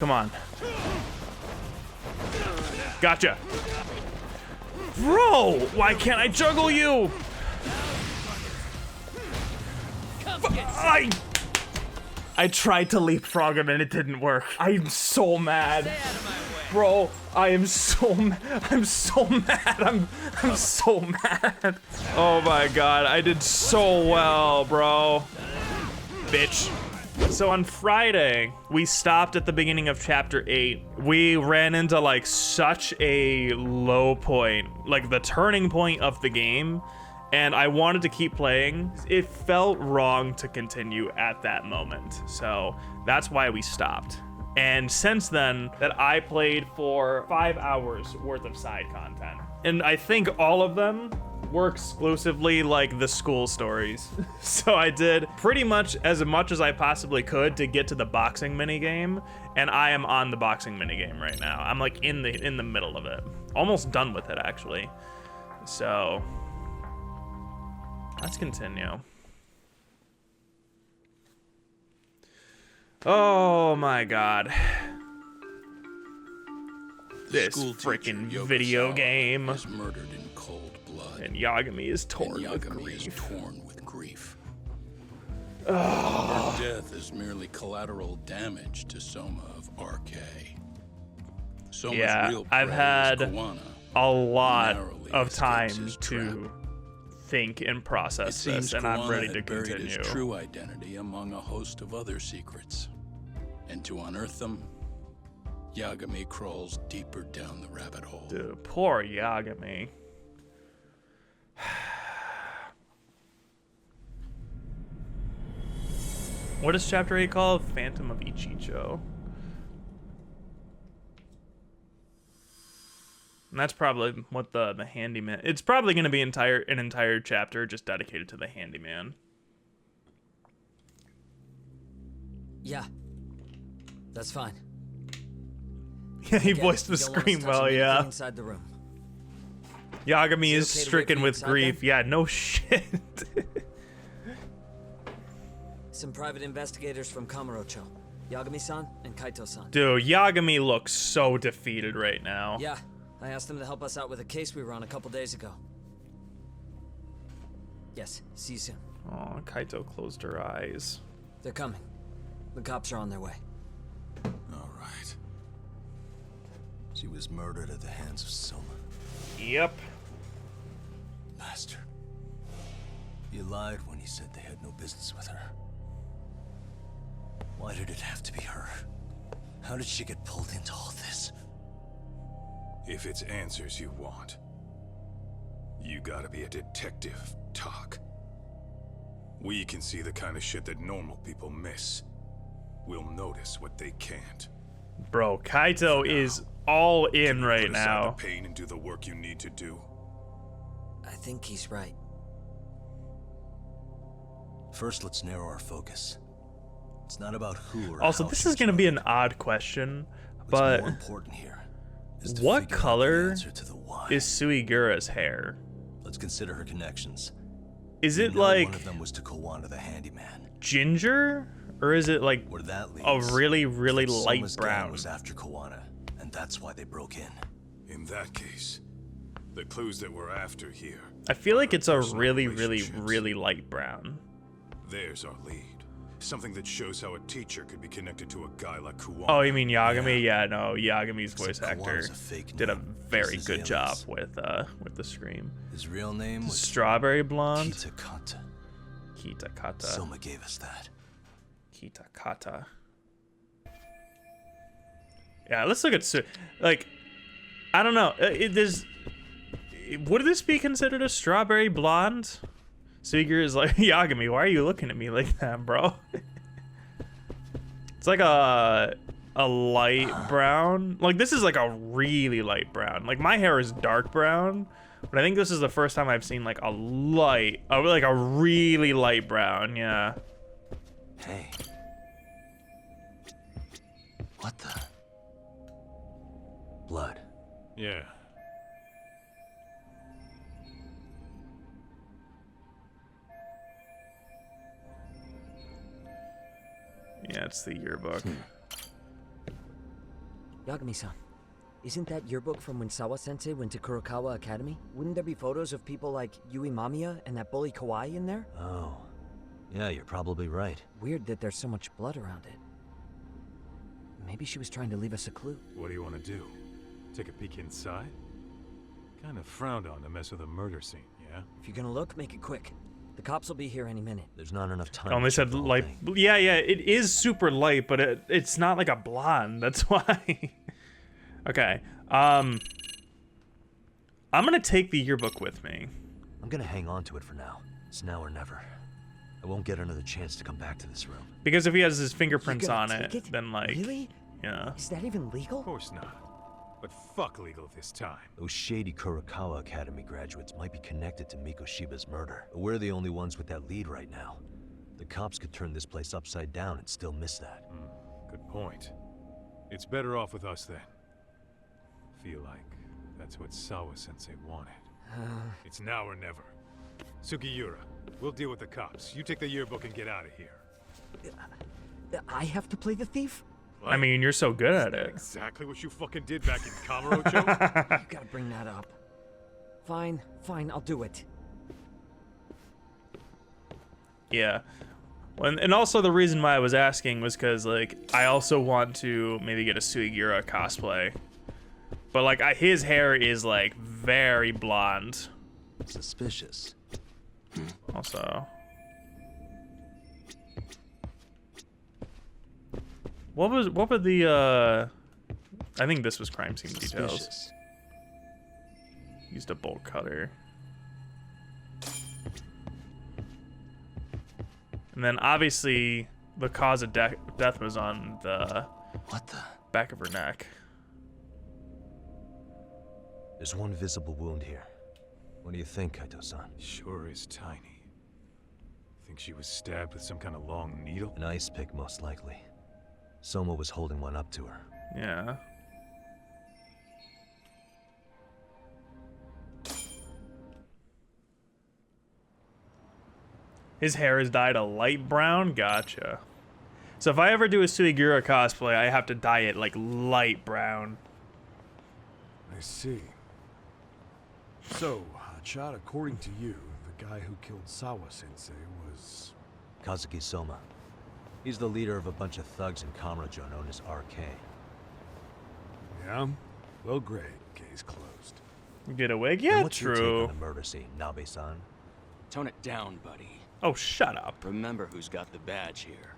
Come on. Gotcha. Bro, why can't I juggle you? I tried to leapfrog him and it didn't work. I'm so mad. Bro, I am so mad. I'm so mad. I'm so mad. Oh my god, I did so well, bro. Bitch. So on Friday, we stopped at the beginning of chapter 8. We ran into like such a low point, like the turning point of the game, and I wanted to keep playing. It felt wrong to continue at that moment, so that's why we stopped. And since then, that I played for 5 hours worth of side content. And I think all of them were exclusively like the school stories. So I did pretty much as I possibly could to get to the boxing minigame, and I am on the boxing minigame right now. I'm like in the middle of it. Almost done with it actually. So let's continue. Oh my god. This freaking video game. Is murdered in cold blood. And Yagami is torn with grief. Her death is merely collateral damage to Soma of RK. Soma's real prey I've had is Kuwana, a lot narrowly of escapes time his to trap. think and process It this, seems and I'm Kuwana ready had to buried continue. his true identity among a host of other secrets. And to unearth them, Yagami crawls deeper down the rabbit hole. Dude, poor Yagami. What is chapter 8 called? Phantom of Ijincho. And that's probably what the handyman. It's probably going to be an entire chapter just dedicated to the handyman. Yeah, that's fine. Yeah, he voiced the scream well, yeah. Inside the room. Yagami is stricken with grief. Yeah, no shit. Some private investigators from Kamurocho. Yagami-san and Kaito-san. Dude, Yagami looks so defeated right now. Yeah, I asked them to help us out with a case we were on a couple days ago. Yes, see you soon. Oh, Kaito closed her eyes. They're coming. The cops are on their way. All right. She was murdered at the hands of Soma. Yep. Master. You lied when you said they had no business with her. Why did it have to be her? How did she get pulled into all this? If it's answers you want, you gotta be a detective, Talk. We can see the kind of shit that normal people miss. We'll notice what they can't. Bro, Kaito is all in right put aside now. the pain and do the work you need to do. I think he's right. First, let's narrow our focus. It's not about who or Also, how this she is was gonna be an murdered. odd question, What's but more important here is to what figure out the color answer to the why. is Suigura's hair? Let's consider her connections. Is We it know like one of them was to Kuwana the handyman? ginger? Or is it like Where that leads, a really, really that light Soma's gang brown? was after Kuwana, and that's why they broke in. In that case, the clues that we're after here. I feel like are it's a personal really, relationships. light brown. There's our lead. Something that shows how a teacher could be connected to a guy like Kuwana. Oh, you mean Yagami? Yeah, no, Yagami's voice Except actor Kuwana's a fake did a name, very just good his job alias. with the scream. His real name was Strawberry blonde. Kitakata. Kitakata. Soma gave us that. Kitakata. Yeah, let's look at like, I don't know. Would this be considered a strawberry blonde? Suiger is like, Yagami, why are you looking at me like that, bro? It's like a light brown. Like, this is like a really light brown. Like, my hair is dark brown, but I think this is the first time I've seen like a really light brown. Yeah. Hey. What the? Blood. Yeah. Yeah, it's the yearbook. Yagami-san, isn't that your book from when Sawa-sensei went to Kurokawa Academy? Wouldn't there be photos of people like Yui Mamiya and that bully Kawaii in there? Oh. Yeah, you're probably right. Weird that there's so much blood around it. Maybe she was trying to leave us a clue. What do you want to do? Take a peek inside? Kind of frowned on to mess with a murder scene, yeah? If you're gonna look, make it quick. The cops will be here any minute. There's not enough time. I only to check said the whole light. thing. Yeah, it is super light, but it's not like a blonde. That's why. Okay. I'm gonna take the yearbook with me. I'm gonna hang on to it for now. It's now or never. I won't get another chance to come back to this room. Because if he has his fingerprints You're on gonna it, take it? then like, Really? yeah. Is that even legal? Of course not. But fuck legal this time. Those shady Kurokawa Academy graduates might be connected to Mikoshiba's murder, but we're the only ones with that lead right now. The cops could turn this place upside down and still miss that. Good point. It's better off with us then. Feel like that's what Sawa-sensei wanted. It's now or never. Sugiura, we'll deal with the cops. You take the yearbook and get out of here. I have to play the thief? I mean, you're so good at it. Exactly what you fucking did back in Kamurocho? You gotta bring that up. Fine, I'll do it. Yeah. And also the reason why I was asking was because, like, I also want to maybe get a Suigura cosplay. But, like, his hair is, like, very blonde. Suspicious. Also. What were the, I think this was crime scene details. Suspicious. Used a bolt cutter. And then, obviously, the cause of death was on the What the? back of her neck. There's one visible wound here. What do you think, Kaito-san? Sure is tiny. Think she was stabbed with some kind of long needle? An ice pick, most likely. Soma was holding one up to her. Yeah. His hair is dyed a light brown? Gotcha. So if I ever do a Suigura cosplay, I have to dye it like light brown. I see. So, Hotshot, according to you, the guy who killed Sawa-sensei was... Kazuki Soma. He's the leader of a bunch of thugs in Kamurocho known as RK. Yeah? Well, great. Case closed. Get a wig? And Yeah, what's your take true. on the murder scene, Nabe-san? Tone it down, buddy. Oh, shut up. Remember who's got the badge here.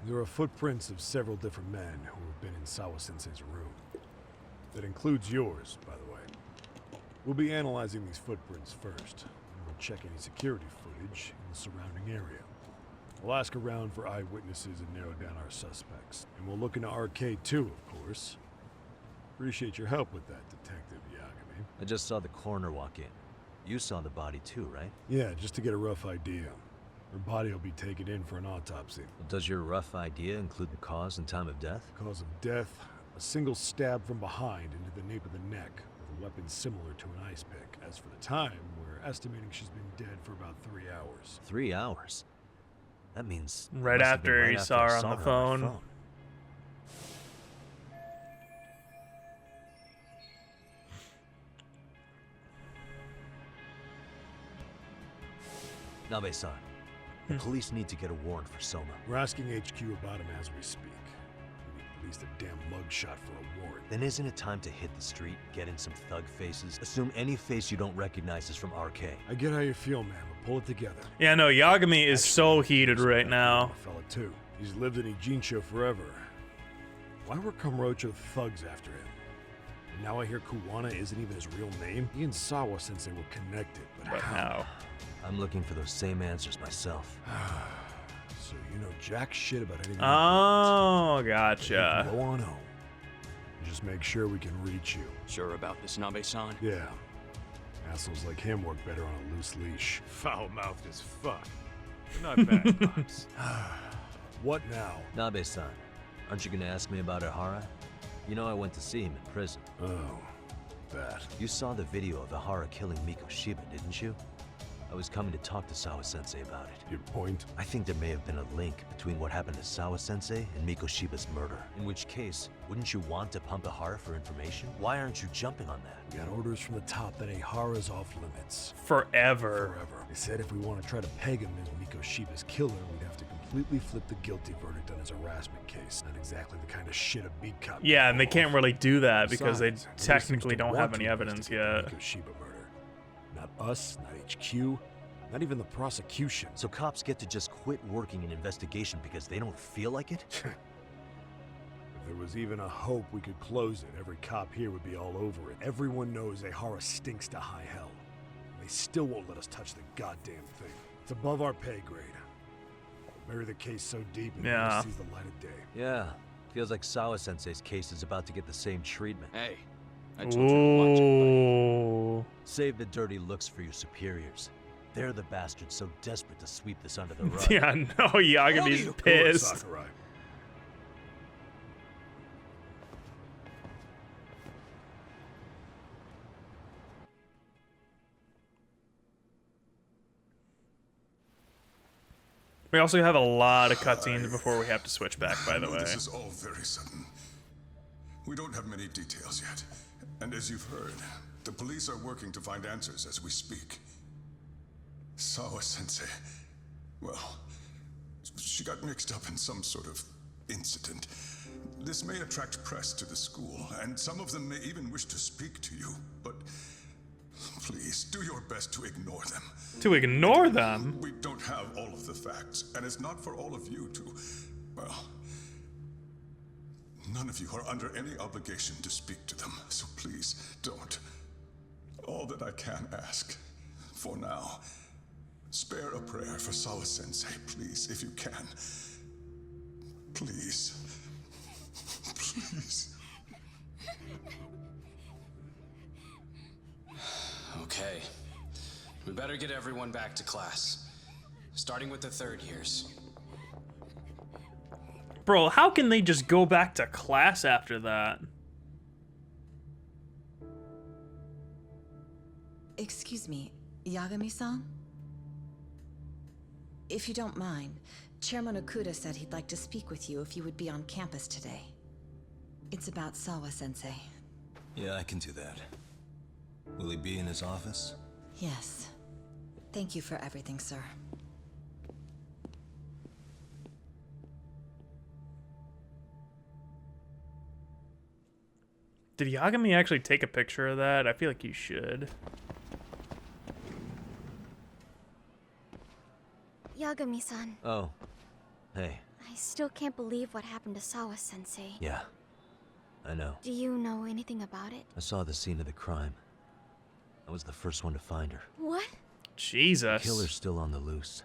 There are footprints of several different men who have been in Sawa-sensei's room. That includes yours, by the way. We'll be analyzing these footprints first, and we'll check any security footage in the surrounding area. We'll ask around for eyewitnesses and narrow down our suspects. And we'll look into RK too, of course. Appreciate your help with that, Detective Yagami. I just saw the coroner walk in. You saw the body too, right? Yeah, just to get a rough idea. Her body will be taken in for an autopsy. Does your rough idea include the cause and time of death? Cause of death, a single stab from behind into the nape of the neck with a weapon similar to an ice pick. As for the time, we're estimating she's been dead for about 3 hours. 3 hours? That means... it Right must have been after right he after saw I her on the phone. Nabe-san, the police need to get a warrant for Soma. We're asking HQ about him as we speak. We need at least a damn mugshot for a warrant. Then isn't it time to hit the street, get in some thug faces, assume any face you don't recognize is from RK? I get how you feel, man, but pull it together. Yeah, no, Yagami is so heated There's right a now. fella too. He's lived in Ijincho forever. Why were Kamurocho thugs after him? And now I hear Kuwana isn't even his real name. He and Sawa-sensei were connected, but But how? how? I'm looking for those same answers myself. So you know jack shit about anything. Oh, You gotcha. can go on home. Just make sure we can reach you. Sure about this, Nabe-san? Yeah. Assholes like him work better on a loose leash. Foul-mouthed as fuck. But not bad, Pops. What now? Nabe-san, aren't you gonna ask me about Ihara? You know I went to see him in prison. Oh, that. You saw the video of Ihara killing Mikoshiba, didn't you? I was coming to talk to Sawa-sensei about it. Your point? I think there may have been a link between what happened to Sawa-sensei and Mikoshiba's murder. In which case, wouldn't you want to pump Ihara for information? Why aren't you jumping on that? We got orders from the top that Ihara's off limits. Forever. Forever. They said if we want to try to peg him as Mikoshiba's killer, we'd have to completely flip the guilty verdict on his harassment case. Not exactly the kind of shit a beat cop. Yeah, and they can't really do that because they Besides, who technically seems to don't want have to any evidence investigate yet. the Mikoshiba murder. Not us, not HQ, not even the prosecution. So cops get to just quit working an investigation because they don't feel like it? If there was even a hope we could close it, every cop here would be all over it. Everyone knows Ihara stinks to high hell. And they still won't let us touch the goddamn thing. It's above our pay grade. Bury the case so deep it Yeah. never sees the light of day. Yeah. Feels like Sawa-sensei's case is about to get the same treatment. Hey, I told you to watch it, Ooh. Save the dirty looks for your superiors. They're the bastards so desperate to sweep this under the rug. Yeah, no, Yagami's Go on, pissed. Sakurai. We also have a lot of cutscenes before we have to switch back, by the I know way. This is all very sudden. We don't have many details yet. And as you've heard, the police are working to find answers as we speak. Sawa-sensei, well, she got mixed up in some sort of incident. This may attract press to the school, and some of them may even wish to speak to you, but please do your best to ignore them. To ignore them? We don't have all of the facts, and it's not for all of you to, well, none of you are under any obligation to speak to them, so please don't. All that I can ask, for now, spare a prayer for Sawa-sensei, please, if you can. Please. Please. Okay. We better get everyone back to class. Starting with the third years. Bro, how can they just go back to class after that? Excuse me, Yagami-san? If you don't mind, Chairman Okuda said he'd like to speak with you if you would be on campus today. It's about Sawa-sensei. Yeah, I can do that. Will he be in his office? Yes. Thank you for everything, sir. Did Yagami actually take a picture of that? I feel like you should. Yagami-san, Oh. Hey. I still can't believe what happened to Sawa-sensei. Yeah. I know. Do you know anything about it? I saw the scene of the crime. I was the first one to find her. What? Jesus. The killer's still on the loose.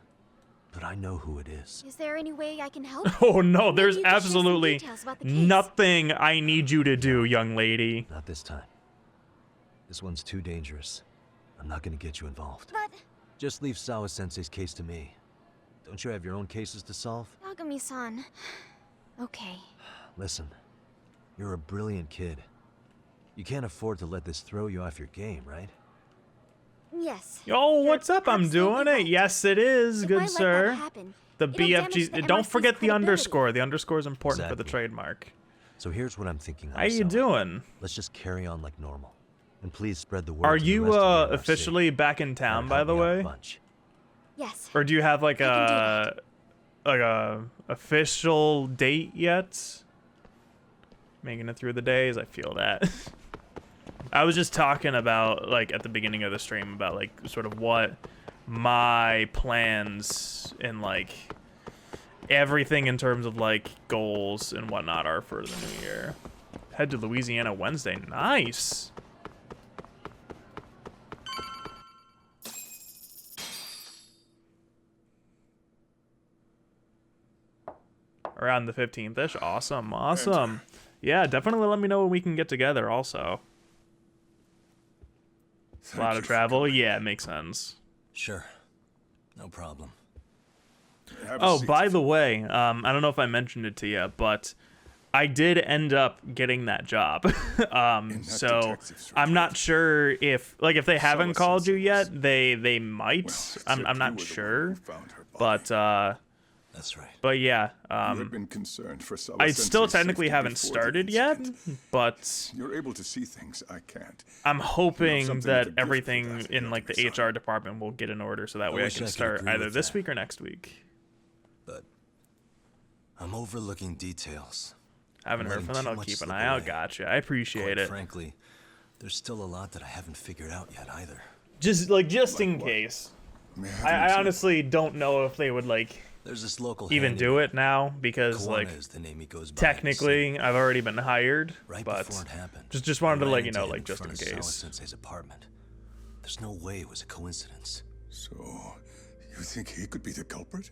But I know who it is. Is there any way I can help? Oh no, Maybe there's you could share some absolutely details about the case. nothing I need you to do, young lady. Not this time. This one's too dangerous. I'm not gonna get you involved. But... Just leave Sawa-sensei's case to me. Don't you have your own cases to solve? Yagami-san... Okay. Listen, you're a brilliant kid. You can't afford to let this throw you off your game, right? Yes. Yo, what's up? I'm doing it. Yes, it is, If I good let that sir. happen, The it'll damage BFG. the Don't MRC's forget the credibility. underscore. The underscore is important for the Exactly. trademark. So here's what I'm thinking. How you doing? Let's just carry on like normal. And please spread the word. Are to the you rest of the NRC. officially back in town, That'd by help the me out a way? bunch. Yes. Or do you have like I a official date yet? Making it through the days, I feel that. I was just talking about like at the beginning of the stream about like sort of what my plans and like everything in terms of like goals and whatnot are for the new year. Head to Louisiana Wednesday. Nice. Around the 15th-ish. Awesome. Awesome. Yeah, definitely let me know when we can get together also. A lot of travel. Yeah, it makes sense. Sure. No problem. Have a Oh, seat. by the way, I don't know if I mentioned it to you, but I did end up getting that job. So I'm not sure if they haven't called you yet, they might. I'm not sure. But that's right. But yeah, you have been concerned for I still technically haven't started yet, but you're able to see things I can't. I'm hoping that everything in like the HR department will get in order so that way I can start either this week or next week. But I'm overlooking details. Haven't heard from them. I'll keep an eye out. Gotcha. I appreciate it. Frankly, there's still a lot that I haven't figured out yet either. Just in case. I honestly don't know if they would there's this local even do it now because Kuwana is the name he goes by technically I've already been hired, right but before it happened, just wanted to let you know, just in case. Sawa-sensei's apartment. There's no way it was a coincidence. So, you think he could be the culprit?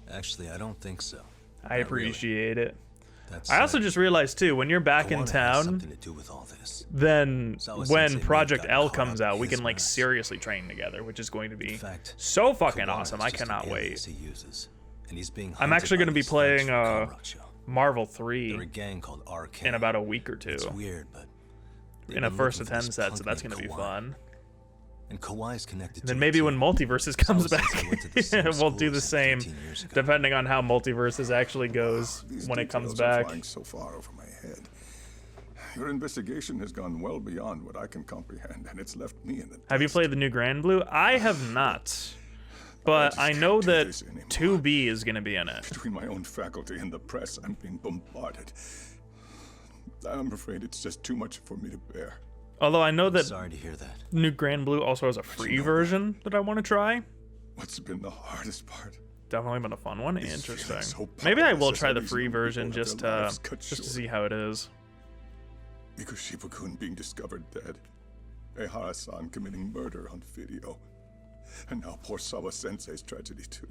Actually, I don't think so. I appreciate it. I also just realized too, when you're back in town, then when Project L comes out, we can seriously train together, which is going to be so fucking awesome. I cannot wait. I'm actually going to be playing Marvel 3 in about a week or two. In a first to 10 set, so that's going to be fun. And Kawai's connected then maybe when Multiverses comes back, we'll do the same, depending on how Multiverses actually goes when it comes back. So far over my head. Your investigation has gone well beyond what I can comprehend, and it's left me in the Have you played the new Grand Blue? I have not, but I know that 2B is going to be in it. Between my own faculty and the press, I'm being bombarded. I'm afraid it's just too much for me to bear. Although I know that, sorry to hear that new Grand Blue also has a free version that I want to try. What's been the hardest part? Definitely been a fun one. Interesting. So maybe I will try the free version just to see how it is. Mikushiba-kun being discovered dead. Ehara-san committing murder on video. And now poor Sawa-sensei's tragedy too.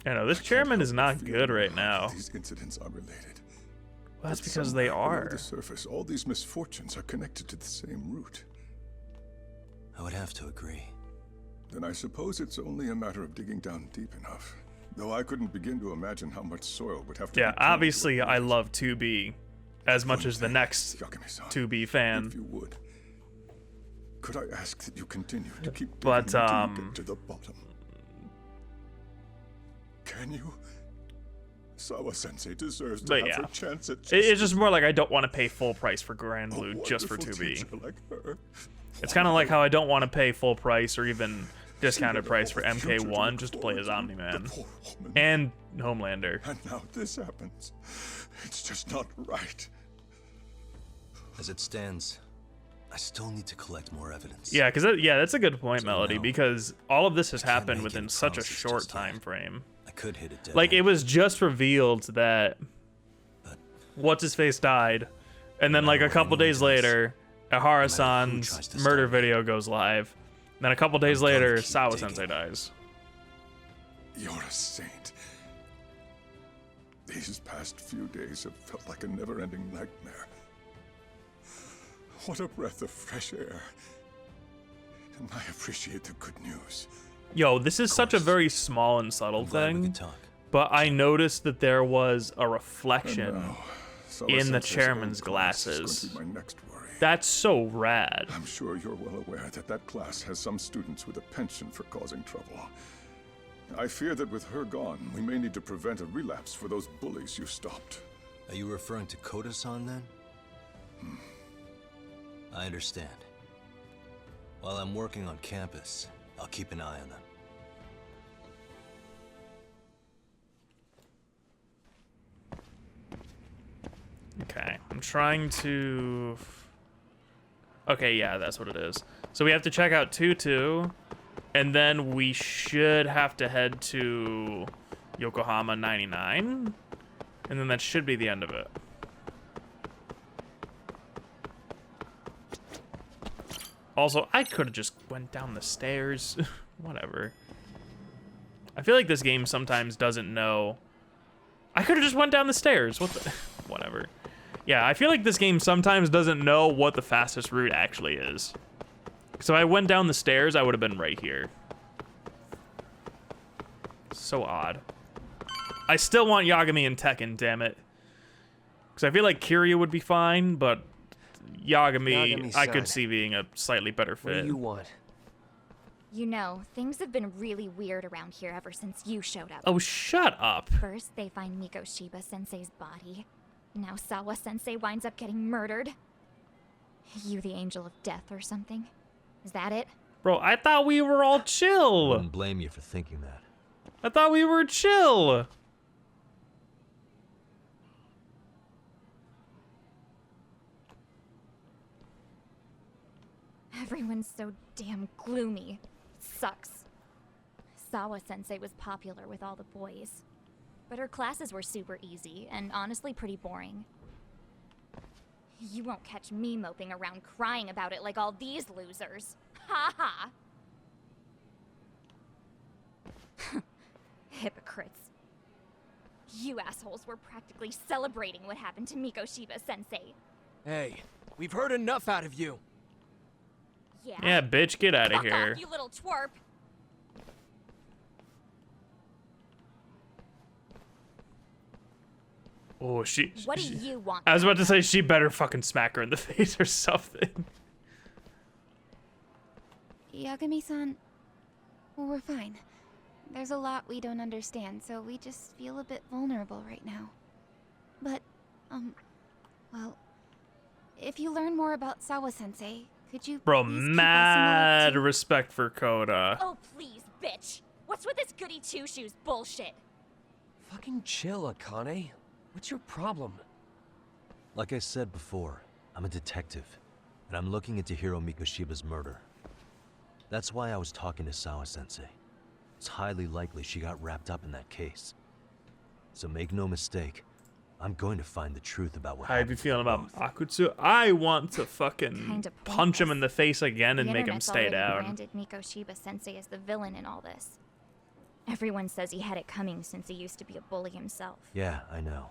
I know, this chairman is not good right now. These incidents are related. Well, that's because they are. Below the surface, all these misfortunes are connected to the same root. I would have to agree. Then I suppose it's only a matter of digging down deep enough. Though I couldn't begin to imagine how much soil would have to be obviously I love 2B as much as the next 2B fan. If you would, could I ask that you continue to keep digging until you get to the bottom? Can you? Sawa-sensei deserves to have her chance at justice. It's just more like I don't want to pay full price for Grand Blue just for 2B. Like her. It's kind of like how I don't want to pay full price or even discounted price for MK1 just to play as Omni-Man and Homelander. And now this happens. It's just not right. As it stands, I still need to collect more evidence. Yeah, because that's a good point, Melody, because all of this has happened within such a short time frame. I could hit it dead. Like, it was just revealed that what's-his-face died, and then like a couple days later, Ehara-san's murder video goes live. Then a couple days later, Sawa-sensei dies. You're a saint. These past few days have felt like a never-ending nightmare. What a breath of fresh air. And I appreciate the good news. Yo, this is such a very small and subtle thing, but I noticed that there was a reflection in the chairman's glasses. That's so rad. I'm sure you're well aware that that class has some students with a penchant for causing trouble. I fear that with her gone, we may need to prevent a relapse for those bullies you stopped. Are you referring to Koda-san then? I understand. While I'm working on campus, I'll keep an eye on them. Okay, I'm trying to... Okay, yeah, that's what it is. So we have to check out 2-2, and then we should have to head to Yokohama 99, and then that should be the end of it. Also, I could have just went down the stairs. Whatever. I feel like this game sometimes doesn't know. I could have just went down the stairs. What the... Whatever. Yeah, I feel like this game sometimes doesn't know what the fastest route actually is. So if I went down the stairs, I would have been right here. So odd. I still want Yagami and Tekken, damn it. Because I feel like Kiryu would be fine, but Yagami, I could Yagami-san. see being a slightly better fit. What do you want? You know, things have been really weird around here ever since you showed up. Oh, shut up. First, they find Mikoshiba-sensei's body. Now Sawa-sensei winds up getting murdered. You the angel of death or something? Is that it? Bro, I thought we were all I chill. wouldn't blame you for thinking that. I thought we were chill. Everyone's so damn gloomy. It sucks. Sawa-sensei was popular with all the boys. But her classes were super easy, and honestly pretty boring. You won't catch me moping around crying about it like all these losers. Ha ha! Hypocrites. You assholes were practically celebrating what happened to Mikoshiba-sensei. Hey, we've heard enough out of you. Yeah, bitch, get out of Fuck here. off, you little twerp! Oh, What do you want? I was about to say she better fucking smack her in the face or something. Yagami-san, we're fine. There's a lot we don't understand, so we just feel a bit vulnerable right now. But, well, if you learn more about Sawa-sensei, could you Bro, please keep us in the mad loop too? respect for Koda. Oh, please, bitch! What's with this goody two-shoes bullshit? Fucking chill, Akane. What's your problem? Like I said before, I'm a detective, and I'm looking into Hiro Mikoshiba's murder. That's why I was talking to Sawa-sensei. It's highly likely she got wrapped up in that case. So make no mistake, I'm going to find the truth about what How you happened. be feeling about Akutsu? I want to fucking Kinda punch him in the face again and The make him internet's stay already down. branded Mikoshiba-sensei as the villain in all this. Everyone says he had it coming since he used to be a bully himself. Yeah, I know.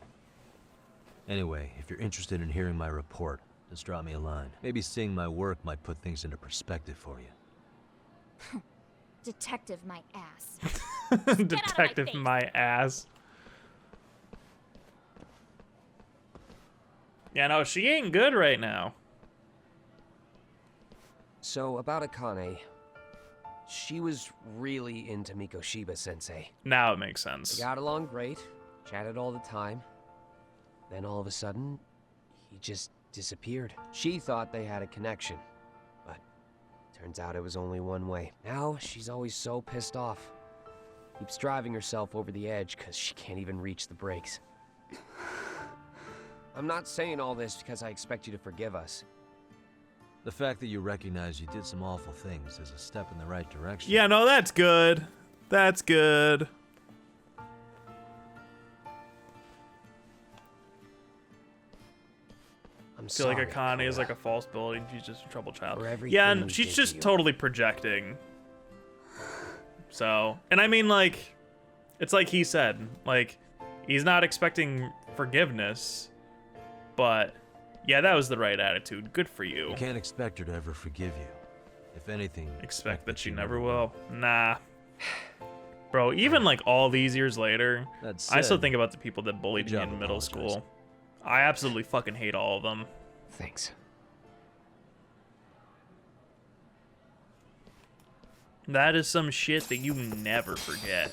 Anyway, if you're interested in hearing my report, just drop me a line. Maybe seeing my work might put things into perspective for you. Detective my ass. Detective my ass. Yeah, no, she ain't good right now. So, about Akane, she was really into Mikoshiba-sensei. Now it makes sense. They got along great, chatted all the time. Then all of a sudden, he just disappeared. She thought they had a connection, but turns out it was only one way. Now, she's always so pissed off. Keeps driving herself over the edge because she can't even reach the brakes. I'm not saying all this because I expect you to forgive us. The fact that you recognize you did some awful things is a step in the right direction. Yeah, no, that's good. That's good. I'm I feel like sorry, Akane is Koda. like a false bully. She's just a troubled child. For everything Yeah, we and she's did to just you. totally projecting. So, and I mean, like, it's like he said, like, he's not expecting forgiveness, but yeah, that was the right attitude. Good for you. You can't expect her to ever forgive you. If anything, Expect that she never will. Nah. Bro, even like all these years later, That I still said, think about the people that bullied good me job in middle apologizing. school. I absolutely fucking hate all of them. Thanks. That is some shit that you never forget.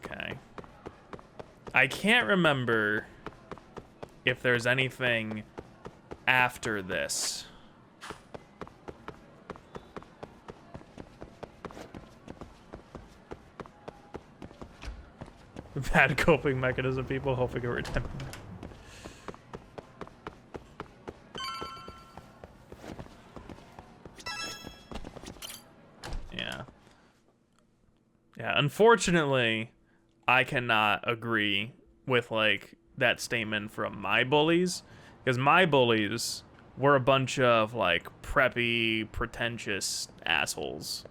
Okay. I can't remember if there's anything after this. Bad coping mechanism, people hoping a redemption. Yeah. Yeah, unfortunately, I cannot agree with, like, that statement from my bullies, because my bullies were a bunch of, like, preppy, pretentious assholes.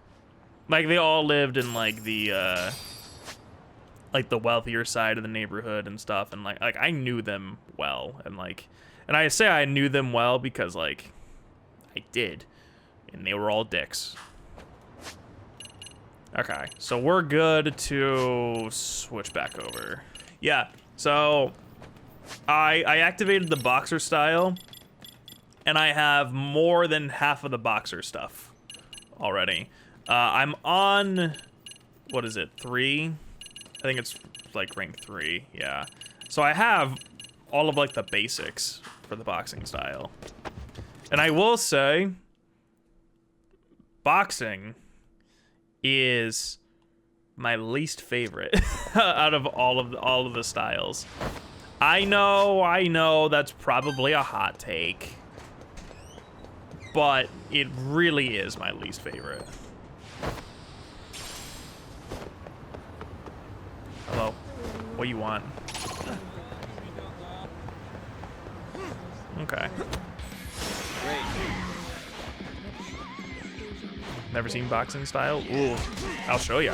Like, they all lived in, like, the wealthier side of the neighborhood and stuff, and, like, I knew them well, and, like, and I say I knew them well because, like, I did, and they were all dicks. Okay, so we're good to switch back over. Yeah, so I activated the boxer style, and I have more than half of the boxer stuff already. I'm on, what is it, 3? I think it's like rank 3, yeah. So I have all of like the basics for the boxing style. And I will say, boxing is my least favorite out of all of the styles. I know that's probably a hot take, but it really is my least favorite. Hello, what do you want? Okay. Never seen boxing style? Ooh, I'll show you.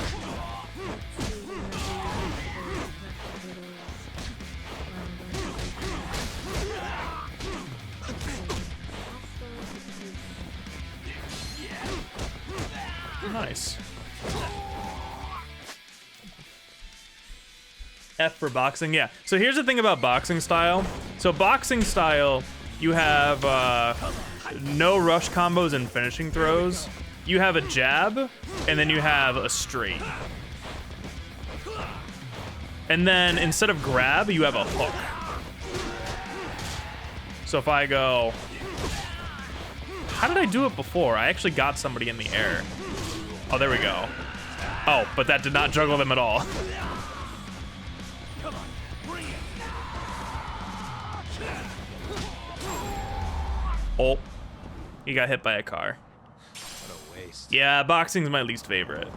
Nice. F for boxing, yeah. So here's the thing about boxing style. So boxing style, you have no rush combos and finishing throws. You have a jab, and then you have a straight. And then instead of grab, you have a hook. So if I go, how did I do it before? I actually got somebody in the air. Oh, there we go. Oh, but that did not juggle them at all. Oh, he got hit by a car. What a waste. Yeah, boxing's my least favorite.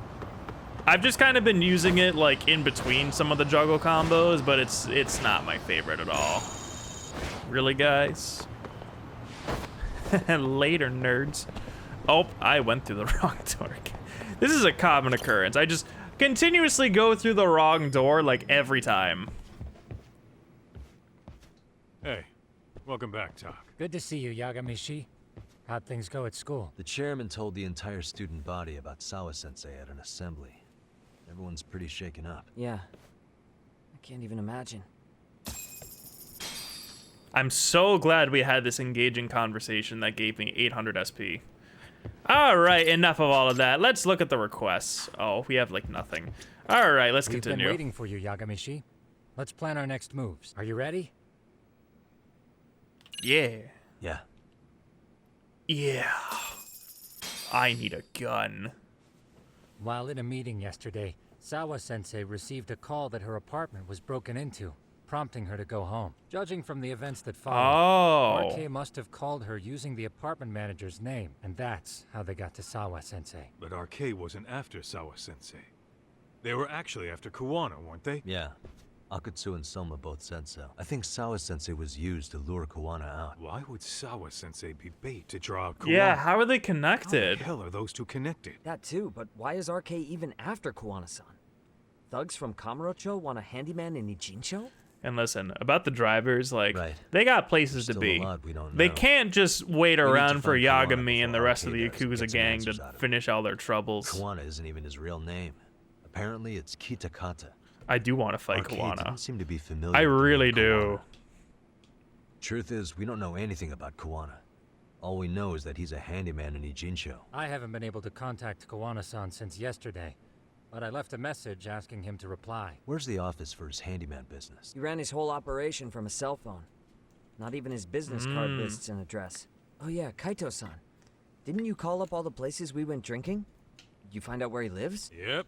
I've just kind of been using it like in between some of the juggle combos, but it's not my favorite at all. Really, guys? Later, nerds. Oh, I went through the wrong door. This is a common occurrence. I just continuously go through the wrong door like every time. Hey, welcome back, Talk. Good to see you, Yagami. How'd things go at school? The chairman told the entire student body about Sawa-sensei at an assembly. Everyone's pretty shaken up. Yeah. I can't even imagine. I'm so glad we had this engaging conversation that gave me 800 SP. All right, enough of all of that. Let's look at the requests. Oh, we have like nothing. All right, let's continue. We've been waiting for you, Yagami. Let's plan our next moves. Are you ready? Yeah. Yeah. Yeah. I need a gun. While in a meeting yesterday, Sawa-sensei received a call that her apartment was broken into, prompting her to go home. Judging from the events that followed, RK must have called her using the apartment manager's name, and that's how they got to Sawa-sensei. But RK wasn't after Sawa-sensei. They were actually after Kuwana, weren't they? Yeah. Akutsu and Soma both said so. I think Sawa-sensei was used to lure Kuwana out. Why would Sawa-sensei be bait to draw out Kuwana? Yeah, how are they connected? How the hell are those two connected? That too, but why is RK even after Kuwana-san? Thugs from Kamurocho want a handyman in Ijincho? And listen, about the drivers, like, Right. they got places to Still be. a lot we don't They know. can't just wait We need to around for find Kuwana Yagami and the before rest of RK the does and Yakuza get some gang answers to out of him. finish all their troubles. Kuwana isn't even his real name. Apparently, it's Kitakata. I do want to fight RK Kuwana. didn't seem to be familiar I with the really name do. Kuwana. Truth is, we don't know anything about Kuwana. All we know is that he's a handyman in Ijincho. I haven't been able to contact Kuwana-san since yesterday, but I left a message asking him to reply. Where's the office for his handyman business? He ran his whole operation from a cell phone. Not even his business card lists an address. Oh yeah, Kaito-san. Didn't you call up all the places we went drinking? Did you find out where he lives? Yep,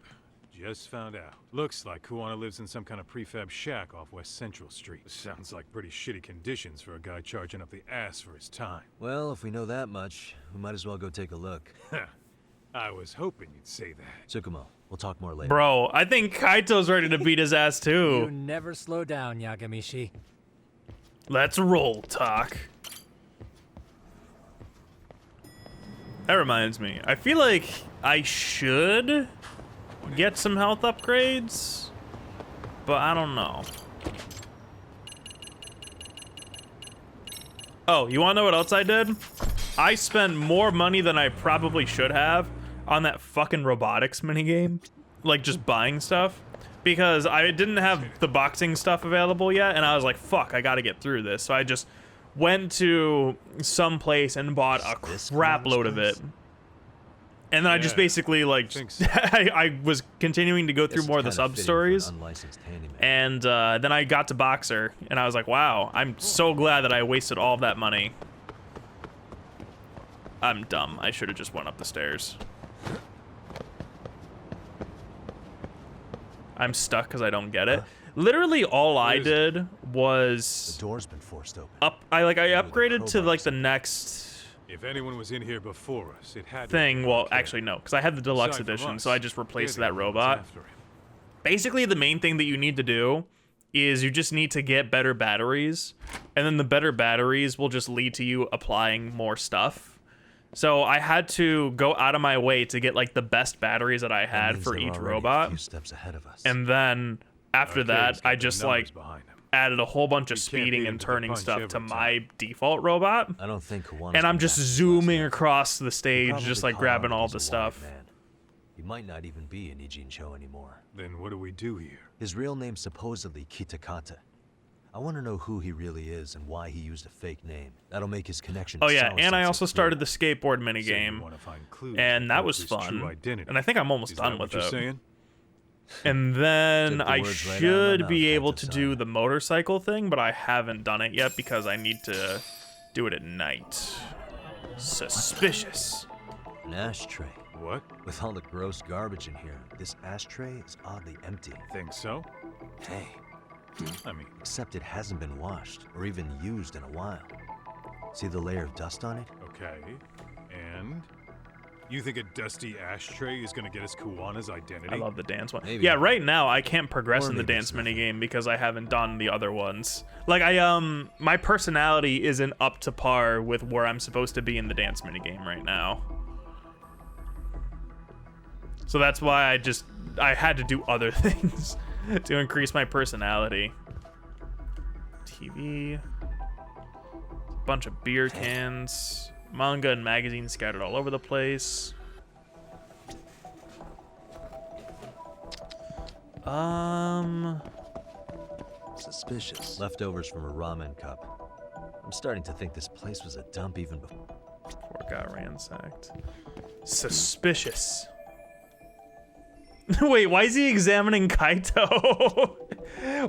just found out. Looks like Kuwana lives in some kind of prefab shack off West Central Street. Sounds like pretty shitty conditions for a guy charging up the ass for his time. Well, if we know that much, we might as well go take a look. I was hoping you'd say that. Tsukumo, we'll talk more later. Bro, I think Kaito's ready to beat his ass You too. never slow down, Yagami. Let's roll, Talk. That reminds me, I feel like I should get some health upgrades, but I don't know. Oh, you wanna know what else I did? I spent more money than I probably should have on that fucking robotics minigame. Like just buying stuff. because I didn't have the boxing stuff available yet, and I was like, fuck, I gotta get through this. So I just went to some place and bought a crap load of it. And then I just basically, like, I was continuing to go through more of the sub-stories. And then I got to Boxer, and I was like, wow, I'm so glad that I wasted all of that money. I'm dumb. I should have just went up the stairs. I'm stuck because I don't get it. Literally all I did was... The door's been forced open. I upgraded to, like, the next... If anyone was in here before us, it had thing. Well, actually, no, because I had the deluxe edition, so I just replaced that robot. Basically, the main thing that you need to do is you just need to get better batteries, and then the better batteries will just lead to you applying more stuff. So I had to go out of my way to get like the best batteries that I had for each robot. A few steps ahead of us. And then after that, I just like added a whole bunch of speeding and turning stuff to my default robot. I don't think Kuwana. And I'm just zooming across the stage, just like grabbing all the stuff. He might not even be in Ijincho anymore. Then what do we do here? His real name's supposedly Kitakata. I want to know who he really is and why he used a fake name. That'll make his connection to Sawa-sensei and I also started the skateboard minigame, and that was fun. And I think I'm almost done with it. And then I should be able to do the motorcycle thing, but I haven't done it yet because I need to do it at night. Suspicious. An ashtray. What? With all the gross garbage in here, this ashtray is oddly empty. Think so? Hey. I mean, except it hasn't been washed or even used in a while. See the layer of dust on it? Okay. And you think a dusty ashtray is gonna get us Kuwana's identity? I love the dance one. Maybe. Yeah, right now I can't progress in the dance minigame because I haven't done the other ones. Like my personality isn't up to par with where I'm supposed to be in the dance minigame right now. So that's why I had to do other things to increase my personality. TV. Bunch of beer cans. Manga and magazines scattered all over the place. Suspicious. Leftovers from a ramen cup. I'm starting to think this place was a dump even before it got ransacked. Suspicious. Wait, why is he examining Kaito?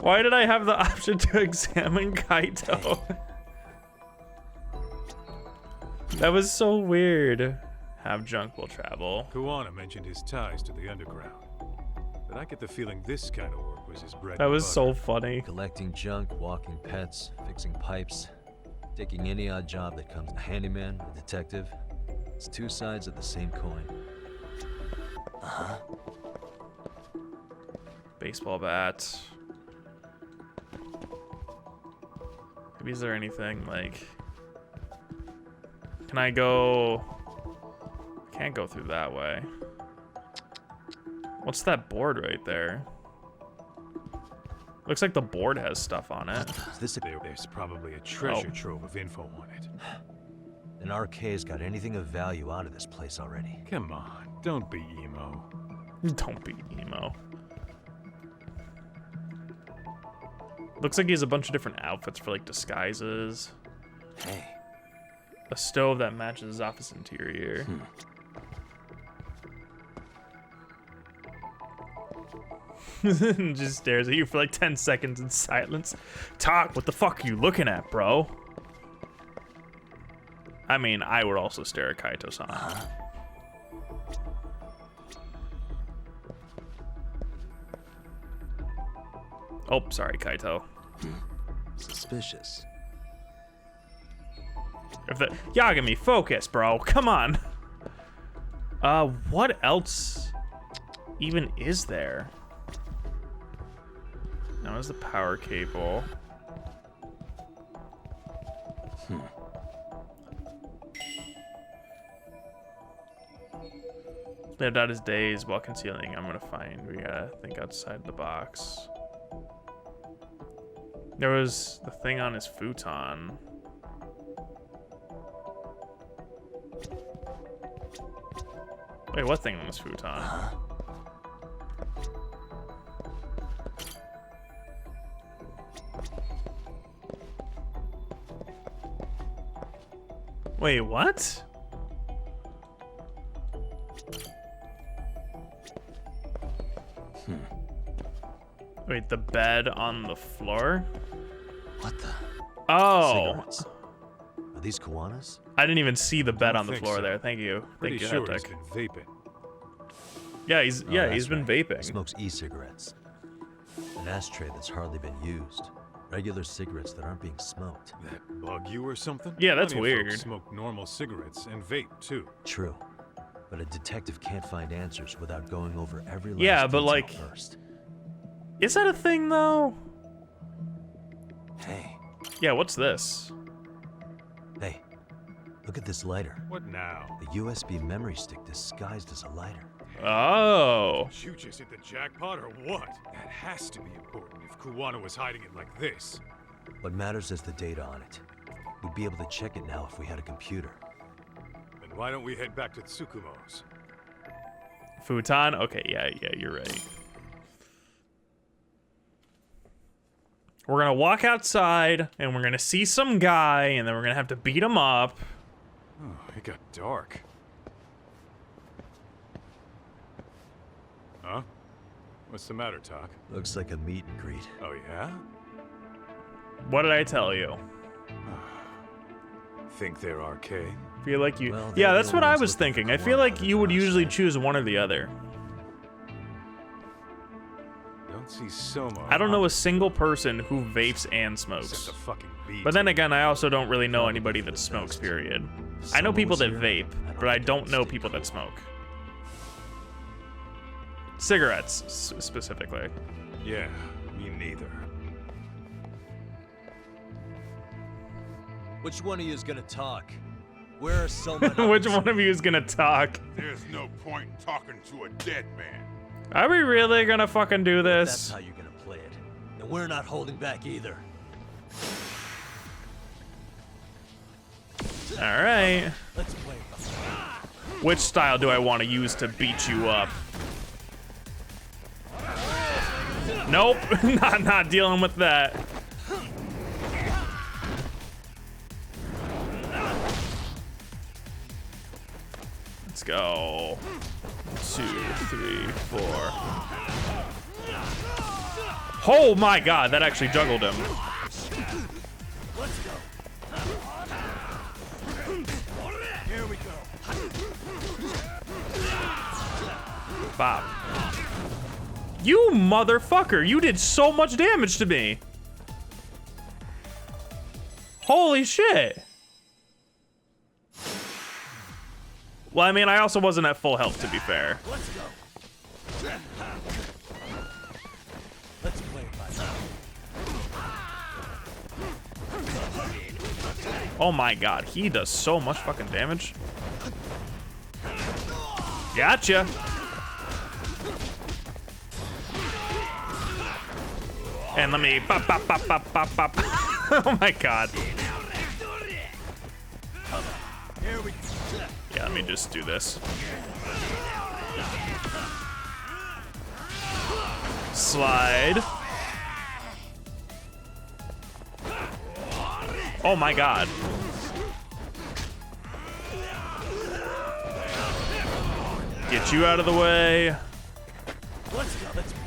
Why did I have the option to examine Kaito? That was so weird. Have junk will travel. Kuwana mentioned his ties to the underground, but I get the feeling this kind of work was his bread. That was so funny. Collecting junk, walking pets, fixing pipes, taking any odd job that comes. A handyman, a detective. It's two sides of the same coin. Uh-huh. Baseball bat. Maybe is there anything like... Can I go... I can't go through that way. What's that board right there? Looks like the board has stuff on it. There's probably a treasure trove of info on it. An RK's got anything of value out of this place already. Come on, don't be emo. Don't be emo. Looks like he has a bunch of different outfits for like disguises. Hey. A stove that matches his office interior. Just stares at you for like 10 seconds in silence. Talk, what the fuck are you looking at, bro? I mean, I would also stare at Kaito-san. Oh, sorry, Kaito. Suspicious. If the Yagami, focus, bro. Come on. What else even is there? Now is the power cable. Lived out his days while concealing. I'm gonna find. We gotta think outside the box. There was the thing on his futon. Wait, what thing on his futon? Wait, what? Wait, the bed on the floor? What the? Oh. Cigarettes. Are these Kuwanas? I didn't even see the bed on the think floor so. there. Thank you. Pretty Thank you, sure Hectic. he's been vaping. Yeah, he's That's been right. vaping. Smokes e-cigarettes. An ashtray that's hardly been used. Regular cigarettes that aren't being smoked. That bug you or something? Yeah, that's Plenty of folks weird. Smoke normal cigarettes and vape too. True. But a detective can't find answers without going over every last Yeah, but detail like, first. is that a thing though? Hey. Yeah, what's this? Hey. Look at this lighter. What now? The USB memory stick disguised as a lighter. Oh. You just hit the jackpot or what? That has to be important if Kuwana was hiding it like this. What matters is the data on it. We'd be able to check it now if we had a computer. Then why don't we head back to Tsukumo's? Futon? Okay, yeah, you're right. We're gonna walk outside, and we're gonna see some guy, and then we're gonna have to beat him up. Oh, it got dark. Huh? What's the matter, Talk? Looks like a meet and greet. Oh, yeah? What did I tell you? Think they're arcade? Feel like you... Well, yeah, they're that's the what I ones was looking thinking. for I feel Kuwana like other you would than us, usually right? choose one or the other. Don't see Soma. I don't know a single person who vapes and smokes. Except the fucking bee. But then again, I also don't really know anybody that smokes, period. I know Soma people was that here? vape, but I don't know people that smoke. Cigarettes, specifically. Yeah, me neither. Which one of you is gonna talk? Where are Soma and Which others? one of you is gonna talk? There's no point in talking to a dead man. Are we really gonna fucking do That's this? how you're gonna play it. And we're not holding back either. Alright. Let's play. Which style do I want to use to beat you up? Nope, not dealing with that. Let's go. 2, 3, 4. Oh my god, that actually juggled him. Let's go. Here we go. Bob. You motherfucker, you did so much damage to me. Holy shit. Well, I mean, I also wasn't at full health, to be fair. Let's go. Let's play by Oh my god, he does so much fucking damage. Gotcha. And let me pop, pop, pop, pop, pop, pop. Oh my god. Yeah, let me just do this. Slide. Oh my god. Get you out of the way. Let's go. Let's play.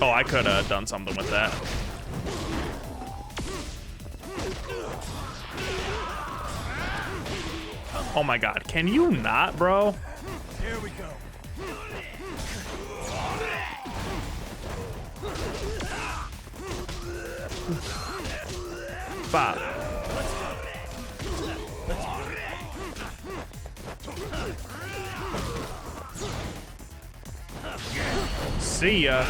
Oh, I could have done something with that. Oh my god, can you not, bro? Here we go. Bob. See ya.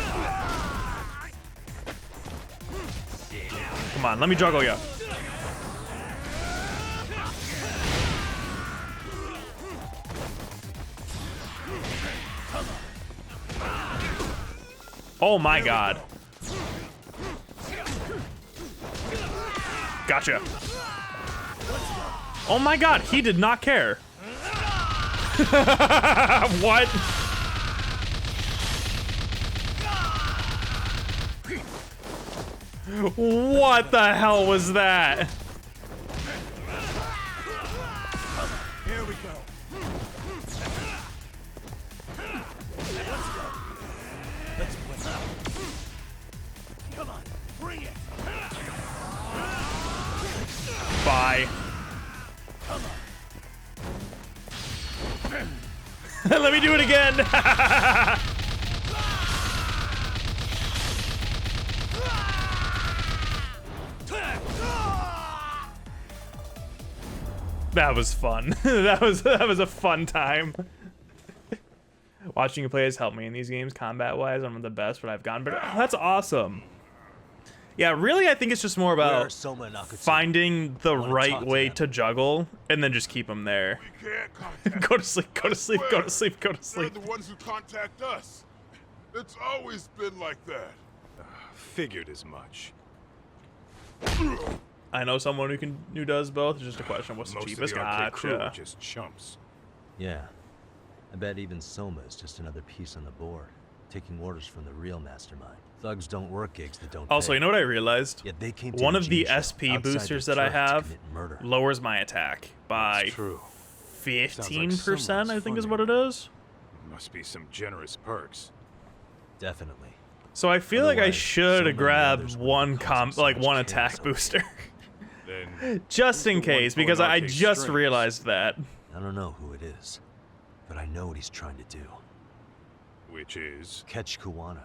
Come on, let me juggle ya. Oh my god. Gotcha. Oh my god, he did not care. What? What the hell was that? Bye. Let me do it again. That was fun. that was a fun time. Watching you play has helped me in these games, combat-wise. I'm the best, but I've gotten better. Oh, that's awesome. Yeah, really, I think it's just more about finding the right way to juggle, and then just keep them there. Go to sleep, go to sleep, go to sleep, go to sleep. They're the ones who contact us. It's always been like that. Figured as much. I know someone who does both. It's just a question of what's the cheapest. Of the arcade crew Gotcha. are just chumps. Yeah. I bet even Soma is just another piece on the board, taking orders from the real mastermind. Thugs don't work gigs that don't Also, pay. you know what I realized? Yet they came to One of the Ijincho, SP outside boosters the that I truck to have commit murder. lowers my attack by 15%, I think is what it is. Must be some generous perks. Definitely. So I feel like I Otherwise, should Soma grab and others one wouldn't cause so much one chaos attack over booster. Then Just in who's the one case, pulling because I arcade just strings? realized that. I don't know who it is, but I know what he's trying to do. Which is? Catch Kuwana.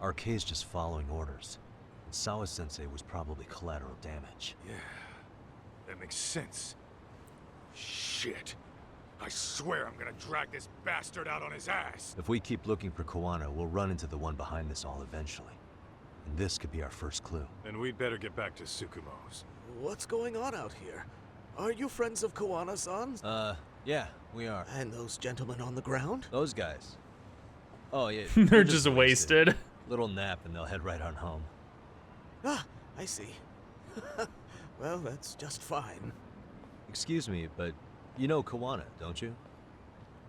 Arcade's just following orders. And Sawa-sensei was probably collateral damage. Yeah, that makes sense. Shit. I swear I'm gonna drag this bastard out on his ass. If we keep looking for Kuwana, we'll run into the one behind this all eventually. And this could be our first clue. Then we'd better get back to Tsukumo's. What's going on out here? Are you friends of Kuwana-san? Yeah, we are. And those gentlemen on the ground? Those guys. Oh, yeah. They're just wasted. Little nap and they'll head right on home. Ah, I see. Well, that's just fine. Excuse me, but you know Kuwana, don't you?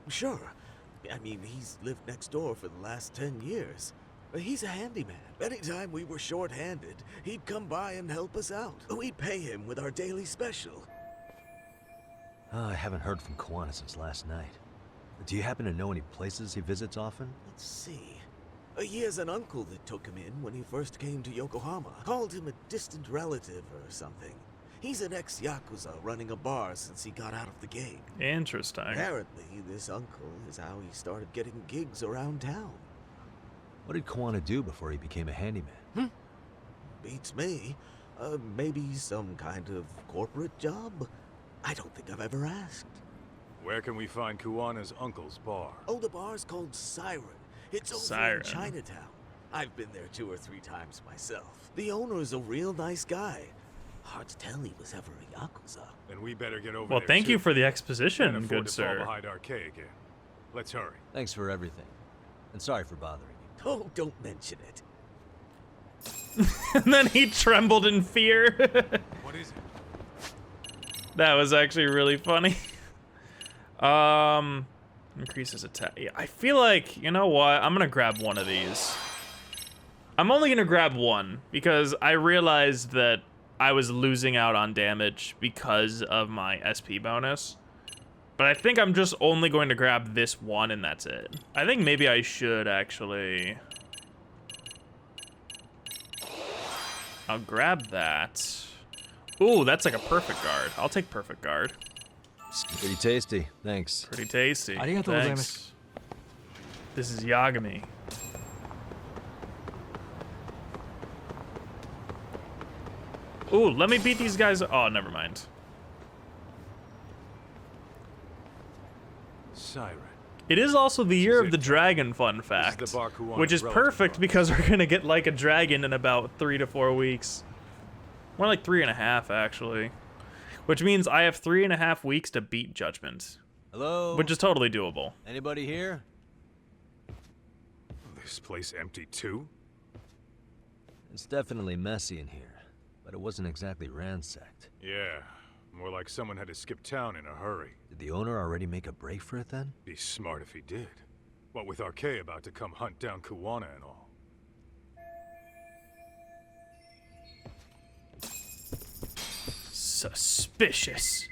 Sure. I mean, he's lived next door for the last 10 years. He's a handyman. Anytime we were short-handed, he'd come by and help us out. We'd pay him with our daily special. I haven't heard from Kuwana since last night. Do you happen to know any places he visits often? Let's see. He has an uncle that took him in when he first came to Yokohama. Called him a distant relative or something. He's an ex-Yakuza running a bar since he got out of the game. Interesting. Apparently, this uncle is how he started getting gigs around town. What did Kuwana do before he became a handyman? Beats me. Maybe some kind of corporate job? I don't think I've ever asked. Where can we find Kuwana's uncle's bar? Oh, the bar's called Siren. It's over Siren. in Chinatown. I've been there 2 or 3 times myself. The owner's a real nice guy. Hard to tell he was ever a Yakuza. Then we better get over Well, there thank you too. for the Can't exposition, afford good to fall sir. behind Arcade again. Let's hurry. Thanks for everything. And sorry for bothering you. Oh, don't mention it. And then he trembled in fear. What is it? That was actually really funny. Increases attack. Yeah, I feel like, you know what? I'm gonna grab one of these. I'm only gonna grab one because I realized that I was losing out on damage because of my SP bonus. But I think I'm just only going to grab this one and that's it. I think maybe I should actually... I'll grab that. Ooh, that's like a perfect guard. I'll take perfect guard. Pretty tasty. Thanks. Pretty tasty. Arigatou Thanks. This is Yagami. Ooh, let me beat these guys. Oh, never mind. Siren. It is also the year of the dragon, fun fact. the bar Kuwana's Which is relative perfect runs. because we're gonna get like a dragon in about 3 to 4 weeks. More like 3.5 actually. Which means I have 3.5 weeks to beat Judgment. Hello? Which is totally doable. Anybody here? This place empty too? It's definitely messy in here, but it wasn't exactly ransacked. Yeah, more like someone had to skip town in a hurry. Did the owner already make a break for it then? Be smart if he did. What with Arcade about to come hunt down Kuwana and all. Suspicious.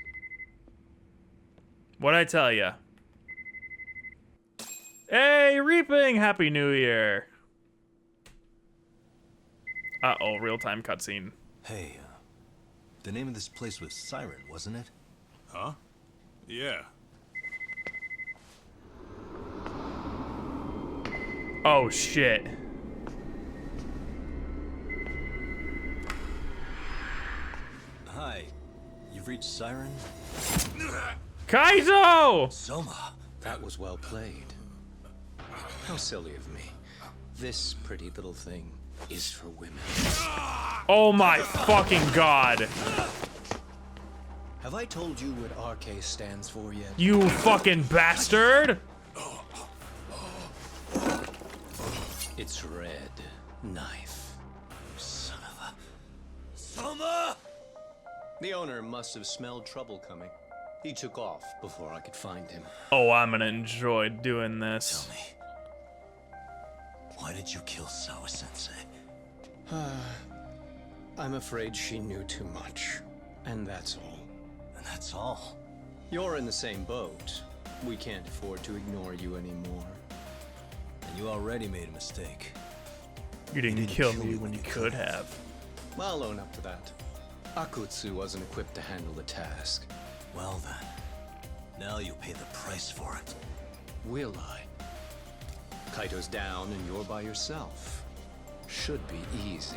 What'd I tell ya? Hey, Reaping! Happy New Year! Uh-oh, real-time cutscene. Hey, the name of this place was Siren, wasn't it? Huh? Yeah. Oh, shit. Hi, you've reached Siren? Kaito! Soma! That was well played. How silly of me. This pretty little thing is for women. Oh my fucking god. Have I told you what RK stands for yet? You fucking bastard! It's red knife. Son of a... Soma! The owner must have smelled trouble coming. He took off before I could find him. Oh, I'm gonna enjoy doing this. Tell me, why did you kill Sawa-sensei? I'm afraid she knew too much. And that's all. And that's all? You're in the same boat. We can't afford to ignore you anymore. And you already made a mistake. You didn't kill me when you could have. I'll own up to that. Akutsu wasn't equipped to handle the task. Well then, now you'll pay the price for it. Will I? Kaito's down and you're by yourself. Should be easy.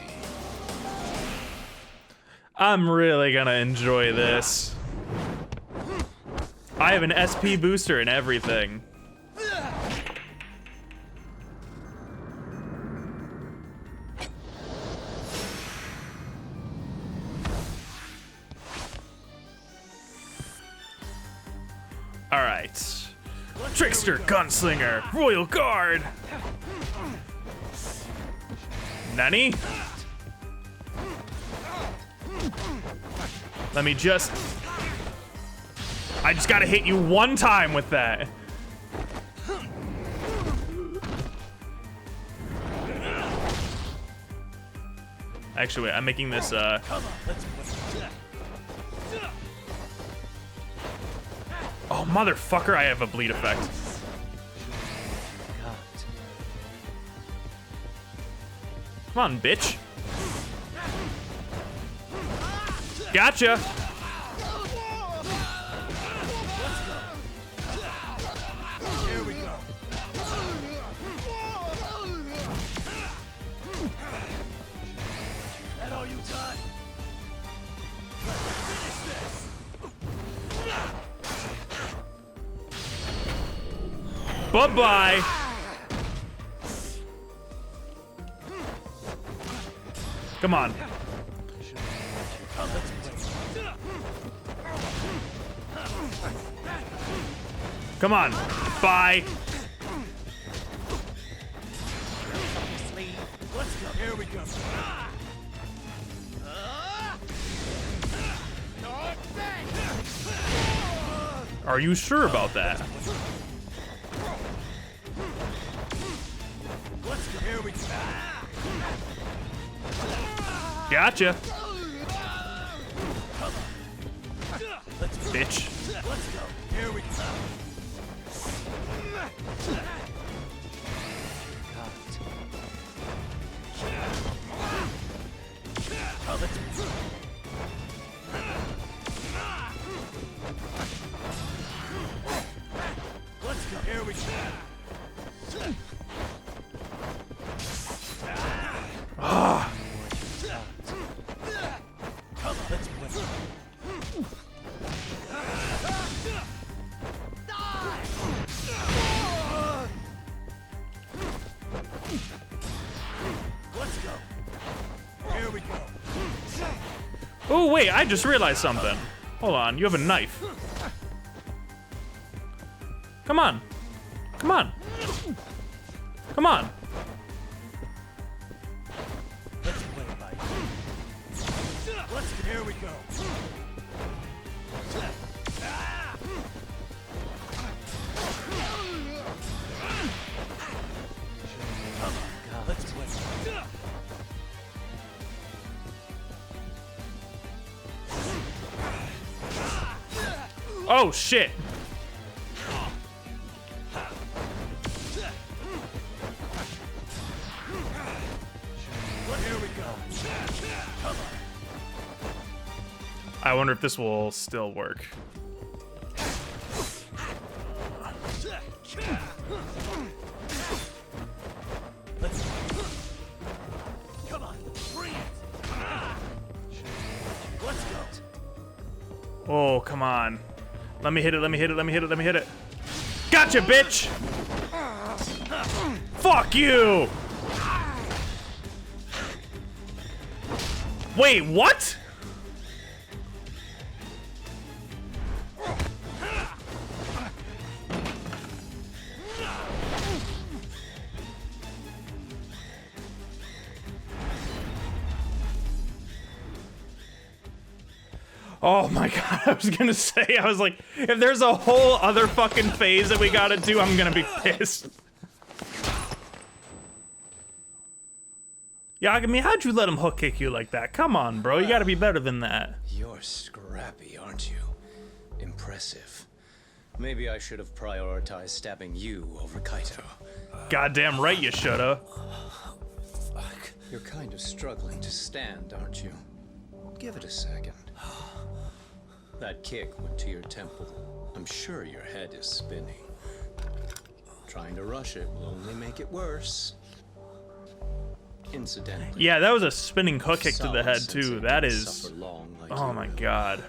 I'm really gonna enjoy this. I have an SP booster and everything. All right. Trickster, Gunslinger, Royal Guard. Nani? Let me just... I just gotta hit you one time with that. Actually, wait, I'm making this, Oh, motherfucker, I have a bleed effect. Come on, bitch. Gotcha. Here we go. That all you got? Finish this. Bye-bye. Come on. Come on. Bye. Let's go. Here we go. Are you sure about that? Let's go. Here we go. Gotcha. Bitch. Let's go. Here we go. Let's go. Here we go. Ah. Here we go. Oh, wait, I just realized something. Hold on, you have a knife. Come on. Come on. Come on. Let's play it by ear. Let's go. Here we go. Let's play. Oh, shit. Here we go. I wonder if this will still work. Come on, bring it. Let's go. Oh, come on. Let me hit it, let me hit it, let me hit it, let me hit it. Gotcha, bitch! Fuck you! Wait, what? Oh my god, I was gonna say, I was like, if there's a whole other fucking phase that we gotta do, I'm gonna be pissed. Yagami, how'd you let him hook kick you like that? Come on, bro, you gotta be better than that. You're scrappy, aren't you? Impressive. Maybe I should have prioritized stabbing you over Kaito. Goddamn right you shoulda. Fuck. You're kind of struggling to stand, aren't you? Give it a second. That kick went to your temple. I'm sure your head is spinning. Trying to rush it will only make it worse. Incidentally. Yeah, that was a spinning hook kick to the head too. That is. Oh my god.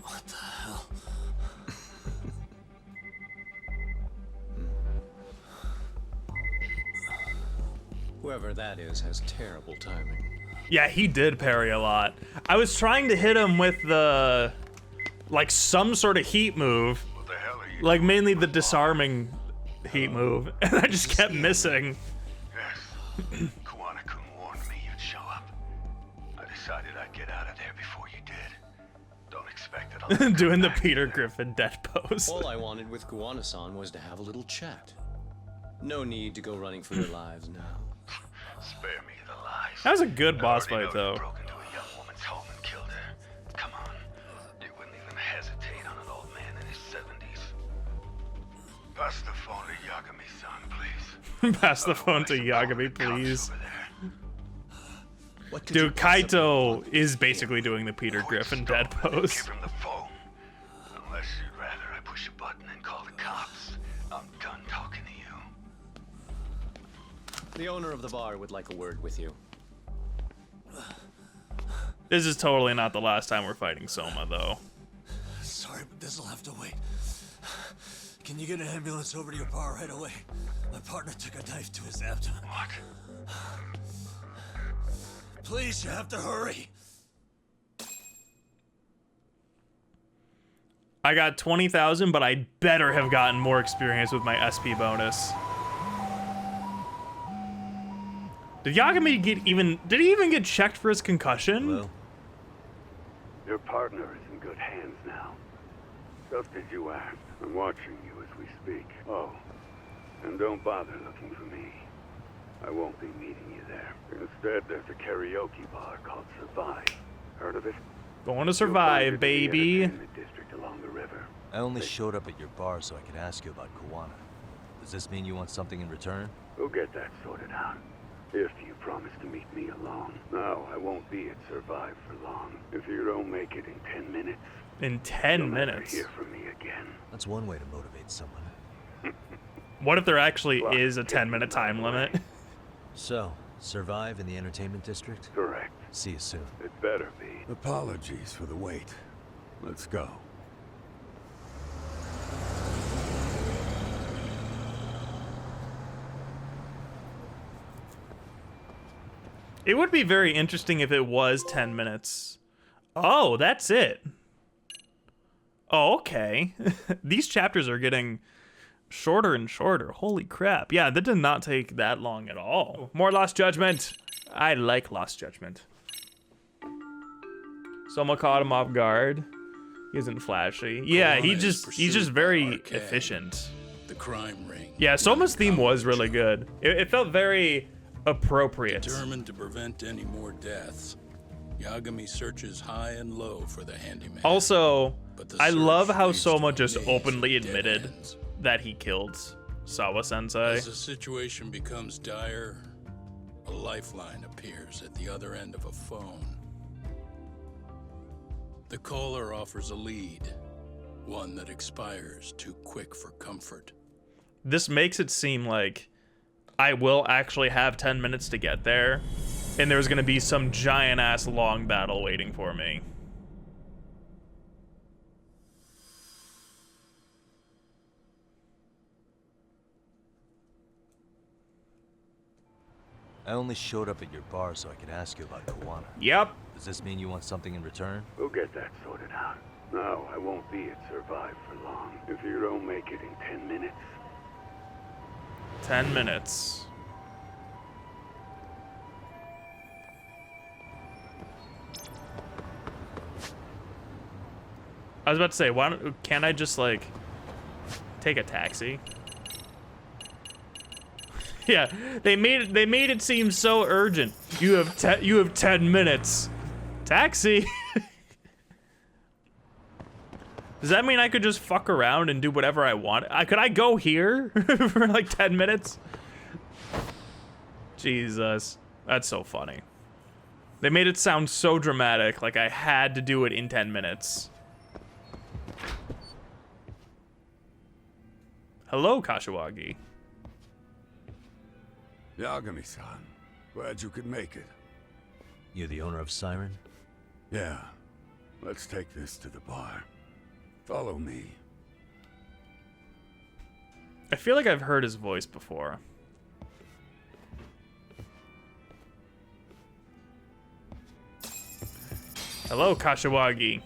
What the hell? Whoever that is has terrible timing. Yeah, he did parry a lot. I was trying to hit him with the, like, some sort of heat move. Like, mainly the disarming heat move. And I just kept missing. Yes. Kuwana-kun warned me you'd show up. I decided I'd get out of there before you did. Don't expect it. I'll Doing the Peter Griffin death pose. All I wanted with Kuwana-san was to have a little chat. No need to go running for your lives now. Spare me the lies. That was a good boss fight, though. Broke into a young woman's home and killed her. Come on. You wouldn't even hesitate on an old man in his 70s. Pass the phone to Yagami-san, please. Pass the phone to Yagami, please. Dude, Kaito is basically doing the Peter Griffin dead pose. Give him the phone. Unless you'd rather I push a button and call the cops. I'm done talking to you. The owner of the bar would like a word with you. This is totally not the last time we're fighting Soma, though. Sorry, but this'll have to wait. Can you get an ambulance over to your bar right away? My partner took a knife to his abdomen. What? Please, you have to hurry. I got 20,000, but I better have gotten more experience with my SP bonus. Did Yagami did he even get checked for his concussion? Hello? Your partner is in good hands now. Just as you asked. I'm watching you as we speak. Oh, and don't bother looking for me. I won't be meeting you there. Instead, there's a karaoke bar called Survive. Heard of it? Going to Survive, baby. District along the river. I only showed up at your bar so I could ask you about Kuwana. Does this mean you want something in return? We'll get that sorted out. If you promise to meet me alone. No, I won't be at Survive for long. If you don't make it in 10 minutes. In 10 you'll minutes? Never hear from me again. That's one way to motivate someone. What if there actually is a 10-minute time limit? So, Survive in the entertainment district? Correct. See you soon. It better be. Apologies for the wait. Let's go. It would be very interesting if it was 10 minutes. Oh, that's it. Oh, okay. These chapters are getting shorter and shorter. Holy crap. Yeah, that did not take that long at all. More Lost Judgment. I like Lost Judgment. Soma caught him off guard. He isn't flashy. Yeah, he's just very efficient. The crime ring. Yeah, Soma's theme was really good. It felt very appropriate. Determined to prevent any more deaths, Yagami searches high and low for the handyman. Also, I love how Soma just openly admitted that he killed Sawa-sensei. As the situation becomes dire, a lifeline appears at the other end of a phone. The caller offers a lead, one that expires too quick for comfort. This makes it seem like I will actually have 10 minutes to get there, and there's gonna be some giant-ass long battle waiting for me. I only showed up at your bar so I could ask you about Kuwana. Yep. Does this mean you want something in return? We'll get that sorted out. No, I won't be at Survive for long. If you don't make it in 10 minutes. 10 minutes. I was about to say, can't I just, like, take a taxi? Yeah, they made it seem so urgent. You have 10 minutes. Taxi. Does that mean I could just fuck around and do whatever I want? Could I go here for like 10 minutes? Jesus, that's so funny. They made it sound so dramatic, like I had to do it in 10 minutes. Hello, Kashiwagi. Yagami-san, glad you could make it. You're the owner of Siren? Yeah. Let's take this to the bar. Follow me. I feel like I've heard his voice before. Hello, Kashiwagi.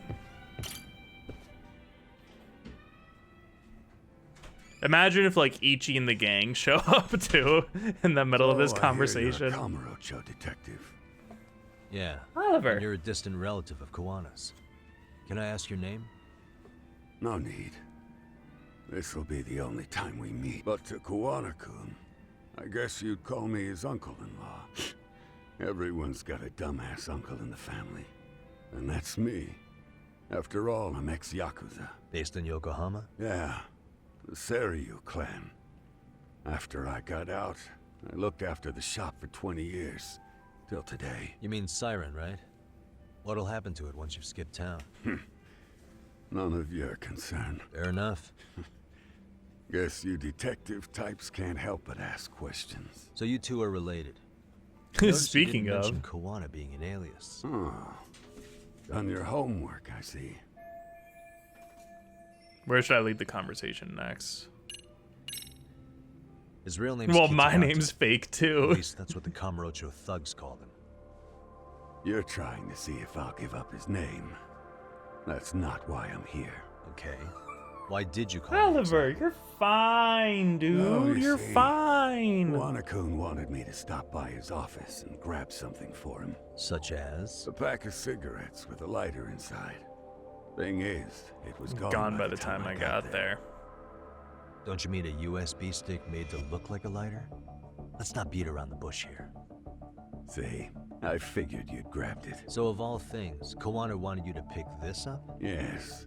Imagine if, like, Ichi and the gang show up, too, in the middle of this conversation. You're a Kamurocho detective. Yeah. Oliver. And you're a distant relative of Kuwana's. Can I ask your name? No need. This'll be the only time we meet. But to Kuwana-kun, I guess you'd call me his uncle-in-law. Everyone's got a dumbass uncle in the family. And that's me. After all, I'm ex-Yakuza. Based in Yokohama? Yeah. The Seiryu clan. After I got out, I looked after the shop for 20 years. Till today. You mean Siren, right? What'll happen to it once you've skipped town? None of your concern. Fair enough. Guess you detective types can't help but ask questions. So you two are related. Speaking of, mention Kuwana being an alias. Oh. Done your homework, I see. Where should I lead the conversation next? His real name is Well, my name's fake, too. At least that's what the Kamurocho thugs call him. You're trying to see if I'll give up his name. That's not why I'm here. Okay. Why did you call Oliver, you're fine, dude. No, you're see, fine. Kuwana-kun wanted me to stop by his office and grab something for him. Such as? A pack of cigarettes with a lighter inside. Thing is, it was gone by the time I got there. Don't you mean a USB stick made to look like a lighter? Let's not beat around the bush here. See, I figured you'd grabbed it. So of all things, Kuwana wanted you to pick this up? Yes.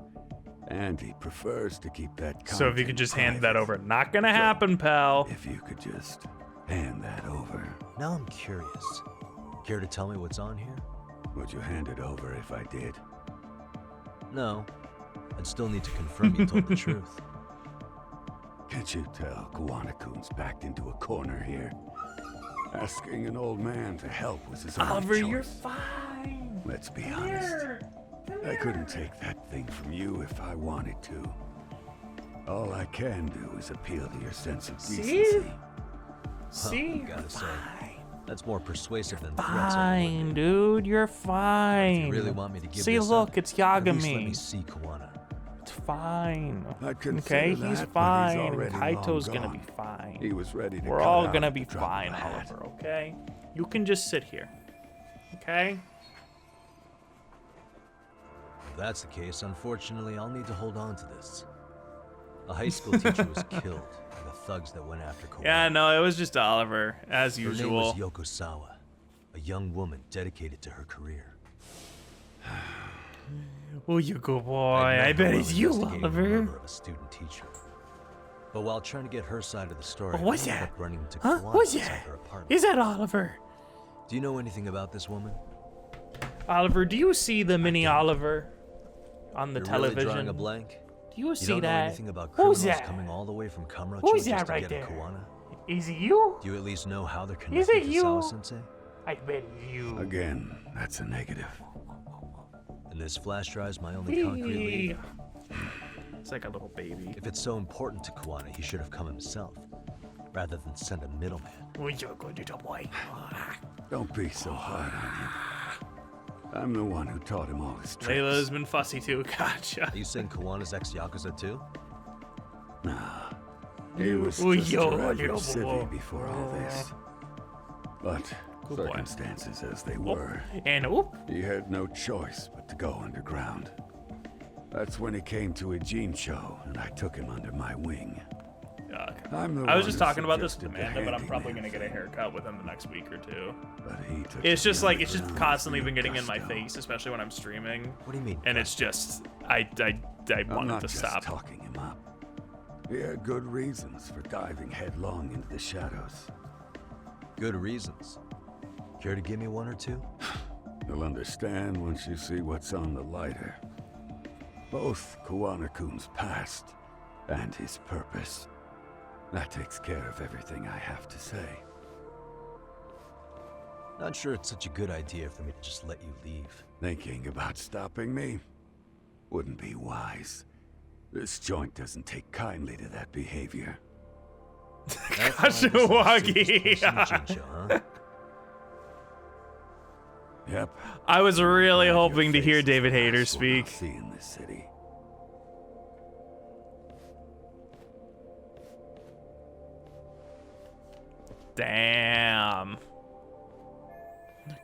And he prefers to keep that So if you could just hand that over. Not gonna happen, pal. If you could just hand that over. Now I'm curious. Care to tell me what's on here? Would you hand it over if I did? No. I'd still need to confirm you told the truth. Can't you tell Kuwana-kun's backed into a corner here? Asking an old man to help was his only Oliver, choice. you're fine. Let's be honest. I couldn't take that thing from you if I wanted to. All I can do is appeal to your sense of decency. See? Gotta say, that's more persuasive than Fine, dude. You're fine. You really want me to give See, this look, up? it's At least Yagami. let me see Kuwana. It's fine. I'd consider Okay, he's that, but he's fine. already Kaito's long gonna be gone. fine. He was ready to We're cut all out gonna at be the drop of fine, a hat. Oliver, okay? You can just sit here. Okay? If that's the case, unfortunately, I'll need to hold on to this. A high school teacher was killed by the thugs that went after Kuwana. Yeah, no, it was just Oliver, as Her usual. name was Yoko Sawa, a young woman dedicated to her career. Oh, you good boy. I bet it's you, Oliver. The murder of a student teacher. But while trying to get her side of the story, What was I ended that? up running into Huh? Kuwana What's inside that? her apartment. Is that Oliver? Do you know anything about this woman? Oliver, do you see the mini Oliver? on the You're television. Really drawing a blank? Do you see don't know that? anything about Who's criminals that? coming all the way from Kamurocho Who's just that to right get there? a Kuwana? Is it you? Do you at least know how they're Is connected it to you? Sawa-sensei? I bet it's you. Again, that's a negative. And this flash drive's my only concrete lead. It's like a little baby. If it's so important to Kuwana, he should have come himself, rather than send a middleman. Who's your good little boy? Don't be so hard on him. I'm the one who taught him all his tricks. Layla's been fussy too. Gotcha. Are you saying Kuwana's ex-Yakuza too? Nah. He was Ooh, just yo, a regular yo, civvy before all this. But Good boy. circumstances as they were, And oop. he had no choice but to go underground. That's when he came to Ijincho, and I took him under my wing. I'm the I was one just who talking about this with suggested the Amanda, but I'm probably gonna handyman get a haircut within the next week or two. But he took It's to just the like it's just underground constantly with been getting in my gusto. face, especially when I'm streaming. What do you mean? And it's just I I'm wanted not to just stop. talking him up. He had good reasons for diving headlong into the shadows. Good reasons. Care to give me one or two? You'll understand once you see what's on the lighter. Both Kuwana-kun's past and his purpose. That takes care of everything I have to say. Not sure it's such a good idea for me to just let you leave. Thinking about stopping me wouldn't be wise. This joint doesn't take kindly to that behavior. Kashiwagi. Huh? Yep. I was really hoping to hear David Hayter speak. See in this city. Damn.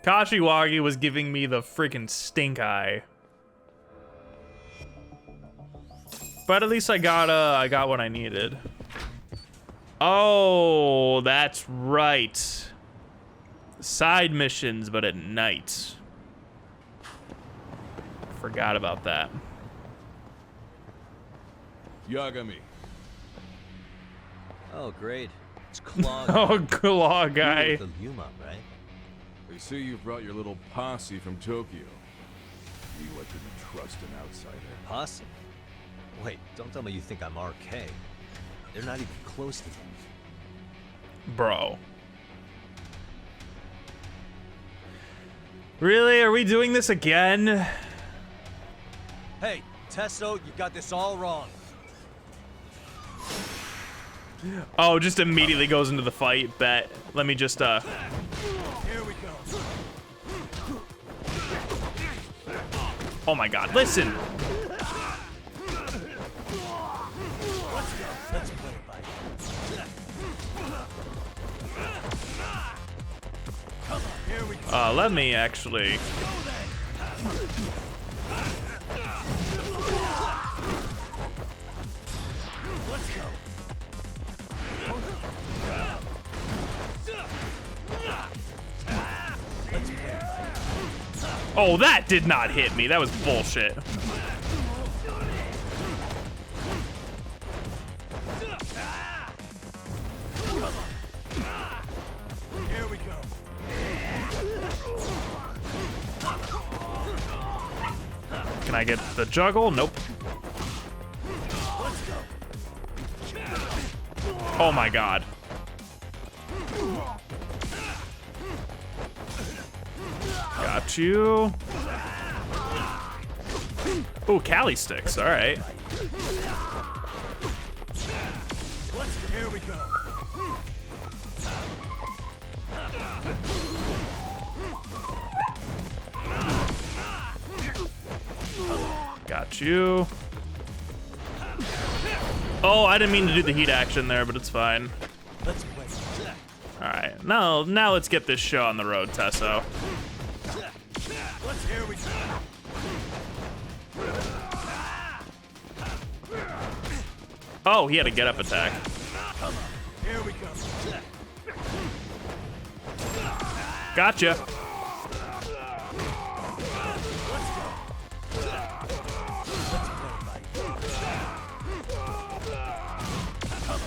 Kashiwagi was giving me the freaking stink eye. But at least I got what I needed. Oh, that's right. Side missions, but at night. Forgot about that. Yagami. Oh, great. It's Claw. Oh, Claw guy. The Yuma, right? They say you brought your little posse from Tokyo. You I couldn't trust an outsider. Posse? Wait, don't tell me you think I'm RK. They're not even close to them. Bro. Really? Are we doing this again? Hey, Tesso, you got this all wrong. Oh, just immediately goes into the fight. Bet. Let me just, Here we go. Oh my god, listen! Let's play it by Come on, here we go. Let me actually... Let's go. Oh, that did not hit me. That was bullshit. Here we go. Can I get the juggle? Nope. Let's go. Oh my god. Got you. Oh, Cali sticks. All right. Here we go. Got you. Oh, I didn't mean to do the heat action there, but it's fine. Let's play. All right. Now let's get this show on the road, Tesso. Here we go. Oh, he had a get-up attack. Here we go. Gotcha.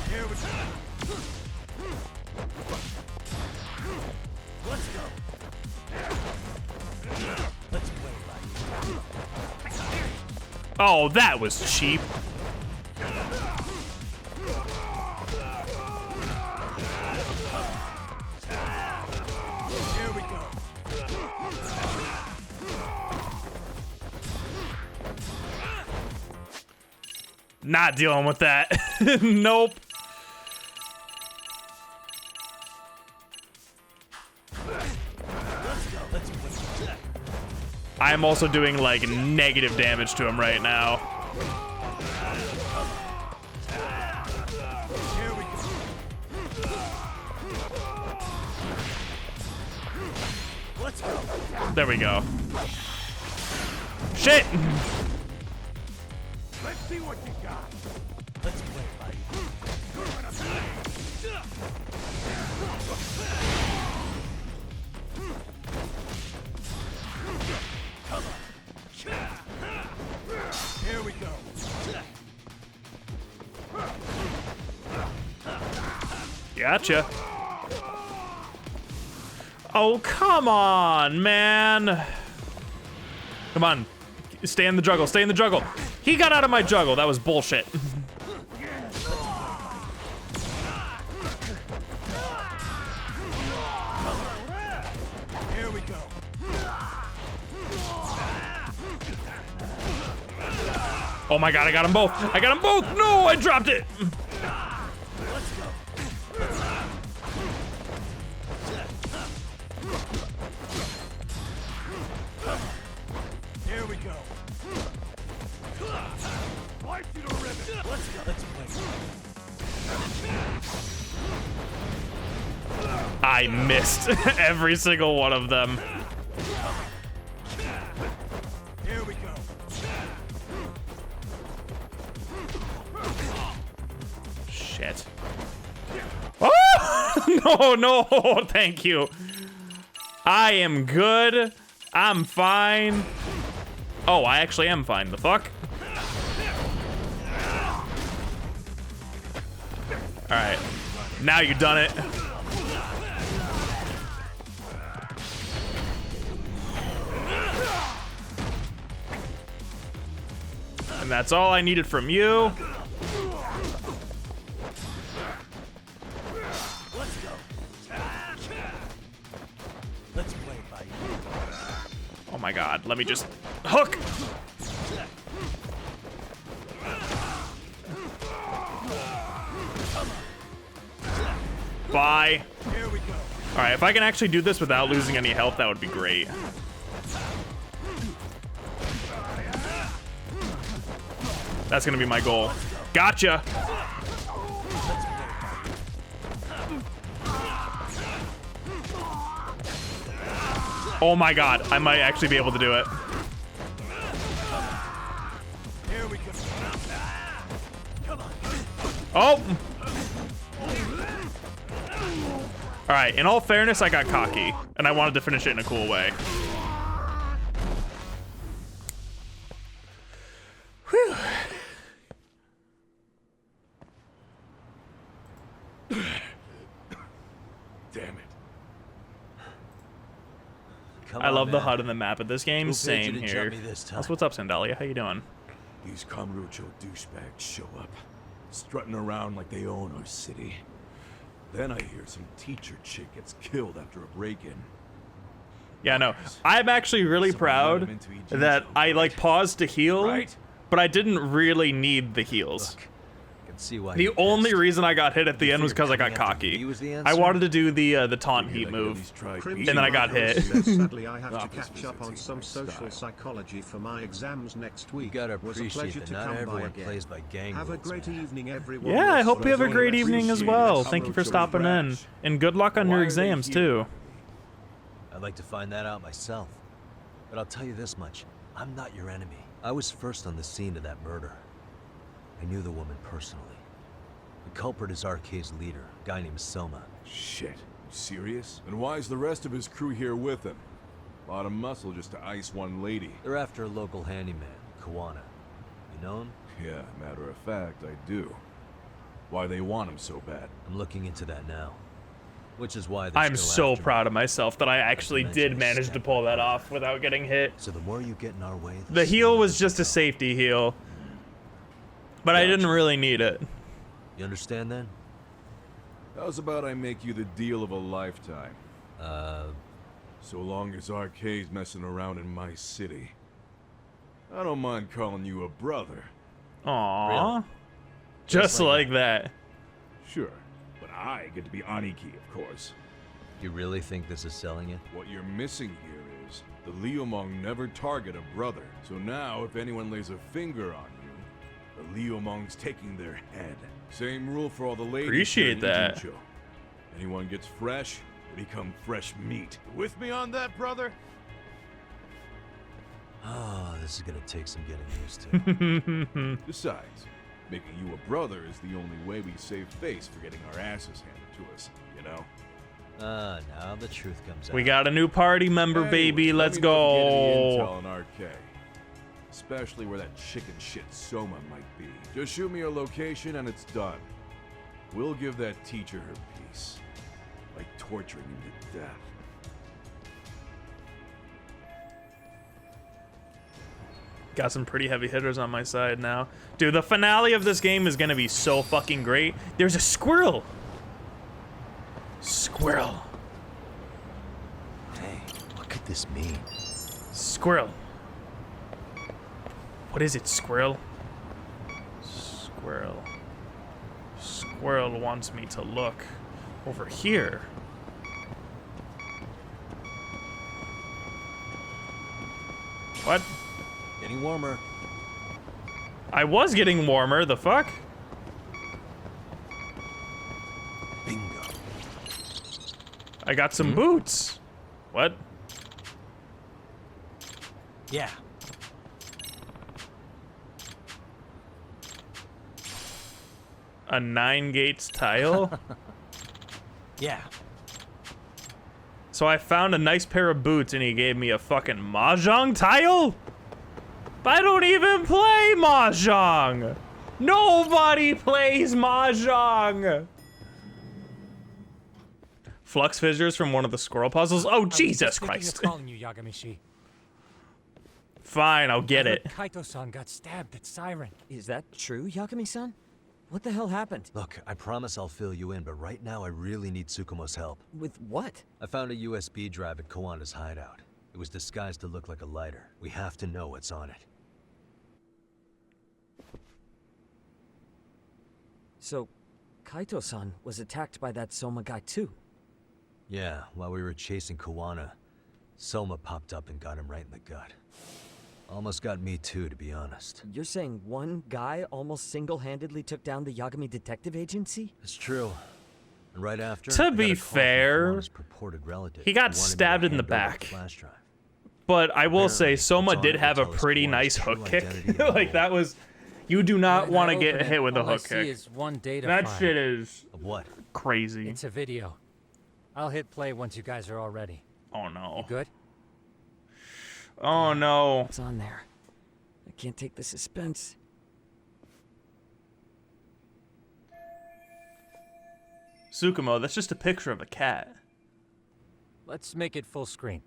Here we go. Let's go. Let's play Oh, that was cheap. Here we go. Not dealing with that. Nope. I am also doing like negative damage to him right now. There we go. Shit! Let's see what you got. Let's play, buddy. Come on. Here we go. Gotcha. Oh, come on, man. Come on. Stay in the juggle. Stay in the juggle. He got out of my juggle. That was bullshit. Here we go. Oh my god, I got them both. I got them both. No, I dropped it. Let's go. Here we go. Slice you to ribbon. Let's go. Let's play. I missed every single one of them. Here we go. Shit. Oh! No, thank you. I am good. I'm fine. Oh, I actually am fine. The fuck? All right. Now you've done it. And that's all I needed from you. Let's go. Let's play, buddy. Oh my god, let me just hook. Bye. Here we go. All right, if I can actually do this without losing any health, that would be great. That's gonna be my goal. Gotcha. Oh my god, I might actually be able to do it. Here we go. Come on. Oh! Alright, in all fairness, I got cocky, and I wanted to finish it in a cool way. Whew. Damn it. I love the HUD and the map of this game. Who paid you Same to here. jump me this time? That's what's up, Sandalia. How you doing? These Kamurocho douchebags show up, strutting around like they own our city. Then I hear some teacher chick gets killed after a break-in. Yeah, no. I'm actually really proud that I like paused to heal, but I didn't really need the heals. Look, I can see why The you're only pissed. reason I got hit at the end was because I got coming after cocky. me was the I answer? wanted to do the taunt heat move, and then I got hit. Sadly, I have to catch up on some social psychology for my exams next week. You gotta It was a appreciate pleasure that to not come by everyone again. plays by gang Have a rules, great man. evening, everyone. Yeah, I hope you have a Let's great evening as well. Thank you for stopping in, and good luck on your exams too. I'd like to find that out myself. But I'll tell you this much. I'm not your enemy. I was first on the scene of that murder. I knew the woman personally. The culprit is RK's leader, a guy named Soma. Shit, you serious? And why is the rest of his crew here with him? A lot of muscle just to ice one lady. They're after a local handyman, Kuwana. You know him? Yeah, matter of fact, I do. Why they want him so bad? I'm looking into that now. Which is why they're I'm still so after proud of myself that I actually did manage to pull that off without getting hit. So the more you get in our way, The heal was just a safety heal, but I didn't really need it. You understand then? How's about I make you the deal of a lifetime? So long as Arcade's messing around in my city. I don't mind calling you a brother. Aww. Really? Just like that. Sure, but I get to be Aniki, of course. You really think this is selling it? What you're missing here is the Liumong never target a brother. So now, if anyone lays a finger on you, the Liumong's taking their head. Same rule for all the ladies. Appreciate here in that. Ijincho. Anyone gets fresh, they become fresh meat. With me on that, brother? Oh, this is gonna take some getting used to. Besides, making you a brother is the only way we save face for getting our asses handed to us, you know? Now the truth comes out. We got a new party member, baby. Let's Let me know if you get any go. intel on Arcade. Especially where that chicken shit Soma might be. Just shoot me a location and it's done. We'll give that teacher her piece. By torturing him to death. Got some pretty heavy hitters on my side now. Dude, the finale of this game is gonna be so fucking great. There's a squirrel. Squirrel. Hey, what could this mean? Squirrel. What is it, squirrel? Squirrel. Squirrel wants me to look over here. What? Getting warmer. I was getting warmer, the fuck? Bingo. I got some boots. What? Yeah. A 9 gates tile? Yeah. So I found a nice pair of boots and he gave me a fucking mahjong tile? I don't even play mahjong. Nobody plays mahjong. Flux fissures from one of the squirrel puzzles. Oh, Jesus Christ. Calling you, Yagami-shi. Fine, I'll get it. Kaito-san got stabbed at Siren. Is that true, Yagami-san? What the hell happened? Look, I promise I'll fill you in, but right now I really need Tsukumo's help. With what? I found a USB drive at Kuwana's hideout. It was disguised to look like a lighter. We have to know what's on it. So, Kaito-san was attacked by that Soma guy too? Yeah, while we were chasing Kuwana, Soma popped up and got him right in the gut. Almost got me too, to be honest. You're saying one guy almost single-handedly took down the Yagami detective agency? It's true. And right after, To be fair, he got stabbed in the back. But I will say, Soma did have a pretty nice hook kick. Like, that was... You do not want to get hit with a hook kick. Is one data That file. shit is... What? Crazy. It's a video. I'll hit play once you guys are all ready. Oh no. You good? Oh no. What's on there? I can't take the suspense. Tsukumo, that's just a picture of a cat. Let's make it full screen.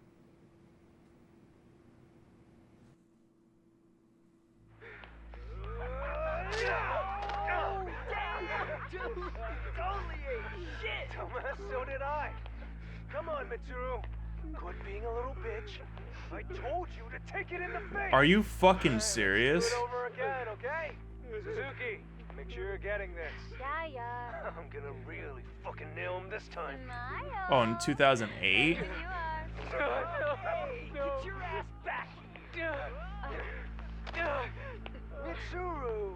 So did I. Come on, Mitsuru. Quit being a little bitch. I told you to take it in the face. Are you fucking serious? Do it over again, okay? Suzuki, make sure you're getting this. Yeah. I'm gonna really fucking nail him this time. Oh, in 2008? Hey, get your ass back here. Mitsuru,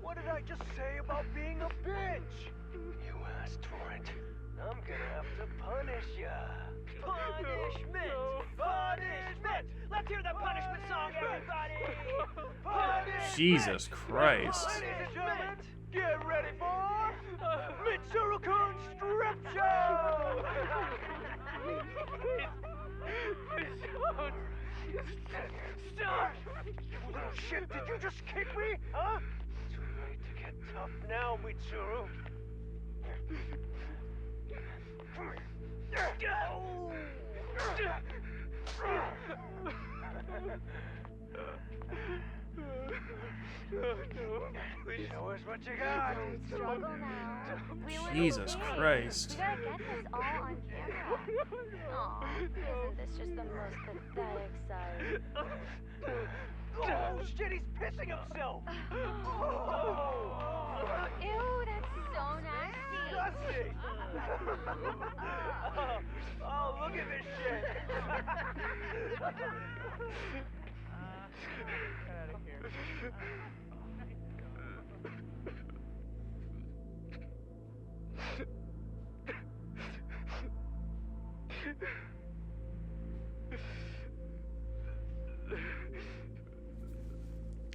what did I just say about being a bitch? You asked for it. I'm gonna have to punish ya. Punishment! Punishment! Let's hear the punishment song, everybody! Punishment! Jesus Christ. Ladies and gentlemen, get ready for Mitsuru-kun Strip Show! Stop! You little shit, did you just kick me? Huh? Too late to get tough now, Mitsuru. Please show us what you got. Don't struggle now. Jesus Christ. We gotta get this all on camera. Aw, isn't this just the most pathetic sight? Oh shit, he's pissing himself. Ew, that's so nasty. Disgusting. Oh, look at this shit. Get out of here.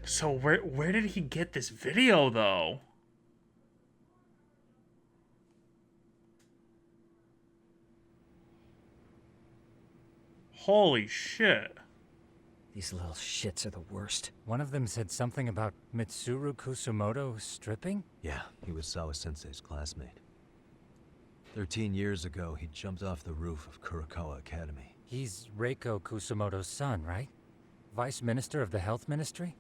So where did he get this video though? Holy shit. These little shits are the worst. One of them said something about Mitsuru Kusumoto stripping? Yeah, he was Sawa-sensei's classmate. 13 years ago, he jumped off the roof of Kurakawa Academy. He's Reiko Kusumoto's son, right? Vice Minister of the Health Ministry?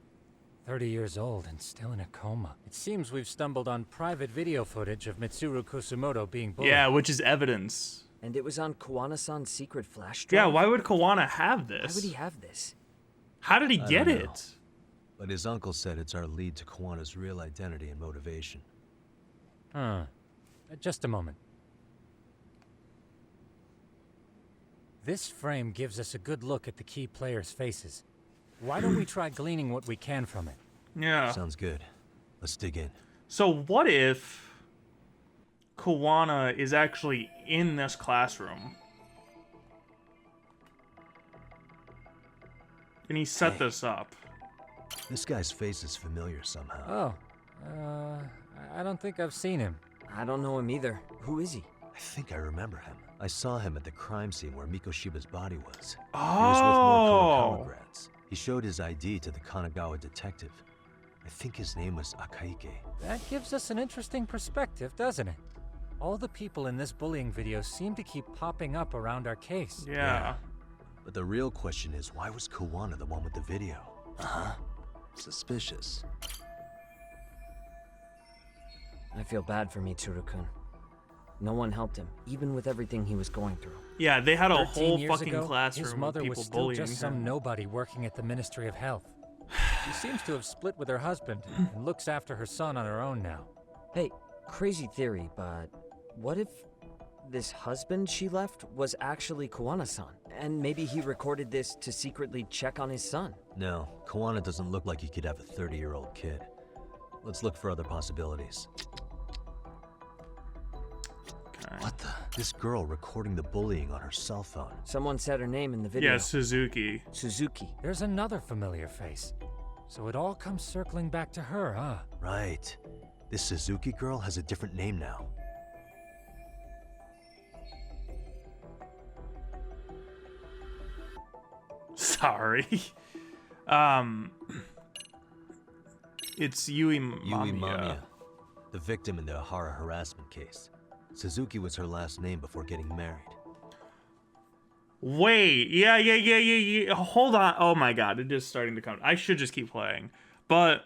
30 years old and still in a coma. It seems we've stumbled on private video footage of Mitsuru Kusumoto being bullied. Yeah, which is evidence. And it was on Kuwana-san's secret flash drive? Yeah, why would Kuwana have this? Why would he have this? How did he get I don't know. it? But his uncle said it's our lead to Kuwana's real identity and motivation. Huh. Just a moment. This frame gives us a good look at the key players' faces. Why don't we try gleaning what we can from it? Yeah. Sounds good. Let's dig in. So what if Kuwana is actually in this classroom? And he set this up. This guy's face is familiar somehow. Oh. I don't think I've seen him. I don't know him either. Who is he? I think I remember him. I saw him at the crime scene where Mikoshiba's body was. Oh. He was with more Kurakawa grads. He showed his ID to the Kanagawa detective. I think his name was Akaike. That gives us an interesting perspective, doesn't it? All the people in this bullying video seem to keep popping up around our case. Yeah. But the real question is, why was Kuwana the one with the video? Uh-huh. Suspicious. I feel bad for Mitsuru-kun. No one helped him, even with everything he was going through. Yeah, they had a 13 whole years fucking ago, classroom his mother of people was still bullying just some him. nobody working at the Ministry of Health. She seems to have split with her husband and looks after her son on her own now. Hey, crazy theory, but what if this husband she left was actually Kuwana-san? And maybe he recorded this to secretly check on his son? No, Kuwana doesn't look like he could have a 30-year-old kid. Let's look for other possibilities. What the? This girl recording the bullying on her cell phone. Someone said her name in the video. Yeah, Suzuki. Suzuki. There's another familiar face. So it all comes circling back to her, huh? Right. This Suzuki girl has a different name now. Sorry. It's Yui Mamiya. The victim in the Ahara harassment case. Suzuki was her last name before getting married. Wait, yeah. Hold on. Oh my god, it is starting to come. I should just keep playing. But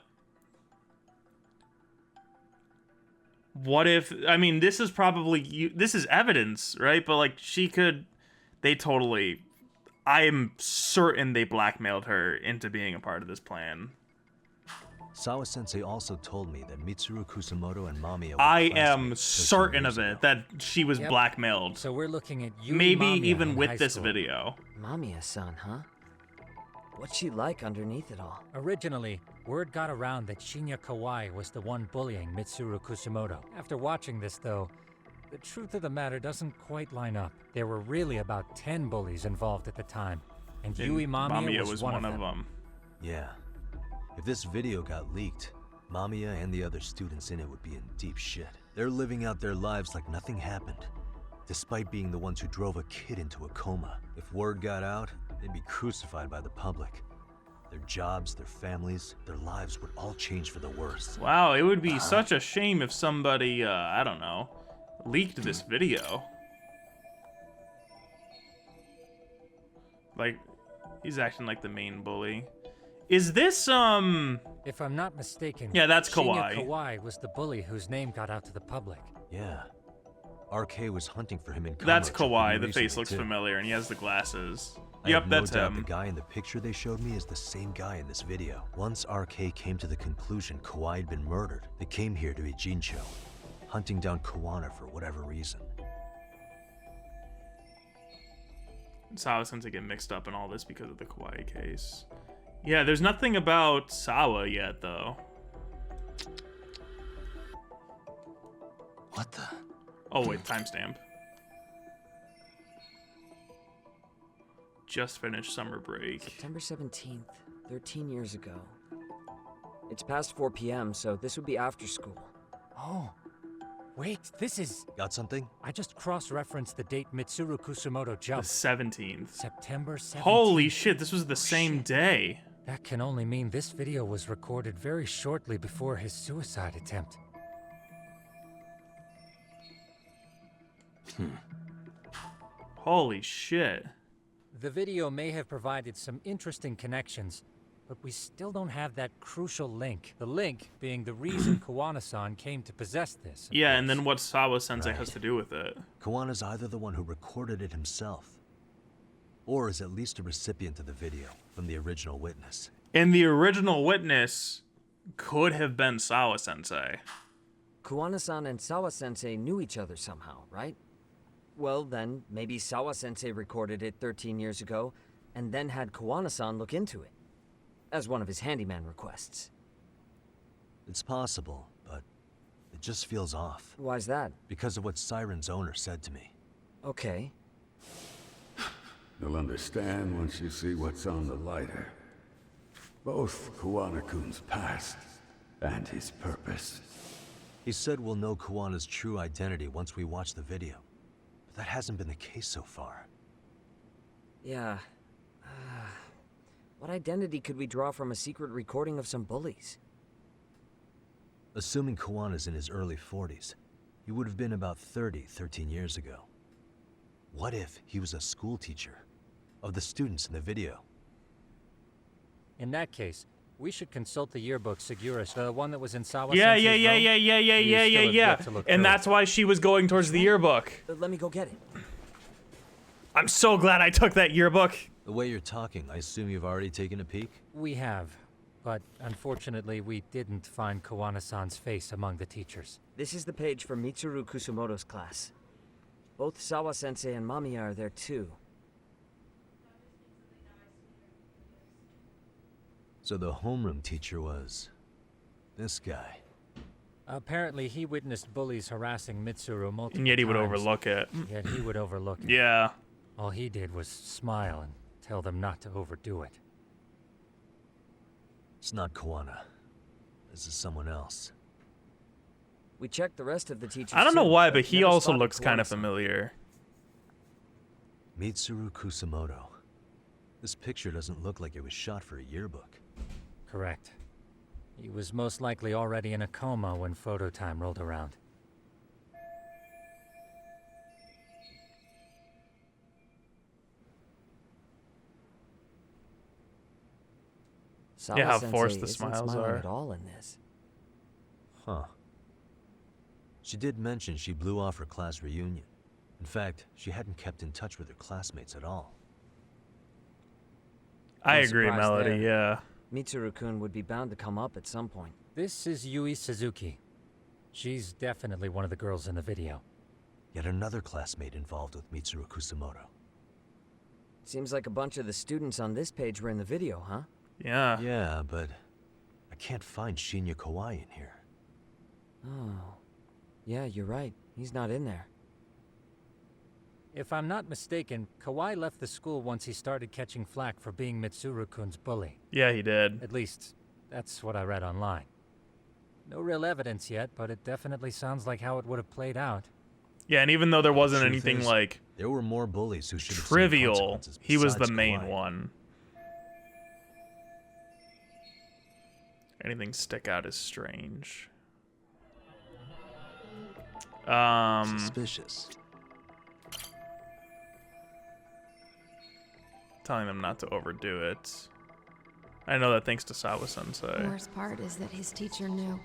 what if, I mean, this is probably, this is evidence, right? But like, I am certain they blackmailed her into being a part of this plan. Sawa-sensei also told me that Mitsuru Kusumoto and Mamiya were I am classmates certain 13 of years it, ago. that she was blackmailed. So we're looking at Yui Maybe Mamiya even in with high this school. video. Mamiya-san, huh? What's she like underneath it all? Originally, word got around that Shinya Kawai was the one bullying Mitsuru Kusumoto. After watching this, though, the truth of the matter doesn't quite line up. There were really about 10 bullies involved at the time, and Yui Mamiya was one of them. Yeah. If this video got leaked, Mamiya and the other students in it would be in deep shit. They're living out their lives like nothing happened, despite being the ones who drove a kid into a coma. If word got out, they'd be crucified by the public. Their jobs, their families, their lives would all change for the worse. Wow, it would be such a shame if somebody, I don't know, leaked this video. Like, he's acting like the main bully. Is this, If I'm not mistaken, yeah, that's Shinya Kawai. Kawai was the bully whose name got out to the public. Yeah. RK was hunting for him in That's Kamurocho Kawai. pretty The face recently, looks too. familiar, and he has the glasses. I Yep, have no that's doubt him. The guy in the picture they showed me is the same guy in this video. Once RK came to the conclusion Kawai had been murdered, they came here to Ijincho, hunting down Kuwana for whatever reason. Sawa-sensei get mixed up in all this because of the Kawai case. Yeah, there's nothing about Sawa yet, though. What the? Oh, wait, timestamp. Just finished summer break. September 17th, 13 years ago. It's past 4 p.m., so this would be after school. Oh, wait, this is... Got something? I just cross-referenced the date Mitsuru Kusumoto The jumped. 17th. September 17th. Holy shit, this was the same day. That can only mean this video was recorded very shortly before his suicide attempt. Holy shit. The video may have provided some interesting connections, but we still don't have that crucial link. The link being the reason Kuwana-san came to possess this. Yeah, and then what Sawa-sensei has to do with it. Kuwana's either the one who recorded it himself, or is at least a recipient of the video from the original witness. And the original witness could have been Sawa-sensei. Kuwana-san and Sawa-sensei knew each other somehow, right? Well, then, maybe Sawa-sensei recorded it 13 years ago, and then had Kuwana-san look into it, as one of his handyman requests. It's possible, but it just feels off. Why's that? Because of what Siren's owner said to me. Okay. You'll understand once you see what's on the lighter. Both Kuwana-kun's past and his purpose. He said we'll know Kuwana's true identity once we watch the video. But that hasn't been the case so far. Yeah. What identity could we draw from a secret recording of some bullies? Assuming Kuwana's in his early 40s, he would have been about 13 years ago. What if he was a school teacher of the students in the video? In that case, we should consult the yearbook, Segura, the one that was in Sawa Yeah. room. And that's why she was going towards the yearbook. Let me go get it. I'm so glad I took that yearbook. The way you're talking, I assume you've already taken a peek? We have, but unfortunately we didn't find Kuwana-san's face among the teachers. This is the page from Mitsuru Kusumoto's class. Both Sawa-sensei and Mamiya are there too. So the homeroom teacher was this guy. Apparently he witnessed bullies harassing Mitsuru multiple And yet he would times. overlook it. Yet he would overlook it. Yeah. All he did was smile and tell them not to overdo it. It's not Kuwana. This is someone else. We checked the rest of the teachers. I don't know too, why, but he never also spotted looks kind of Kuwana-san. familiar. Mitsuru Kusumoto. This picture doesn't look like it was shot for a yearbook. Correct. He was most likely already in a coma when photo time rolled around. Yeah, how Sawa-sensei forced the isn't smiles smiling are. at all in this. Huh. She did mention she blew off her class reunion. In fact, she hadn't kept in touch with her classmates at all. I No agree, surprise Melody, there. yeah. Mitsuru-kun would be bound to come up at some point. This is Yui Suzuki. She's definitely one of the girls in the video. Yet another classmate involved with Mitsuru Kusumoto. Seems like a bunch of the students on this page were in the video, huh? Yeah. Yeah, but I can't find Shinya Kawai in here. Oh. Yeah, you're right. He's not in there. If I'm not mistaken, Kawai left the school once he started catching flack for being Mitsuru-kun's bully. Yeah, he did. At least, that's what I read online. No real evidence yet, but it definitely sounds like how it would have played out. Yeah, and even though there wasn't Truth anything is, like there were more bullies who should have seen trivial, consequences he was the besides main Kawai. one. Anything stick out is strange. Suspicious. telling them not to overdo it. I know that thanks to Sawa-sensei. The worst part is that his teacher knew.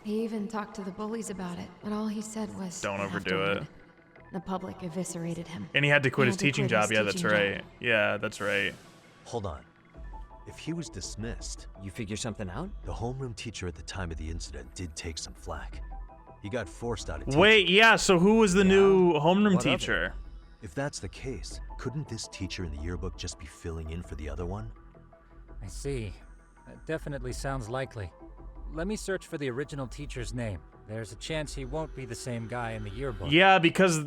He even talked to the bullies about it, but all he said was, Don't overdo it. The public eviscerated him. And he had to quit his teaching job. Yeah, that's right. Yeah, that's right. Hold on. If he was dismissed... You figure something out? The homeroom teacher at the time of the incident did take some flack. He got forced out of teaching. Wait, yeah, so who was the new homeroom teacher? If that's the case, couldn't this teacher in the yearbook just be filling in for the other one? I see. That definitely sounds likely. Let me search for the original teacher's name. There's a chance he won't be the same guy in the yearbook. Yeah, because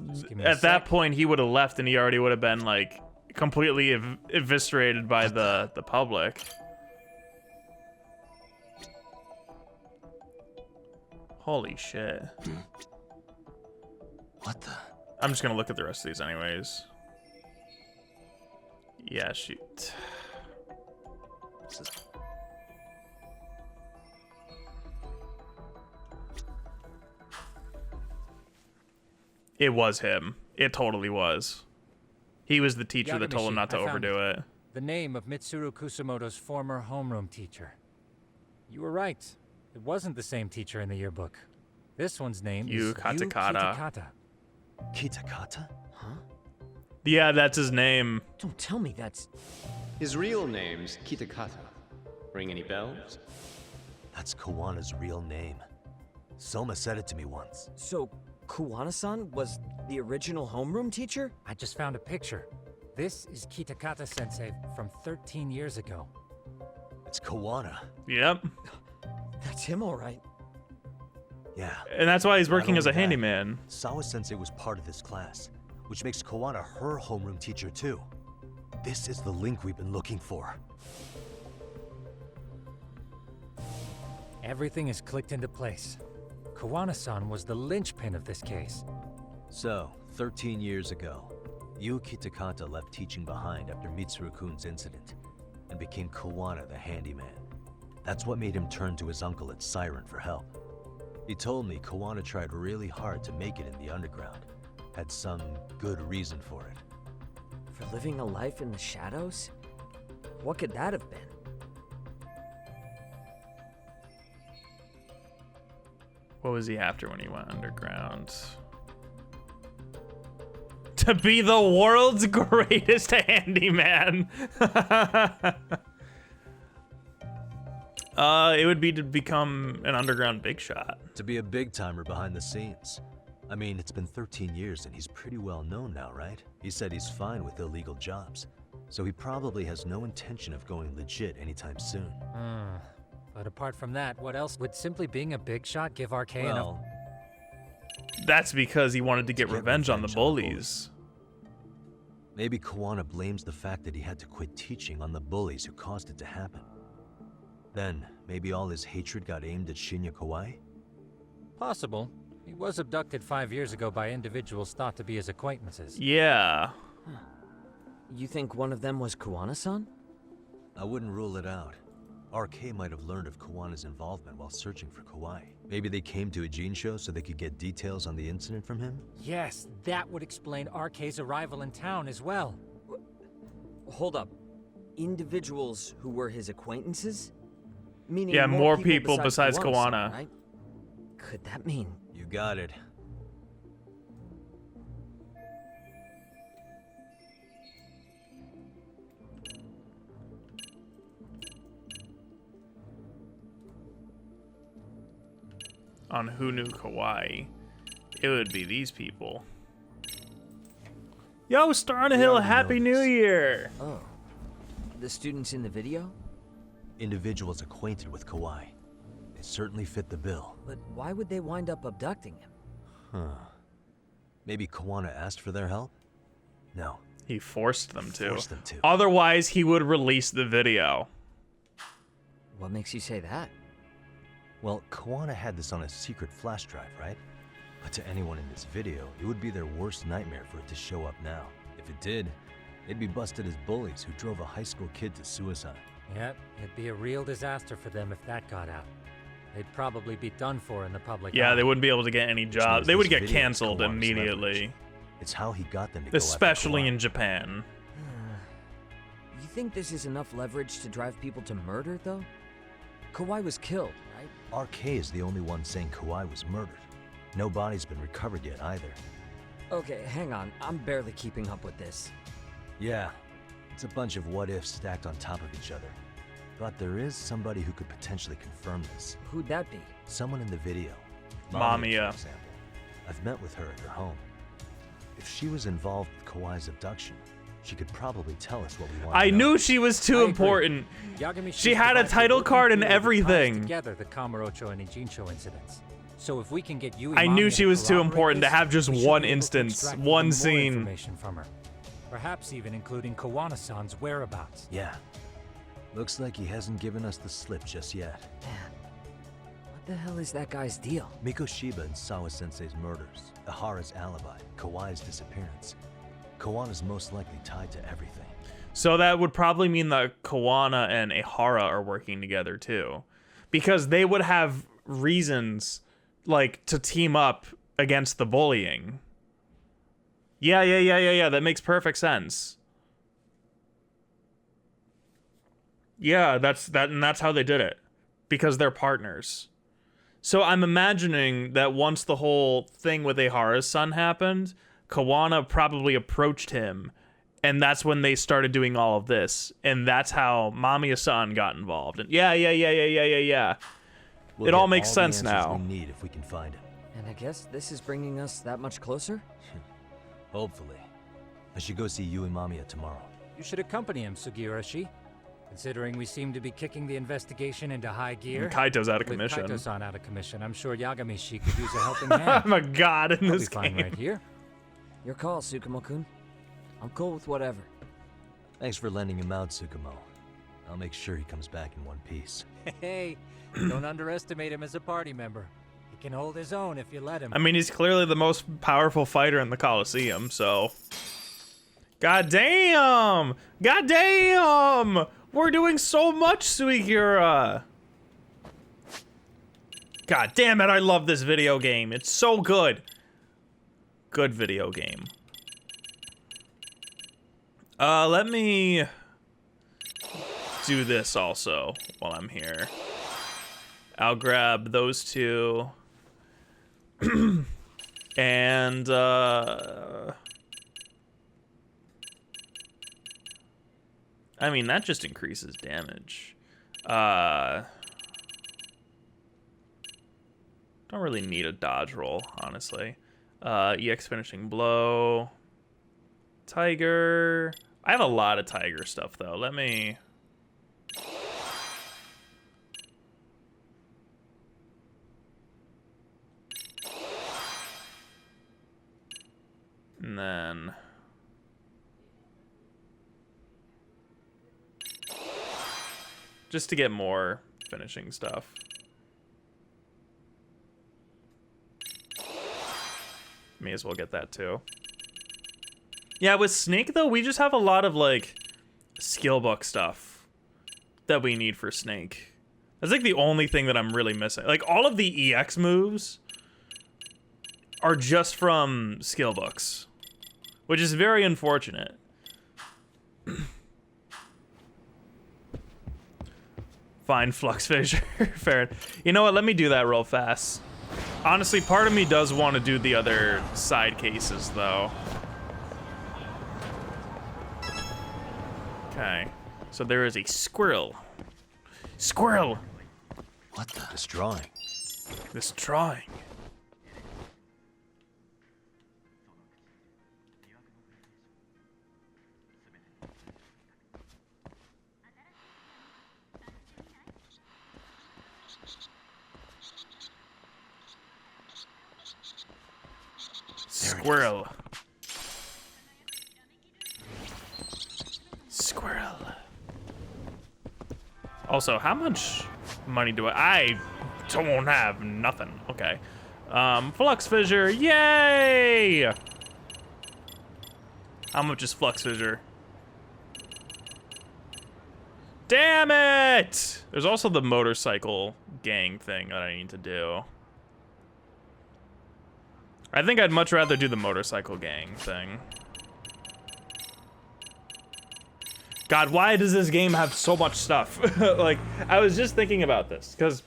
at that point he would have left and he already would have been like completely eviscerated by the public. Holy shit. What the? I'm just gonna look at the rest of these anyways. Yeah, shoot. It was him. It totally was. He was the teacher that told him not to overdo it. The name of Mitsuru Kusumoto's former homeroom teacher. You were right. It wasn't the same teacher in the yearbook. This one's name is Yu Kitakata. Kitakata? Huh? Yeah, that's his name. Don't tell me that's... His real name's Kitakata. Ring any bells? That's Kuwana's real name. Soma said it to me once. So, Kuwana-san was the original homeroom teacher? I just found a picture. This is Kitakata-sensei from 13 years ago. It's Kuwana. Yep. That's him, all right. Yeah. And that's why he's working as a handyman. Sawa-sensei was part of this class, which makes Kuwana her homeroom teacher too. This is the link we've been looking for. Everything is clicked into place. Kuwana-san was the linchpin of this case. So, 13 years ago, Yu Kitakata left teaching behind after Mitsuru-kun's incident, and became Kuwana the handyman. That's what made him turn to his uncle at Siren for help. He told me Kuwana tried really hard to make it in the underground. Had some good reason for it. For living a life in the shadows? What could that have been? What was he after when he went underground? To be the world's greatest handyman. It would be to become an underground big shot. To be a big timer behind the scenes. I mean, it's been 13 years and he's pretty well known now, right? He said he's fine with illegal jobs, so he probably has no intention of going legit anytime soon. But apart from that, what else would simply being a big shot give RK enough? That's because he wanted to get revenge on the bullies. Maybe Kuwana blames the fact that he had to quit teaching on the bullies who caused it to happen. Then, maybe all his hatred got aimed at Shinya Kawai? Possible. He was abducted 5 years ago by individuals thought to be his acquaintances. Yeah. You think one of them was Kuwana-san? I wouldn't rule it out. RK might have learned of Kuwana's involvement while searching for Kawai. Maybe they came to Ijincho so they could get details on the incident from him? Yes, that would explain RK's arrival in town as well. Hold up. Individuals who were his acquaintances? Meaning yeah, more people besides Kuwana, Kuwana. right? Could that mean? You got it. On who knew Kawai, it would be these people. Yo, Star on a Hill, Happy New Year! Oh. The students in the video? Individuals acquainted with Kawai. They certainly fit the bill. But why would they wind up abducting him? Huh. Maybe Kuwana asked for their help? No. He forced them to. Forced them to. Otherwise, he would release the video. What makes you say that? Well, Kuwana had this on a secret flash drive, right? But to anyone in this video, it would be their worst nightmare for it to show up now. If it did, they'd be busted as bullies who drove a high school kid to suicide. Yep, it'd be a real disaster for them if that got out. They'd probably be done for in the public Yeah, eye. they wouldn't be able to get any jobs. They would get canceled immediately. It's how he got them to Especially in Japan. think this is enough leverage to drive people to murder, though? Kawhi was killed, right? RK is the only one saying Kawhi was murdered. No body's been recovered yet either. Okay, hang on. I'm barely keeping up with this. Yeah, it's a bunch of what-ifs stacked on top of each other. But there is somebody who could potentially confirm this. Who'd that be? Someone in the video. Mamiya. For example. I've met with her at her home. If she was involved with Kawhi's abduction, she could probably tell us what we want. I knew she was too important. She had a title card and everything. Together the Kamurocho and Ijincho incidents. So if we can get Yui I knew she was too important to this, have just we should one be able to instance, extract one even more scene. information from her. Perhaps even including Kuwana-san's whereabouts. Yeah. Looks like he hasn't given us the slip just yet. Man, what the hell is that guy's deal? Mikoshiba and Sawa-sensei's murders, Ihara's alibi, Kawhi's disappearance. Kuwana's most likely tied to everything. So that would probably mean that Kuwana and Ihara are working together too. Because they would have reasons, like, to team up against the bullying. Yeah, that makes perfect sense. Yeah, that's how they did it. Because they're partners. So I'm imagining that once the whole thing with Ihara's son happened, Kuwana probably approached him, and that's when they started doing all of this. And that's how Mamiya-san got involved. And yeah. We'll it all get makes the sense answers now. We need if we can find him. And I guess this is bringing us that much closer? Hopefully. I should go see Yui Mamiya tomorrow. You should accompany him, Sugiurashi. Considering we seem to be kicking the investigation into high gear. And Kaito's out of with commission. Kaito-san out of commission, I'm sure Yagami-shi could use a helping hand. I'm a god in I'll this be fine game. right here. Your call, Tsukumo-kun. I'm cool with whatever. Thanks for lending him out, Tsukumo. I'll make sure he comes back in one piece. Hey, don't underestimate him as a party member. He can hold his own if you let him. I mean, he's clearly the most powerful fighter in the Coliseum, so... God damn! We're doing so much, Suigura! God damn it, I love this video game. It's so good. Good video game. Let me do this also while I'm here. I'll grab those two. And, I mean, that just increases damage. Don't really need a dodge roll, honestly. EX finishing blow. Tiger. I have a lot of tiger stuff, though. Let me... And then... just to get more finishing stuff. May as well get that too. Yeah, with Snake though, we just have a lot of like skill book stuff that we need for Snake. That's like the only thing that I'm really missing. Like all of the EX moves are just from skill books, which is very unfortunate. Fine, Flux Fissure. Fair. You know what? Let me do that real fast. Honestly, part of me does want to do the other side cases, though. Okay. So there is a squirrel. Squirrel! What the? This drawing. This drawing. Squirrel. Squirrel. Also, how much money do I don't have nothing. Okay. Flux Fissure. Yay! How much is Flux Fissure? Damn it! There's also the motorcycle gang thing that I need to do. I think I'd much rather do the motorcycle gang thing. God, why does this game have so much stuff? Like, I was just thinking about this, because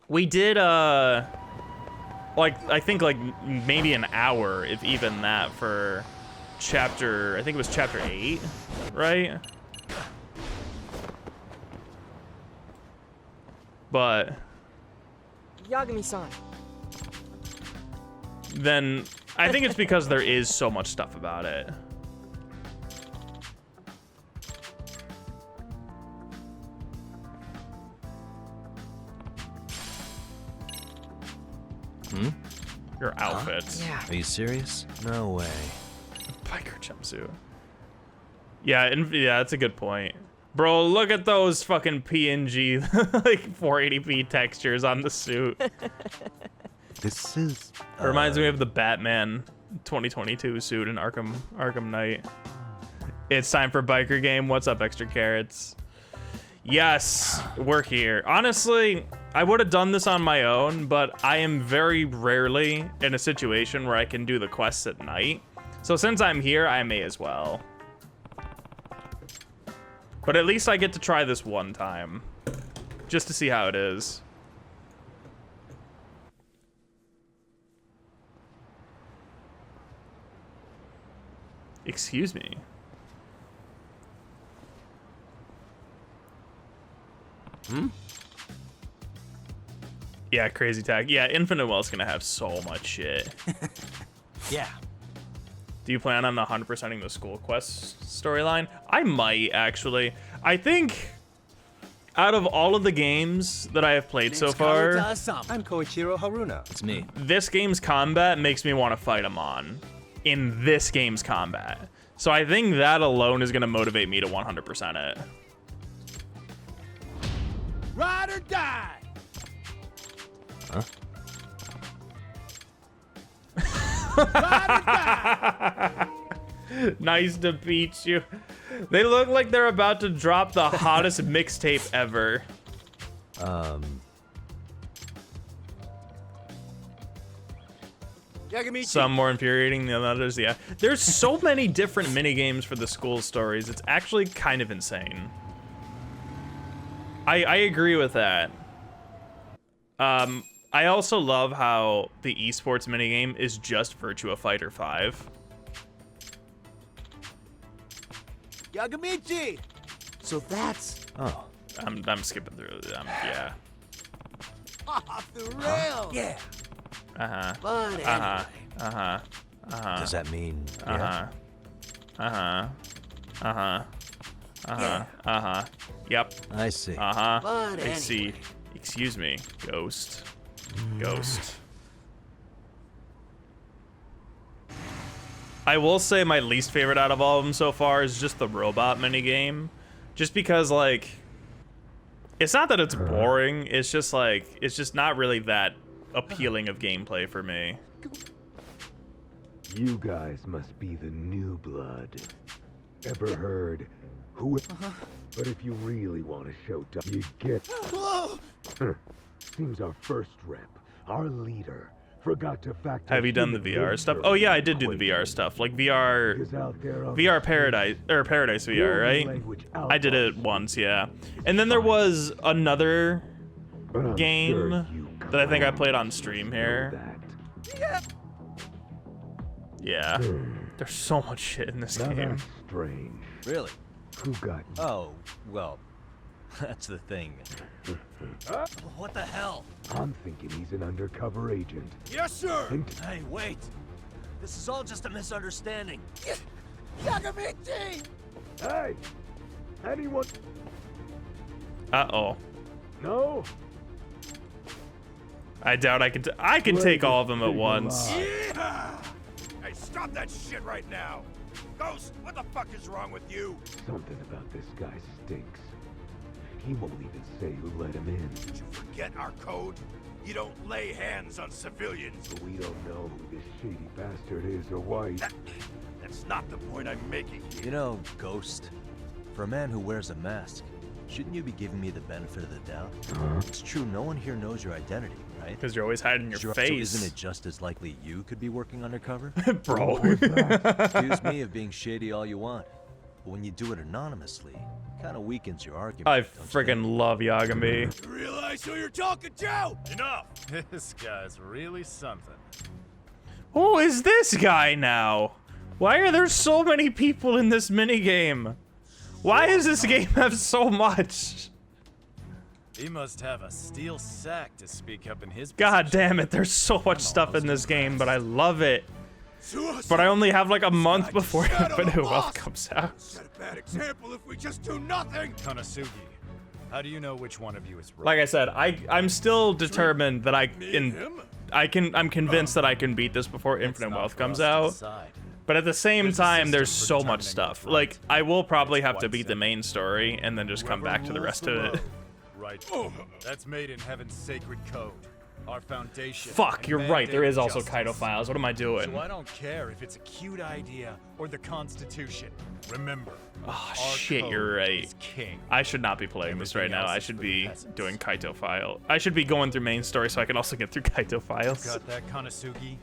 we did, like, I think, like, maybe an hour, if even that, for chapter, I think it was chapter 8, right? But Yagami-san. Then I think it's because there is so much stuff about it. Your outfit. Yeah. Are you serious? No way. Biker jumpsuit. Yeah, yeah, that's a good point. Bro, look at those fucking PNG, like 480p textures on the suit. This is... It reminds me of the Batman 2022 suit in Arkham Knight. It's time for biker game. What's up, extra carrots? Yes, we're here. Honestly, I would have done this on my own, but I am very rarely in a situation where I can do the quests at night. So since I'm here, I may as well. But at least I get to try this one time, just to see how it is. Excuse me. Yeah, crazy tag. Yeah, Infinite Well's gonna have so much shit. Yeah. Do you plan on 100%ing the school quest storyline? I might, actually. I think out of all of the games that I have played so far, I'm Koichiro Haruna. It's me. this game's combat makes me want to fight him on. In this game's combat. So I think that alone is going to motivate me to 100% it. Ride or die! Huh? Nice to meet you. They look like they're about to drop the hottest mixtape ever. Some more infuriating than others, yeah. There's so many different minigames for the school stories. It's actually kind of insane. I agree with that. I also love how the esports minigame is just Virtua Fighter 5. Yagamichi! So that's... Oh. I'm skipping through them, yeah. Off the rails! Yeah. Uh-huh. But anyway. Uh-huh. Does that mean... Uh-huh. Uh-huh. Uh-huh. Uh-huh. Uh-huh. Yep. I see. Uh-huh. But I see. Excuse me, Ghost. Ghost. I will say my least favorite out of all of them so far is just the robot minigame. Just because, like, it's not that it's boring, it's just like, it's just not really that appealing of gameplay for me. You guys must be the new blood. Ever heard who? But if you really want to show up, you get. Seems our first rep, our leader, forgot to factor. Have you done the VR stuff? Oh yeah, I did do the VR stuff, like VR Paradise or Paradise VR, right? I did it once, yeah. And then there was another game that I think I played on stream here. Yeah. There's so much shit in this game. Strange. Really? Who got? Oh, well, that's the thing. What the hell? I'm thinking he's an undercover agent. Yes, sir! Hey, wait! This is all just a misunderstanding. Yagamichi! Hey! Anyone? Uh-oh. No? I doubt I can take all of them at once. Yeah! Hey, stop that shit right now! Ghost, what the fuck is wrong with you? Something about this guy stinks. He won't even say who let him in. Did you forget our code? You don't lay hands on civilians. But we don't know who this shady bastard is or why. That's not the point I'm making here. You know, Ghost, for a man who wears a mask, shouldn't you be giving me the benefit of the doubt? It's true, no one here knows your identity, right? Because you're always hiding your face. So isn't it just as likely you could be working undercover? Bro. Accuse me of being shady all you want. But when you do it anonymously, it kind of weakens your argument. I don't you friggin' love Yagami. You realize who you're talking to? Enough! This guy's really something. Who is this guy now? Why are there so many people in this minigame? Why does this game have so much? He must have a steel sack to speak up in his God damn it, there's so much stuff in this game, but I love it. But I only have like a month before Infinite Wealth comes out. Set a bad example if we just do nothing. Konosugi, how do you know which one of you is right? Like I said, I'm still determined that I'm convinced that I can beat this before Infinite Wealth comes out. But at the same time, there's so much stuff. Like, I will probably have to beat the main story and then just come back to the rest of it. Right. That's made in heaven's sacred code. Our foundation. Fuck, you're right. There is also Kaido Files. What am I doing? So I don't care if it's a cute idea or the Constitution. Remember. Oh shit, you're right. I should not be playing this right now. I should be doing Kaito File. I should be going through main story so I can also get through Kaito Files. Got that, Konosugi?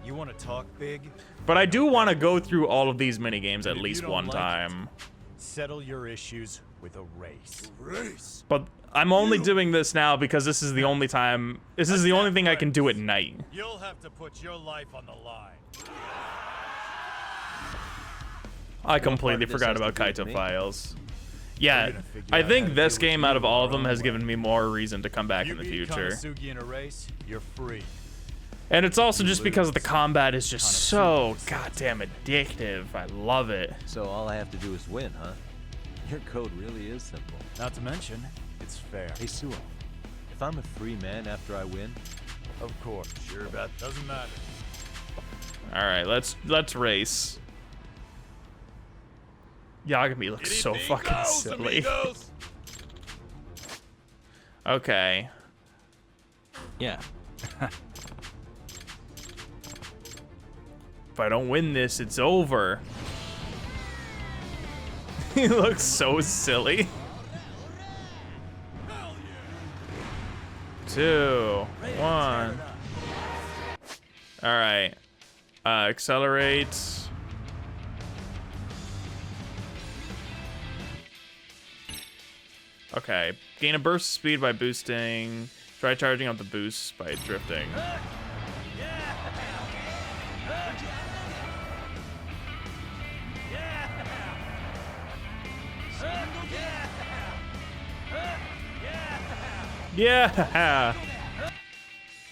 You want to talk big? But I do want to go through all of these minigames at least one time. Settle your issues with a race. But I'm only doing this now because this is the only time. This is the only thing I can do at night. You'll have to put your life on the line. I completely forgot about Kaito Files. Yeah, I think this game out of all of them has given me more reason to come back in the future. Konosugi in a race, you're free. And it's also just because the combat is just so goddamn addictive. I love it. So all I have to do is win, huh? Your code really is simple. Not to mention, it's fair. Hey, Suo, if I'm a free man after I win? Of course. Sure about that. Doesn't matter. All right, let's race. Yagami looks so fucking silly. Okay. Yeah. If I don't win this, it's over. He looks so silly. 2, 1. All right. Accelerate. Okay. Gain a burst speed by boosting. Try charging up the boost by drifting. Yeah!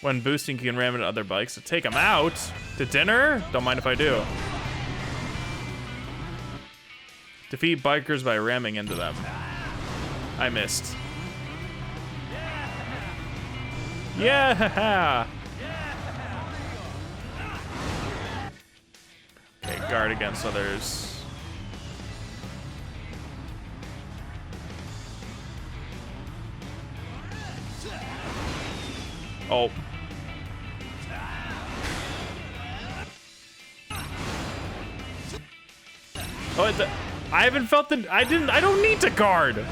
When boosting, you can ram into other bikes to take them out. To dinner? Don't mind if I do. Defeat bikers by ramming into them. I missed. Yeah! Okay, guard against others. Oh. Oh, I haven't felt the, I don't need to guard.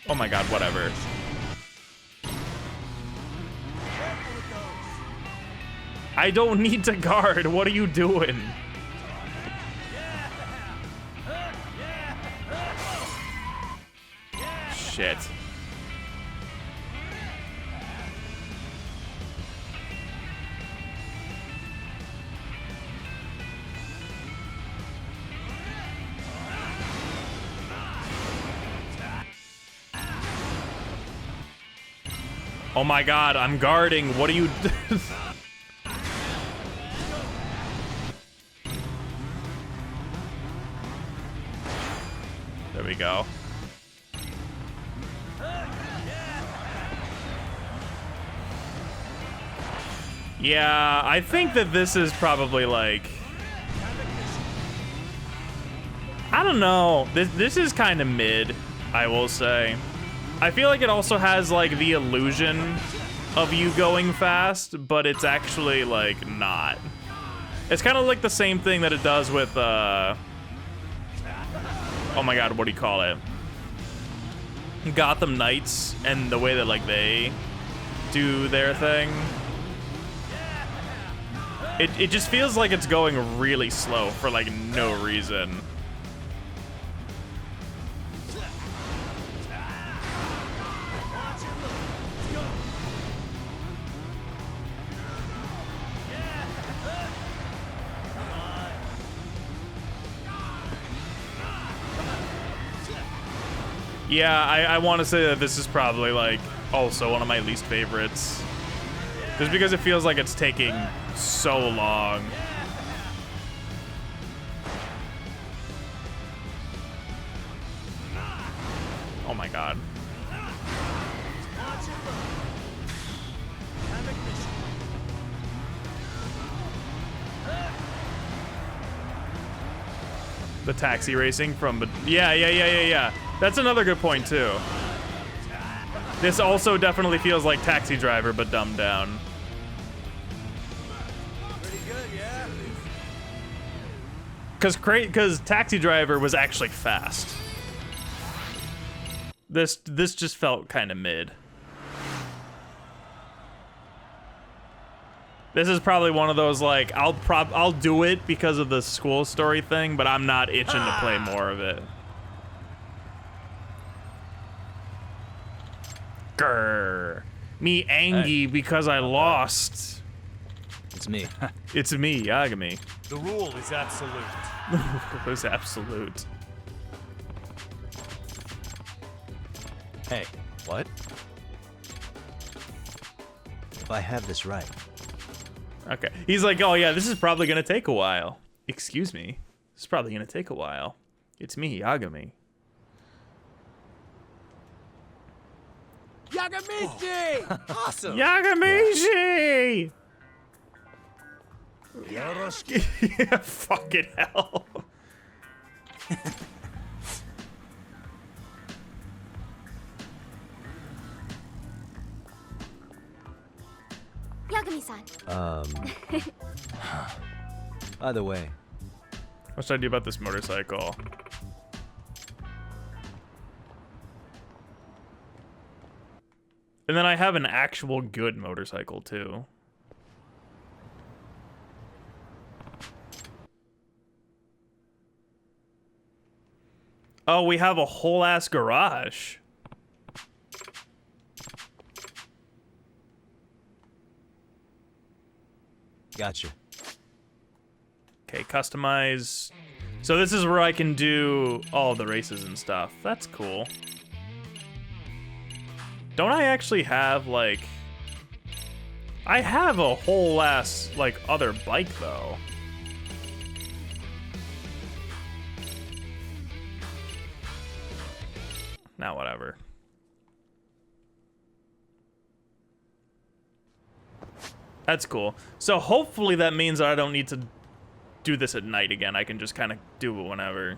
Oh my god, whatever. I don't need to guard. What are you doing? Shit. Oh my god, I'm guarding. What are you There we go. Yeah, I think that this is probably like, I don't know. This is kind of mid, I will say. I feel like it also has like the illusion of you going fast, but it's actually like not. It's kind of like the same thing that it does with oh my god, what do you call it? Gotham Knights and the way that like they do their thing. It just feels like it's going really slow for like no reason. Yeah, I want to say that this is probably like also one of my least favorites. Just because it feels like it's taking so long. Oh my god. The taxi racing from, yeah. That's another good point too. This also definitely feels like Taxi Driver, but dumbed down. Pretty good, yeah? Because Taxi Driver was actually fast. This just felt kind of mid. This is probably one of those like I'll do it because of the school story thing, but I'm not itching to play more of it. Grr. Me angry because I lost. It's me. It's me, Yagami. The rule is absolute. The rule is absolute. Hey, what? If I have this right. Okay. He's like, oh yeah, this is probably gonna take a while. Excuse me. This is probably gonna take a while. It's me, Yagami. Yagamichi! Awesome! Yagamichi! Yeah, fucking hell. Yagami-san. Either way. What should I do about this motorcycle? And then I have an actual good motorcycle too. Oh, we have a whole ass garage. Gotcha. Okay, customize. So this is where I can do all the races and stuff. That's cool. Don't I actually have, like... I have a whole ass, like, other bike, though. Now, whatever. That's cool. So hopefully that means that I don't need to do this at night again. I can just kind of do it whenever.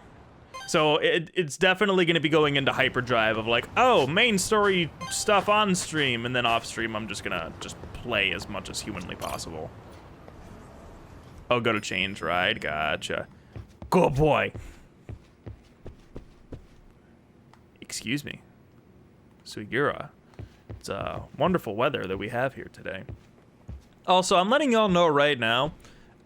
So it's definitely going to be going into hyperdrive of like, oh, main story stuff on stream, and then off stream I'm just going to just play as much as humanly possible. Oh, go to change ride. Gotcha. Good boy. Excuse me. Sugiura. It's wonderful weather that we have here today. Also, I'm letting y'all know right now,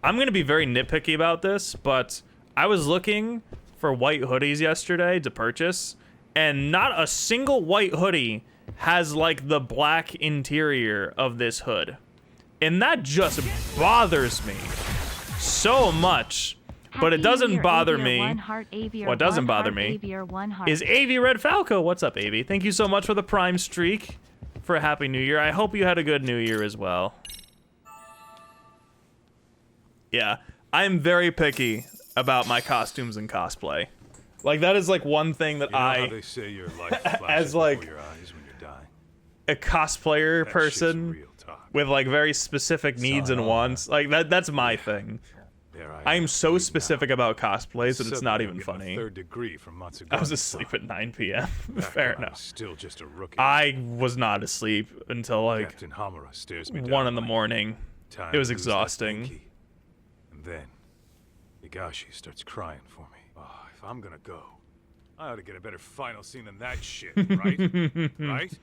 I'm going to be very nitpicky about this, but I was looking for white hoodies yesterday to purchase, and not a single white hoodie has like the black interior of this hood. And that just bothers me so much. But it doesn't bother me. What doesn't bother me is AV Red Falco. What's up, AV? Thank you so much for the Prime streak for a Happy New Year. I hope you had a good New Year as well. Yeah, I'm very picky about my costumes and cosplay. Like, that is like one thing that how they say your life as like your eyes when you die. A cosplayer person with like very specific needs and wants, like that's my thing. I'm so specific about cosplays that it's not even funny. Third degree from I was asleep at 9 p.m. Fair enough. Still just a rookie. I was not asleep until like Captain Hamura stares me 1 in the morning. It was exhausting. And then Higashi starts crying for me. Oh, if I'm gonna go, I ought to get a better final scene than that shit, right? Right?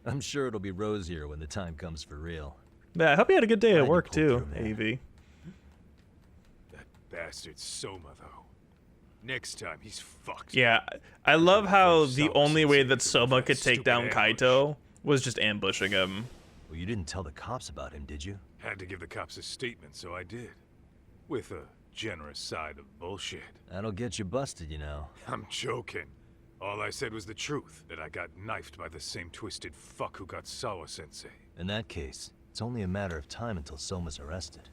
I'm sure it'll be rosier when the time comes for real. Yeah, I hope you had a good day at work too, AV. That bastard Soma, though. Next time, he's fucked. Yeah, I love how the only way that Soma could take down Kaito was just ambushing him. Well, you didn't tell the cops about him, did you? Had to give the cops a statement, so I did. With a generous side of bullshit. That'll get you busted, you know. I'm joking. All I said was the truth, that I got knifed by the same twisted fuck who got Sawa-sensei. In that case, it's only a matter of time until Soma's arrested.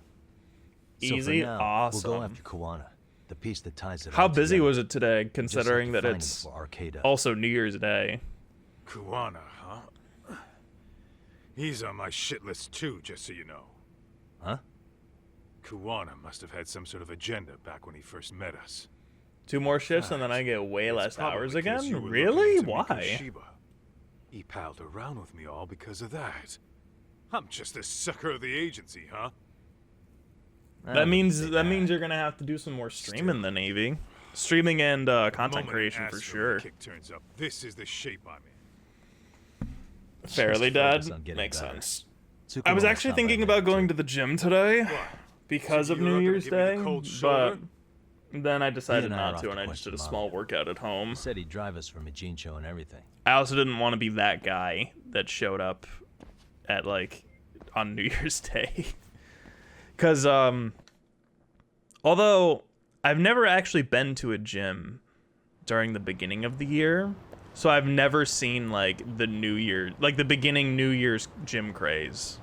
Easy, so for now, awesome. We'll go after Kuwana, the piece that ties it How all busy together. was it today, considering that find it's him before Arcade also New Year's Day? Kuwana, huh? He's on my shit list too, just so you know. Huh? Kuwana must have had some sort of agenda back when he first met us. 2 more shifts and then I get way less hours Probably 'cause you again? were Really? looking into Why? Mikoshiba. He palled around with me all because of that. I'm just a sucker of the agency, huh? That means you're gonna have to do some more streaming then, Navy. Streaming and content creation for sure. Kick turns up. This is the shape I'm in. Fairly focus dead. on getting Makes better. sense. Tsukumo I was will actually stop by thinking later, about going too. to the gym today because So of you're New gonna Year's give me the Day, cold but shoulder? then I decided and I are not off to, to and I just did a question small Mama. workout at home. He said he'd drive us from Ijincho and everything. I also didn't want to be that guy that showed up at like on New Year's Day. Cause although I've never actually been to a gym during the beginning of the year, so I've never seen like the New Year, like the beginning New Year's gym craze.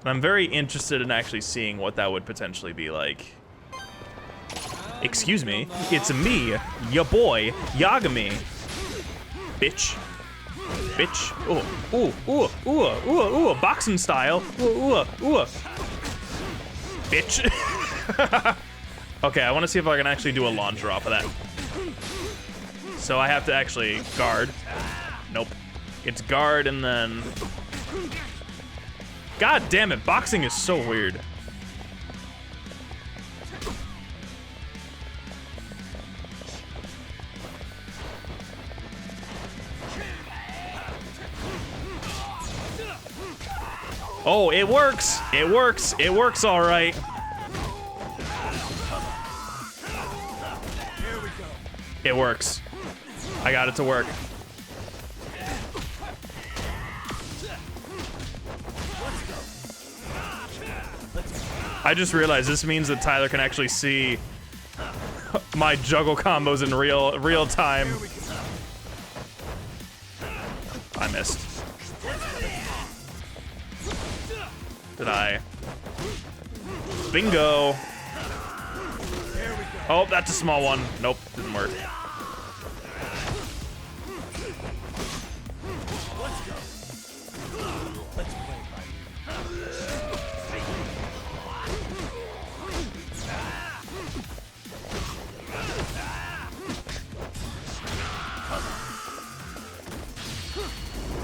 And I'm very interested in actually seeing what that would potentially be like. Excuse me, it's me, your boy, Yagami. Bitch. Bitch. Ooh, boxing style. Ooh. Bitch. Okay, I want to see if I can actually do a launcher off of that. So I have to actually guard. Nope. It's guard and then... God damn it, boxing is so weird. Oh, it works. It works. It works all right. It works. I got it to work. I just realized this means that Tyler can actually see my juggle combos in real time. I missed. Did I? Bingo. Oh, that's a small one. Nope, didn't work.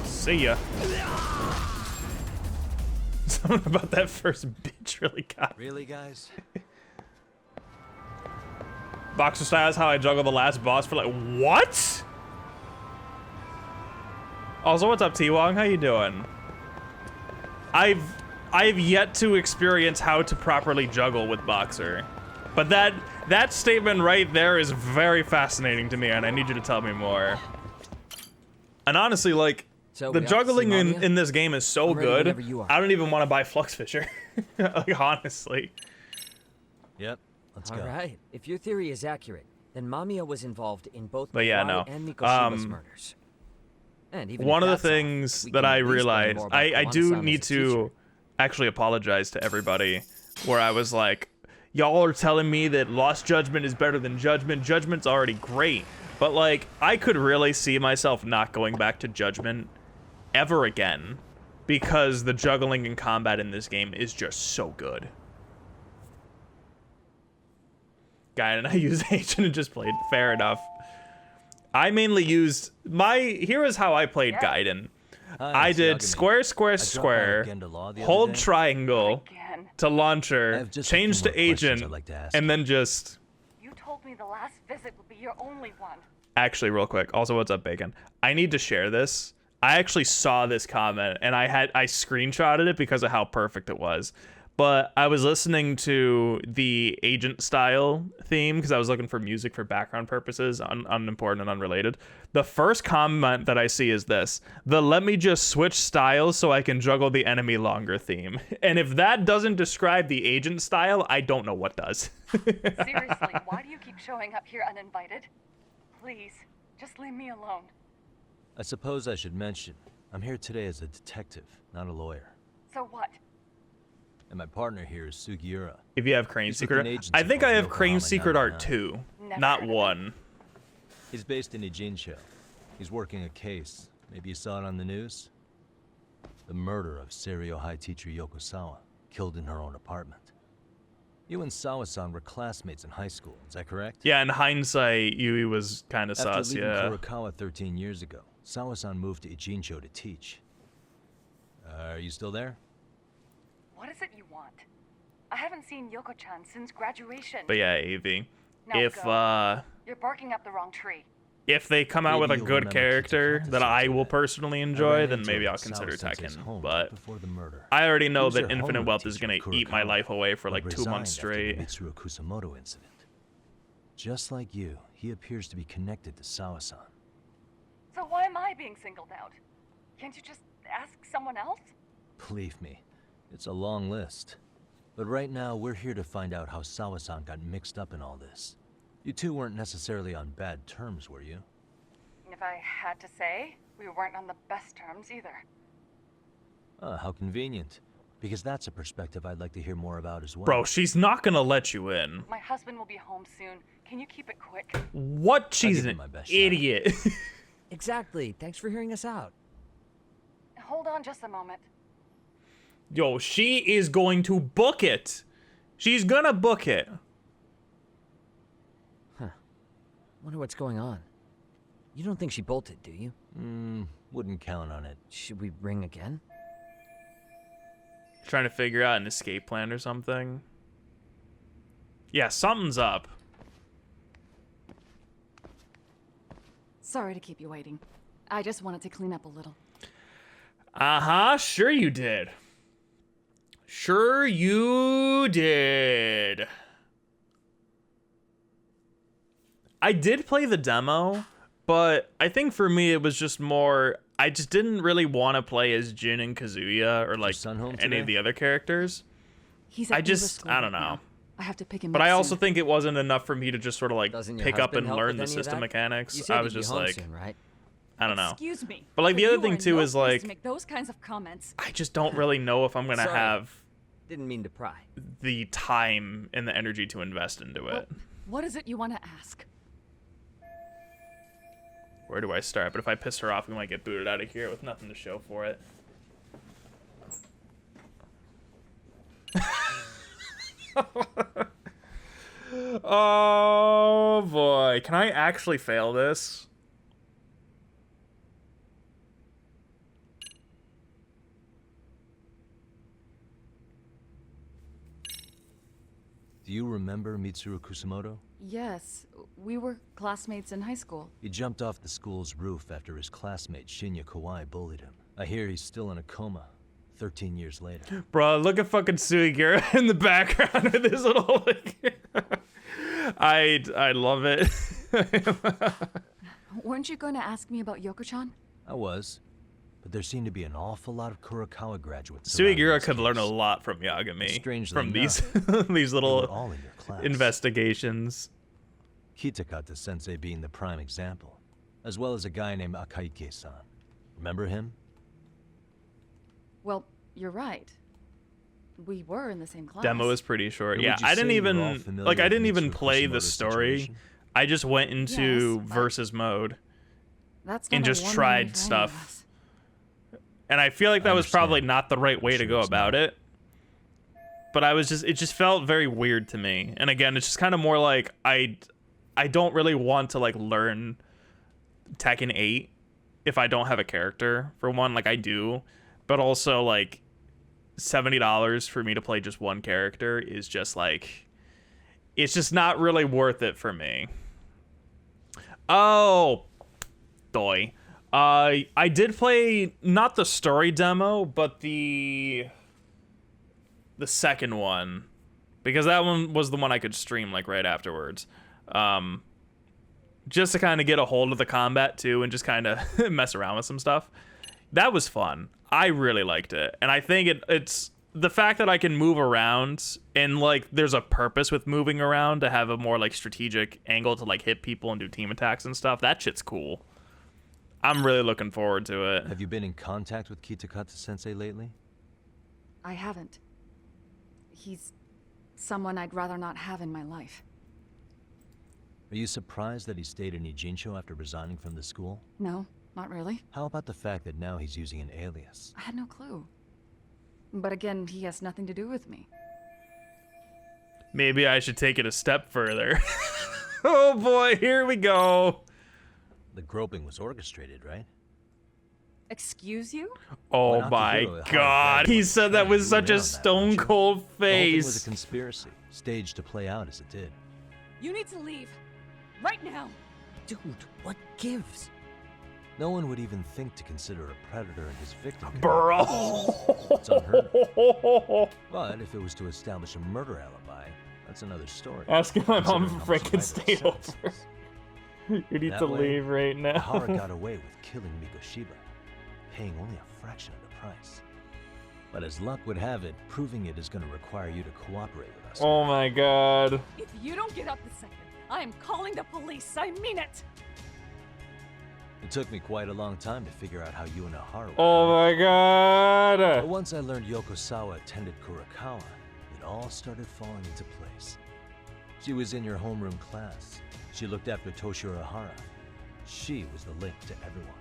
See ya. Something about that first bitch really got me. Really, guys? Boxer style is how I juggle the last boss for like, what? Also, what's up, T-Wong? How you doing? I've yet to experience how to properly juggle with Boxer. But that statement right there is very fascinating to me, and I need you to tell me more. And honestly, like, So the we off to juggling see Mamiya? in this game is so I'm ready good, whenever you are. I don't even want to buy Flux Fisher. Like, honestly. Yep, let's go. All right. If your theory is accurate, then Mamiya was involved in both But yeah, Kuwana no. and Mikoshiba's murders. And even One if of the that's all, things we that can I at least learn realized, more about I do Kuwana-san need as a teacher. to actually apologize to everybody, where I was like, y'all are telling me that Lost Judgment is better than Judgment. Judgment's already great. But like, I could really see myself not going back to Judgment ever again, because the juggling and combat in this game is just so good. Guy and I used Agent and just played. Fair enough. I mainly used here is how I played Gaiden. Hi, I it's did Yagami. square, square, I dropped by square, again to law the other hold day. triangle to I launcher, have just a change few to more questions agent, I'd like to ask and then just You told me the last visit would be your only one. actually real quick. Also, what's up, Bacon? I need to share this. I actually saw this comment and I screenshotted it because of how perfect it was. But I was listening to the agent style theme because I was looking for music for background purposes, unimportant and unrelated. The first comment that I see is this: the "let me just switch styles so I can juggle the enemy longer" theme. And if that doesn't describe the agent style, I don't know what does. Seriously, why do you keep showing up here uninvited? Please, just leave me alone. I suppose I should mention, I'm here today as a detective, not a lawyer. So what? And my partner here is Sugiura. If you have Crane's He's with an Secret, agency I think I called have Yokohama Crane's Secret Art 999. 2, not 1. He's based in Ijincho. He's working a case. Maybe you saw it on the news? The murder of Seiryo High teacher Yoko Sawa, killed in her own apartment. You and Sawa-san were classmates in high school, is that correct? Yeah, in hindsight, Yui was kind of sus, After leaving yeah. Kurokawa 13 years ago, Sawa-san moved to Ijincho to teach. Are you still there? What is it you want? I haven't seen Yoko-chan since graduation. But yeah, AV. Now If go. You're barking up the wrong tree. if they come out with a good character that I will personally enjoy, then maybe I'll consider Tekken. But I already know that Infinite Wealth is gonna eat my life away for like 2 months straight. Reiko Kusumoto incident. Just like you, he appears to be connected to Sawa-san. So why am I being singled out? Can't you just ask someone else? Believe me, it's a long list. But right now, we're here to find out how Sawa-san got mixed up in all this. You two weren't necessarily on bad terms, were you? If I had to say, we weren't on the best terms either. How convenient. Because that's a perspective I'd like to hear more about as well. Bro, she's not gonna let you in. My husband will be home soon. Can you keep it quick? What? She's an idiot. Exactly. Thanks for hearing us out. Hold on just a moment. Yo, she is going to book it. She's gonna book it. Wonder what's going on. You don't think she bolted, do you? Wouldn't count on it. Should we ring again? Trying to figure out an escape plan or something. Yeah, something's up. Sorry to keep you waiting. I just wanted to clean up a little. Uh-huh, sure you did. Sure you did. I did play the demo, but I think for me it was just more, I just didn't really want to play as Jin and Kazuya or like any of the other characters. He's I don't know. now. I have to pick him But up I also soon. think it wasn't enough for me to just sort of like Doesn't your pick up husband and help learn with the any of system that? mechanics. You said I he'd was be just home like, soon, right? I don't know. Excuse me. But like the you other are thing in too no is place like to make those kinds of comments. I just don't really know if I'm gonna Sorry. have Didn't mean to pry. the time and the energy to invest into it. What is it you want to ask? Where do I start? But if I piss her off, we might get booted out of here with nothing to show for it. Oh boy, can I actually fail this? Do you remember Mitsuru Kusumoto? Yes, we were classmates in high school. He jumped off the school's roof after his classmate Shinya Kawai bullied him. I hear he's still in a coma, 13 years later. Bro, look at fucking Suigira in the background of this little like I love it. Weren't you going to ask me about Yoko-chan? I was, but there seemed to be an awful lot of Kurokawa graduates. Suigira could learn a lot from Yagami. Strangely from these enough, these they were little all in your class. investigations. Kitakata-sensei being the prime example, as well as a guy named Akaike-san. Remember him? Well, you're right. We were in the same class. Demo is pretty short. Then Yeah, would you I didn't say you're all even familiar like I with didn't even Mitsuru play the Kusumoto's story. situation? I just went into Yes, but versus mode That's and not a just one-way tried for any stuff. of us. And I feel like that I was probably understand. not the right way I'm to sure go it's about not. it. But it just felt very weird to me. And again, it's just kind of more like I don't really want to like learn Tekken 8 if I don't have a character. For one, like I do, but also like $70 for me to play just one character is just like it's just not really worth it for me. Oh, doy. I did play not the story demo, but the second one, because that one was the one I could stream like right afterwards, just to kind of get a hold of the combat too and just kind of mess around with some stuff. That was fun. I really liked it, and I think it's the fact that I can move around and like there's a purpose with moving around to have a more like strategic angle to like hit people and do team attacks and stuff, that shit's cool. I'm really looking forward to it. Have you been in contact with Kitakata-sensei lately? I haven't. He's someone I'd rather not have in my life. Are you surprised that he stayed in Ijincho after resigning from the school? No, not really. How about the fact that now he's using an alias? I had no clue. But again, he has nothing to do with me. Maybe I should take it a step further. Oh boy, here we go. The groping was orchestrated, right? Excuse you? Oh my god. He said that with such a stone cold face. The whole thing was a conspiracy, staged to play out as it did. You need to leave. Right now. Dude, what gives? No one would even think to consider a predator and his victim. Bro. It's unheard of. But if it was to establish a murder alibi, that's another story. Asking my mom if Frank can stay over. You need to leave right now. Hara got away with killing Mikoshiba, paying only a fraction of the price. But as luck would have it, proving it is going to require you to cooperate with us. Oh my god. If you don't get up this second, I am calling the police. I mean it. It took me quite a long time to figure out how you and Ahara were. Oh my god. But once I learned Yokosawa attended Kurakawa, it all started falling into place. She was in your homeroom class. She looked after Toshiro Ahara. She was the link to everyone.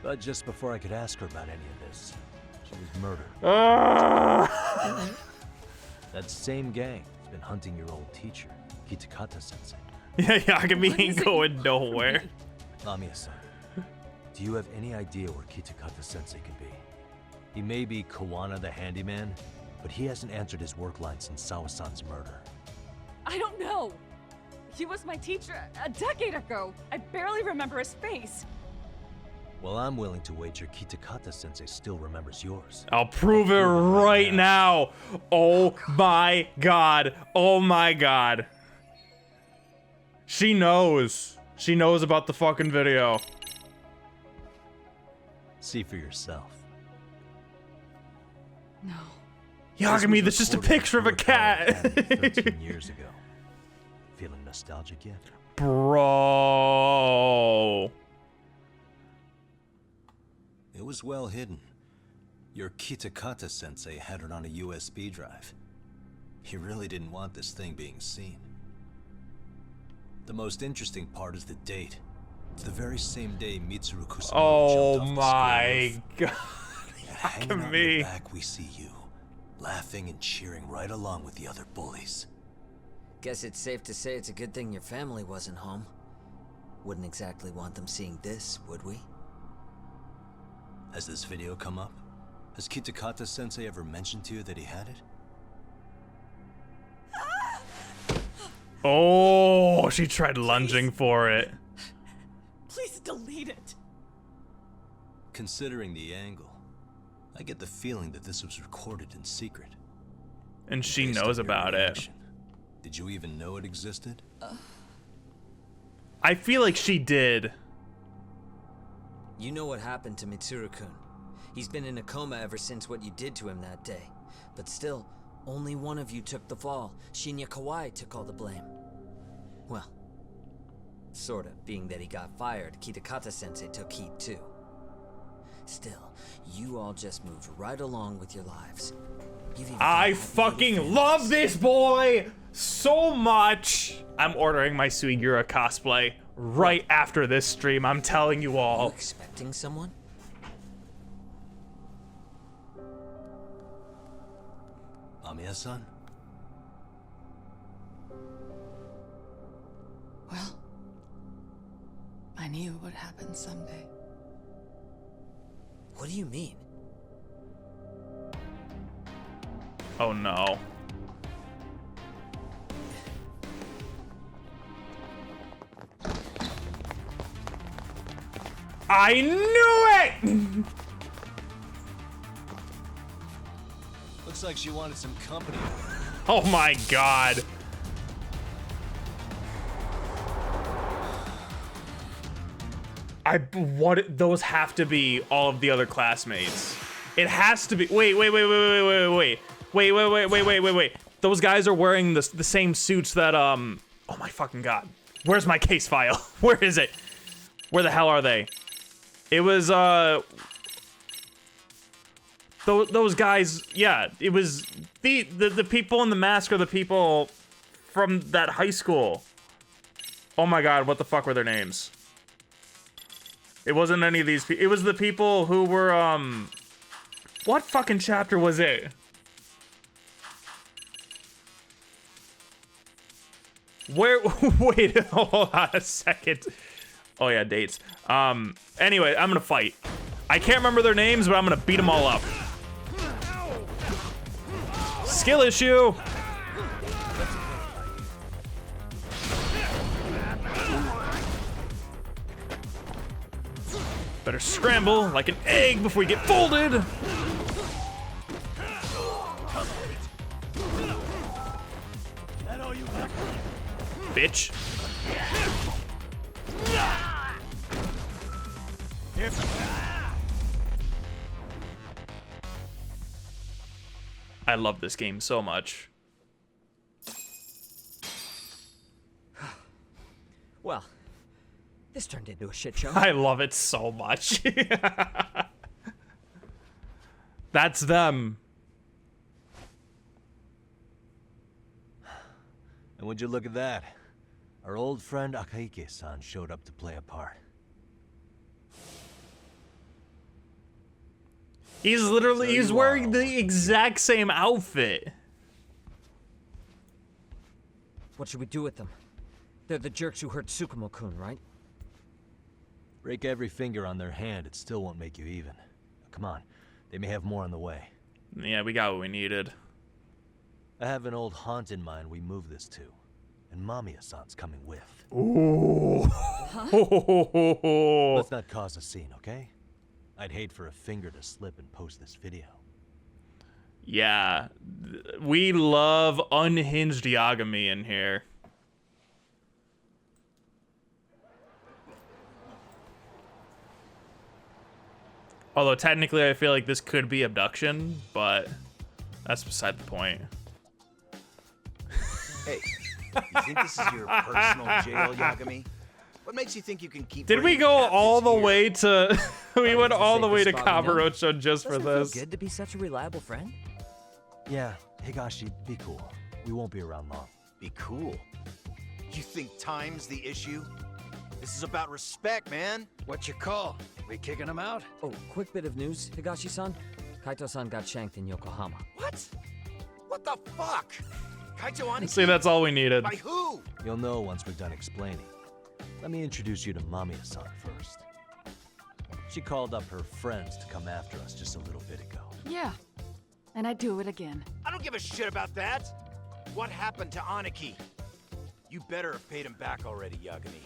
But just before I could ask her about any of this, she was murdered. That same gang has been hunting your old teacher, Kitakata-sensei. Yeah, Yagami ain't going nowhere. Amiya-san, do you have any idea where Kitakata-sensei could be? He may be Kuwana the handyman, but he hasn't answered his work line since Sawa-san's murder. I don't know. He was my teacher a decade ago. I barely remember his face. Well, I'm willing to wager Kitakata-sensei still remembers yours. I'll prove it right now. Oh my god. Oh my god. She knows. She knows about the fucking video. See for yourself. No. Yagami, this is just a picture of a cat. 13 years ago. Feeling nostalgic yet? Bro. It was well hidden. Your Kitakata-sensei had it on a USB drive. He really didn't want this thing being seen. The most interesting part is the date. It's the very same day Mitsuru Kusumoto Oh jumped off my god. Hanging out in the back, we see you, laughing and cheering right along with the other bullies. Guess it's safe to say it's a good thing your family wasn't home. Wouldn't exactly want them seeing this, would we? Has this video come up? Has Kitakata-sensei ever mentioned to you that he had it? Oh, she tried lunging for it. Please delete it. Considering the angle, I get the feeling that this was recorded in secret. And she knows about it. Did you even know it existed? I feel like she did. You know what happened to Mitsuru-kun. He's been in a coma ever since what you did to him that day. But still, only one of you took the fall. Shinya Kawai took all the blame. Well, sorta, being that he got fired, Kitakata-sensei took heat too. Still, you all just moved right along with your lives. I fucking love this boy so much. I'm ordering my Suigura cosplay right after this stream, I'm telling you all. You expecting someone? Amiya-san? Well, I knew it would happen someday. What do you mean? Oh no. I knew it! Looks like she wanted some company. Oh my god. Those have to be all of the other classmates. It has to be. Wait. Those guys are wearing the same suits that oh my fucking god. Where's my case file? Where is it? Where the hell are they? It was those guys. Yeah, it was the people in the mask are the people from that high school. Oh my god, what the fuck were their names? It wasn't any of these people. It was the people who were what fucking chapter was it? Where? Wait, hold on a second. Oh yeah, dates. Anyway, I'm gonna fight. I can't remember their names, but I'm gonna beat them all up. Skill issue. Better scramble like an egg before you get folded. Bitch. I love this game so much. Well, this turned into a shit show. I love it so much. That's them. And would you look at that? Our old friend Akaike-san showed up to play a part. He's literally, he's wearing the exact same outfit. What should we do with them? They're the jerks who hurt Tsukumo-kun, right? Break every finger on their hand, it still won't make you even. Come on, they may have more on the way. Yeah, we got what we needed. I have an old haunt in mind we move this to. And Mamiya-san's coming with. Ooh. Let's not cause a scene, okay? I'd hate for a finger to slip and post this video. Yeah, we love unhinged Yagami in here. Although technically I feel like this could be abduction, but that's beside the point. Hey, you think this is your personal jail, Yagami? What makes you think you can keep? Did we go all the way to? We went all the way to Kamurocho just for this. Good to be such a reliable friend. Yeah, Higashi, be cool. We won't be around long. Be cool? You think time's the issue? This is about respect, man. What's your call? We kicking him out? Oh, quick bit of news, Higashi-san. Kaito-san got shanked in Yokohama. What? What the fuck? Kaito Aniki? See, that's all we needed. By who? You'll know once we're done explaining. Let me introduce you to Mamiya-san first. She called up her friends to come after us just a little bit ago. Yeah, and I'd do it again. I don't give a shit about that. What happened to Aniki? You better have paid him back already, Yagami.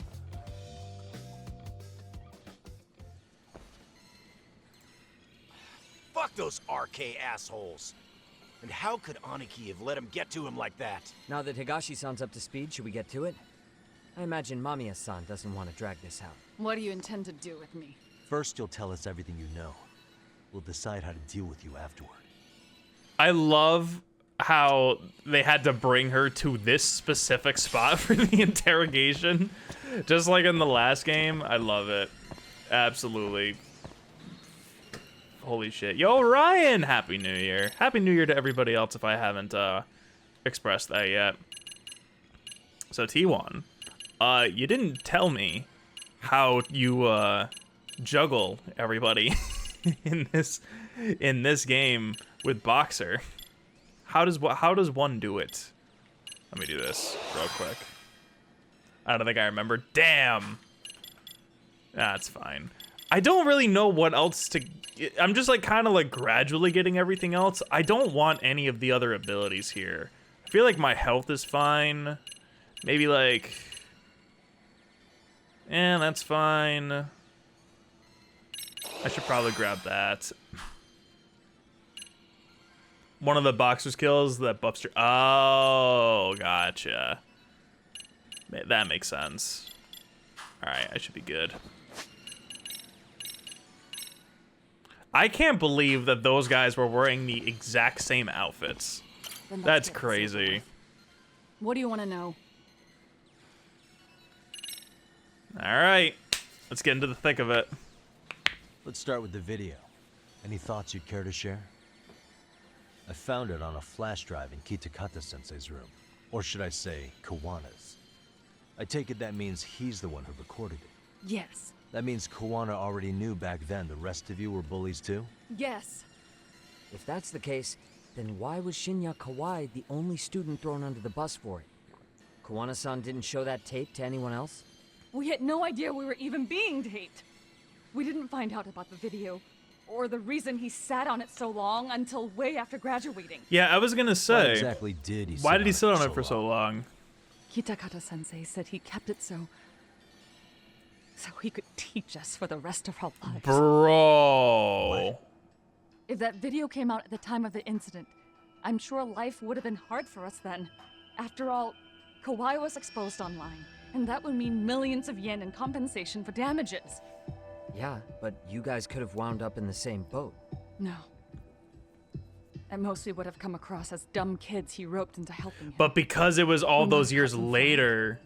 Fuck those RK assholes. And how could Aniki have let him get to him like that? Now that Higashi-san's up to speed, should we get to it? I imagine Mamiya-san doesn't want to drag this out. What do you intend to do with me? First, you'll tell us everything you know. We'll decide how to deal with you afterward. I love how they had to bring her to this specific spot for the interrogation. Just like in the last game. I love it. Absolutely. Holy shit. Yo, Ryan! Happy New Year. Happy New Year to everybody else if I haven't expressed that yet. So, T1, you didn't tell me how you juggle everybody in this game with Boxer. How does one do it? Let me do this real quick. I don't think I remember. Damn. That's fine. I don't really know what else to... I'm just like kind of like gradually getting everything else. I don't want any of the other abilities here. I feel like my health is fine. Maybe like... that's fine. I should probably grab that. One of the Boxer skills that buffs your... Oh, gotcha. That makes sense. Alright, I should be good. I can't believe that those guys were wearing the exact same outfits. Then let's That's get this crazy. over with. What do you want to know? All right, let's get into the thick of it. Let's start with the video. Any thoughts you'd care to share? I found it on a flash drive in Kitakata-sensei's room. Or should I say, Kuwana's. I take it that means he's the one who recorded it. Yes. That means Kuwana already knew back then the rest of you were bullies too? Yes. If that's the case, then why was Shinya Kawai the only student thrown under the bus for it? Kuwana-san didn't show that tape to anyone else? We had no idea we were even being taped. We didn't find out about the video, or the reason he sat on it so long until way after graduating. Yeah, I was gonna say. Why exactly did he Why did he sit on it for so long? Kitakata-sensei said he kept it so he could teach us for the rest of our lives. Bro. If that video came out at the time of the incident, I'm sure life would have been hard for us then. After all, Kawai was exposed online, and that would mean millions of yen in compensation for damages. Yeah, but you guys could have wound up in the same boat. No. At most, we would have come across as dumb kids he roped into helping him. But because it was all those years later.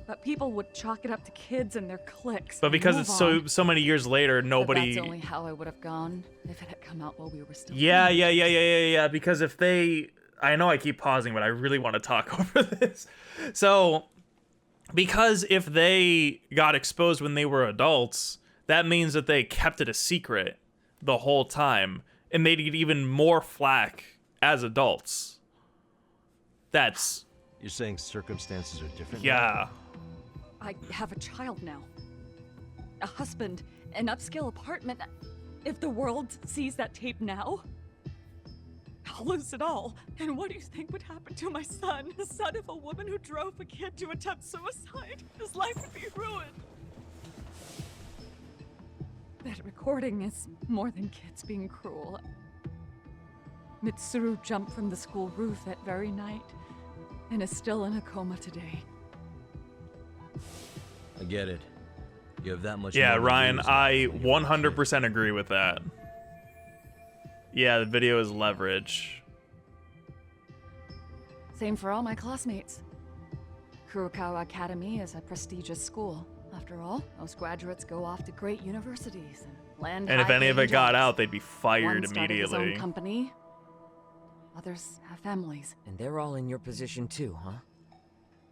But people would chalk it up to kids and their cliques. But and because move it's on. so many years later, But nobody. that's only how I would have gone if it had come out while we were still. Yeah. Because if they, I know I keep pausing, but I really want to talk over this. So, because if they got exposed when they were adults, that means that they kept it a secret the whole time, and they get even more flack as adults. That's. You're saying circumstances are different? Yeah. I have a child now. A husband, an upscale apartment. If the world sees that tape now, I'll lose it all. And what do you think would happen to my son? The son of a woman who drove a kid to attempt suicide? His life would be ruined. That recording is more than kids being cruel. Mitsuru jumped from the school roof that very night and is still in a coma today. I get it. You have that much. Yeah, more to Ryan, lose I than when you were a 100% agree with that. Yeah, the video is leverage. Same for all my classmates. Kurokawa Academy is a prestigious school. After all, most graduates go off to great universities and land And if any of it high-paying got jobs. out, they'd be fired One started his immediately. own company. Others have families. And they're all in your position too, huh?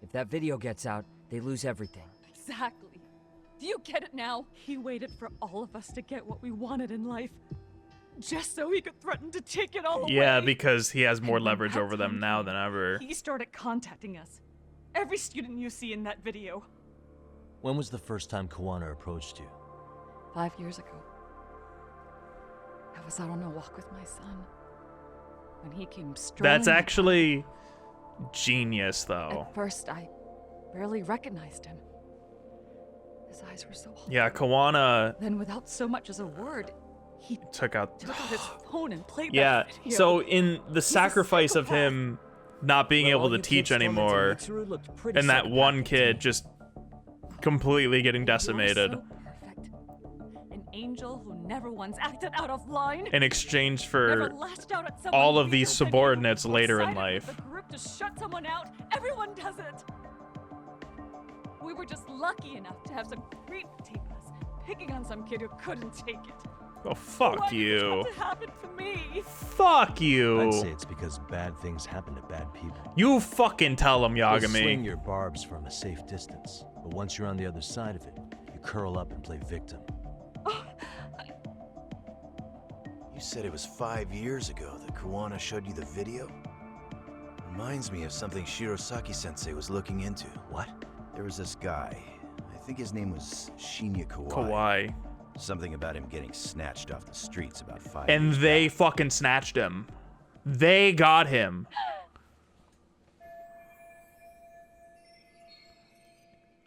If that video gets out, they lose everything. Exactly. Do you get it now? He waited for all of us to get what we wanted in life, just so he could threaten to take it all away. Yeah, because he has more And when leverage that over them time now came, than ever. He started contacting us. Every student you see in that video. When was the first time Kuwana approached you? 5 years ago. I was out on a walk with my son. When he came strolling. That's actually genius, though. At first, I barely recognized him. His eyes were so hard. Yeah, Kuwana Then, without so much as a word, he took out. took out his phone and played Yeah, that video. so in the He's a sacrifice of psychopath. him not being Well, able all to you teach kids told me anymore, Mitsuru looked pretty and that one psychopathic to kid me. just completely getting decimated So perfect. An angel who never once acted out of line. in exchange Never for lashed out at someone all of these weaker than you. subordinates later in Decided life. with the group to shut someone out. Everyone does it. We were just lucky enough to have some creep tape us, picking on some kid who couldn't take it. Oh, fuck Why did this you. have to happen for me? Fuck you. I'd say it's because bad things happen to bad people. You fucking tell him, You'll swing Yagami. your barbs from a safe distance, but once you're on the other side of it, you curl up and play victim. You said it was 5 years ago that Kuwana showed you the video? Reminds me of something Shirosaki-sensei was looking into. What? There was this guy. I think his name was Shinya Kawai. Kawai. Something about him getting snatched off the streets about 5 And years they back. fucking snatched him. They got him.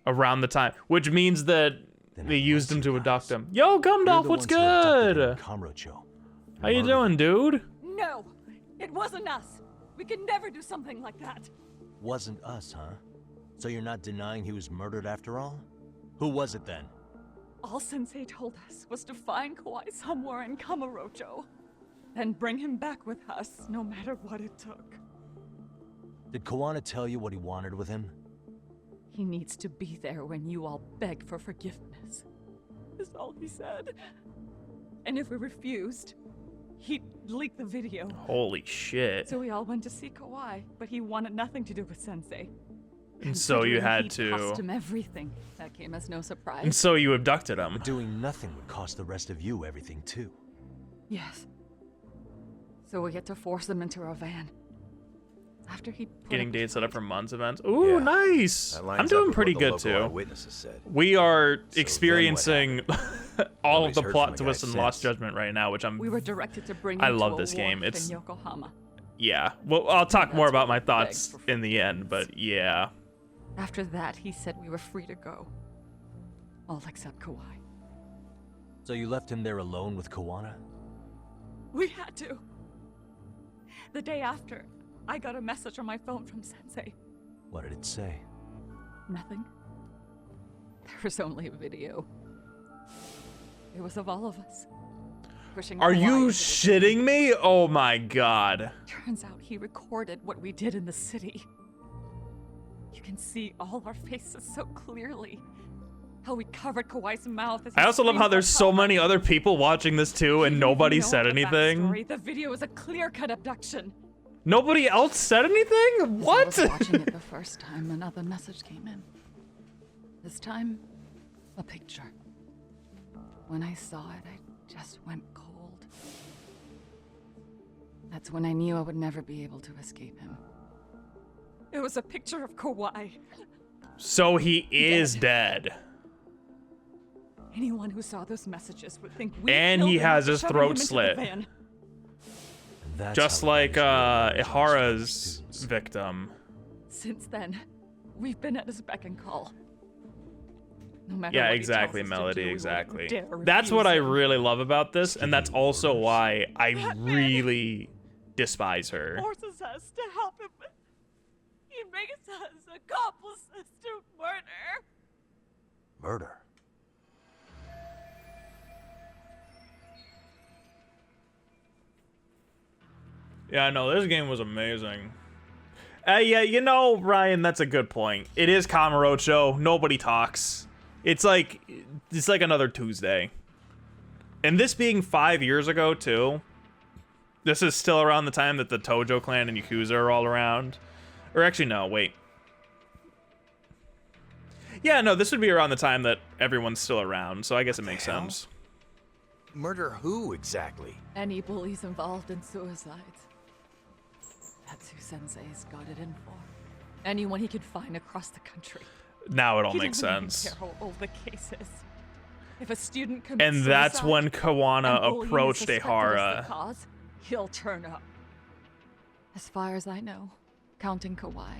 Around the time, which means that they used him to abduct him. Yo, Gumdolph, what's good? How you doing, dude? No, it wasn't us. We could never do something like that. Wasn't us, huh? So you're not denying he was murdered after all? Who was it then? All Sensei told us was to find Kawhi somewhere in Kamurocho, then bring him back with us, no matter what it took. Did Kuwana tell you what he wanted with him? He needs to be there when you all beg for forgiveness. Is all he said. And if we refused, he'd leak the video. Holy shit. So we all went to see Kawhi, but he wanted nothing to do with Sensei. And so you had Considering he'd to... cost him everything. That came as no surprise. And so you abducted him. But doing nothing would cost the rest of you everything too. Yes. So we had to force him into a van. After he Getting dates set up for months events. Ooh, nice. That lines I'm up doing with pretty what the good local too. eyewitnesses said. We are So experiencing all of Nobody's the heard plot from the twists guy and Lost since. Judgment right now, which I'm... We were directed to bring I him love to a this game. wharf It's... in Yokohama. Yeah. Well, I'll talk more about my thoughts in the end, but yeah. After that, he said we were free to go. All except Kawhi. So you left him there alone with Kuwana? We had to. The day after, I got a message on my phone from Sensei. What did it say? Nothing. There was only a video. It was of all of us. Pushing Are Kawhi you into the shitting me? Oh my god. Turns out he recorded what we did in the city. You can see all our faces so clearly. How we covered Kawhi's mouth as he I also love how screamed there's for so help. many other people watching this too, and Even if you nobody know said the anything. backstory, the video is a clear-cut abduction. Nobody else said anything? What? As I was watching it the first time, another message came in. This time, a picture. When I saw it, I just went cold. That's when I knew I would never be able to escape him. It was a picture of Kawhi. So he is dead. Anyone who saw those messages would think we And killed he him has after his shoving throat him into the slit. van. Just like Ihara's victim. Since then, we've been at his beck and call. No matter Yeah, what he exactly, tells us to Melody, do, we won't exactly. dare That's what I refuse him. really love about this, and that's also why I really despise her. Forces us to help him. He makes us accomplices to murder. Murder? Yeah, no, this game was amazing. Yeah, you know, Ryan, that's a good point. It is Kamurocho. Nobody talks. It's like another Tuesday. And this being 5 years ago, too. This is still around the time that the Tojo clan and Yakuza are all around. Or actually, no, wait. Yeah, no, this would be around the time that everyone's still around, so I guess it makes sense. Murder who exactly? Any bullies involved in suicides. That's who Sensei's got it in for. Anyone he could find across the country. Now it all He makes doesn't even sense. care how old the case is. If a student commits And that's suicide when Kuwana and bullying is approached suspected as Ihara. the cause, he'll turn up. As far as I know, counting Kawhi,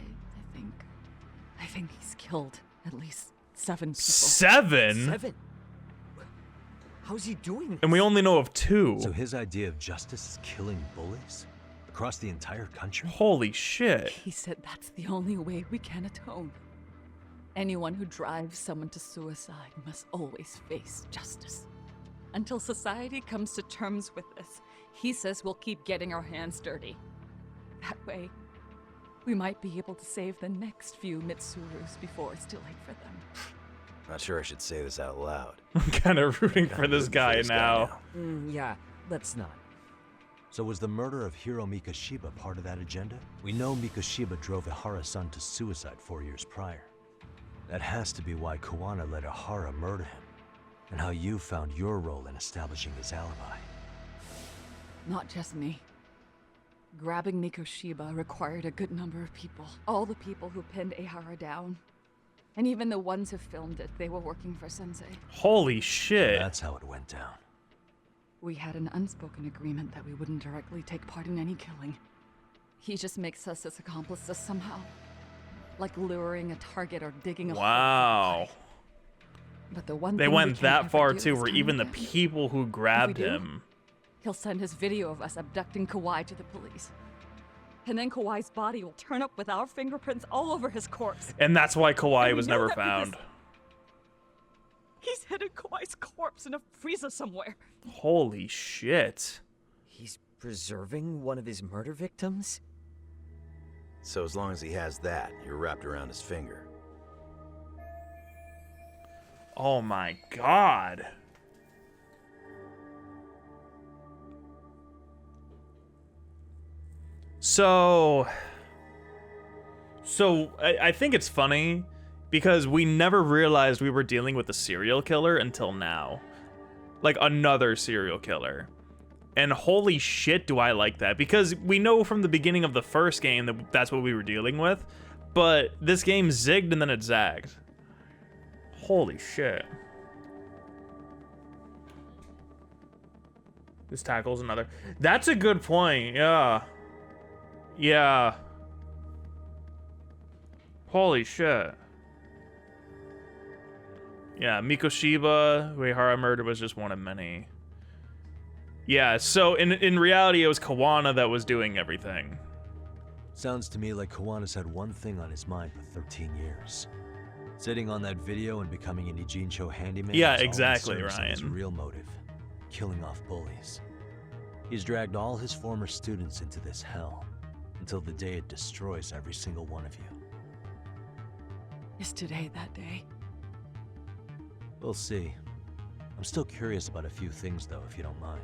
I think he's killed at least 7 people. 7? 7? How's he doing this? And we only know of 2. So his idea of justice is killing bullies? Across the entire country? Holy shit. He said that's the only way we can atone. Anyone who drives someone to suicide must always face justice. Until society comes to terms with this, he says we'll keep getting our hands dirty. That way, we might be able to save the next few Mitsurus before it's too late for them. Not sure I should say this out loud. I'm kind of rooting for this guy now. Yeah, let's not. So was the murder of Hiro Mikoshiba part of that agenda? We know Mikoshiba drove Ihara-san to suicide 4 years prior. That has to be why Kuwana let Ihara murder him, and how you found your role in establishing his alibi. Not just me. Grabbing Mikoshiba required a good number of people. All the people who pinned Ihara down. And even the ones who filmed it, they were working for Sensei. Holy shit. That's how it went down. We had an unspoken agreement that we wouldn't directly take part in any killing. He just makes us his accomplices somehow. Like luring a target or digging a hole. Wow. But the one They thing we went can't that ever far do too, is where turn even the him down. people who grabbed do, him. He'll send his video of us abducting Kawhi to the police. And then Kawhi's body will turn up with our fingerprints all over his corpse. And that's why Kawhi And we was know never that found. because He's hidden Kawai's corpse in a freezer somewhere. Holy shit. He's preserving one of his murder victims? So as long as he has that, you're wrapped around his finger. Oh my god. So I think it's funny because we never realized we were dealing with a serial killer until now. Like another serial killer. And holy shit, do I like that. Because we know from the beginning of the first game that that's what we were dealing with. But this game zigged and then it zagged. Holy shit. This tackles another. That's a good point, yeah. Yeah. Holy shit. Yeah, Mikoshiba, Uehara murder was just one of many. Yeah, so in reality, it was Kuwana that was doing everything. Sounds to me like Kuwana's had one thing on his mind for 13 years. Sitting on that video and becoming an Ijincho handyman. Yeah, exactly, His Ryan. real motive, killing off bullies. He's dragged all his former students into this hell until the day it destroys every single one of you. Is today that day? We'll see. I'm still curious about a few things, though, if you don't mind.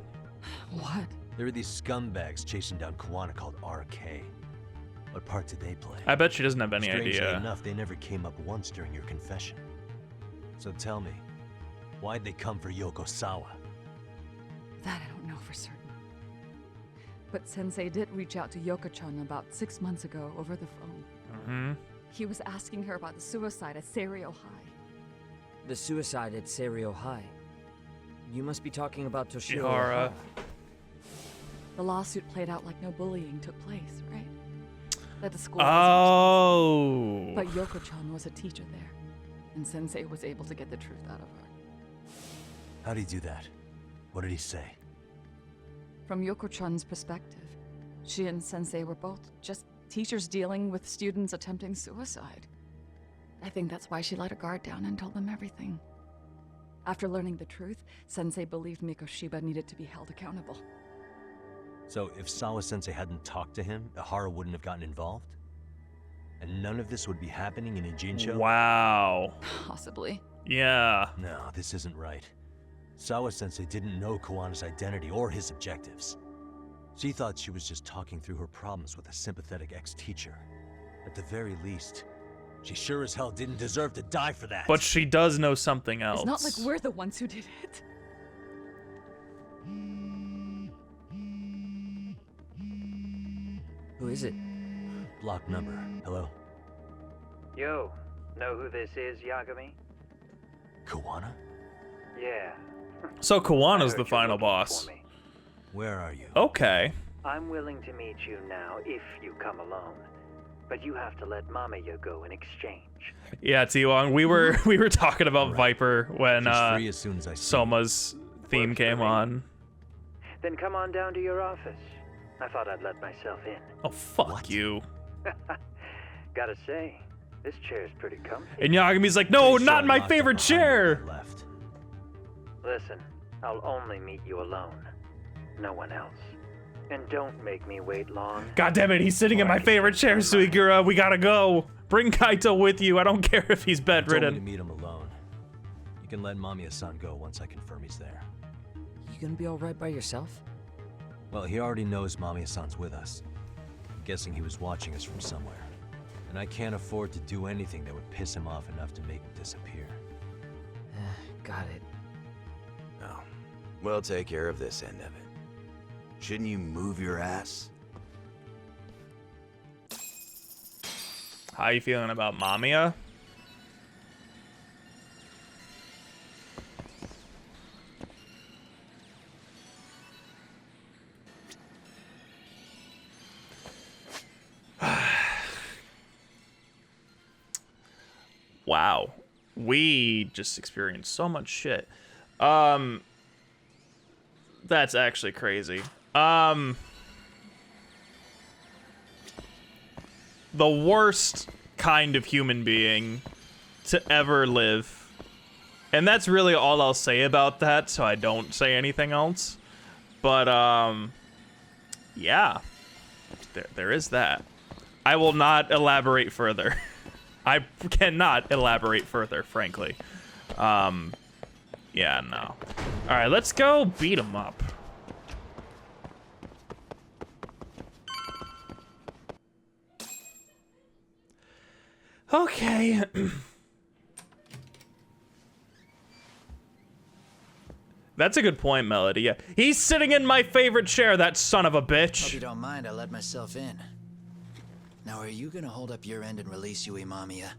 What? There are these scumbags chasing down Kuwana called RK. What part did they play? I bet she doesn't have any Strangely idea. enough, they never came up once during your confession. So tell me, why'd they come for Yoko Sawa? That I don't know for certain. But Sensei did reach out to Yoko-chan about 6 months ago over the phone. Mm-hmm. He was asking her about the suicide at Seiryo High. The suicide at Seiryo High. You must be talking about Toshiro Ihara. Ihara. The lawsuit played out like no bullying took place, right? That the school Oh. But Yoko-chan was a teacher there, and Sensei was able to get the truth out of her. How'd he do that? What did he say? From Yoko-chan's perspective, she and Sensei were both just teachers dealing with students attempting suicide. I think that's why she let her guard down and told them everything. After learning the truth, Sensei believed Mikoshiba needed to be held accountable. So if Sawa-sensei hadn't talked to him, Ihara wouldn't have gotten involved? And none of this would be happening in Ijincho? Wow. Possibly. Yeah. No, this isn't right. Sawa-sensei didn't know Kuwana's identity or his objectives. She thought she was just talking through her problems with a sympathetic ex-teacher. At the very least, she sure as hell didn't deserve to die for that. But she does know something else. It's not like we're the ones who did it. Who is it? Block number. Hello? Yo, know who this is, Yagami? Kuwana? Yeah. So Kuwana's the final boss. Where are you? Okay. I'm willing to meet you now if you come alone. But you have to let Mamiya go in exchange. Yeah, T-Wong, we were talking about Viper when She's free as soon as I see Soma's theme came on. Then come on down to your office. I thought I'd let myself in. Oh, fuck you. Gotta say, this chair's pretty comfy. And Yagami's like, no, not my favorite chair. Listen, I'll only meet you alone. No one else. And don't make me wait long. God damn it, he's sitting in my favorite chair, Suigura. We gotta go. Bring Kaito with you. I don't care if he's bedridden. To meet him alone. You can let Mamiya-san go once I confirm he's there. You gonna be alright by yourself? Well, he already knows Mamiya-san's with us. I'm guessing he was watching us from somewhere. And I can't afford to do anything that would piss him off enough to make him disappear. Got it. No. We'll take care of this end of it. Shouldn't you move your ass? How you feeling about Mamiya? Wow. We just experienced so much shit. That's actually crazy. The worst kind of human being to ever live And that's really all I'll say about that, so I don't say anything else. But, yeah. There is that. I will not elaborate further. I cannot elaborate further, frankly. Yeah, no. Alright, let's go beat him up. Okay. That's a good point, Melody. Yeah. He's sitting in my favorite chair, that son of a bitch. Hope you don't mind, I let myself in. Now, are you gonna hold up your end and release Yui Mamiya?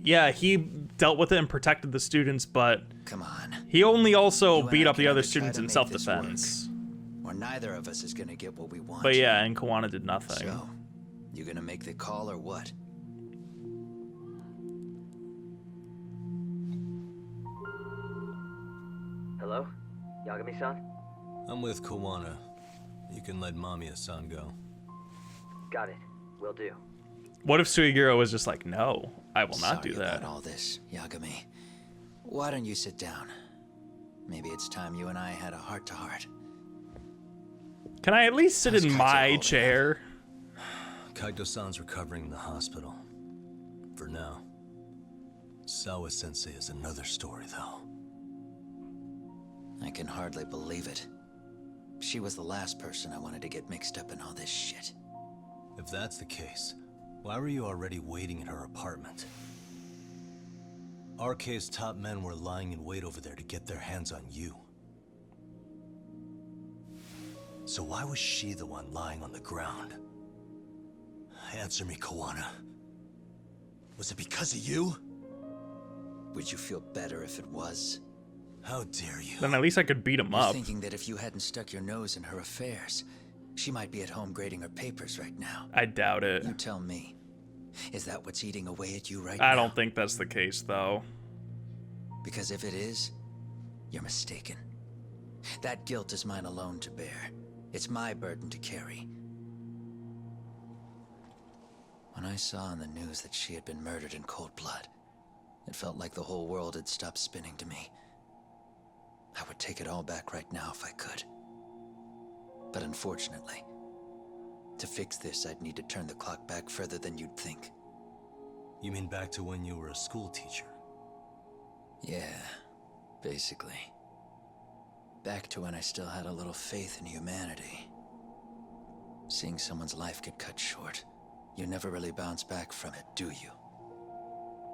Yeah, he dealt with it and protected the students, but come on. He only also You beat and I up the can other either try students to in make self-defense. Or neither of us is gonna get what we want. But yeah, and Kuwana did nothing. So, you gonna make the call or what? Hello? Yagami-san? I'm with Kuwana. You can let Mamiya-san go. Got it. Will do. What if Suiguro was just like, no, I will not do Sorry that. about all this, Yagami. Why don't you sit down? Maybe it's time you and I had a heart-to-heart. Can I at least sit in my chair? Kaito-san's recovering in the hospital. For now. Sawa-sensei is another story, though. I can hardly believe it. She was the last person I wanted to get mixed up in all this shit. If that's the case, why were you already waiting in her apartment? RK's top men were lying in wait over there to get their hands on you. So why was she the one lying on the ground? Answer me, Kuwana. Was it because of you? Would you feel better if it was? How dare you? Then at least I could beat him You're up. thinking that if you hadn't stuck your nose in her affairs, she might be at home grading her papers right now. I doubt it. You tell me. Is that what's eating away at you right now? I don't think that's the case, though. Because if it is, you're mistaken. That guilt is mine alone to bear. It's my burden to carry. When I saw on the news that she had been murdered in cold blood, it felt like the whole world had stopped spinning to me. I would take it all back right now if I could. But unfortunately, to fix this, I'd need to turn the clock back further than you'd think. You mean back to when you were a school teacher? Yeah, basically. Back to when I still had a little faith in humanity. Seeing someone's life get cut short, you never really bounce back from it, do you?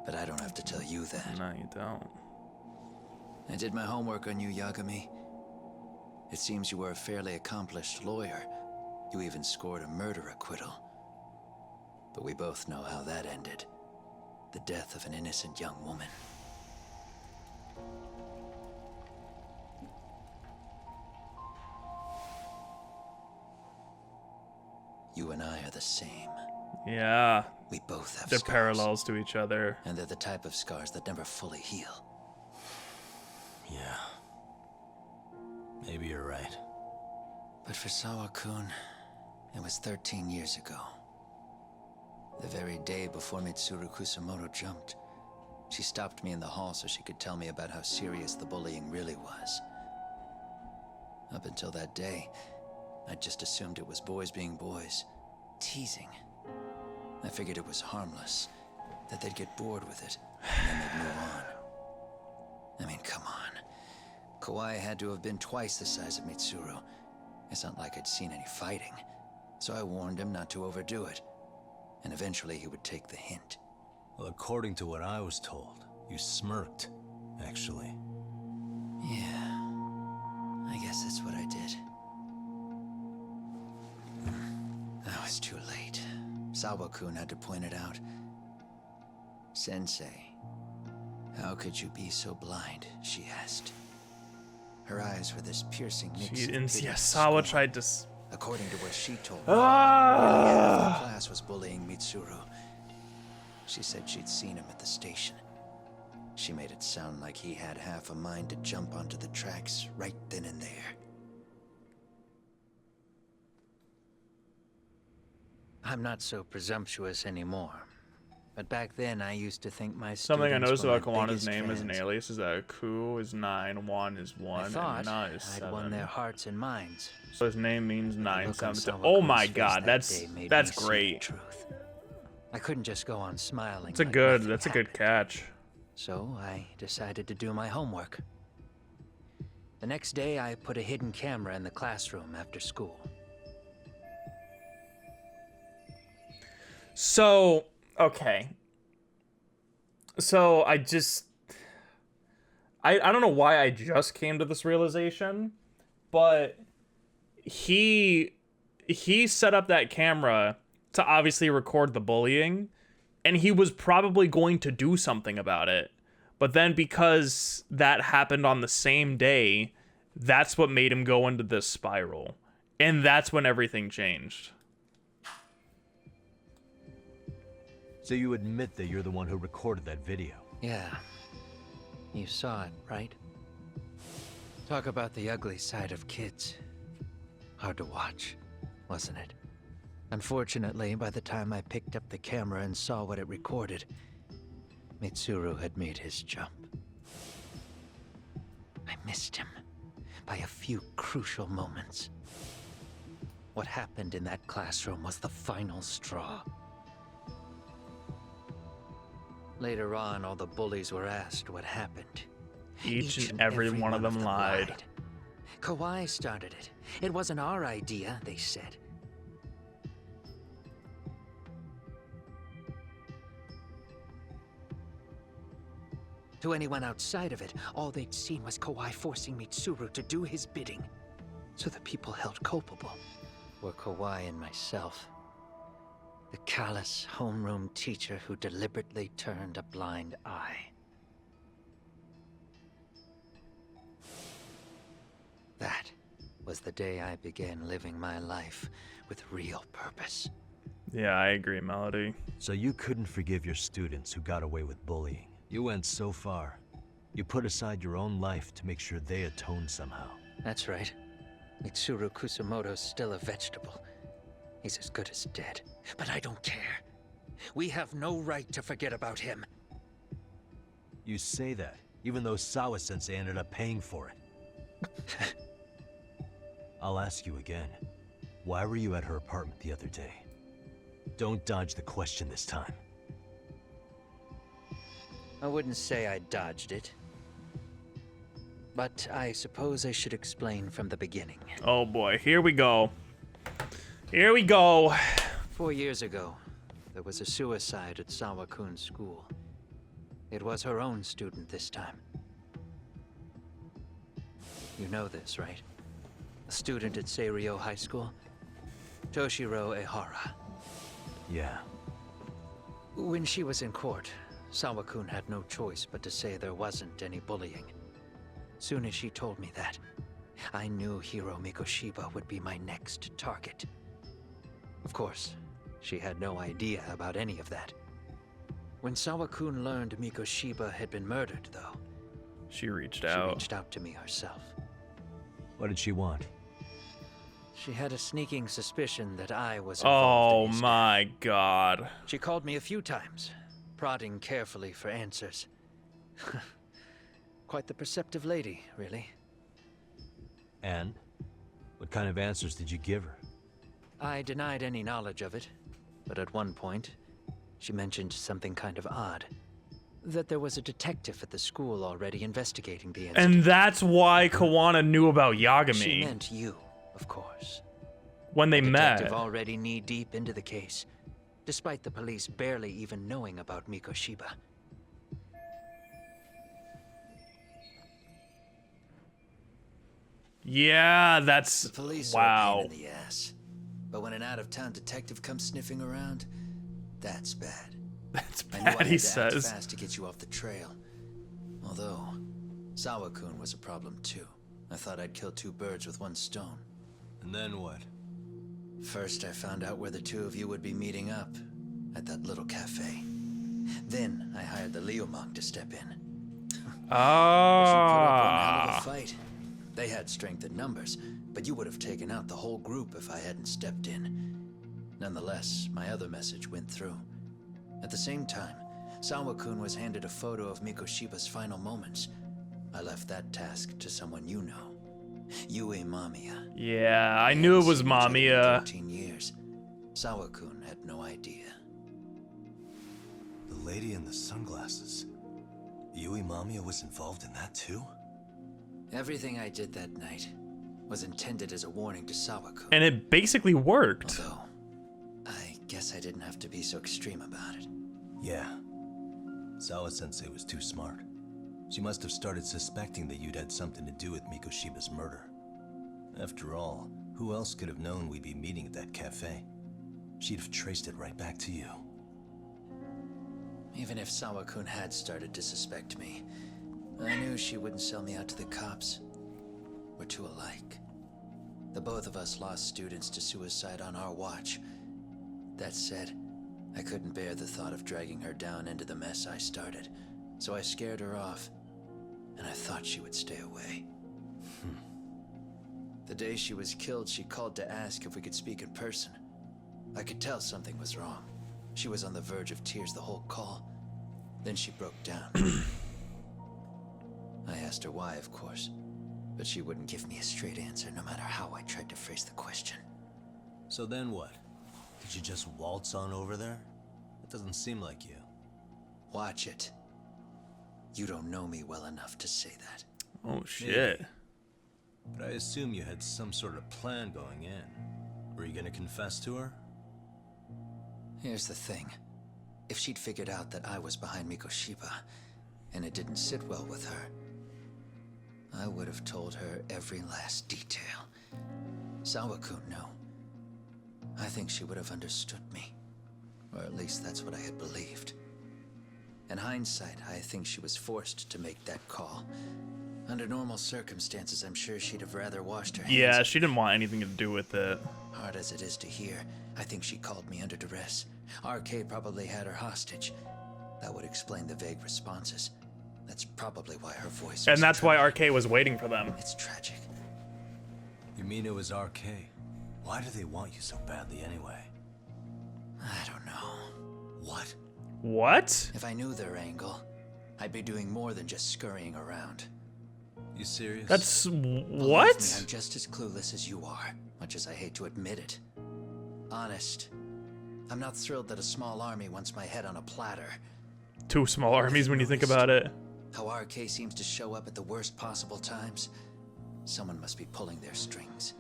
But I don't have to tell you that. No, you don't. I did my homework on you, Yagami. It seems you were a fairly accomplished lawyer. You even scored a murder acquittal. But we both know how that ended. The death of an innocent young woman. You and I are the same. Yeah. We both have They're scars. parallels to each other. And they're the type of scars that never fully heal. Yeah. Maybe you're right. But for Sawa-kun, it was 13 years ago. The very day before Mitsuru Kusumoto jumped, she stopped me in the hall so she could tell me about how serious the bullying really was. Up until that day, I just assumed it was boys being boys, teasing. I figured it was harmless, that they'd get bored with it, and then they'd move on. I mean, come on. Kawai had to have been twice the size of Mitsuru. It's not like I'd seen any fighting, so I warned him not to overdo it. And eventually he would take the hint. Well, according to what I was told, you smirked, actually. Yeah, I guess that's what I did. I was too late. Sawa-kun had to point it out. Sensei, how could you be so blind, she asked. Her eyes were this piercing mix of pity and Sawa scorn. tried to... According to what she told me, Ah! nearly half the class was bullying Mitsuru. She said she'd seen him at the station. She made it sound like he had half a mind to jump onto the tracks right then and there. I'm not so presumptuous anymore, But back then, I used to think my Something I noticed students about were my Kawana's biggest name as an fans. alias is that Ku is 9, 1 is 1, I thought and Na is I'd 7. won their hearts and minds. So his name means 9, look on 7. Sawa Oh Kun's my face god, that day made that's me see the great. truth. I couldn't just go on smiling. That's a like good, nothing that's a good happened. catch. So I decided to do my homework. The next day, I put a hidden camera in the classroom after school. So, okay. So I don't know why I just came to this realization, but he set up that camera to obviously record the bullying, and he was probably going to do something about it. But then because that happened on the same day, that's what made him go into this spiral. And that's when everything changed. So you admit that you're the one who recorded that video? Yeah. You saw it, right? Talk about the ugly side of kids. Hard to watch, wasn't it? Unfortunately, by the time I picked up the camera and saw what it recorded, Mitsuru had made his jump. I missed him by a few crucial moments. What happened in that classroom was the final straw. Later on, all the bullies were asked what happened. Each and every one of them lied. Kawhi started it. It wasn't our idea, they said. To anyone outside of it, all they'd seen was Kawhi forcing Mitsuru to do his bidding. So the people held culpable were Kawhi and myself. The callous homeroom teacher who deliberately turned a blind eye. That was the day I began living my life with real purpose. Yeah, I agree, Melody. So you couldn't forgive your students who got away with bullying. You went so far. You put aside your own life to make sure they atoned somehow. That's right. Mitsuru Kusumoto's still a vegetable. He's as good as dead. But I don't care. We have no right to forget about him. You say that, even though Sawa-sensei ended up paying for it. I'll ask you again. Why were you at her apartment the other day? Don't dodge the question this time. I wouldn't say I dodged it. But I suppose I should explain from the beginning. Oh boy, here we go. Here we go. 4 years ago, there was a suicide at Sawa-kun's school. It was her own student this time. You know this, right? A student at Seiryo High School? Toshiro Ehara. Yeah. When she was in court, Sawa-kun had no choice but to say there wasn't any bullying. Soon as she told me that, I knew Hiro Mikoshiba would be my next target. Of course, she had no idea about any of that. When Sawa-kun learned Mikoshiba had been murdered, though, she reached out. She reached out to me herself. What did she want? She had a sneaking suspicion that I was involved in Oh my god. She called me a few times, prodding carefully for answers. Quite the perceptive lady, really. And? What kind of answers did you give her? I denied any knowledge of it, but at one point, she mentioned something kind of odd. That there was a detective at the school already investigating the incident. And that's why Kuwana knew about Yagami. She meant you, of course. When they met. Detective already knee-deep into the case, despite the police barely even knowing about Mikoshiba. Yeah, that's... The police wow. are a pain in the ass. But when an out-of-town detective comes sniffing around, that's bad. That's I knew bad, I had he to act says. fast to get you off the trail. Although, Sawa-kun was a problem too. I thought I'd kill 2 birds with 1 stone. And then what? First, I found out where the 2 of you would be meeting up, at that little cafe. Then, I hired the Leomong to step in. Ah. Fight. They had strength in numbers, but you would have taken out the whole group if I hadn't stepped in. Nonetheless, my other message went through. At the same time, Sawa-kun was handed a photo of Mikoshiba's final moments. I left that task to someone you know. Yue Mamiya. Yeah, I knew it was Mamiya. 13 years. Sawa-kun had no idea. The lady in the sunglasses. Yue Mamiya was involved in that too? Everything I did that night was intended as a warning to Sawa-kun. And it basically worked. Although, I guess I didn't have to be so extreme about it. Yeah. Sawa-sensei was too smart. She must have started suspecting that you'd had something to do with Mikoshiba's murder. After all, who else could have known we'd be meeting at that cafe? She'd have traced it right back to you. Even if Sawa-kun had started to suspect me, I knew she wouldn't sell me out to the cops. We're too alike. The both of us lost students to suicide on our watch. That said, I couldn't bear the thought of dragging her down into the mess I started, so I scared her off, and I thought she would stay away. The day she was killed, she called to ask if we could speak in person. I could tell something was wrong. She was on the verge of tears the whole call. Then she broke down. I asked her why, of course, but she wouldn't give me a straight answer no matter how I tried to phrase the question. So then what? Did you just waltz on over there? It doesn't seem like you. Watch it. You don't know me well enough to say that. Oh shit. Maybe. But I assume you had some sort of plan going in. Were you gonna confess to her? Here's the thing. If she'd figured out that I was behind Mikoshiba, and it didn't sit well with her, I would have told her every last detail. Sawa-kun, no. I think she would have understood me. Or at least that's what I had believed. In hindsight, I think she was forced to make that call. Under normal circumstances, I'm sure she'd have rather washed her hands. Yeah, she didn't want anything to do with it. Hard as it is to hear, I think she called me under duress. RK probably had her hostage. That would explain the vague responses. That's probably why her voice And that's why RK was waiting for them. It's tragic. You mean it was RK? Why do they want you so badly anyway? I don't know. What? What? If I knew their angle, I'd be doing more than just scurrying around. You serious? That's what? Believe me, I'm just as clueless as you are, much as I hate to admit it. Honest. I'm not thrilled that a small army wants my head on a platter. Two small armies when you think about it. How RK seems to show up at the worst possible times. Someone must be pulling their strings.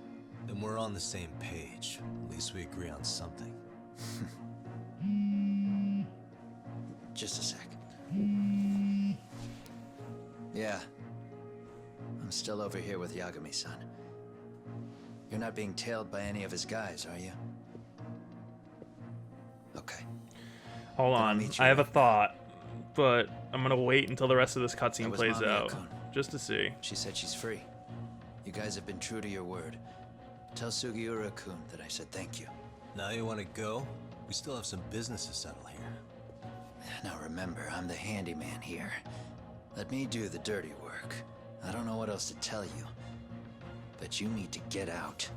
Then we're on the same page. At least we agree on something. Just a sec. Yeah. I'm still over here with Yagami-san. You're not being tailed by any of his guys, are you? Okay. Hold on, I have a thought, but I'm gonna wait until the rest of this cutscene plays out, just to see. She said she's free. You guys have been true to your word. Tell Sugiura-kun that I said thank you. Now you want to go? We still have some business to settle here. Now remember, I'm the handyman here. Let me do the dirty work. I don't know what else to tell you, but you need to get out.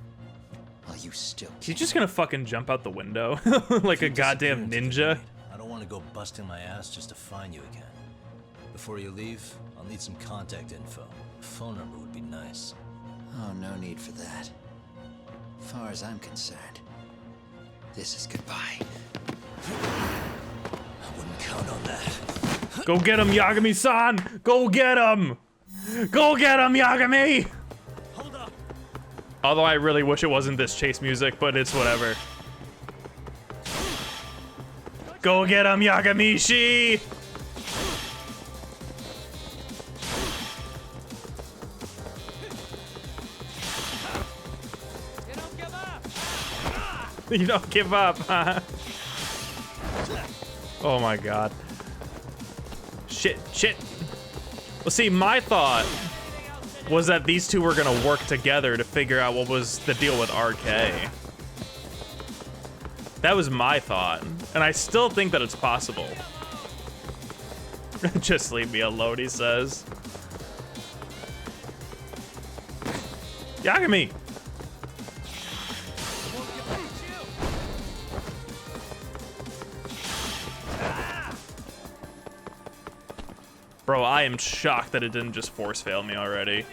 While you still can. He's just gonna fucking jump out the window like a goddamn ninja. I don't want to go busting my ass just to find you again. Before you leave, I'll need some contact info. A phone number would be nice. Oh, no need for that. As far as I'm concerned, this is goodbye. I wouldn't count on that. Go get him, Yagami-san! Go get him! Go get him, Yagami! Although I really wish it wasn't this chase music, but it's whatever. Go get him, Yagamishi! You don't give up, huh? Oh my god. Shit, shit. Well, see, my thought was that these two were gonna work together to figure out what was the deal with RK. That was my thought, and I still think that it's possible. Just leave me alone, he says. Yagami! Bro, I am shocked that it didn't just force fail me already.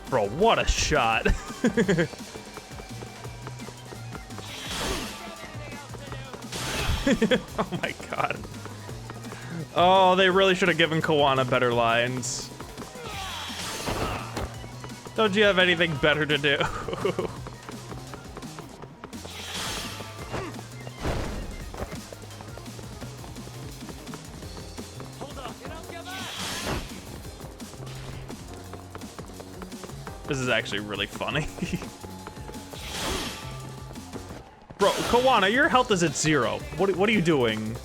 Bro, what a shot. Oh my god. Oh, they really should have given Kuwana better lines. Don't you have anything better to do? This is actually really funny. Bro, Kuwana, your health is at 0. What are you doing?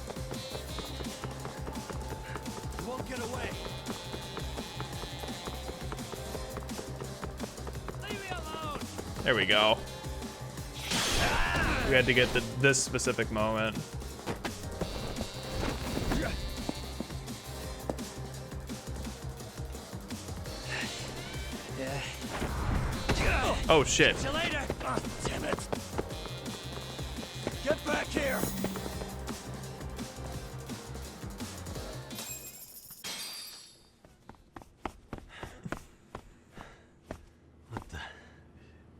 You won't get away. Leave me alone. There we go. We had to get this specific moment. Oh shit. See you later. Oh, damn it. Get back here.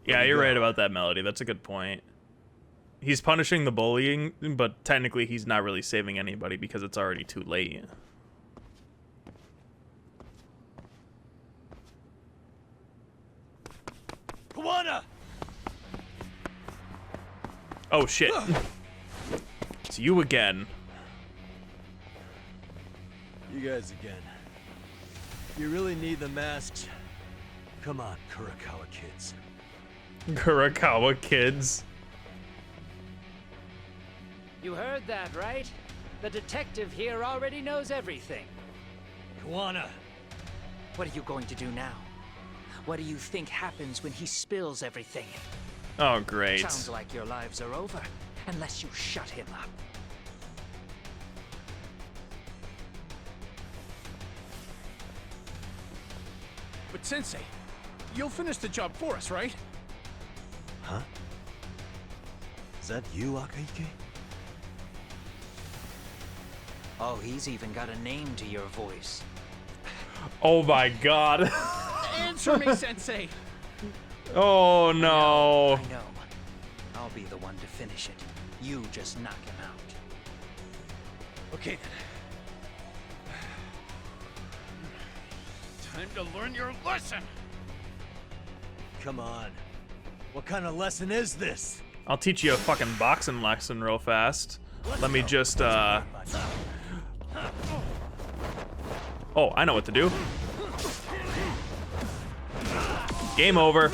Yeah, you're right about that, Melody. That's a good point. He's punishing the bullying, but technically he's not really saving anybody because it's already too late. Kuwana! Oh shit. It's you again. You guys again. You really need the masks? Come on, Kurakawa kids. Kurakawa kids. You heard that, right? The detective here already knows everything. Kuwana! What are you going to do now? What do you think happens when he spills everything? Oh, great. Sounds like your lives are over, unless you shut him up. But Sensei, you'll finish the job for us, right? Huh? Is that you, Akahike? Oh, he's even got a name to your voice. Oh my god. Answer me, Sensei. Oh no. I know. I'll be the one to finish it. You just knock him out. Okay then. Time to learn your lesson. Come on. What kind of lesson is this? I'll teach you a fucking boxing lesson real fast. Let me just, Oh, I know what to do. Game over.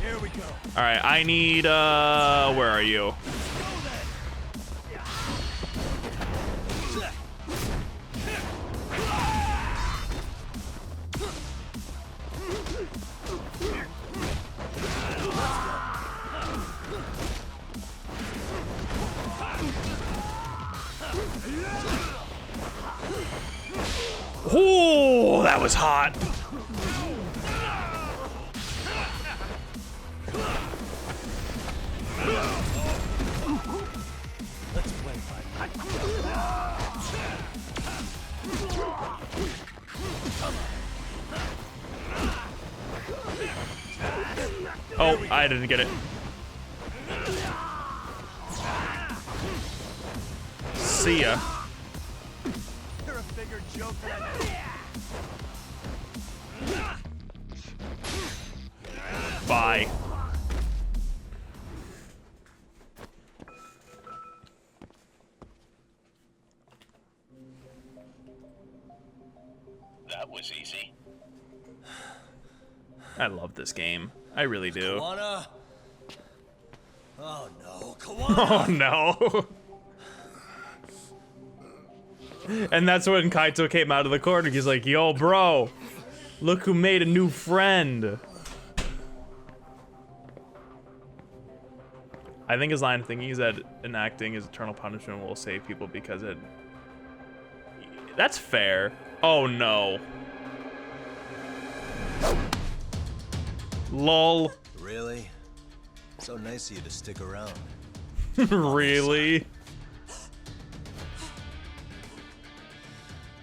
Here we go. All right, I need, where are you? Oh, that was hot. Let's play, Oh, I didn't get it. See ya. You're a bigger joke than Bye. That was easy. I love this game. I really do. Kuwana. Oh no, Kuwana. Oh no. And that's when Kaito came out of the corner. He's like, yo, bro, look who made a new friend. I think his line of thinking is that enacting his eternal punishment will save people because it... That's fair. Oh no. Lol. Really? So nice of you to stick around. Really?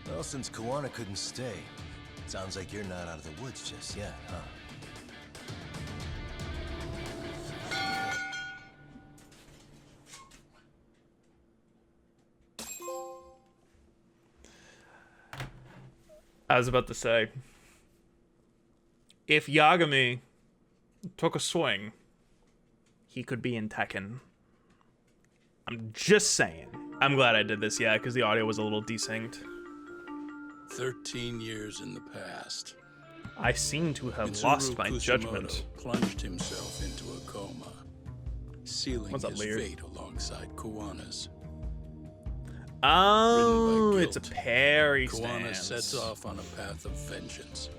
Well, since Kuwana couldn't stay, sounds like you're not out of the woods just yet, huh? I was about to say, if Yagami took a swing, he could be in Tekken. I'm just saying. I'm glad I did this, yeah, because the audio was a little desynced. 13 years in the past. I seem to have lost my Kusumoto judgment. Plunged himself into a coma, sealing What's up, his Lear? fate alongside Kuwana's. Oh, it's a parry Kuwana stance. sets off on a path of vengeance.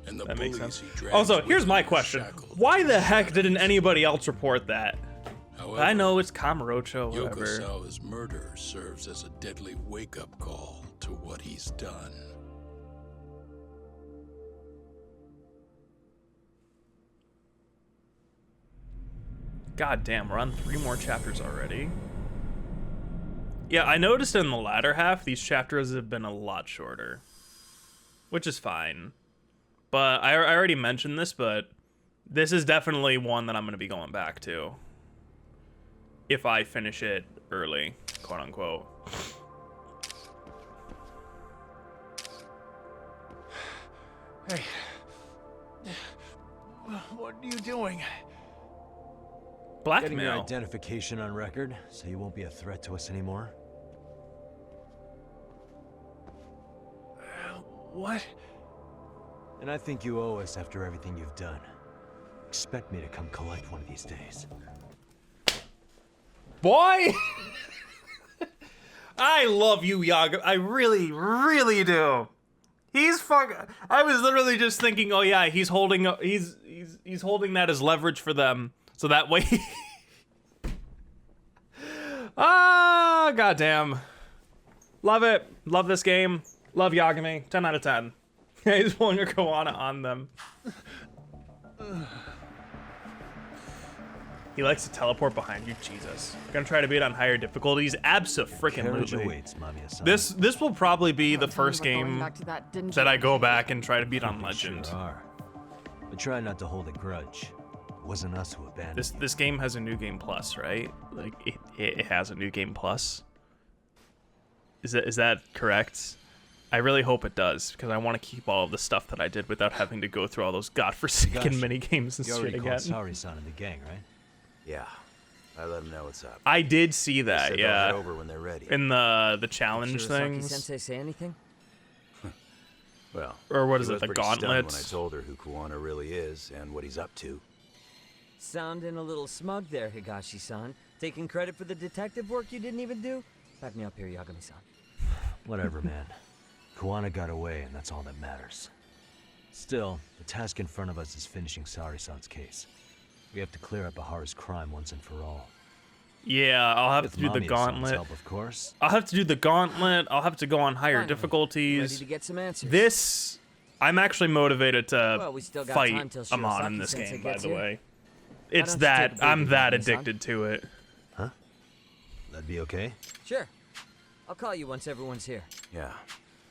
And the That makes bullies sense. he drags Also, with here's him my are question. shackled Why to the his heck shadow. didn't anybody else report that? However, I know it's Kamurocho, Yoko whatever. Sawa's murder serves as a deadly wake-up call to what he's done. God damn, we're on 3 more chapters already. Yeah, I noticed in the latter half, these chapters have been a lot shorter. Which is fine. But I already mentioned this, but this is definitely one that I'm going to be going back to. If I finish it early, quote unquote. Hey. What are you doing? Getting your Blackmail. identification on record, so you won't be a threat to us anymore. What? And I think you owe us after everything you've done. Expect me to come collect one of these days. Boy! I love you, Yagami. I really, really do. He's I was literally just thinking, oh yeah, he's holding he's holding that as leverage for them, so that way. Ah, goddamn. Love it. Love this game. Love Yagami. 10 out of 10. He's pulling a Kuwana on them. He likes to teleport behind you. Jesus. Gonna try to beat on higher difficulties. Carriage Abso-freaking-lutely. awaits, Mamiya-san. This will probably be the first Going game back to that, didn't that you? I go back and try to beat on You Legend. Sure are. But try not to hold a grudge. It wasn't us who abandoned you. This game has a new game plus, right? Like it has a new game plus. Is that correct? I really hope it does, because I want to keep all of the stuff that I did without having to go through all those godforsaken Gotcha. mini games and You shit already again. called Sari-san in the gang, right? Yeah. I let them know what's up. I did see They that, said they'll yeah. head over when they're ready. In the challenge things. Sensei say anything? Well, Or what she is it, was the pretty stunned gauntlets? when I told her who Kuwana really is and what he's up to. Sounding a little smug there, Higashi-san. Taking credit for the detective work you didn't even do? Back me up here, Yagami-san. Whatever, man. Kuwana got away, and that's all that matters. Still, the task in front of us is finishing Sari-san's case. We have to clear up Ahara's crime once and for all. Yeah, I'll have With to do the Mamiya-san's gauntlet. help, of course. I'll have to do the gauntlet. I'll have to go on higher Finally, difficulties. ready to get some answers. This, I'm actually motivated to Well, we still got fight time till Amon in Shirosaki this Sensei game, by gets the here. way. Why It's don't you that, take the I'm lead, that Yagami-san? addicted to it. Huh? That'd be okay? Sure. I'll call you once everyone's here. Yeah.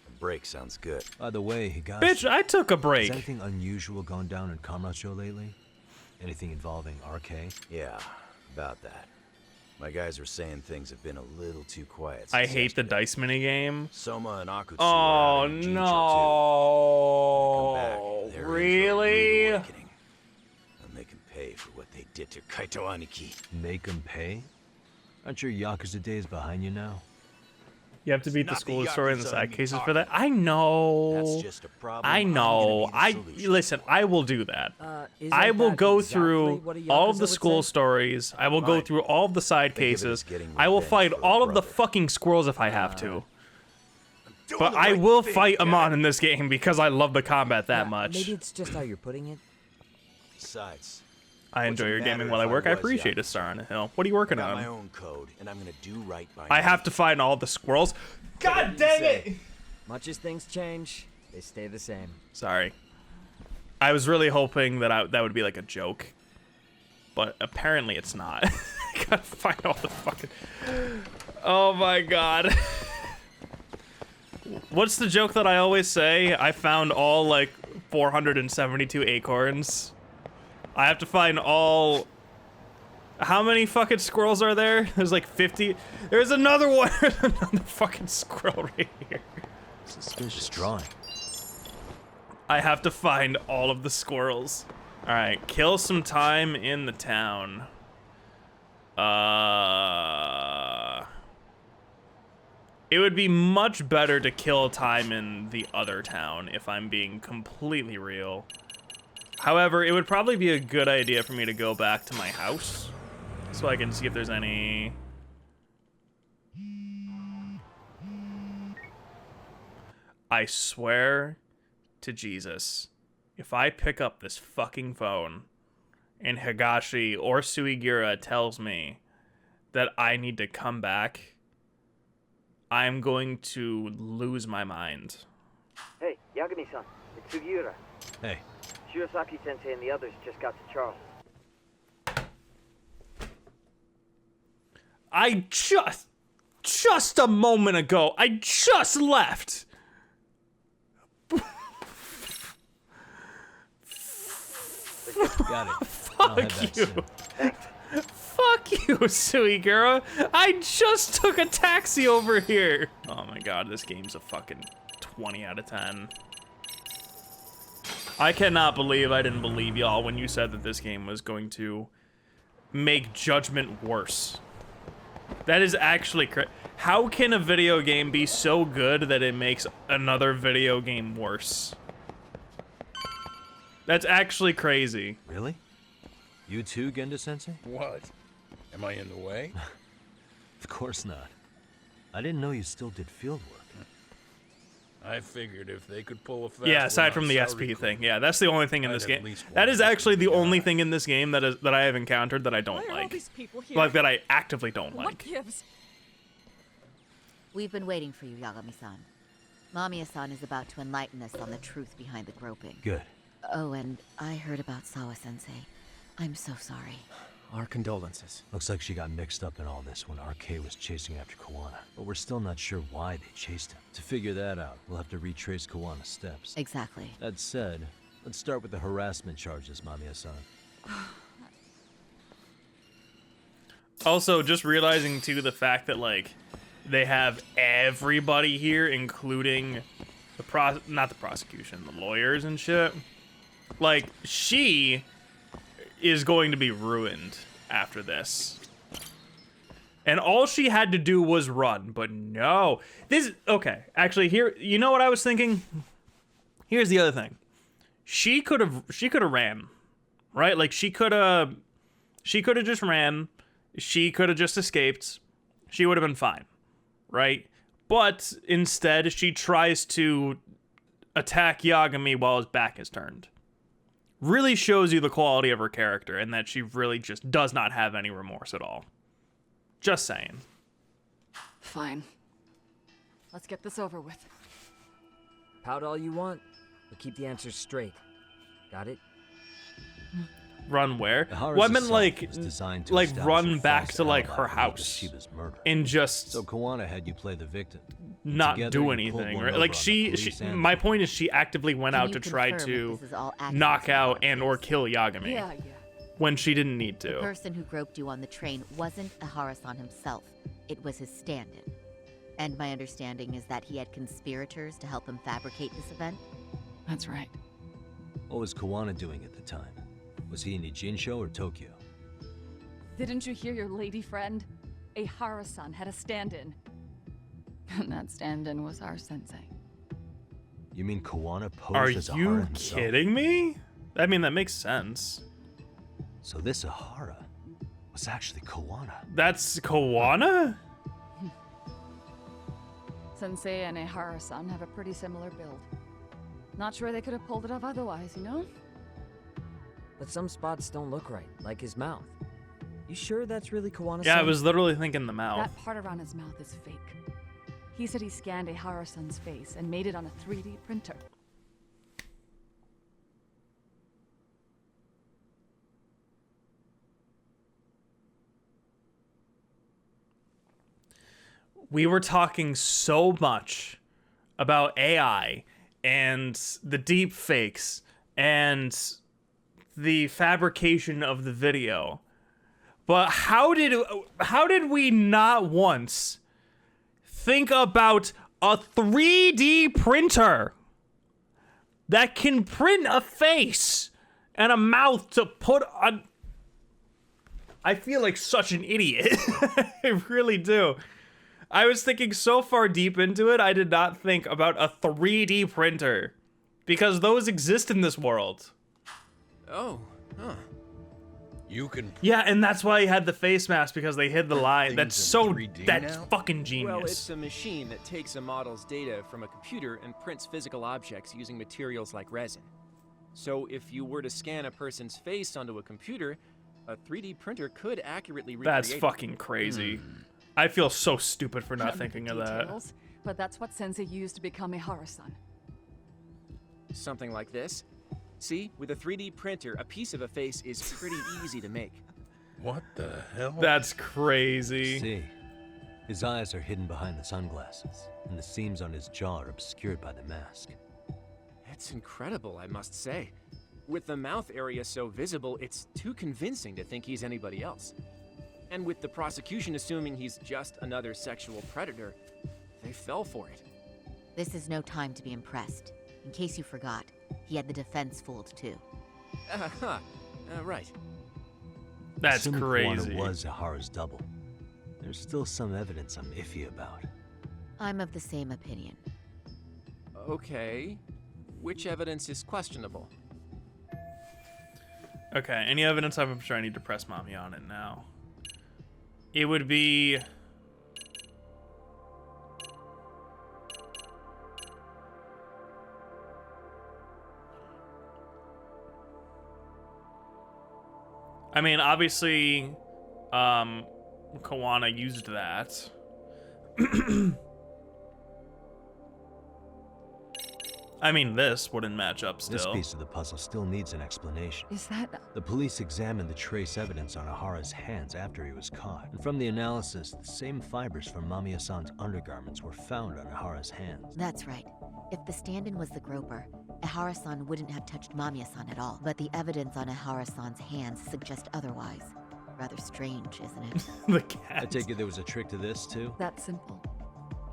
A break sounds good. By the way, Higashi... Bitch, I took a Has break. anything unusual gone down in Kamurocho lately? Anything involving RK? Yeah, about that. My guys were saying things have been a little too quiet. I since hate the yesterday. dice minigame. Soma and Akutsu Oh are out in Ijincho, no! too. They're in for a rude Really? awakening. I'll make them pay for what they did to Kaito Aniki. Make them pay? Aren't your Yakuza days behind you now? You have to beat the Not school the story and the Yakuza side I'm cases for talking that. I know. That's just a problem. I I'm know. gonna be the solution. Listen. I will do that. Isn't I will that go exactly through what a all of Yakuza the would school say? stories. I will go Fine. through all of the side Think of it as cases. getting I will revenge fight for a all of the brother. fucking squirrels if I have to. Doing But the I right will thing, fight damn Amon it. in this game because I love the combat that Yeah, much. Maybe it's just how you're putting it. Besides, I enjoy your gaming while I work. I appreciate a star on a hill. What are you working I got on? my own code, and I'm gonna do right by I have to find all the squirrels. God dang it! Much as things change, they stay the same. Sorry. I was really hoping that that would be like a joke. But apparently it's not. I gotta find all the fucking... Oh my god. What's the joke that I always say? I found all, like, 472 acorns. I have to find all... How many fucking squirrels are there? There's like 50. There's another one. Another fucking squirrel right here. Suspicious drawing. I have to find all of the squirrels. All right, kill some time in the town. It would be much better to kill time in the other town, if I'm being completely real. However, it would probably be a good idea for me to go back to my house, so I can see if there's any... I swear to Jesus, if I pick up this fucking phone and Higashi or Suigira tells me that I need to come back, I'm going to lose my mind. Hey, Yagami-san, it's Sugiura. Hey. Shirosaki-sensei and the others just got to Charles. I just a moment ago, I just left. Got it. Fuck you. Fuck you, Suigura. I just took a taxi over here. Oh my god, this game's a fucking 20 out of 10. I cannot believe I didn't believe y'all when you said that this game was going to make Judgment worse. That is actually how can a video game be so good that it makes another video game worse? That's actually crazy. Really? You too, Genda-sensei? What? Am I in the way? Of course not. I didn't know you still did field work. I figured if they could pull a fast Yeah, aside from the SP thing. Yeah, that's the only thing in this game. That is actually the only thing in this game that I have encountered that I don't like. Like, that I actively don't like. We've been waiting for you, Yagami-san. Mamiya-san is about to enlighten us on the truth behind the groping. Good. Oh, and I heard about Sawa-sensei. I'm so sorry. Our condolences. Looks like she got mixed up in all this when RK was chasing after Kuwana. But we're still not sure why they chased him. To figure that out, we'll have to retrace Kuwana's steps. Exactly. That said, let's start with the harassment charges, Mamiya-san. Also, just realizing too the fact that like they have everybody here, including the not the prosecution, the lawyers and shit. Like, she is going to be ruined after this. And all she had to do was run, but no. Okay, actually here, you know what I was thinking? Here's the other thing. She could have ran, right? Like she could have just ran. She could have just escaped. She would have been fine, right? But instead, she tries to attack Yagami while his back is turned. Really shows you the quality of her character and that she really just does not have any remorse at all. Just saying. Fine. Let's get this over with. Pout all you want, but keep the answers straight. Got it? Run where? Well, I meant like run back to like her house and just so Kuwana had you play the victim. Not do anything, right? Like she my point is she actively went out to try to knock out and or kill Yagami. Yeah. When she didn't need The to. person who groped you on the train wasn't Ihara-san himself. It was his stand-in. And my understanding is that he had conspirators to help him fabricate this event? That's right. What was Kuwana doing at the time? Was he in Ijincho or Tokyo? Didn't you hear your lady friend? Ihara-san had a stand-in. And that stand-in was our sensei. You mean Kuwana posed Are as Ihara you himself? kidding me? I mean, that makes sense. So this Ihara was actually Kuwana. That's Kuwana? Sensei and Ihara-san have a pretty similar build. Not sure they could have pulled it off otherwise, you know? But some spots don't look right, like his mouth. You sure that's really Kuwana-san? Yeah, I was literally thinking the mouth. That part around his mouth is fake. He said he scanned Ehara-san's face and made it on a 3D printer. We were talking so much about AI and the deep fakes and the fabrication of the video. But how did we not once think about a 3D printer that can print a face and a mouth to put on? I feel like such an idiot. I really do. I was thinking so far deep into it, I did not think about a 3D printer. Because those exist in this world. Oh, huh. You can... Yeah, and that's why he had the face mask, because they hid the line. That's so... That's now? fucking genius. Well, it's a machine that takes a model's data from a computer and prints physical objects using materials like resin. So if you were to scan a person's face onto a computer, a 3D printer could accurately recreate That's fucking crazy. I feel so stupid for not thinking of that. Details, but that's what Sensei used to become Ehara-san. Something like this. See, with a 3D printer, a piece of a face is pretty easy to make. What the hell? That's crazy. See, his eyes are hidden behind the sunglasses, and the seams on his jaw are obscured by the mask. It's incredible, I must say. With the mouth area so visible, it's too convincing to think he's anybody else. And with the prosecution assuming he's just another sexual predator, they fell for it. This is no time to be impressed. In case you forgot, he had the defense fooled too. Right. That's Assuming crazy. Kuwana was Ehara's double, there's still some evidence I'm iffy about. I'm of the same opinion. Okay. Which evidence is questionable? Okay, any evidence? I'm sure I need to press mommy on it now. It would be... I mean, obviously, Kuwana used that. I mean, this wouldn't match up still. This piece of the puzzle still needs an explanation. Is that... The police examined the trace evidence on Ehara's hands after he was caught. And from the analysis, the same fibers from Mamiya-san's undergarments were found on Ehara's hands. That's right. If the stand-in was the groper, Ehara-san wouldn't have touched Mamiya-san at all. But the evidence on Ehara-san's hands suggests otherwise. Rather strange, isn't it? The cat. I take it there was a trick to this, too? That's simple.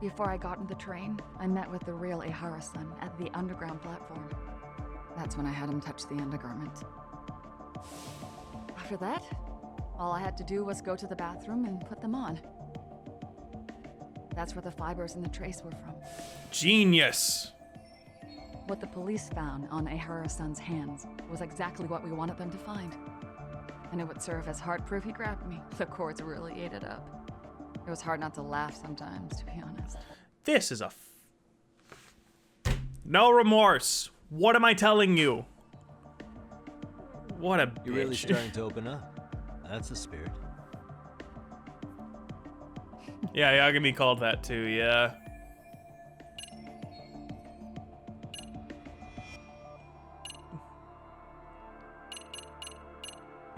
Before I got on the train, I met with the real Ehara-san at the underground platform. That's when I had him touch the undergarment. After that, all I had to do was go to the bathroom and put them on. That's where the fibers in the trace were from. Genius! What the police found on Ehara-san's hands was exactly what we wanted them to find. And it would serve as hard proof he grabbed me. The cords really ate it up. It was hard not to laugh sometimes, to be honest. This is a... No remorse. What am I telling you? What a bitch. You're really starting to open up. That's the spirit. Yeah, Yagami called that too, yeah.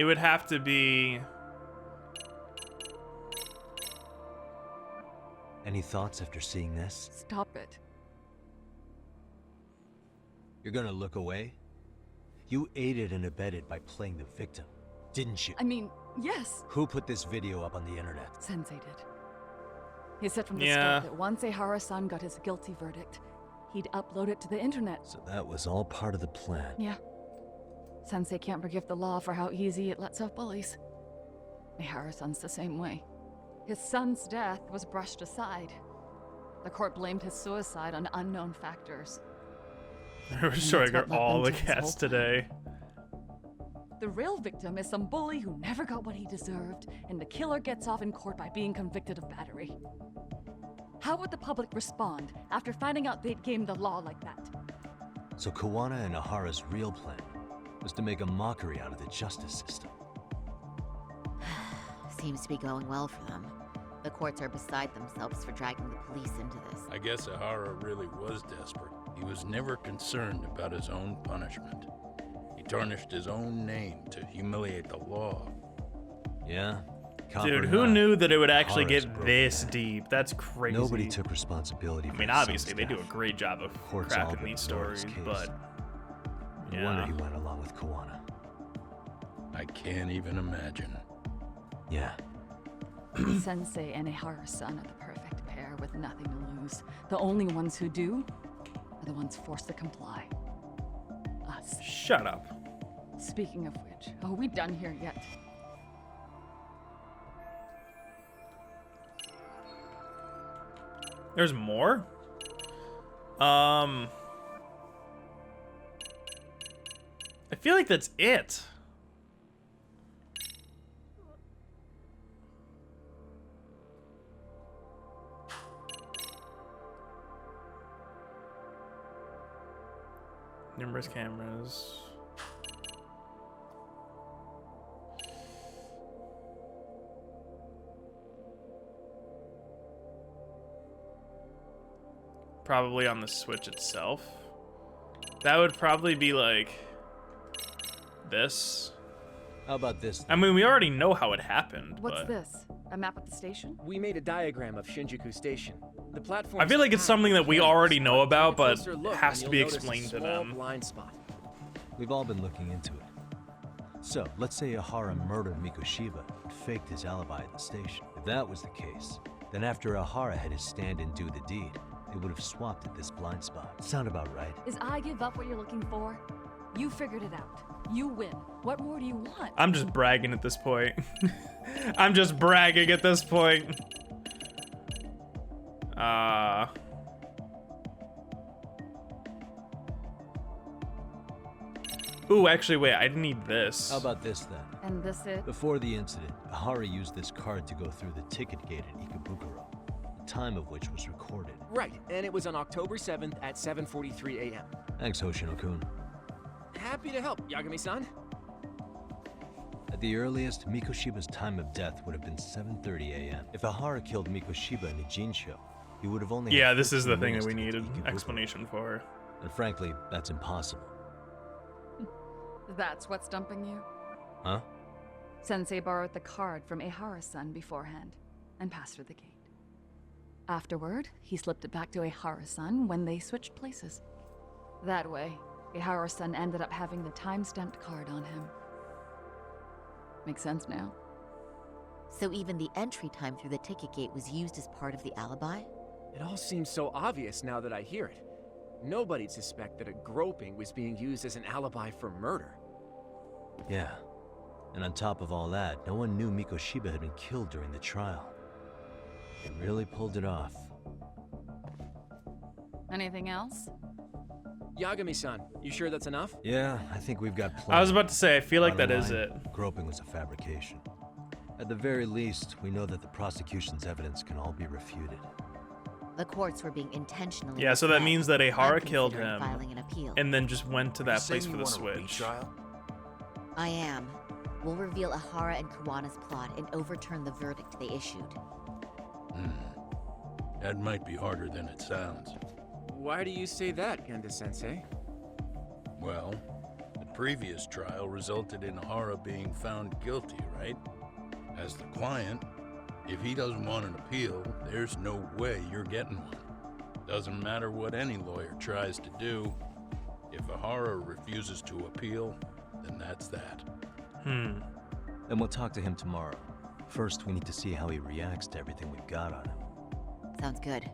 It would have to be... Any thoughts after seeing this? Stop it. You're gonna look away? You aided and abetted by playing the victim, didn't you? I mean, yes. Who put this video up on the internet? Sensei did. He said from the start that once Ehara-san got his guilty verdict, he'd upload it to the internet. So that was all part of the plan. Yeah. Sensei can't forgive the law for how easy it lets off bullies. Ehara-san's the same way. His son's death was brushed aside. The court blamed his suicide on unknown factors. We're showing her all the cats today. The real victim is some bully who never got what he deserved, and the killer gets off in court by being convicted of battery. How would the public respond after finding out they'd gamed the law like that? So Kuwana and Ehara's real plan was to make a mockery out of the justice system. Seems to be going well for them. The courts are beside themselves for dragging the police into this. I guess Ahara really was desperate. He was never concerned about his own punishment. He tarnished his own name to humiliate the law. Yeah? Dude, who knew that it would actually get this deep? That's crazy. Nobody took responsibility for I mean, obviously, they do a great job of crafting these stories, but... No wonder he went along with Kuwana. I can't even imagine. Yeah. Sensei and Ihara-san are the perfect pair with nothing to lose. The only ones who do are the ones forced to comply. Us. Shut up. Speaking of which, are we done here yet? There's more? I feel like that's it. Numerous cameras. Probably on the Switch itself. That would probably be like this. How about this? I mean, we already know how it happened. What's but... this? A map of the station? We made a diagram of Shinjuku Station. The platform. I feel like it's something that we already know about, but has to be explained to them. Blind spot. We've all been looking into it. So, let's say Ahara murdered Mikoshiba and faked his alibi at the station. If that was the case, then after Ahara had his stand-in do the deed, they would have swapped at this blind spot. Sound about right? Is I give up what you're looking for? You figured it out. You win. What more do you want? I'm just bragging at this point. I'm just bragging at this point. Ooh, actually, wait, I need this. How about this then? And this it? Before the incident, Ahara used this card to go through the ticket gate at Ikebukuro, the time of which was recorded. Right, and it was on October 7th at 7:43 a.m. Thanks, Hoshino-kun. Happy to help, Yagami-san. At the earliest, Mikoshiba's time of death would have been 7:30 a.m. If Ahara killed Mikoshiba in Ijincho, he would have only Yeah, had this is the 15 thing that minutes we to get to needed Ikebukuro. explanation for. And frankly, that's impossible. That's what's dumping you? Huh? Sensei borrowed the card from Ihara-san beforehand and passed through the gate. Afterward, he slipped it back to Ihara-san when they switched places. That way, Ihara-san ended up having the time-stamped card on him. Makes sense now? So even the entry time through the ticket gate was used as part of the alibi? It all seems so obvious now that I hear it. Nobody'd suspect that a groping was being used as an alibi for murder. Yeah. And on top of all that, no one knew Mikoshiba had been killed during the trial. It really pulled it off. Anything else? Yagami-san, you sure that's enough? Yeah, I think we've got plenty. I was about to say, I feel like that Bottom is line, it. Groping was a fabrication. At the very least, we know that the prosecution's evidence can all be refuted. The courts were being intentionally. Yeah, so that misled. means that I'm Ahara killed considering him filing an appeal. and then just went to that place for the switch. I am. We'll reveal Ahara and Kuwana's plot and overturn the verdict they issued. That might be harder than it sounds. Why do you say that, Genda-sensei? Well, the previous trial resulted in Ahara being found guilty, right? As the client, if he doesn't want an appeal, there's no way you're getting one. Doesn't matter what any lawyer tries to do. If Ahara refuses to appeal, then that's that. Then we'll talk to him tomorrow. First, we need to see how he reacts to everything we've got on him. Sounds good.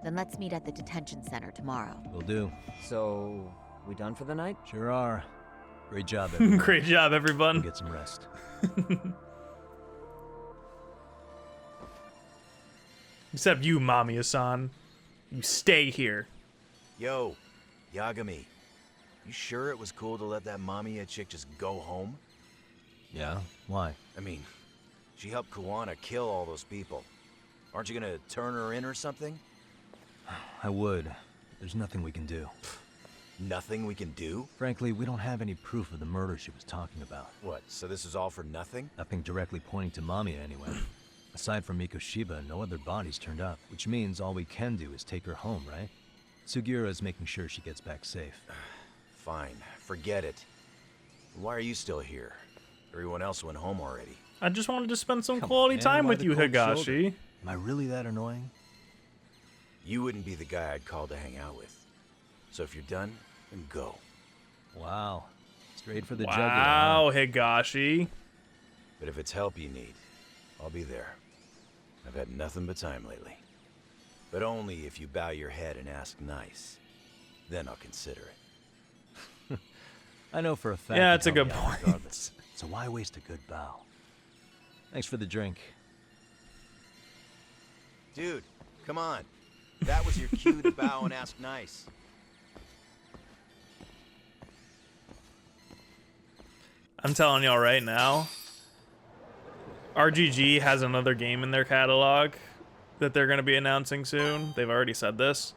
Then let's meet at the detention center tomorrow. Will do. So, we done for the night? Sure are. Great job, everyone. Great job, everyone. Get some rest. Except you, Mamiya-san. You stay here. Yo, Yagami. You sure it was cool to let that Mamiya chick just go home? Yeah? Why? I mean, she helped Kuwana kill all those people. Aren't you gonna turn her in or something? I would. There's nothing we can do. Nothing we can do? Frankly, we don't have any proof of the murder she was talking about. What, so this is all for nothing? Nothing directly pointing to Mamiya anyway. Aside from Mikoshiba, no other bodies turned up, which means all we can do is take her home, right? Sugiura is making sure she gets back safe. Fine, forget it. Why are you still here? Everyone else went home already. I just wanted to spend some quality time with you, Higashi. Am I really that annoying? You wouldn't be the guy I'd call to hang out with. So if you're done, then go. Wow. Straight for the jugular. Wow, Higashi. But if it's help you need, I'll be there. I've had nothing but time lately. But only if you bow your head and ask nice. Then I'll consider it. I know for a fact. Yeah, it's a good point. Regardless. So why waste a good bow? Thanks for the drink. Dude, come on. That was your cue to bow and ask nice. I'm telling y'all right now, RGG has another game in their catalog that they're going to be announcing soon. They've already said this.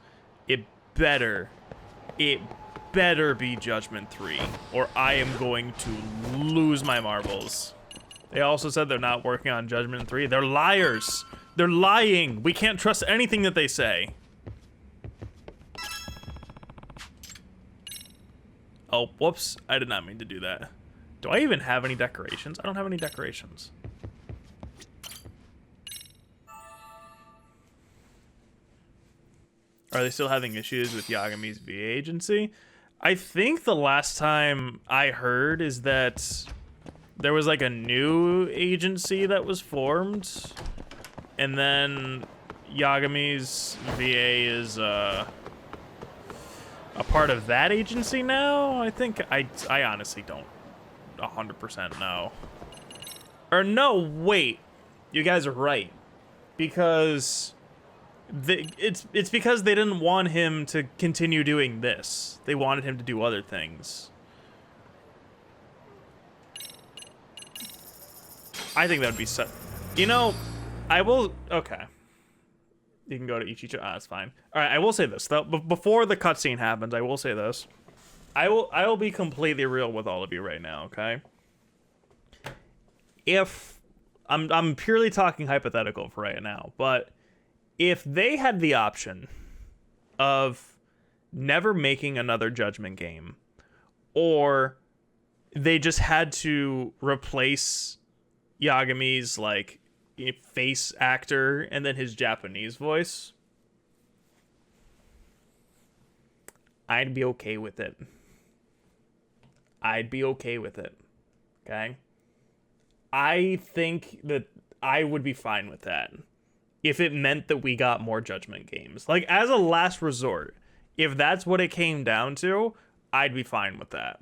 It better be Judgment 3, or I am going to lose my marbles. They also said they're not working on Judgment 3. They're liars. They're lying. We can't trust anything that they say. Oh, whoops. I did not mean to do that. Do I even have any decorations? I don't have any decorations. Are they still having issues with Yagami's VA agency? I think the last time I heard is that there was like a new agency that was formed, and then Yagami's VA is a part of that agency now. I think I honestly don't 100% know. Or no, wait, you guys are right, because it's because they didn't want him to continue doing this. They wanted him to do other things. I think that would be so. You know, I will. Okay. You can go to Ijincho. Ah, that's fine. All right, I will say this though. Before the cutscene happens, I will say this. I will be completely real with all of you right now. Okay. If I'm purely talking hypothetical for right now, but if they had the option of never making another Judgment game, or they just had to replace Yagami's like face actor and then his Japanese voice, I'd be okay with it. I'd be okay with it. Okay? I think that I would be fine with that if it meant that we got more Judgment games. Like, as a last resort, if that's what it came down to, I'd be fine with that.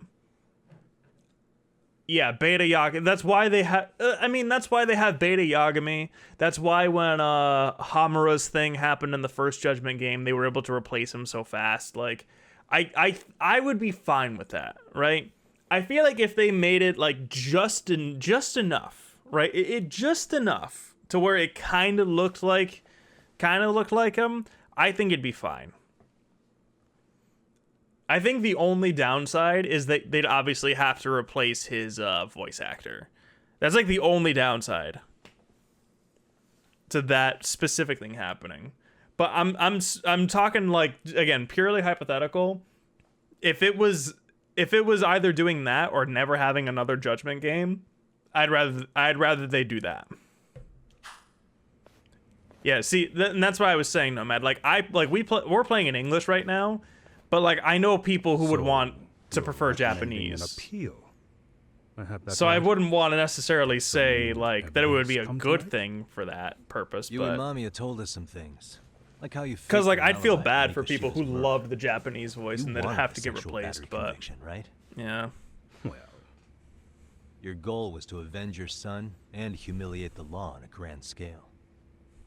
Yeah, Beta Yagami. That's why they have. That's why they have Beta Yagami. That's why when Hamura's thing happened in the first Judgment game, they were able to replace him so fast. Like, I would be fine with that, right? I feel like if they made it like just enough, right? It just enough to where it kind of looked like him. I think it'd be fine. I think the only downside is that they'd obviously have to replace his voice actor. That's like the only downside to that specific thing happening. But I'm talking like, again, purely hypothetical. If it was either doing that or never having another Judgment game, I'd rather they do that. Yeah, see, and that's why I was saying, Nomad. Like we're playing in English right now. But like I know people who would want to prefer Japanese. An appeal. So I wouldn't want to necessarily say like that it would be a good thing for that purpose. You and Mamiya told us some things, like how you. Because like I'd feel bad for people who loved the Japanese voice and then have to get replaced. But right? Yeah. Well, your goal was to avenge your son and humiliate the law on a grand scale.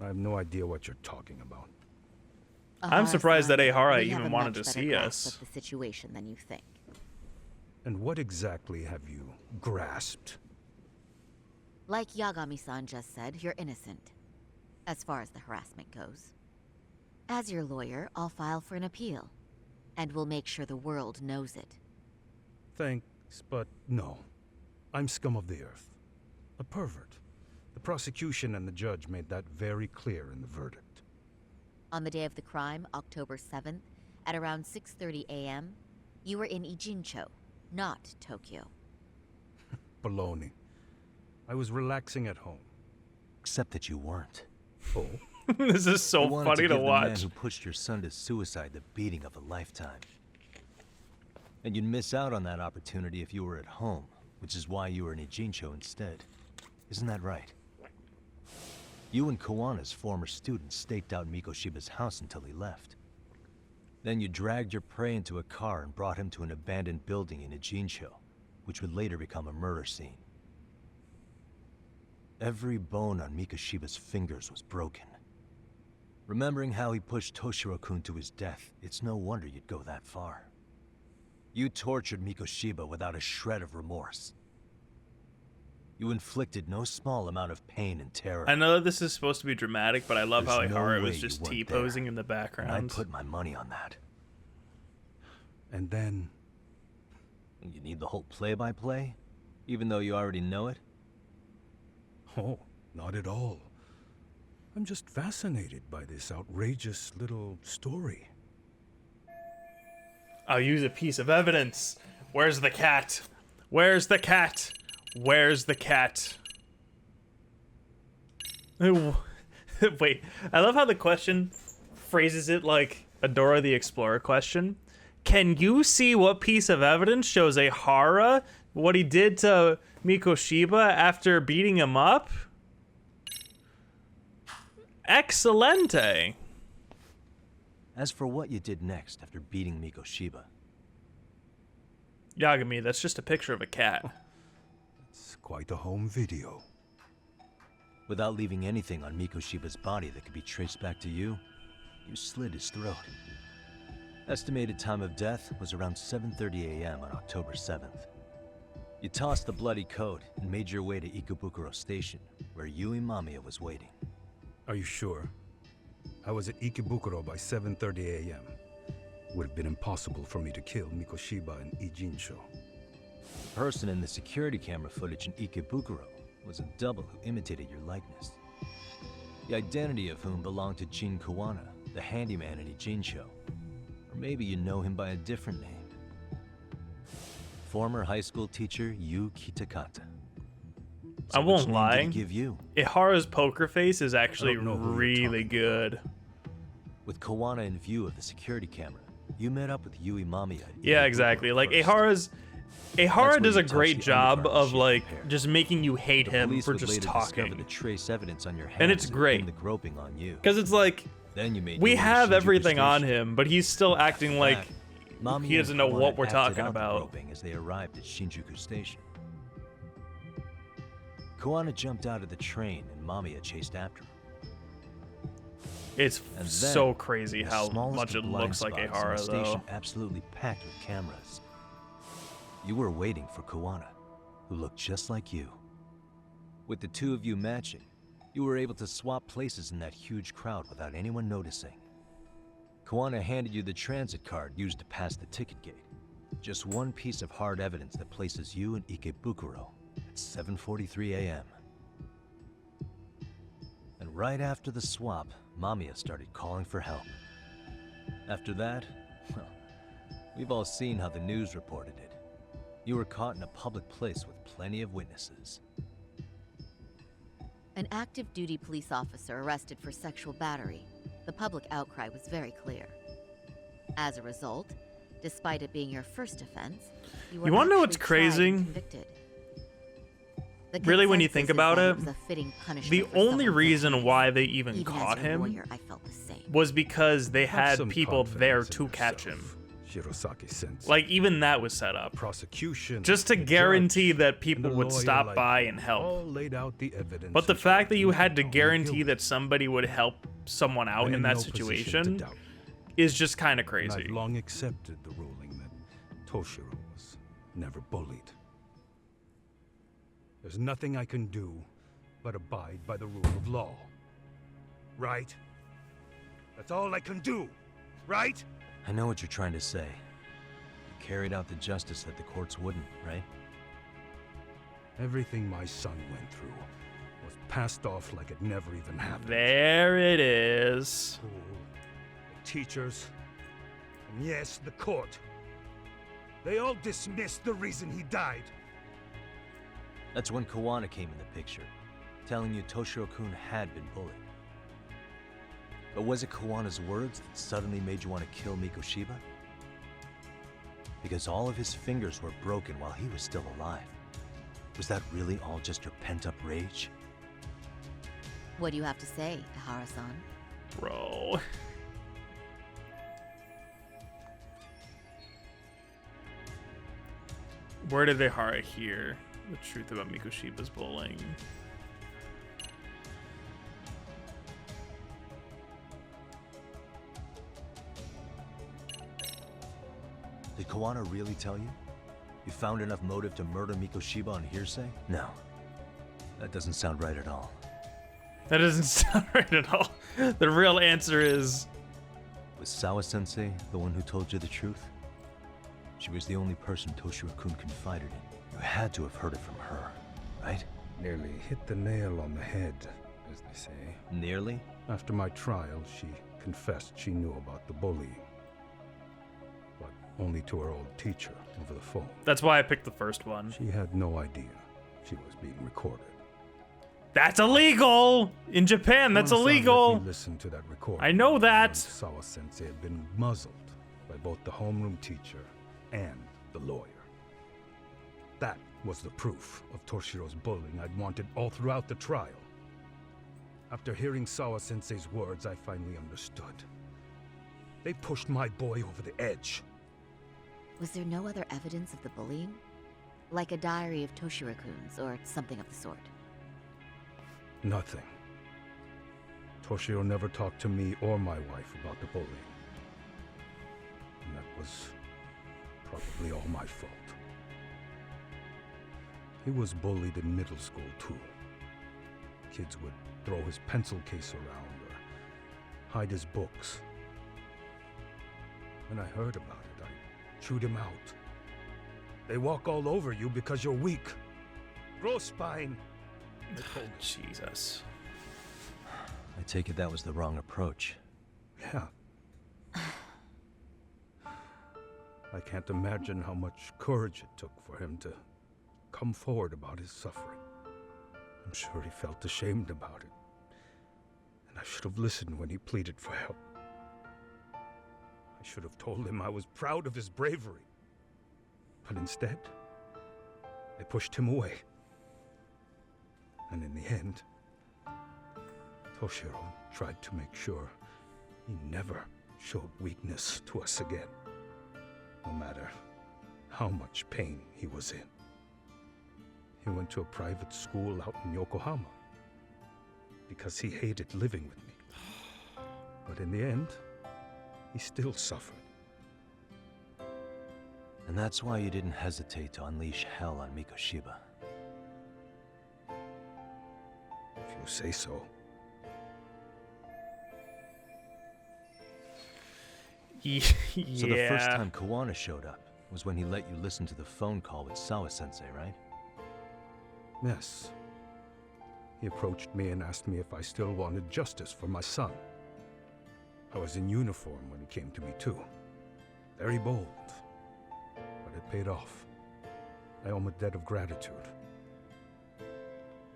I have no idea what you're talking about. I'm surprised that Ehara even wanted to see us. Of the situation than you think. And what exactly have you grasped? Like Yagami-san just said, you're innocent, as far as the harassment goes. As your lawyer, I'll file for an appeal. and we'll make sure the world knows it. Thanks, but no. I'm scum of the earth. A pervert. The prosecution and the judge made that very clear in the verdict. On the day of the crime, October 7th, at around 6:30 a.m., you were in Ijincho, not Tokyo. Baloney. I was relaxing at home. Except that you weren't. Oh? This is so You wanted funny to give the man watch. who pushed your son to suicide the beating of a lifetime. And you'd miss out on that opportunity if you were at home, which is why you were in Ijincho instead. Isn't that right? You and Kuwana's former student staked out Mikoshiba's house until he left. Then you dragged your prey into a car and brought him to an abandoned building in Ijincho, which would later become a murder scene. Every bone on Mikoshiba's fingers was broken. Remembering how he pushed Toshiro-kun to his death, it's no wonder you'd go that far. You tortured Mikoshiba without a shred of remorse. You inflicted no small amount of pain and terror. I know that this is supposed to be dramatic, but I love how There's no Ihara way was you just weren't T-posing there. in the And background. I'd put my money on that. And then... You need the whole play-by-play? Even though you already know it? Oh, not at all. I'm just fascinated by this outrageous little story. I'll use a piece of evidence. Where's the cat? Where's the cat? Where's the cat? Wait, I love how the question phrases it like a Dora the Explorer question. Can you see what piece of evidence shows Ihara what he did to Mikoshiba after beating him up? Excelente. As for what you did next after beating Mikoshiba, Yagami, that's just a picture of a cat. It's quite a home video. without leaving anything on Mikoshiba's body that could be traced back to you, you slit his throat. Estimated time of death was around 7:30 a.m. on October 7th. You tossed the bloody coat and made your way to Ikebukuro Station, where Yui Mamiya was waiting. Are you sure? I was at Ikebukuro by 7:30 a.m. Would have been impossible for me to kill Mikoshiba and Ijincho. The person in the security camera footage in Ikebukuro was a double who imitated your likeness. The identity of whom belonged to Jin Kuwana, the handyman in Ijincho. Or maybe you know him by a different name. Former high school teacher Yu Kitakata. I won't which name lie. did he give you? Ihara's poker face is actually really good. With Kuwana in view of the security camera, you met up with Yui Mamiya. Yeah, exactly. Like Ihara does a great job of like just making you hate him for just talking. The trace evidence on your hands And it's great. The groping on you. Because it's like Then you made we your way to have Shinjuku everything on Station. him, but he's still acting like Mamiya he doesn't and know Kuwana what we're acted talking out the about. groping as they arrived at Shinjuku Station. Kuwana jumped out of the train and Mamiya chased after him. It's And then, so crazy the how smallest much of it blind looks like spots in Ihara, the station though. absolutely packed with cameras. You were waiting for Kuwana, who looked just like you. With the two of you matching, you were able to swap places in that huge crowd without anyone noticing. Kuwana handed you the transit card used to pass the ticket gate. Just one piece of hard evidence that places you in Ikebukuro at 7:43 a.m. And right after the swap, Mamiya started calling for help. After that, well, we've all seen how the news reported it. You were caught in a public place with plenty of witnesses. An active duty police officer arrested for sexual battery. The public outcry was very clear. As a result, despite it being your first offense, you were You wanna know what's actually tried and crazy? convicted. The Really, when you consensus think is about that it, was a fitting punishment the for only someone reason guilty. why they even Even as caught your him lawyer, I felt the same. was because they Have had some people there confidence in to catch him. Shirosaki-sensei. Like, even that was set up. Prosecution, Just to the guarantee judge, that people and the would lawyer stop like by you and help. all laid out the evidence But the which fact that you you had to found guarantee guilty. that somebody would help someone out I'm in that no position to situation doubt. is just kind of And crazy. I've long accepted the ruling that Toshiro was never bullied. There's nothing I can do but abide by the rule of law. Right? That's all I can do, right? I know what you're trying to say. You carried out the justice that the courts wouldn't, right? Everything my son went through was passed off like it never even happened. There it is. School, the teachers, and yes, the court. They all dismissed the reason he died. That's when Kuwana came in the picture, telling you Toshiro-kun had been bullied. But was it Kuwana's words that suddenly made you want to kill Mikoshiba? Because all of his fingers were broken while he was still alive. Was that really all just your pent-up rage? What do you have to say, Ihara-san? Bro. Where did Ihara hear the truth about Mikoshiba's bullying? Did Kuwana really tell you? You found enough motive to murder Mikoshiba on hearsay? No. That doesn't sound right at all. That doesn't sound right at all. The real answer is... Was Sawa-sensei the one who told you the truth? She was the only person Toshiro-kun confided in. You had to have heard it from her, right? Nearly hit the nail on the head, as they say. Nearly? After my trial, she confessed she knew about the bullying. But only to her old teacher over the phone. That's why I picked the first one. She had no idea she was being recorded. That's illegal! In Japan, that's illegal! Let me listen to that recording. I know that! Sawa-sensei had been muzzled by both the homeroom teacher and the lawyer. That was the proof of Toshiro's bullying I'd wanted all throughout the trial. After hearing Sawa-sensei's words, I finally understood. They pushed my boy over the edge. Was there no other evidence of the bullying? Like a diary of Toshiro-kun's or something of the sort? Nothing. Toshiro never talked to me or my wife about the bullying. And that was probably all my fault. He was bullied in middle school, too. Kids would throw his pencil case around or hide his books. When I heard about it, I chewed him out. They walk all over you because you're weak. Grow spine. Jesus. I take it that was the wrong approach. Yeah. I can't imagine how much courage it took for him to come forward about his suffering. I'm sure he felt ashamed about it. And I should have listened when he pleaded for help. I should have told him I was proud of his bravery. But instead, I pushed him away. And in the end, Toshiro tried to make sure he never showed weakness to us again, no matter how much pain he was in. He went to a private school out in Yokohama because he hated living with me. But in the end, he still suffered. And that's why you didn't hesitate to unleash hell on Mikoshiba. If you say so. Yeah. So the first time Kuwana showed up was when he let you listen to the phone call with Sawa-sensei, right? Yes. He approached me and asked me if I still wanted justice for my son. I was in uniform when he came to me too. Very bold. But it paid off. I owe him a debt of gratitude.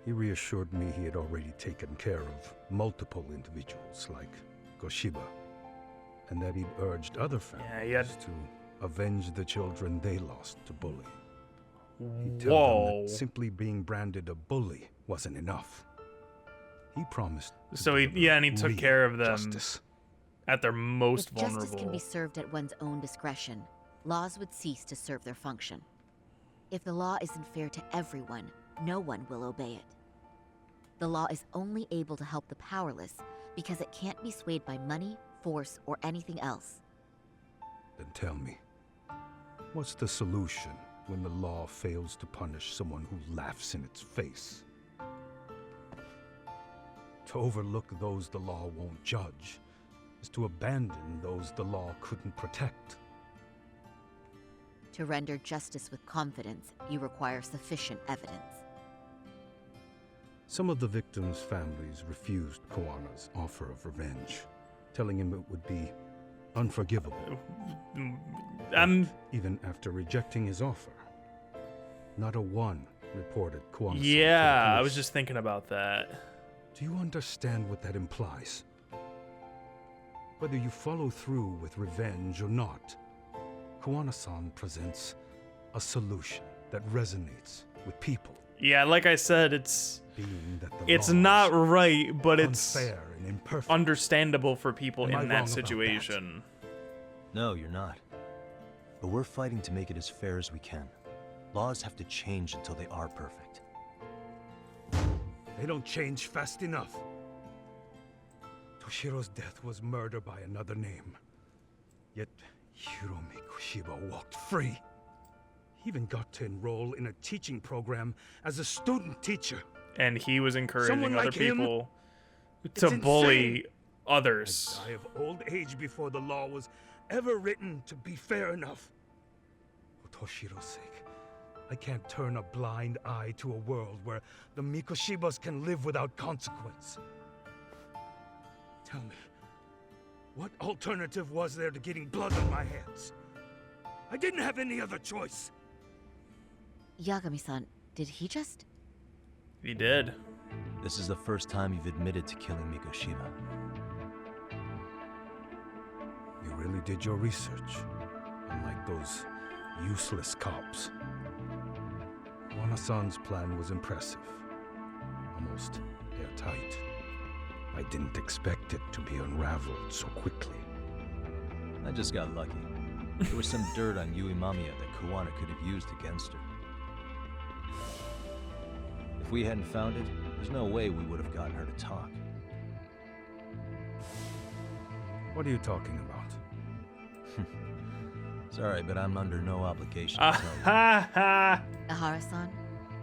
He reassured me he had already taken care of multiple individuals like Goshiba, and that he'd urged other families to avenge the children they lost to bullying. He'd tell them that simply being branded a bully wasn't enough. He promised. So he took care of them at their most if vulnerable. Justice can be served at one's own discretion, laws would cease to serve their function. If the law isn't fair to everyone, no one will obey it. The law is only able to help the powerless because it can't be swayed by money, force, or anything else. Then tell me, what's the solution when the law fails to punish someone who laughs in its face? To overlook those the law won't judge is to abandon those the law couldn't protect. To render justice with confidence, you require sufficient evidence. Some of the victims' families refused Kuwana's offer of revenge, telling him it would be unforgivable. Even after rejecting his offer, not a one reported Kuwana. Yeah, I was just thinking about that. Do you understand what that implies? Whether you follow through with revenge or not, Kuwana-san presents a solution that resonates with people. Yeah, like I said, it's not right, but it's unfair and imperfect. Understandable for people Am I in wrong that about situation. No, you're not. But we're fighting to make it as fair as we can. Laws have to change until they are perfect. They don't change fast enough. Toshiro's death was murder by another name. Yet Hiromi Kushiba walked free. He even got to enroll in a teaching program as a student teacher. And he was encouraging Someone other like him? people It's to bully insane. others. I die of old age before the law was ever written to be fair enough. For Toshiro's sake, I can't turn a blind eye to a world where the Mikoshibas can live without consequence. Tell me, what alternative was there to getting blood on my hands? I didn't have any other choice. Yagami-san, did he just? He did. This is the first time you've admitted to killing Mikoshiba. You really did your research, unlike those useless cops. Kuwana-san's plan was impressive, almost airtight. I didn't expect it to be unraveled so quickly. I just got lucky. There was some dirt on Yui Mamiya that Kuwana could have used against her. If we hadn't found it, there's no way we would have gotten her to talk. What are you talking about? Sorry, but I'm under no obligation to tell you. Ahara-san,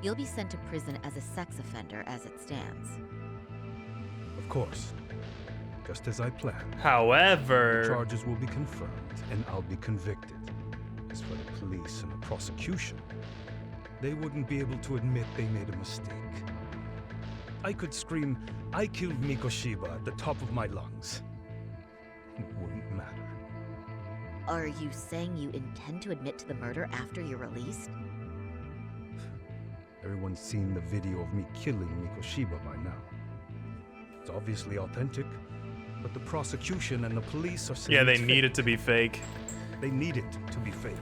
you'll be sent to prison as a sex offender as it stands. Of course. Just as I planned. However, charges will be confirmed, and I'll be convicted. As for the police and the prosecution, they wouldn't be able to admit they made a mistake. I could scream, "I killed Mikoshiba" at the top of my lungs. It wouldn't matter. Are you saying you intend to admit to the murder after you're released? Everyone's seen the video of me killing Mikoshiba by now. It's obviously authentic, but the prosecution and the police are saying yeah, they it's need fake. it to be fake. They need it to be fake.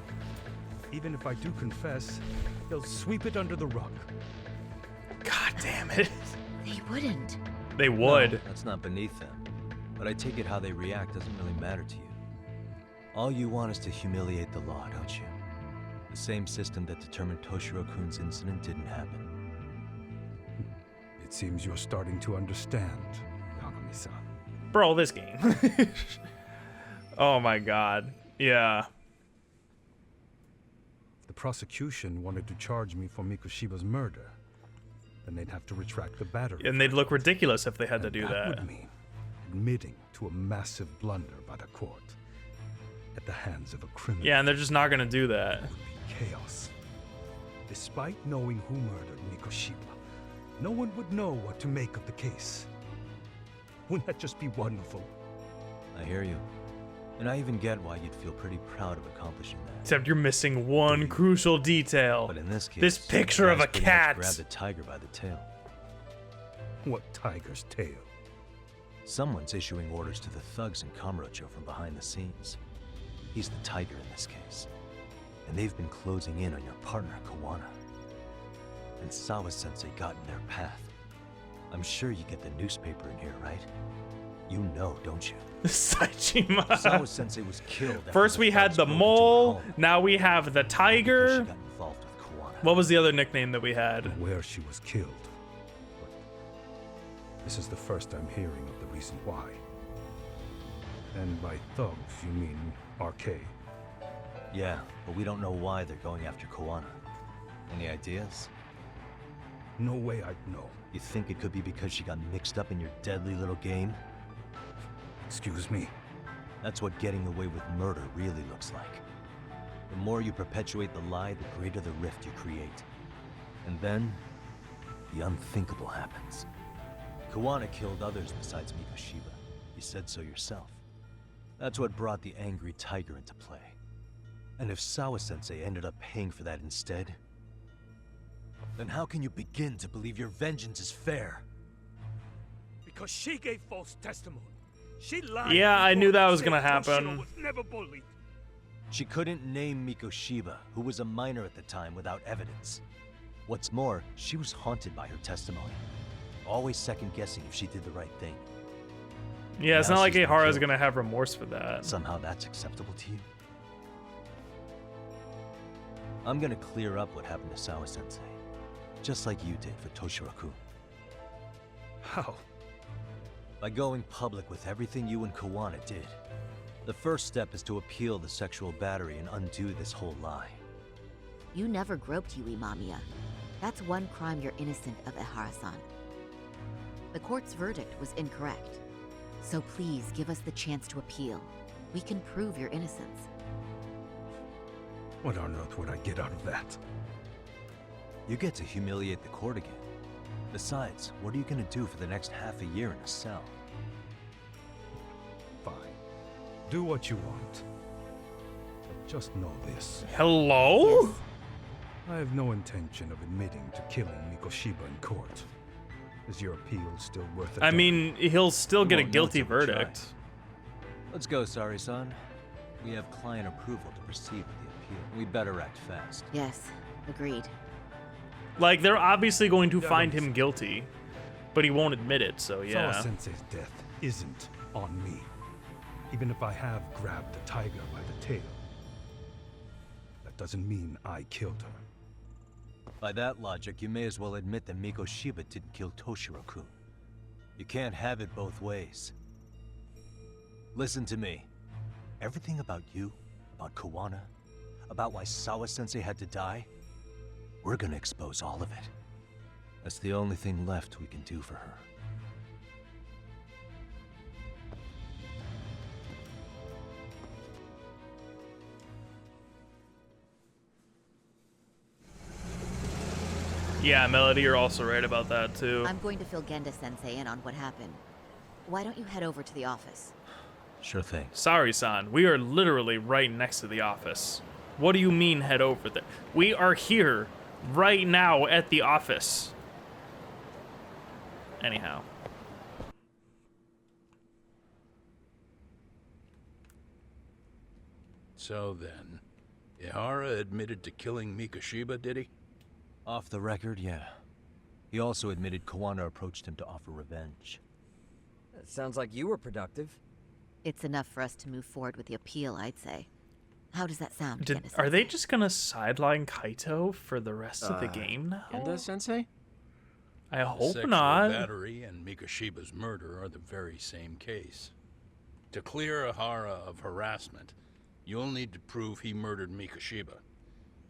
Even if I do confess, they'll sweep it under the rug. God damn it. They wouldn't. They would. No, that's not beneath them. But I take it how they react doesn't really matter to you. All you want is to humiliate the law, don't you? The same system that determined Toshiro-kun's incident didn't happen. It seems you're starting to understand, Yagami-san. Bro, this game. Oh my god. Yeah. If the prosecution wanted to charge me for Mikoshiba's murder, then they'd have to retract the battery. And they'd look ridiculous if they had to do that that. would mean admitting to a massive blunder by the court at the hands of a criminal. Yeah, and they're just not gonna do that. It would be chaos. Despite knowing who murdered Mikoshiba, no one would know what to make of the case. Wouldn't that just be wonderful? I hear you. And I even get why you'd feel pretty proud of accomplishing that. Except you're missing one crucial detail. But in this case, this picture of a pretty much cat. grabbed the tiger by the tail. What tiger's tail? Someone's issuing orders to the thugs in Kamurocho from behind the scenes. He's the tiger in this case. And they've been closing in on your partner, Kuwana. And Sawa-sensei got in their path. I'm sure you get the newspaper in here, right? You know, don't you? Saechima. Sawa-sensei was killed. after First we had thugs the broke into her mole, home. now we have the tiger. She got involved with Kuwana. What was the other nickname that we had? Where she was killed. But this is the first I'm hearing of the reason why. And by thugs, you mean RK? Yeah, but we don't know why they're going after Kuwana. Any ideas? No way I'd know. You think it could be because she got mixed up in your deadly little game? Excuse me. That's what getting away with murder really looks like. The more you perpetuate the lie, the greater the rift you create. And then, the unthinkable happens. Kuwana killed others besides Mikoshiba. You said so yourself. That's what brought the angry tiger into play. And if Sawa-sensei ended up paying for that instead, then how can you begin to believe your vengeance is fair? Because she gave false testimony. She lied. Yeah, I knew that was gonna Toshiro happen. was never bullied. She couldn't name Mikoshiba, who was a minor at the time, without evidence. What's more, she was haunted by her testimony, always second-guessing if she did the right thing. Yeah, it's Now not like she's been Ihara's killed. gonna have remorse for that. Somehow that's acceptable to you? I'm gonna clear up what happened to Sawa-sensei, just like you did for Toshiro-kun. How? By going public with everything you and Kuwana did. The first step is to appeal the sexual battery and undo this whole lie. You never groped Yui Mamiya. That's one crime you're innocent of, Ihara-san. The court's verdict was incorrect. So please give us the chance to appeal. We can prove your innocence. What on earth would I get out of that? You get to humiliate the court again. Besides, what are you gonna do for the next half a year in a cell? Fine. Do what you want. But just know this. Hello? I have no intention of admitting to killing Mikoshiba in court. Is your appeal still worth it? I mean, he'll still get a won't know guilty till we try. verdict. Let's go, Sari-san. We have client approval to proceed with the appeal. We better act fast. Yes, agreed. Like, they're obviously going to find him guilty, but he won't admit it, so yeah. Sawa-sensei's death isn't on me. Even if I have grabbed the tiger by the tail. That doesn't mean I killed her. By that logic, you may as well admit that Mikoshiba didn't kill Toshiro-kun. You can't have it both ways. Listen to me. Everything about you, about Kuwana, about why Sawa-sensei had to die, we're gonna expose all of it. That's the only thing left we can do for her. Yeah, Melody, you're also right about that, too. I'm going to fill Genda-sensei in on what happened. Why don't you head over to the office? Sure thing. Sorry, San. We are literally right next to the office. What do you mean head over there? We are here right now at the office. Anyhow. So then, Ihara admitted to killing Mikoshiba, did he? Off the record, yeah. He also admitted Kuwana approached him to offer revenge. That sounds like you were productive. It's enough for us to move forward with the appeal, I'd say. How does that sound, Are Genda-sensei? they just gonna sideline Kaito for the rest of the game now? Genda-sensei? I hope Sexual not. battery and Mikoshiba's murder are the very same case. To clear Ihara of harassment, you'll need to prove he murdered Mikoshiba.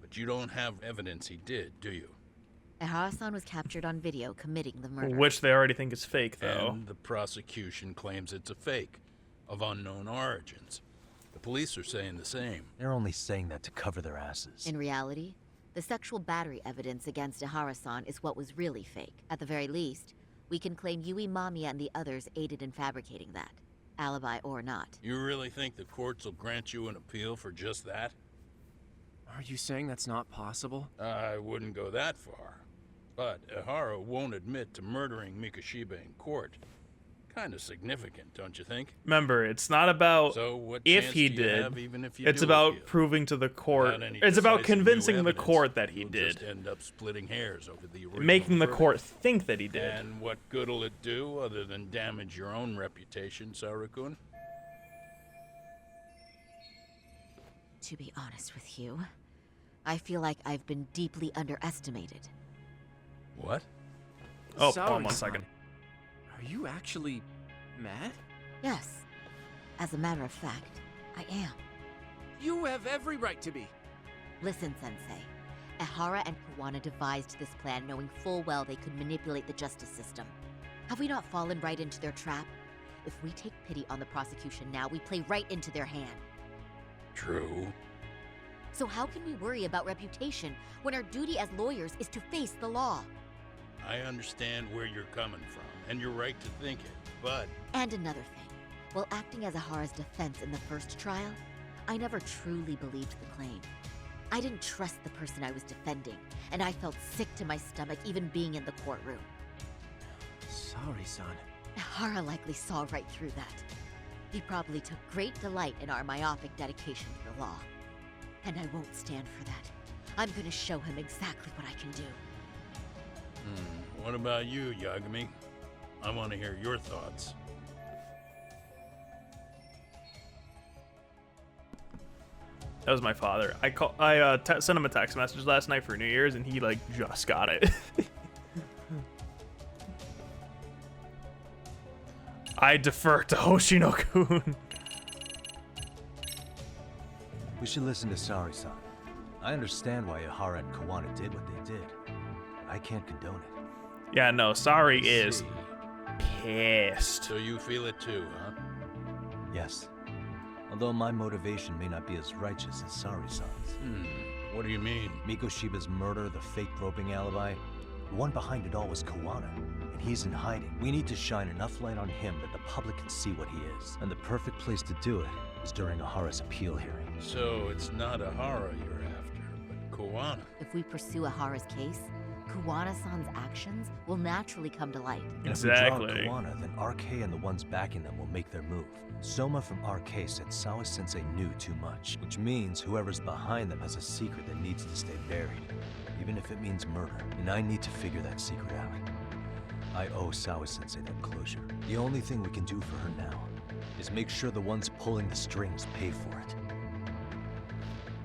But you don't have evidence he did, do you? Ihara-san was captured on video committing the murder. Which they already think is fake, though. And the prosecution claims it's a fake, of unknown origins. The police are saying the same. They're only saying that to cover their asses. In reality, the sexual battery evidence against Ihara-san is what was really fake. At the very least, we can claim Yui Mamiya and the others aided in fabricating that. Alibi or not. You really think the courts will grant you an appeal for just that? Are you saying that's not possible? I wouldn't go that far. But Ihara won't admit to murdering Mikoshiba in court. Kind of significant, don't you think? Remember, it's not about So what if chance he do you did. have even if you It's do about appeal? proving to the court. Without any It's about decisive new convincing the evidence, court that he you'll did. just end up splitting hairs over the original Making the verdict. court think that he did. And what good'll it do other than damage your own reputation, Saru-kun? To be honest with you, I feel like I've been deeply underestimated. What? Oh, Sawa-san, hold on 1 second. Are you actually mad? Yes. As a matter of fact, I am. You have every right to be. Listen, Sensei. Ihara and Kuwana devised this plan knowing full well they could manipulate the justice system. Have we not fallen right into their trap? If we take pity on the prosecution now, we play right into their hand. True. So how can we worry about reputation when our duty as lawyers is to face the law? I understand where you're coming from, and you're right to think it, but... And another thing. While acting as Ahara's defense in the first trial, I never truly believed the claim. I didn't trust the person I was defending, and I felt sick to my stomach even being in the courtroom. Sorry, son. Ahara likely saw right through that. He probably took great delight in our myopic dedication to the law. And I won't stand for that. I'm gonna show him exactly what I can do. What about you, Yagami? I want to hear your thoughts. That was my father. I sent him a text message last night for New Year's, and he like just got it. I defer to Hoshino-kun. We should listen to Sari-san. I understand why Ahara and Kuwana did what they did. I can't condone it. Yeah, no, Sari is pissed. So you feel it too, huh? Yes. Although my motivation may not be as righteous as Sari-san's. What do you mean? Mikoshiba's murder, the fake groping alibi, the one behind it all was Kuwana, and he's in hiding. We need to shine enough light on him that the public can see what he is. And the perfect place to do it is during Ahara's appeal hearing. So it's not Ahara you're after, but Kuwana. If we pursue Ahara's case, Kuwana-san's actions will naturally come to light. And if we draw Kuwana, then RK and the ones backing them will make their move. Soma from RK said Sawa-sensei knew too much, which means whoever's behind them has a secret that needs to stay buried, even if it means murder. And I need to figure that secret out. I owe Sawa-sensei that closure. The only thing we can do for her now is make sure the ones pulling the strings pay for it.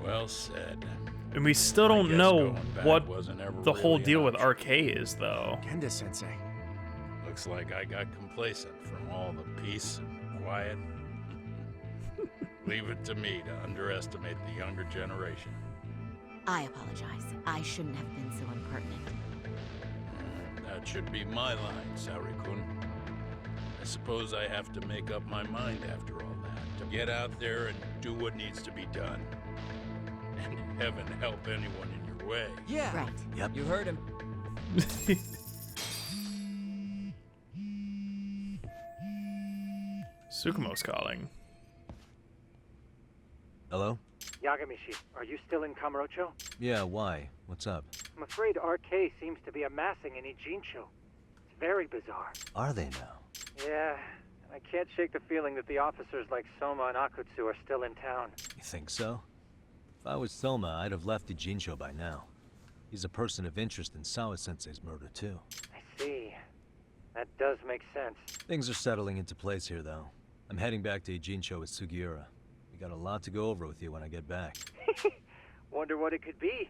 Well said. And we still don't know what the whole really deal with RK is, though. Kenda-sensei. Looks like I got complacent from all the peace and quiet. Leave it to me to underestimate the younger generation. I apologize. I shouldn't have been so impertinent. That should be my line, Sari-kun. I suppose I have to make up my mind after all that, to get out there and do what needs to be done. And heaven help anyone in your way. Yeah. Right. Yep. You heard him. Tsukumo's calling. Hello? Yagami-shi, are you still in Kamurocho? Yeah, why? What's up? I'm afraid RK seems to be amassing in Ijincho. It's very bizarre. Are they now? Yeah, I can't shake the feeling that the officers like Soma and Akutsu are still in town. You think so? If I was Soma, I'd have left Ijincho by now. He's a person of interest in Sawa-sensei's murder, too. I see. That does make sense. Things are settling into place here, though. I'm heading back to Ijincho with Sugiura. We got a lot to go over with you when I get back. Wonder what it could be.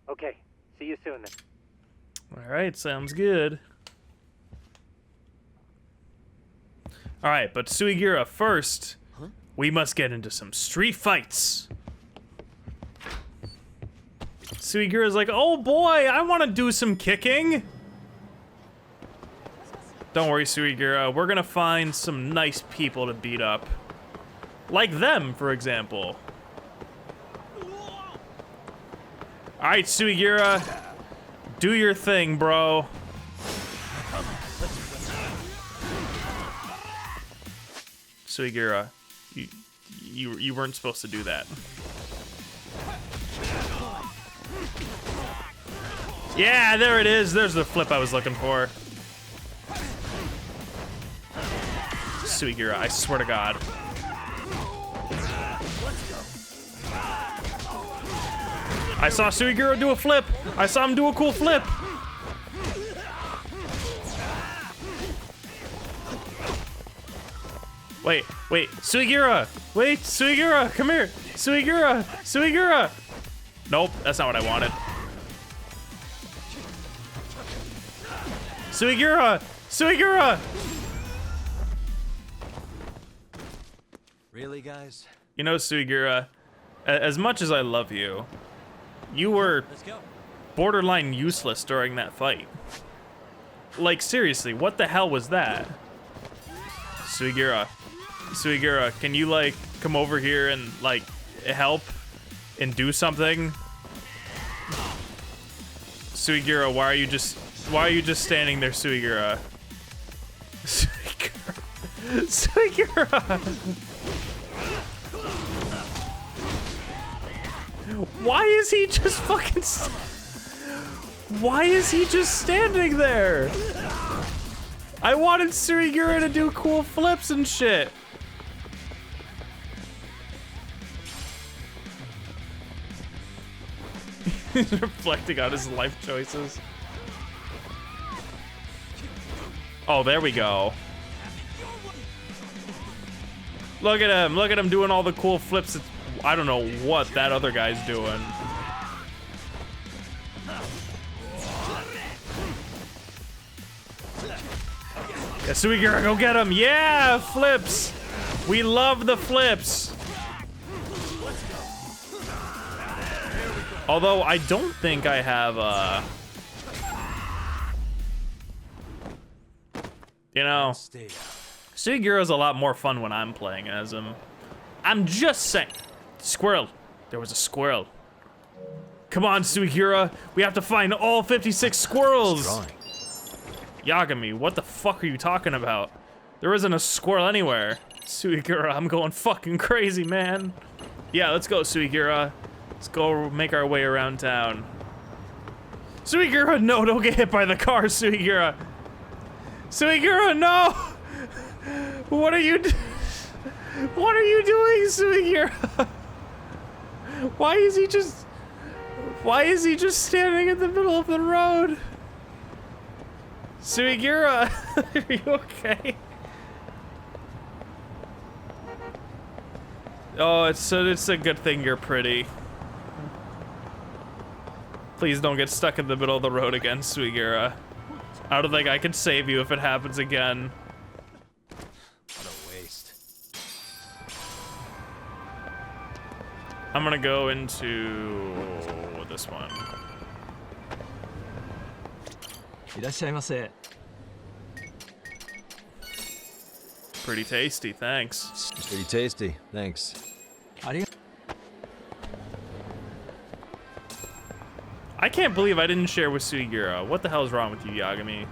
Okay, see you soon then. Alright, sounds good. Alright, but Sugiura, first, we must get into some street fights. Suigura's like, oh boy, I want to do some kicking. Don't worry, Suigura, we're gonna find some nice people to beat up. Like them, for example. Alright, Suigura, do your thing, bro. Suigura, you weren't supposed to do that. Yeah, there it is. There's the flip I was looking for. Suigura, I swear to God. I saw Suigura do a flip. I saw him do a cool flip. Wait, Suigura! Wait, Suigura, come here! Suigura! Nope, that's not what I wanted. Suigura! Really, guys? You know, Suigura, as much as I love you, you were borderline useless during that fight. Like, seriously, what the hell was that? Suigira, can you like come over here and like help and do something? Suigira, why are you just standing there, Suigira? Suigira. Why is he just fucking why is he just standing there? I wanted Suigira to do cool flips and shit. He's reflecting on his life choices. Oh, there we go. Look at him doing all the cool flips. I don't know what that other guy's doing. Yeah, Suigira, go get him. Yeah, flips. We love the flips. Although I don't think I have you know, Suigira's a lot more fun when I'm playing as him. I'm just saying. Squirrel. There was a squirrel. Come on, Suigira. We have to find all 56 squirrels. Yagami, what the fuck are you talking about? There isn't a squirrel anywhere. Suigira, I'm going fucking crazy, man. Yeah, let's go, Suigira. Let's go make our way around town. Suigira, no, don't get hit by the car, Suigira. Suigira, no! What are you doing, Suigira? Why is he just standing in the middle of the road? Suigira, are you okay? Oh, it's a good thing you're pretty. Please don't get stuck in the middle of the road again, Suigira. I don't think I can save you if it happens again. What a waste. I'm gonna go into this one. Pretty tasty, thanks. Pretty tasty, thanks. I can't believe I didn't share with Suigira. What the hell is wrong with you, Yagami?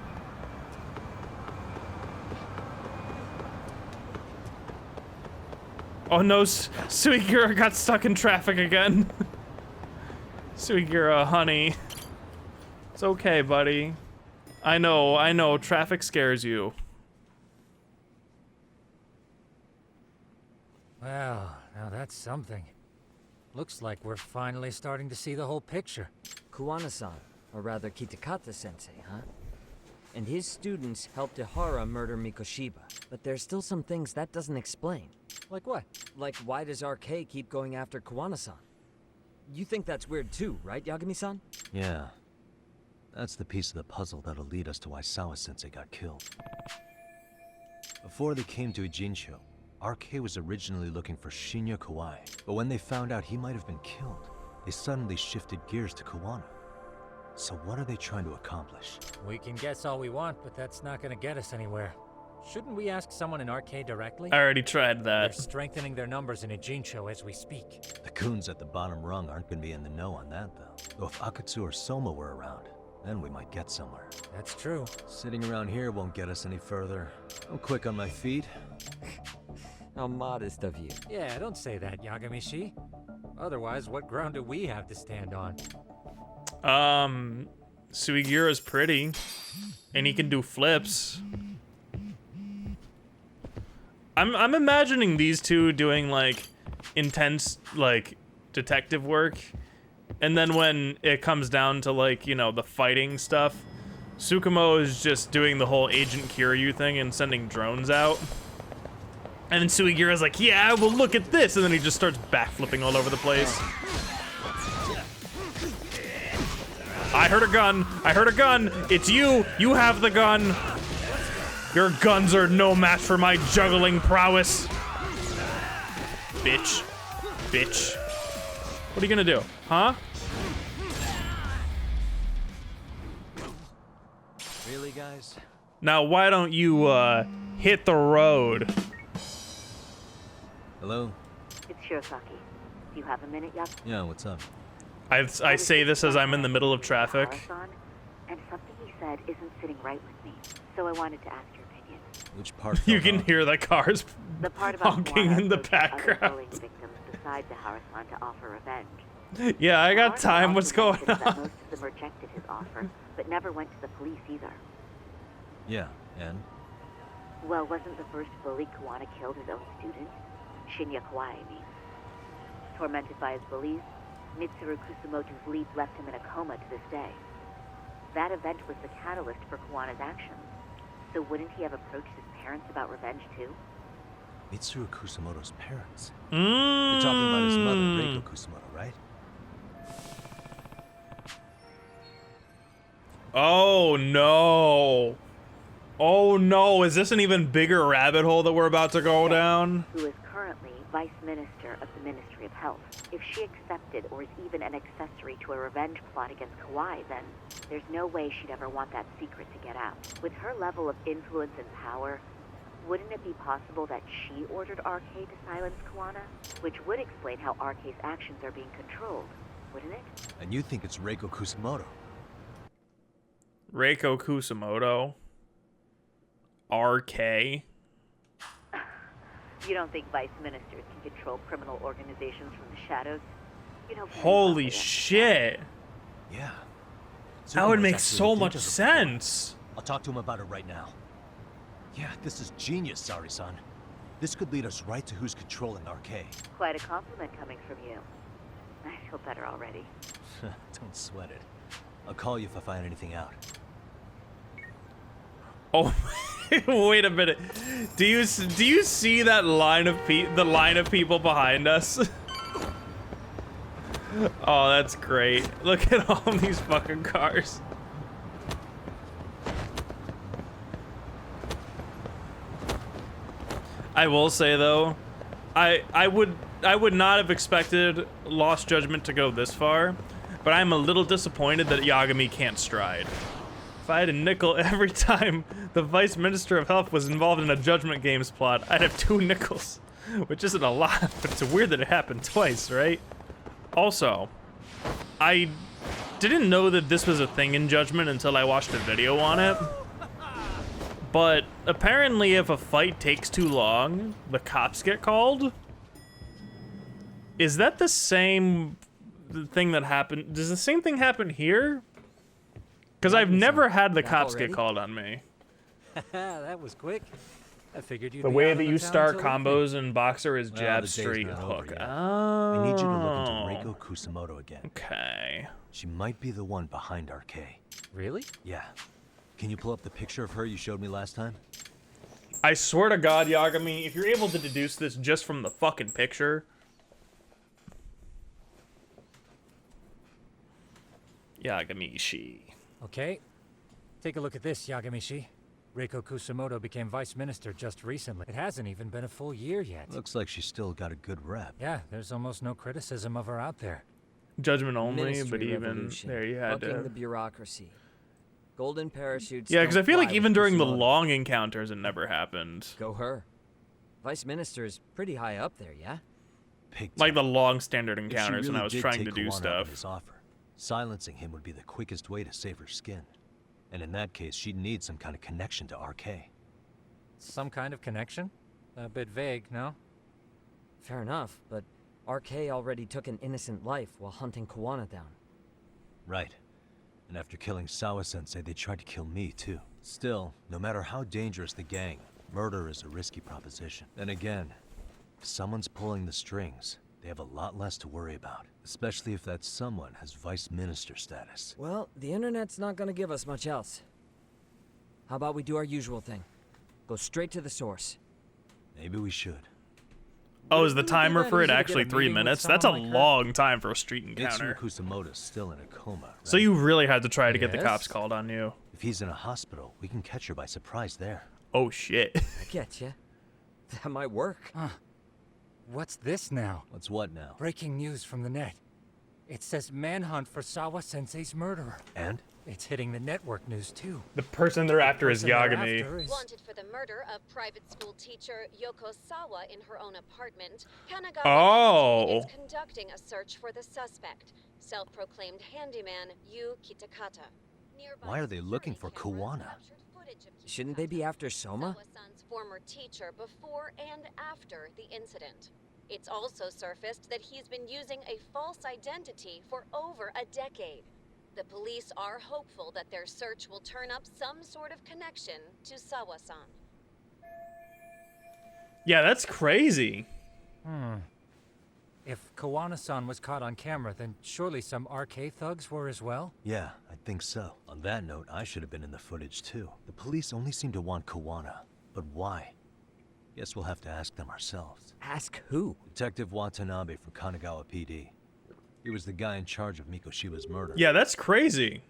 Oh no, Suigira got stuck in traffic again. Suigira, honey. It's okay, buddy. I know, traffic scares you. Well, now that's something. Looks like we're finally starting to see the whole picture. Kuwana-san, or rather Kitakata-sensei, huh? And his students helped Ihara murder Mikoshiba. But there's still some things that doesn't explain. Like what? Like, why does RK keep going after Kuwana-san? You think that's weird too, right, Yagami-san? Yeah. That's the piece of the puzzle that'll lead us to why Sawa-sensei got killed. Before they came to Ijincho, RK was originally looking for Shinya Kawai, but when they found out he might have been killed, they suddenly shifted gears to Kuwana. So what are they trying to accomplish? We can guess all we want, but that's not gonna get us anywhere. Shouldn't we ask someone in RK directly? I already tried that. They're strengthening their numbers in Ijincho as we speak. The goons at the bottom rung aren't gonna be in the know on that, though. Though if Akatsu or Soma were around, then we might get somewhere. That's true. Sitting around here won't get us any further. I'm quick on my feet. How modest of you. Yeah, don't say that, Yagami-shi. Otherwise, what ground do we have to stand on? Suigira's pretty. And he can do flips. I'm imagining these two doing, like, intense, like, detective work. And then when it comes down to, like, you know, the fighting stuff, Tsukumo is just doing the whole Agent Kiryu thing and sending drones out. And then Suigira's like, yeah, well, look at this. And then he just starts backflipping all over the place. I heard a gun. I heard a gun. It's you. You have the gun. Your guns are no match for my juggling prowess. Bitch. Bitch. What are you gonna do? Huh? Really, guys? Now, why don't you, hit the road. Hello? It's Shirosaki. Do you have a minute, Yagami? Yeah, what's up? I say this as I'm in the middle of traffic. And something he said isn't sitting right with me. So I wanted to ask your opinion. Which part? You can hear the cars The part about honking Kuwana in the approaching other background. bullying victims besides Ahara-san to offer revenge. Yeah, I got Kuwana time. also What's going mentioned that on? most of them rejected his offer, but never went to the police either. Yeah, and? Well, wasn't the first bully Kuwana killed his own student? Shinya Kawai, I mean. Tormented by his bullies, Mitsuru Kusumoto's leap left him in a coma to this day. That event was the catalyst for Kuwana's actions. So wouldn't he have approached his parents about revenge too? Mitsuru Kusumoto's parents? You're talking about his mother, Reiko Mm. Kusumoto, right? Oh no. Oh no, is this an even bigger rabbit hole that we're about to go down? Who is currently Vice Minister of the Ministry of Health. If she accepted or is even an accessory to a revenge plot against Kawai, then there's no way she'd ever want that secret to get out. With her level of influence and power, wouldn't it be possible that she ordered RK to silence Kuwana? Which would explain how RK's actions are being controlled, wouldn't it? And you think it's Reiko Kusumoto? Reiko Kusumoto. RK. You don't think vice ministers can control criminal organizations from the shadows? You know, Holy shit. Yeah. That would Tsukumo's make actually so looked much into the sense. I'll talk to him about it right now. Yeah, this is genius, Sari-san. This could lead us right to who's controlling RK. Quite a compliment coming from you. I feel better already. Don't sweat it. I'll call you if I find anything out. Oh, wait a minute. Do you see that line of people behind us? Oh, that's great. Look at all these fucking cars. I will say though, I would not have expected Lost Judgment to go this far, but I'm a little disappointed that Yagami can't stride. If I had a nickel every time the Vice Minister of Health was involved in a Judgment Games plot, I'd have 2 nickels, which isn't a lot, but it's weird that it happened twice, right? Also, I didn't know that this was a thing in Judgment until I watched a video on it. But apparently if a fight takes too long, the cops get called? Is that the same thing that happened? Does the same thing happen here? Because I've never had the cops get called on me. That was quick. I figured you'd The be way out that on you the town start till evening. combos in Boxer is Well, jab, the day's straight, not over hook. yet. Oh. I need you to look into Reiko Kusumoto again. Okay. She might be the one behind RK. Really? Yeah. Can you pull up the picture of her you showed me last time? I swear to God, Yagami, if you're able to deduce this just from the fucking picture. Yagami-shi. Okay. Take a look at this, Yagami-shi. Reiko Kusumoto became vice minister just recently. It hasn't even been a full year yet. Looks like she's still got a good rep. Yeah, there's almost no criticism of her out there. Judgment only, Ministry but even revolution, there you had bucking to. the bureaucracy. Golden parachutes. Yeah, because I don't feel like fly even with during the Kusumoto. long encounters, it never happened. Go her. Vice minister is pretty high up there, yeah? Like the long standard If she encounters when really I was did trying to take do Kuwana up on stuff. his offer, silencing him would be the quickest way to save her skin. And in that case, she'd need some kind of connection to RK. Some kind of connection? A bit vague, no? Fair enough, but RK already took an innocent life while hunting Kuwana down. Right. And after killing Sawa-sensei, they tried to kill me, too. Still, no matter how dangerous the gang, murder is a risky proposition. Then again, if someone's pulling the strings, they have a lot less to worry about. Especially if that someone has vice minister status. Well, the internet's not gonna give us much else. How about we do our usual thing? Go straight to the source. Maybe we should. Oh, is the Wouldn't it be timer that for it easy to get actually a 3 meeting with minutes? That's a someone like her? long time for a street encounter. Mitsuru Kusumoto's still in a coma, right? So you really had to try to get the Yes. cops called on you. If he's in a hospital, we can catch her by surprise there. Oh shit. I get ya. That might work. Huh. What's this now? What's what now? Breaking news from the net. It says manhunt for Sawa-sensei's murderer. And? It's hitting the network news too. The person they're after is Yagami. Wanted for the murder of private school teacher Yoko Sawa in her own apartment, Kanagawa Oh. is conducting a search for the suspect, self-proclaimed handyman Yu Kitakata. Why are they looking for Kuwana? Shouldn't they be after Soma? Sawa-san's former teacher before and after the incident. It's also surfaced that he's been using a false identity for over a decade. The police are hopeful that their search will turn up some sort of connection to Sawa-san. Yeah, that's crazy. If Kuwana-san was caught on camera, then surely some RK thugs were as well? Yeah, I think so. On that note, I should have been in the footage too. The police only seem to want Kuwana. But why? Guess we'll have to ask them ourselves. Ask who? Detective Watanabe from Kanagawa PD. He was the guy in charge of Mikoshiba's murder. Yeah, that's crazy.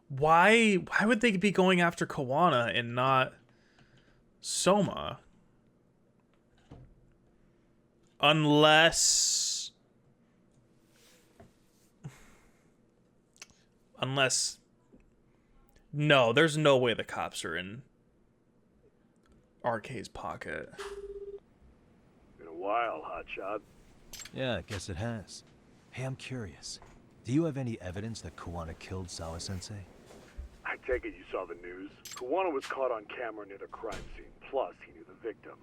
Why would they be going after Kuwana and not Soma? Unless no, there's no way the cops are in RK's pocket. Been a while, hotshot. Yeah, I guess it has. Hey, I'm curious. Do you have any evidence that Kuwana killed Sawa-sensei? I take it you saw the news. Kuwana was caught on camera near the crime scene. Plus, he knew the victim.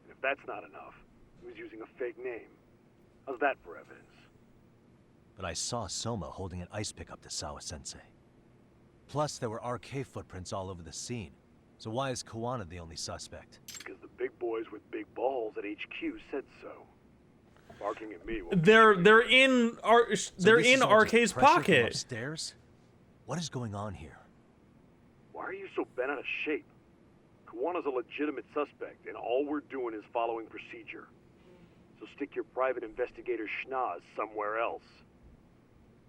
And if that's not enough, he was using a fake name. How's that for evidence? But I saw Soma holding an ice pick up to Sawa-sensei. Plus, there were RK footprints all over the scene. So why is Kuwana the only suspect? Because the big boys with big balls at HQ said so. Barking at me. They're in RK's pocket. Upstairs? What is going on here? Why are you so bent out of shape? Kuwana's a legitimate suspect, and all we're doing is following procedure. So stick your private investigator schnoz somewhere else.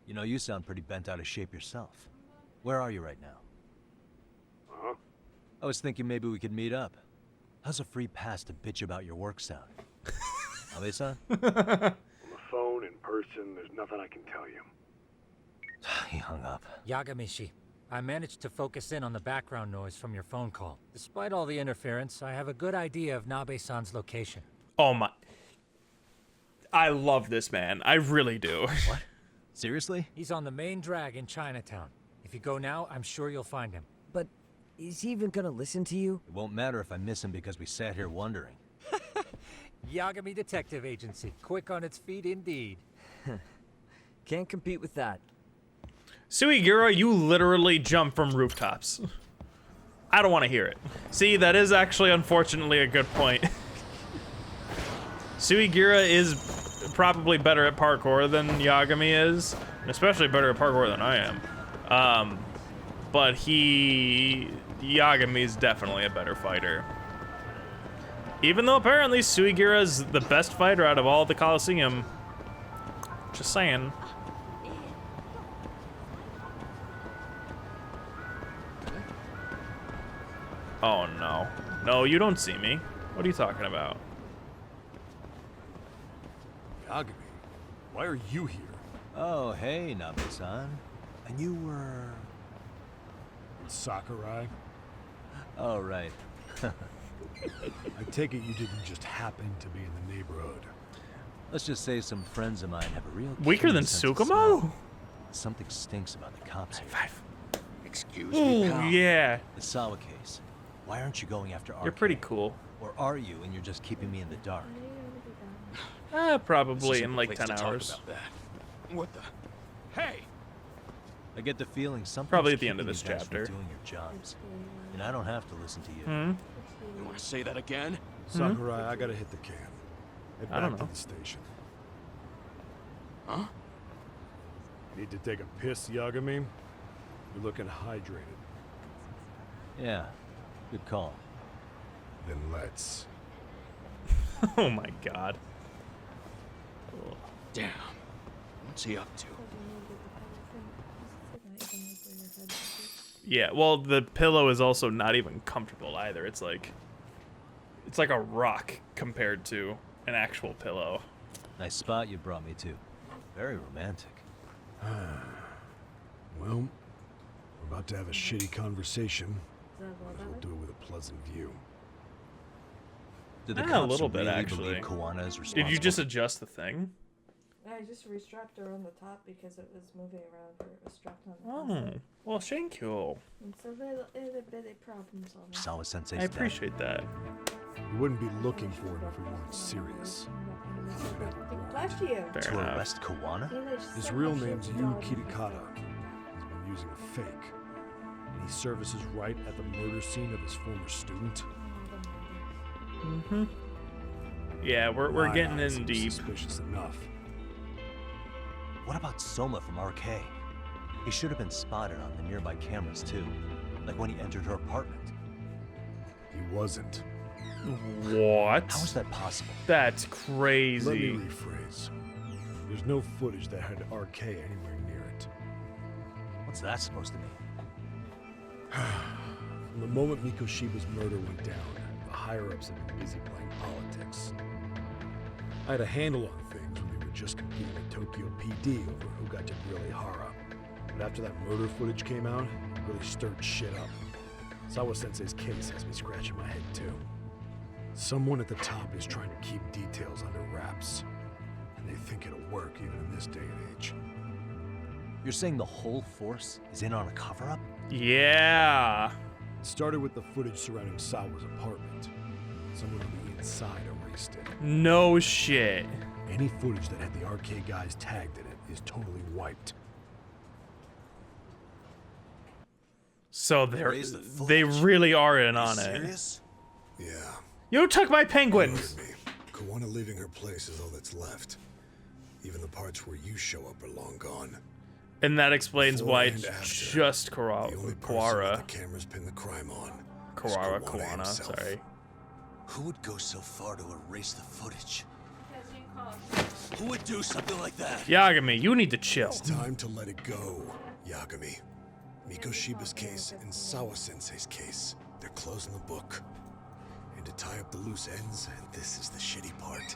You know, you sound pretty bent out of shape yourself. Where are you right now? Huh? I was thinking maybe we could meet up. How's a free pass to bitch about your work sound? Abe-san? On the phone, in person, there's nothing I can tell you. He hung up. Yagami-shi, I managed to focus in on the background noise from your phone call. Despite all the interference, I have a good idea of Nabe-san's location. Oh my... I love this man. I really do. What? Seriously? He's on the main drag in Chinatown. If you go now, I'm sure you'll find him. But is he even gonna listen to you? It won't matter if I miss him because we sat here wondering. Yagami Detective Agency. Quick on its feet indeed. Can't compete with that. Suigira, you literally jump from rooftops. I don't want to hear it. See, that is actually unfortunately a good point. Suigira is probably better at parkour than Yagami is, and especially better at parkour than I am. But Yagami's definitely a better fighter. Even though apparently Suigira is the best fighter out of all the Coliseum. Just saying. Oh no. No, you don't see me. What are you talking about? Yagami, why are you here? Oh, hey, Nabe-san. And you were... Sakurai? Oh, right. I take it you didn't just happen to be in the neighborhood. Let's just say some friends of mine have a real... Weaker than Tsukumo? Something stinks about the cops here. Excuse me, pal. Yeah. The Sawa case. Why aren't you going after RK? You're pretty cool. Or are you, and you're just keeping me in the dark? Probably in like 10 hours. What the? Hey! I get the feeling something's Probably at the end of keeping this you guys from chapter. doing your jobs. And I don't have to listen to you. You want to say that again? Sakurai, I gotta hit the can. Head I don't back know. to the station. Huh? Need to take a piss, Yagami? You're looking hydrated. Yeah, good call. Then let's. Oh my god. Damn. What's he up to? Yeah, well, the pillow is also not even comfortable either. It's like a rock compared to an actual pillow. Nice spot you brought me to. Very romantic. Well, we're about to have a shitty conversation. Might as well do it with a pleasant view. Did the A cops little bit, really actually. believe Kuwana is responsible? Did you just adjust the thing? I just restrapped her on the top because it was moving around her. It was strapped on the Oh, well, thank you. It's a little bitty problem solving. Sawa-sensei's I appreciate that. We wouldn't be looking for him if we weren't serious. Bless you. Fair to enough. arrest Kuwana? His real name's Yu Kitakata. He's been using a fake. And he services right at the murder scene of his former student. Mm-hmm. Yeah, we're getting in deep. Suspicious enough. What about Soma from RK? He should have been spotted on the nearby cameras too, like when he entered her apartment. He wasn't. What? How is that possible? That's crazy. Let me rephrase. There's no footage that had RK anywhere near it. What's that supposed to mean? From the moment Mikoshiba's murder went down, the higher-ups have been busy playing politics. I had a handle on things when we were just competing at Tokyo PD over who got to grill Ihara. But after that murder footage came out, it really stirred shit up. Sawa-sensei's case has me scratching my head too. Someone at the top is trying to keep details under wraps. And they think it'll work even in this day and age. You're saying the whole force is in on a cover-up? Yeah. It started with the footage surrounding Sawa's apartment. Someone on the inside erased it. No shit. Any footage that had the RK guys tagged in it is totally wiped. So they really are in on it. Serious? Yeah. You took my penguins. Kuwana leaving her place is all that's left. Even the parts where you show up are long gone. And that explains Before why and it's after, just the only person Kuara. with the cameras pin the crime on. Kuwana, sorry. Who would go so far to erase the footage? Who would do something like that? Yagami, you need to chill. It's time to let it go, Yagami. Mikoshiba's case and Sawa-sensei's case. They're closing the book. And to tie up the loose ends, and this is the shitty part.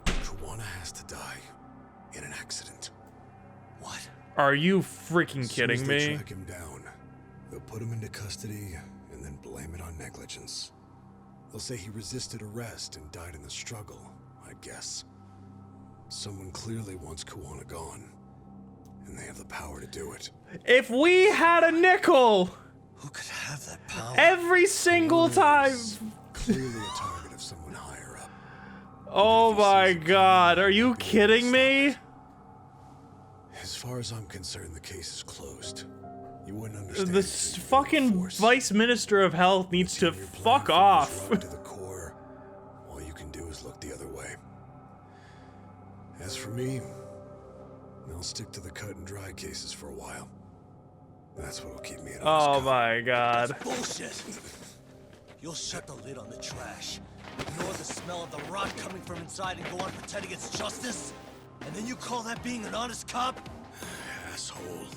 Kuwana has to die in an accident. What? Are you freaking As soon kidding as they me? track him down, they'll put him into custody and then blame it on negligence. They'll say he resisted arrest and died in the struggle, I guess. Someone clearly wants Kuwana gone, and they have the power to do it. If we had a nickel, who could have that power? Every single time. Clearly a target of someone higher up. Oh my god, are you kidding me? As far as I'm concerned, the case is closed. You wouldn't understand. The fucking Vice Minister of Health needs to fuck off. To the core, all you can do is look the other way. As for me, I'll stick to the cut and dry cases for a while. That's what'll keep me in. Oh my god. That's bullshit. You'll shut the lid on the trash, ignore the smell of the rot coming from inside, and go on pretending it's justice? And then you call that being an honest cop? Asshole.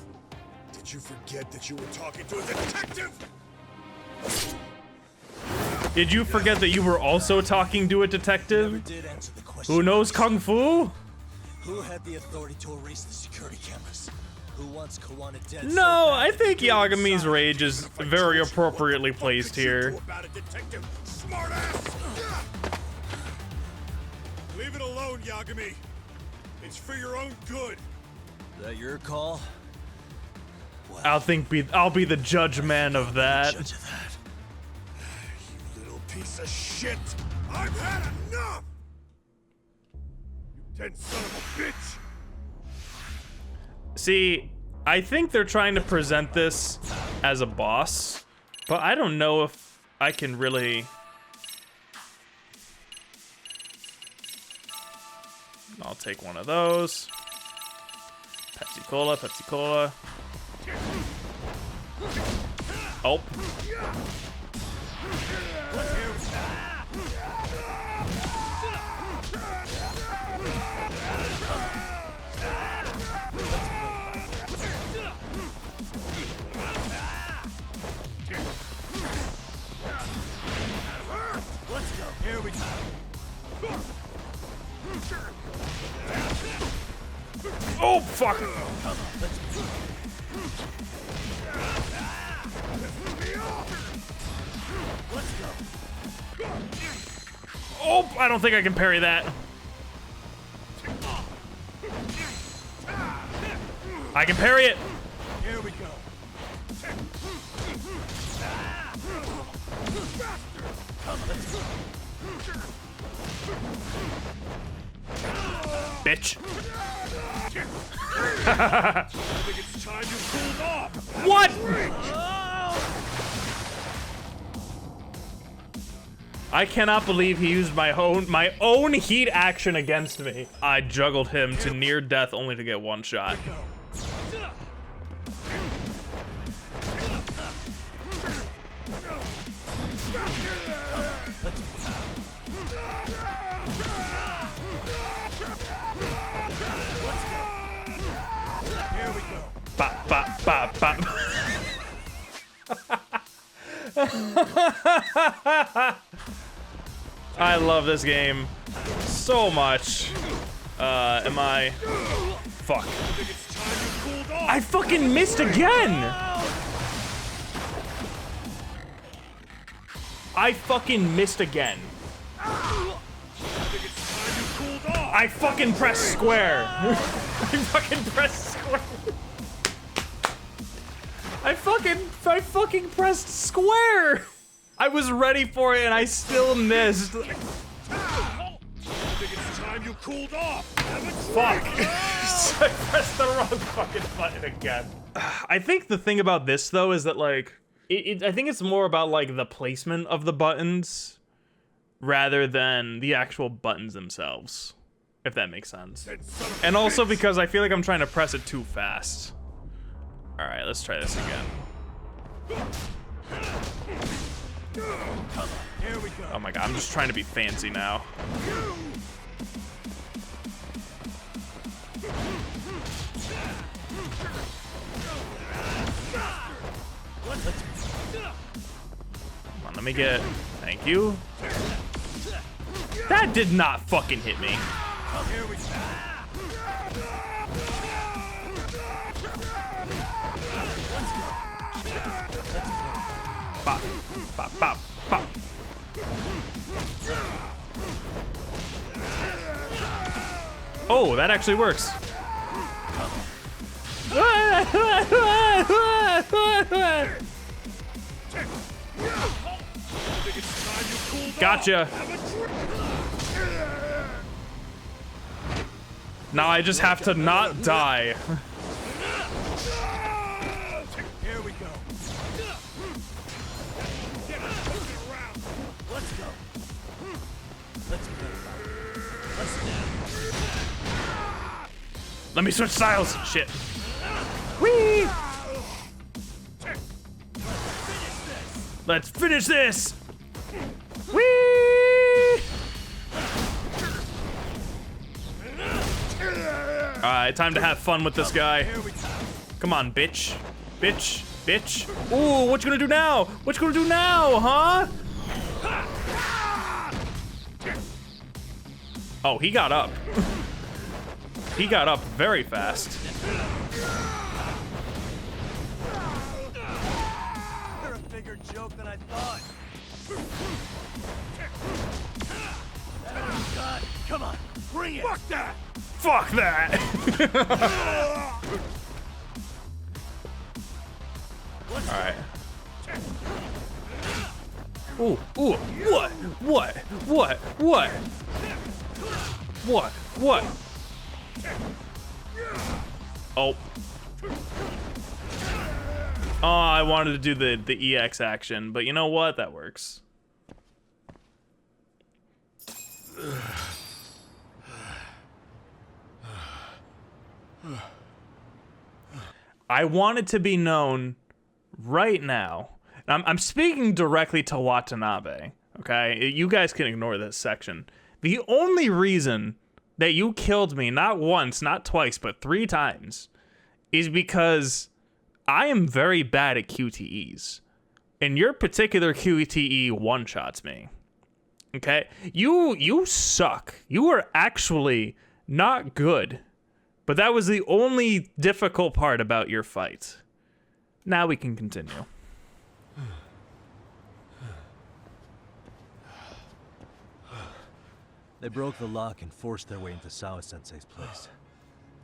Did you forget that you were talking to a detective? Did you forget that you were also talking to a detective? Who knows Kung Fu? Who had the authority to erase the security cameras? Who wants Kuwana dead? No, I think Yagami's rage is very appropriately placed here. About a detective, smartass! Leave it alone, Yagami. It's for your own good. Is that your call? I'll be the judge man of that. You little piece of shit! I've had enough! You dead son of a bitch! See, I think they're trying to present this as a boss, but I don't know if I can really... I'll take one of those. Pepsi Cola, Pepsi Cola. Oh. Let's go. Here we go. Oh, fuck! Oh, I don't think I can parry that. I can parry it. Here we go. Bitch. I think it's time you cooled off. What? I cannot believe he used my own heat action against me. I juggled him to near death only to get one shot. Bop, bop, bop, bop. I love this game so much. Am I? Fuck. I fucking missed again! I fucking missed again. I fucking pressed square. I fucking pressed square. I fucking pressed square. I was ready for it and I still missed. I think it's time you cooled off. Fuck. I pressed the wrong fucking button again. I think the thing about this though is that like, I think it's more about like the placement of the buttons rather than the actual buttons themselves, if that makes sense. And also because I feel like I'm trying to press it too fast. All right, let's try this again. Oh my god, I'm just trying to be fancy now. Come on, let me get... Thank you. That did not fucking hit me. Bop, bop, bop, bop. Oh, that actually works. Gotcha. Now I just have to not die. Here we go. Let's go. Let me switch styles. Shit. Whee! Let's finish this. Whee! Alright, time to have fun with this guy. Come on, bitch. Bitch. Bitch. Ooh, what you gonna do now? What you gonna do now, huh? Oh, he got up. He got up very fast. You're a bigger joke than I thought. God, come on, bring it. Fuck that. Fuck that. All right. Ooh, ooh, what? Oh. Oh, I wanted to do the EX action, but you know what? That works. I want it to be known right now. I'm speaking directly to Watanabe, okay? You guys can ignore this section. The only reason that you killed me, not once, not twice, but 3 times, is because I am very bad at QTEs. And your particular QTE one-shots me. Okay? You suck. You are actually not good But that was the only difficult part about your fight. Now we can continue. They broke the lock and forced their way into Sawa-sensei's place.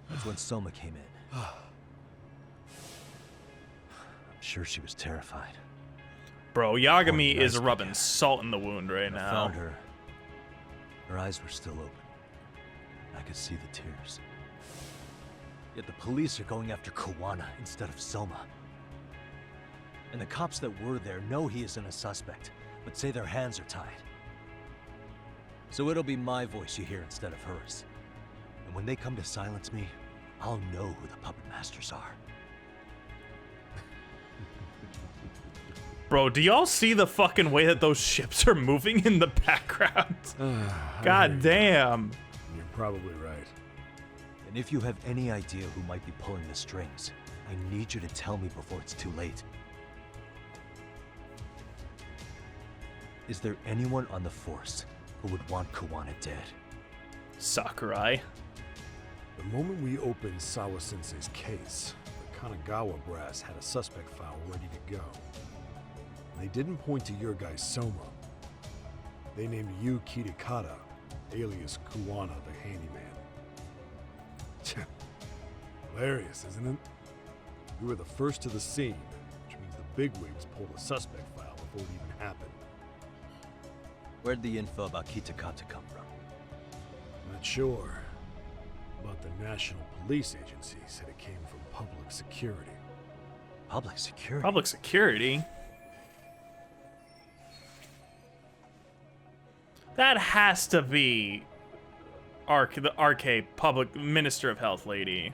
That's when Soma came in. I'm sure she was terrified. Bro, Yagami is rubbing salt in the wound right now. I found her. Her eyes were still open. I could see the tears. Yet the police are going after Kuwana instead of Soma. And the cops that were there know he isn't a suspect, but say their hands are tied. So it'll be my voice you hear instead of hers. And when they come to silence me, I'll know who the puppet masters are. Bro, do y'all see the fucking way that those ships are moving in the background? God damn. You're probably right. And if you have any idea who might be pulling the strings, I need you to tell me before it's too late. Is there anyone on the force who would want Kuwana dead? Sakurai. The moment we opened Sawa-sensei's case, the Kanagawa brass had a suspect file ready to go. They didn't point to your guy Soma. They named you Kitakata, alias Kuwana the handyman. Hilarious, isn't it? You were the first to the scene, which means the bigwigs pulled a suspect file before it even happened. Where'd the info about Kitakata come from? Not sure, but the National Police Agency said it came from public security. Public security? Public security? That has to be the RK public Minister of Health lady.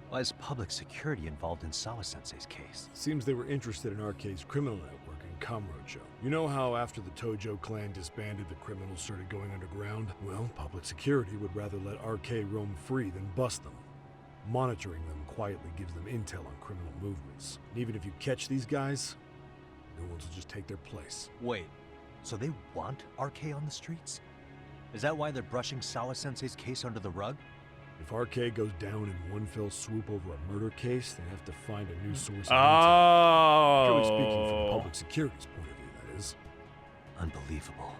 Why is public security involved in Sawa-sensei's case? Seems they were interested in RK's criminal network in Kamurocho. You know how after the Tojo clan disbanded, the criminals started going underground? Well, public security would rather let RK roam free than bust them. Monitoring them quietly gives them intel on criminal movements. And even if you catch these guys, new ones will just take their place. Wait, so they want RK on the streets? Is that why they're brushing Sawa-sensei's case under the rug? If RK goes down in one fell swoop over a murder case, they have to find a new source of intel. Purely speaking, from public security's point of view, that is. Unbelievable.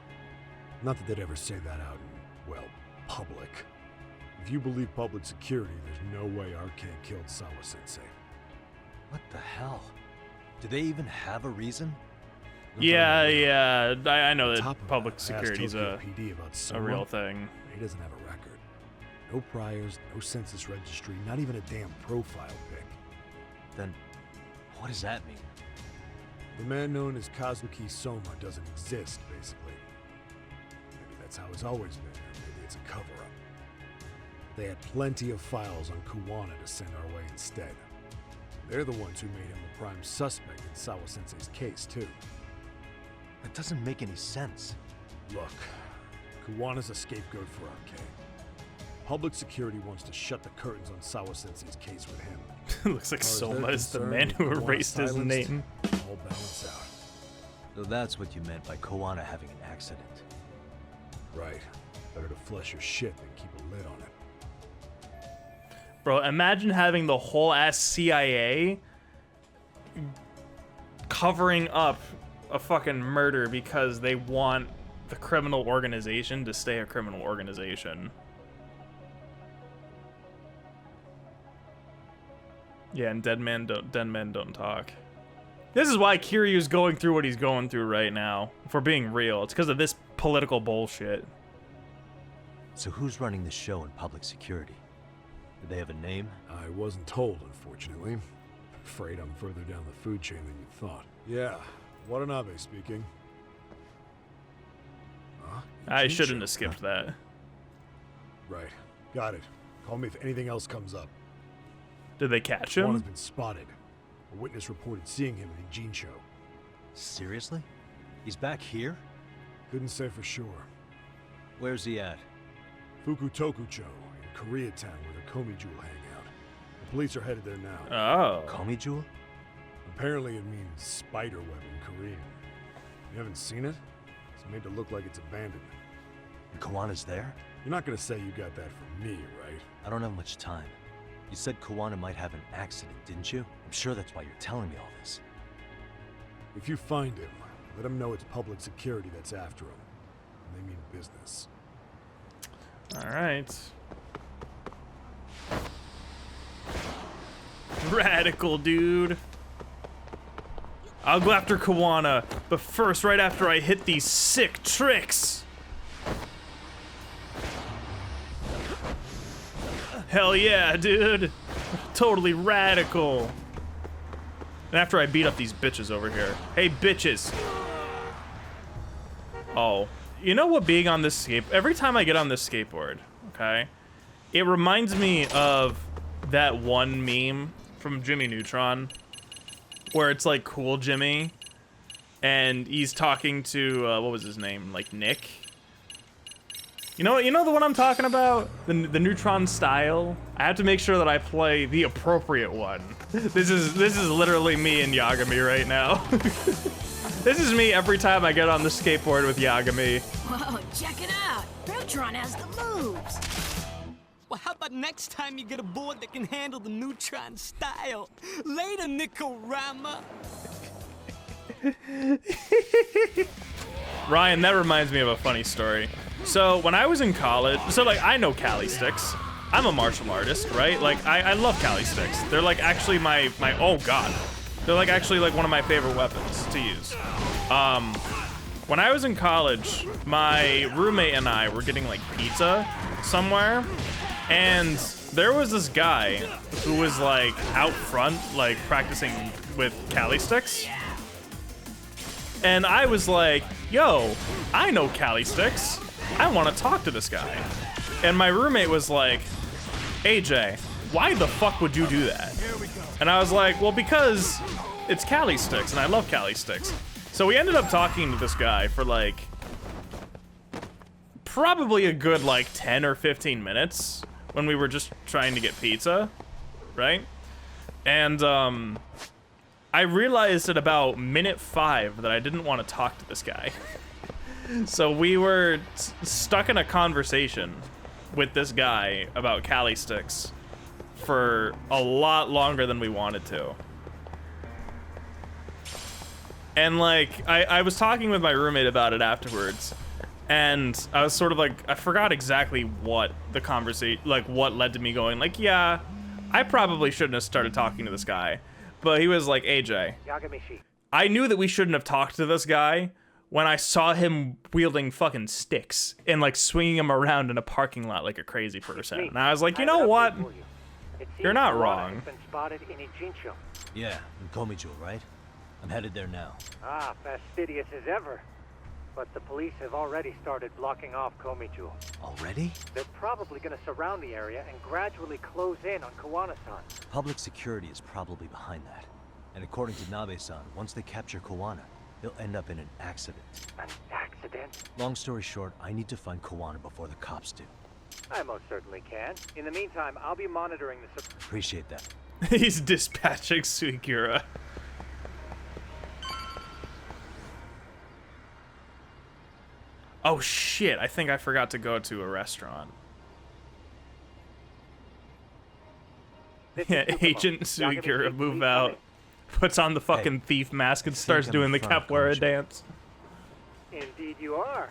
Not that they'd ever say that out in, well, public. If you believe public security, there's no way RK killed Sawa-sensei. What the hell? Do they even have a reason? Yeah, I know that public security's a Soma. real thing. He doesn't have a record. No priors, no census registry, not even a damn profile pic. Then, what does that mean? The man known as Kazuki Soma doesn't exist, basically. Maybe that's how it's always been, or maybe it's a cover-up. They had plenty of files on Kuwana to send our way instead. They're the ones who made him the prime suspect in Sawa-sensei's case, too. That doesn't make any sense. Look, Kuwana's a scapegoat for RK. Public security wants to shut the curtains on Sawa-sensei's case with him. Looks like Soma is the man who erased his name. All balance out. So that's what you meant by Kuwana having an accident. Right. Better to flush your shit than keep a lid on it. Bro, imagine having the whole ass CIA covering up a fucking murder because they want the criminal organization to stay a criminal organization. Yeah, and dead men don't talk. This is why Kiryu's going through what he's going through right now. If we're being real, it's because of this political bullshit. So who's running the show in public security? Do they have a name? I wasn't told, unfortunately. Afraid I'm further down the food chain than you thought. Yeah, Watanabe speaking. Huh? I shouldn't have skipped that. Right, got it. Call me if anything else comes up. Did they catch One him? has been spotted. A witness reported seeing him in Ijincho. Seriously? He's back here? Couldn't say for sure. Where's he at? Fukutokucho, in Koreatown, where the Komi Jewel hang out. The police are headed there now. Oh. Komi Jewel? Apparently it means spider web in Korean. You haven't seen it? It's made to look like it's abandoned. And Kuwana's there? You're not gonna say you got that from me, right? I don't have much time. You said Kuwana might have an accident, didn't you? I'm sure that's why you're telling me all this. If you find him, let him know it's public security that's after him. And they mean business. Alright. Radical, dude. I'll go after Kuwana, but first, right after I hit these sick tricks. Hell yeah, dude. Totally radical. And after I beat up these bitches over here. Hey, bitches. Oh. You know what being on this every time I get on this skateboard, okay, it reminds me of that one meme from Jimmy Neutron where it's like Cool Jimmy and he's talking to, what was his name? Like Nick? You know the one I'm talking about? The Neutron style? I have to make sure that I play the appropriate one. This is literally me and Yagami right now. This is me every time I get on the skateboard with Yagami. Whoa, check it out. Neutron has the moves. Well, how about next time you get a board that can handle the Neutron style? Later, Nicorama. Ryan, that reminds me of a funny story. So when I was in college, so like I know Cali sticks. I'm a martial artist, right? Like I love Cali sticks. They're like actually my oh god. They're like actually like one of my favorite weapons to use. When I was in college, my roommate and I were getting like pizza somewhere, and there was this guy who was like out front, like practicing with Cali sticks. And I was like, yo, I know Cali sticks. I want to talk to this guy. And my roommate was like, AJ, why the fuck would you do that? And I was like, well, because it's Cali sticks, and I love Cali sticks. So we ended up talking to this guy for like probably a good like 10 or 15 minutes when we were just trying to get pizza, right? And I realized at about minute 5 that I didn't want to talk to this guy. So we were stuck in a conversation with this guy about Cali sticks for a lot longer than we wanted to. And like, I was talking with my roommate about it afterwards, and I was sort of like, I forgot exactly what the conversation, like what led to me going like, yeah, I probably shouldn't have started talking to this guy. But he was like, AJ, I knew that we shouldn't have talked to this guy when I saw him wielding fucking sticks and like swinging them around in a parking lot like a crazy person. And I was like, you know what? You're not wrong. Been spotted in Ijincho. Yeah, in Komijo, right? I'm headed there now. Ah, fastidious as ever. But the police have already started blocking off Komijo. Already? They're probably going to surround the area and gradually close in on Kuwana-san. Public security is probably behind that. And according to Nabe-san, once they capture Kuwana, he'll end up in an accident. An accident? Long story short, I need to find Kuwana before the cops do. I most certainly can. In the meantime, I'll be monitoring the... Appreciate that. He's dispatching Suigura. Oh shit, I think I forgot to go to a restaurant. Yeah, Agent Suigura move out, puts on the fucking thief mask and starts doing the capoeira dance. Indeed you are.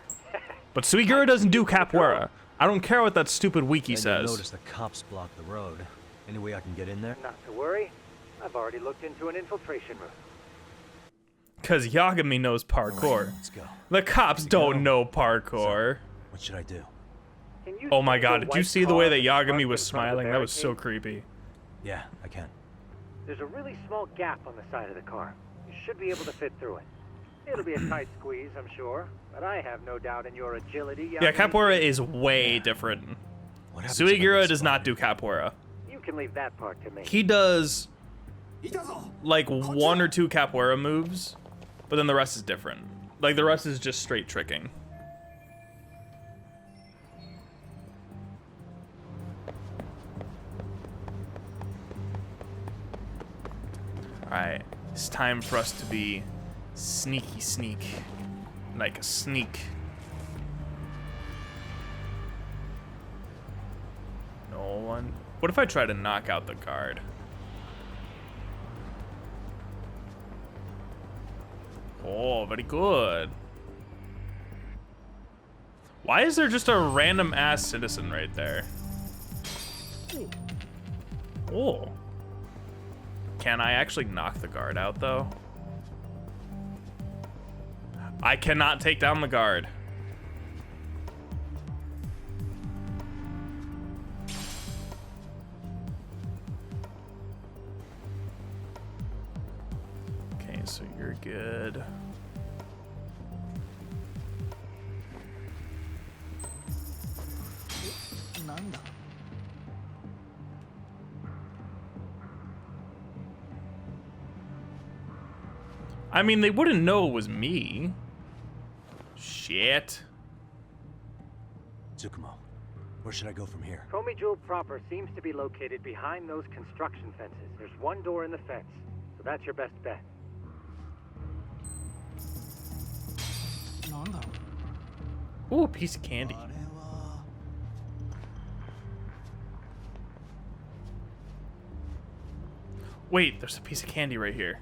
But Suigura doesn't do capoeira. I don't care what that stupid wiki says. Notice the cops block the road. Any way I can get in there? Not to worry. I've already looked into an infiltration route. Cause Yagami knows parkour. Right, let's go. The cops don't know parkour. So, what should I do? Oh my god, did you see the way that Yagami was smiling? That was so creepy. Yeah, I can. There's a really small gap on the side of the car. You should be able to fit through it. It'll be a tight squeeze, I'm sure, but I have no doubt in your agility. Yeah, capoeira is way different. Suigura does not do capoeira. You can leave that part to me. He does like 1 or 2 capoeira moves, but then the rest is different. Like the rest is just straight tricking. Alright, it's time for us to be sneak. Like a sneak. one. What if I try to knock out the guard? Oh, very good. Why is there just a random ass citizen right there? Oh. Can I actually knock the guard out though? I cannot take down the guard. Okay, so you're good. I mean, they wouldn't know it was me. Shit. Tsukumo, where should I go from here? Komi Jewel proper seems to be located behind those construction fences. There's one door in the fence, so that's your best bet. Ooh, a piece of candy. Wait, there's a piece of candy right here.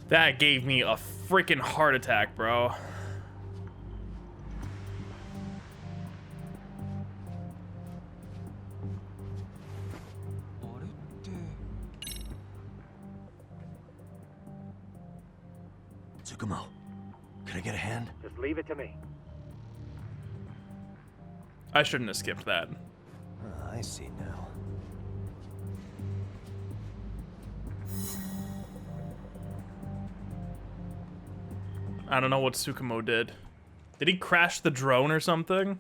That gave me a freaking heart attack, bro. Tsukumo, can I get a hand? Just leave it to me. I shouldn't have skipped that. I see now. I don't know what Tsukumo did. Did he crash the drone or something?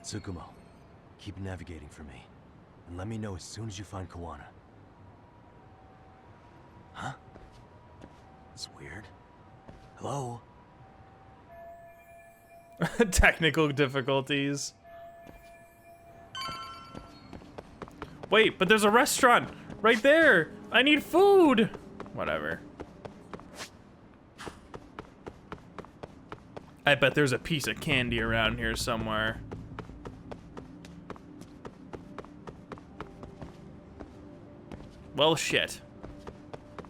Tsukumo, keep navigating for me. And let me know as soon as you find Kuwana. Huh? That's weird. Hello? Technical difficulties. Wait, but there's a restaurant right there. I need food. Whatever. I bet there's a piece of candy around here somewhere. Well, shit.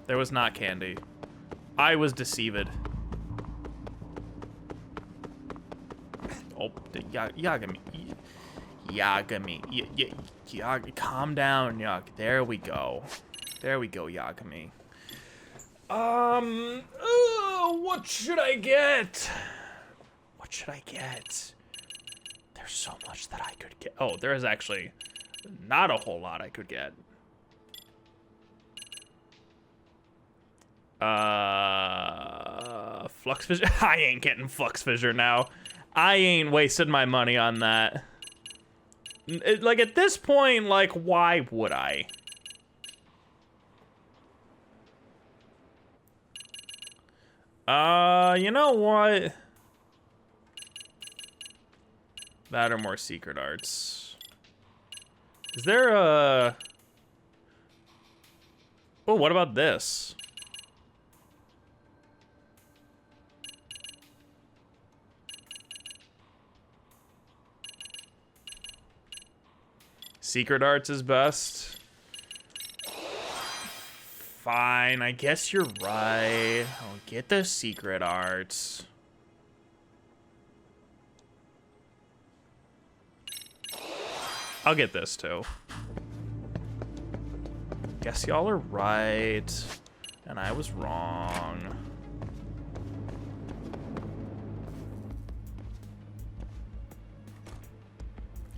There was not candy. I was deceived. Oh, Yagami. Yagami. Calm down, Yag. There we go. There we go, Yagami. What should I get? What should I get? There's so much that I could get. Oh, there is actually not a whole lot I could get. Flux Fissure. I ain't getting Flux Fissure now. I ain't wasted my money on that. Like, at this point, like, why would I? You know what? That or more secret arts. Is there a... Oh, what about this? Secret arts is best. Fine, I guess you're right. I'll get the secret arts. I'll get this too. Guess y'all are right, and I was wrong.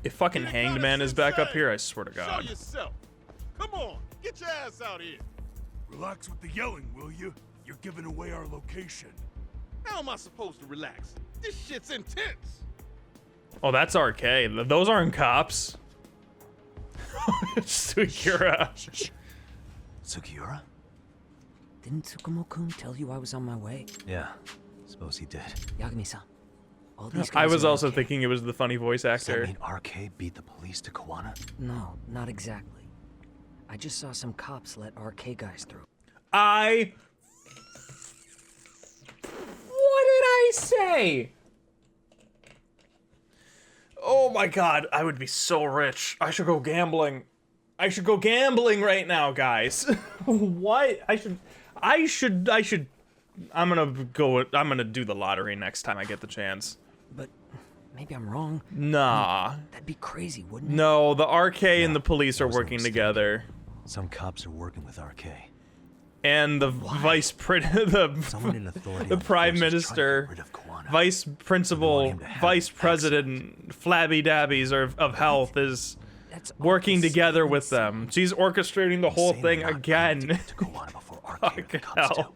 If fucking Hanged Man is back up here, I swear to God. Show yourself. Come on, get your ass out here. Relax with the yelling, will you? You're giving away our location. How am I supposed to relax? This shit's intense. Oh, that's RK. Those aren't cops. Sugiura. Sugiura? Didn't Tsukumo-kun tell you I was on my way? Yeah, suppose he did. Yagami-san, all these I guys was are also RK. thinking it was the funny voice actor. Does that mean RK beat the police to Kuwana? No, not exactly. I just saw some cops let RK guys through. What did I say? Oh my god, I would be so rich. I should go gambling. I should go gambling right now, guys. What? I'm gonna do the lottery next time I get the chance. But maybe I'm wrong. Nah. That'd be crazy, wouldn't it? No, the RK and the police are working together. Some cops are working with RK. And the the prime minister, vice principal, vice president, Flabby Dabbies of health is working together with them. She's orchestrating the whole thing again. Fuck hell.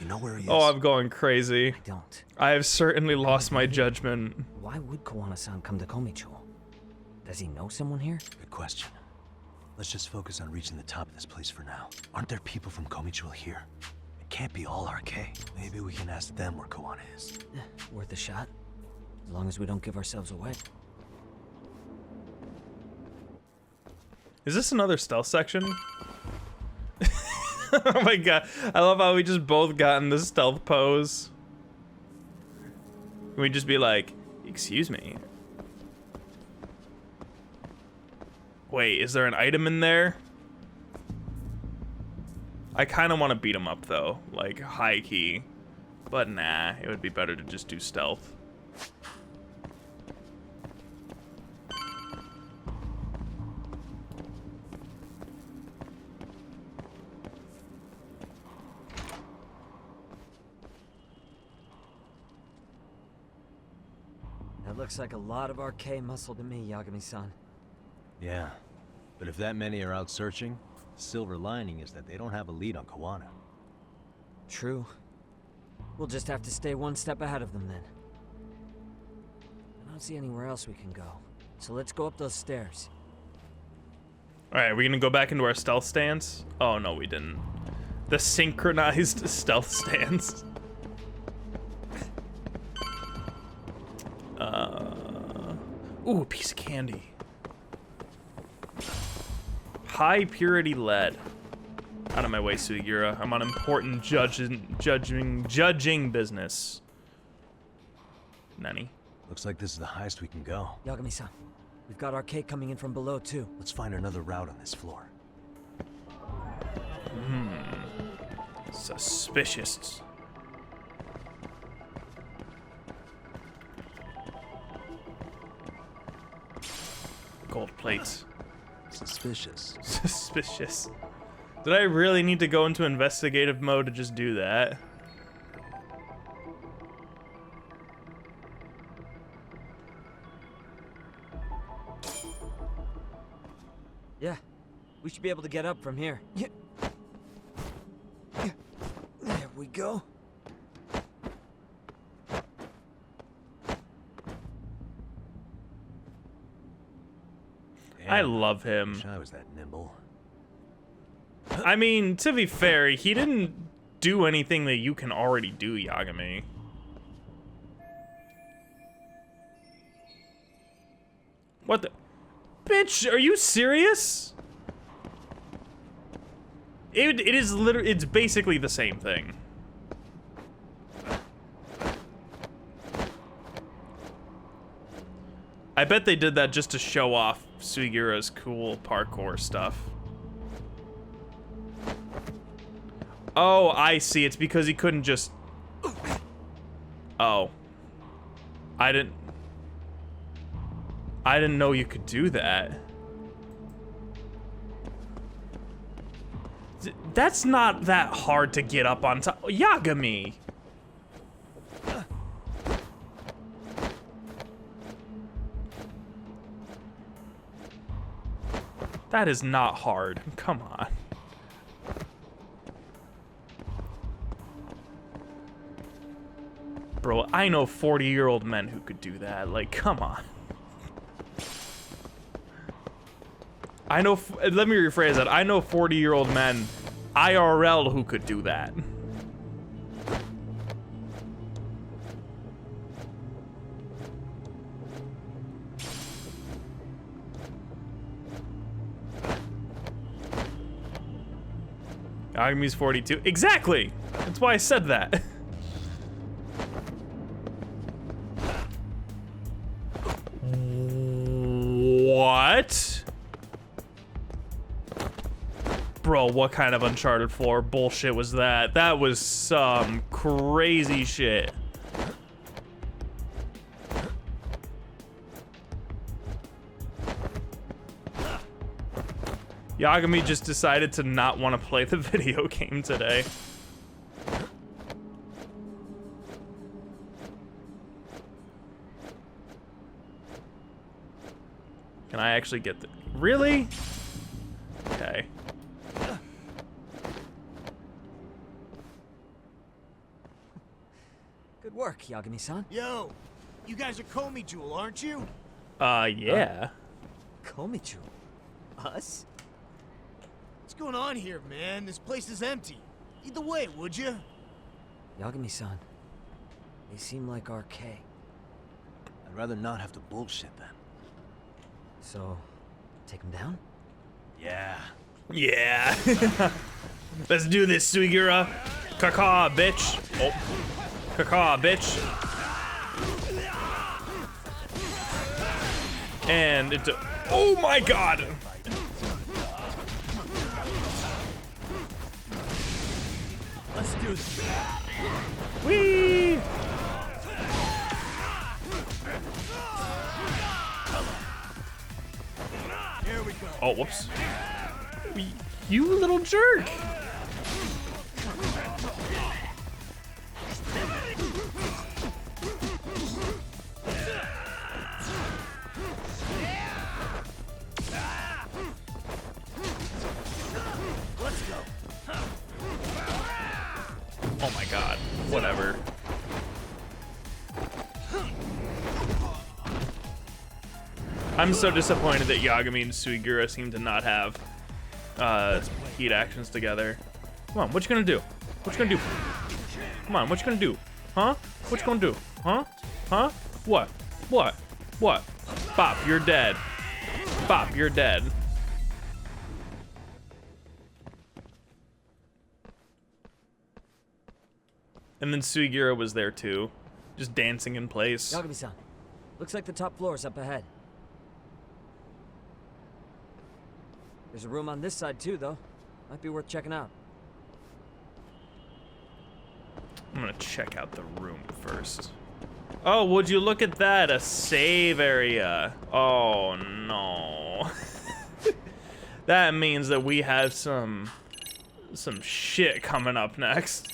You know where he is? Oh, I'm going crazy. I don't. I have certainly lost my judgment. Why would Kuwana-san come to Komicho? Does he know someone here? Good question. Let's just focus on reaching the top of this place for now. Aren't there people from Komicho here? It can't be all RK. Maybe we can ask them where Kuwana is. Worth a shot. As long as we don't give ourselves away. Is this another stealth section? Oh my god. I love how we just both got in the stealth pose. Can we just be like, excuse me? Wait, is there an item in there? I kind of want to beat him up though, like high key. But nah, it would be better to just do stealth. That looks like a lot of RK muscle to me, Yagami-san. Yeah, but if that many are out searching, the silver lining is that they don't have a lead on Kuwana. True. We'll just have to stay one step ahead of them then. I don't see anywhere else we can go. So let's go up those stairs. Alright, we're gonna go back into our stealth stance? Oh no, we didn't. The synchronized stealth stance. Ooh, a piece of candy. High purity lead. Out of my way, Sugiura. I'm on important judging business. Nani? Looks like this is the highest we can go. Yagami-san, we've got RK coming in from below too. Let's find another route on this floor. Suspicious. Gold plates. Suspicious. Suspicious. Did I really need to go into investigative mode to just do that? Yeah, we should be able to get up from here. Yeah. There we go. I love him. Wish I was that nimble. I mean, to be fair, he didn't do anything that you can already do, Yagami. What the? Bitch, are you serious? It is literally, it's basically the same thing. I bet they did that just to show off Sugiura's cool parkour stuff. Oh, I see. It's because he couldn't just... Oh. I didn't know you could do that. That's not that hard to get up on top. Yagami! That is not hard. Come on. Bro, I know 40-year-old men who could do that. Like, come on. I know, let me rephrase that. I know 40-year-old men, IRL, who could do that. Yagami's 42. Exactly! That's why I said that. What? Bro, what kind of Uncharted 4 bullshit was that? That was some crazy shit. Yagami just decided to not want to play the video game today. Can I actually get the... Really? Okay. Good work, Yagami-san. Yo, you guys are Komi Jewel, aren't you? Yeah. Komi Jewel? Us? What's going on here, man? This place is empty. Either way, would you? Yagami-san, they seem like RK. I'd rather not have to bullshit then. So, take them down? Yeah. Yeah. Let's do this, Suigura. Caca, bitch. Oh. Caca, bitch. And it's a... Oh my god! Let's do this. Whee! Here we go. Oh, whoops. You little jerk! Let's go. Oh my god. Whatever. I'm so disappointed that Yagami and Suigura seem to not have heat actions together. Come on, what you gonna do? What you gonna do? Come on, what you gonna do? Huh? What you gonna do? Huh? Huh? What? What? What? Bop, you're dead. Bop, you're dead. And then Suigura was there too, just dancing in place. Yagami-san, looks like the top floor is up ahead. There's a room on this side too, though. Might be worth checking out. I'm gonna check out the room first. Oh, would you look at that? A save area. Oh no. That means that we have some shit coming up next.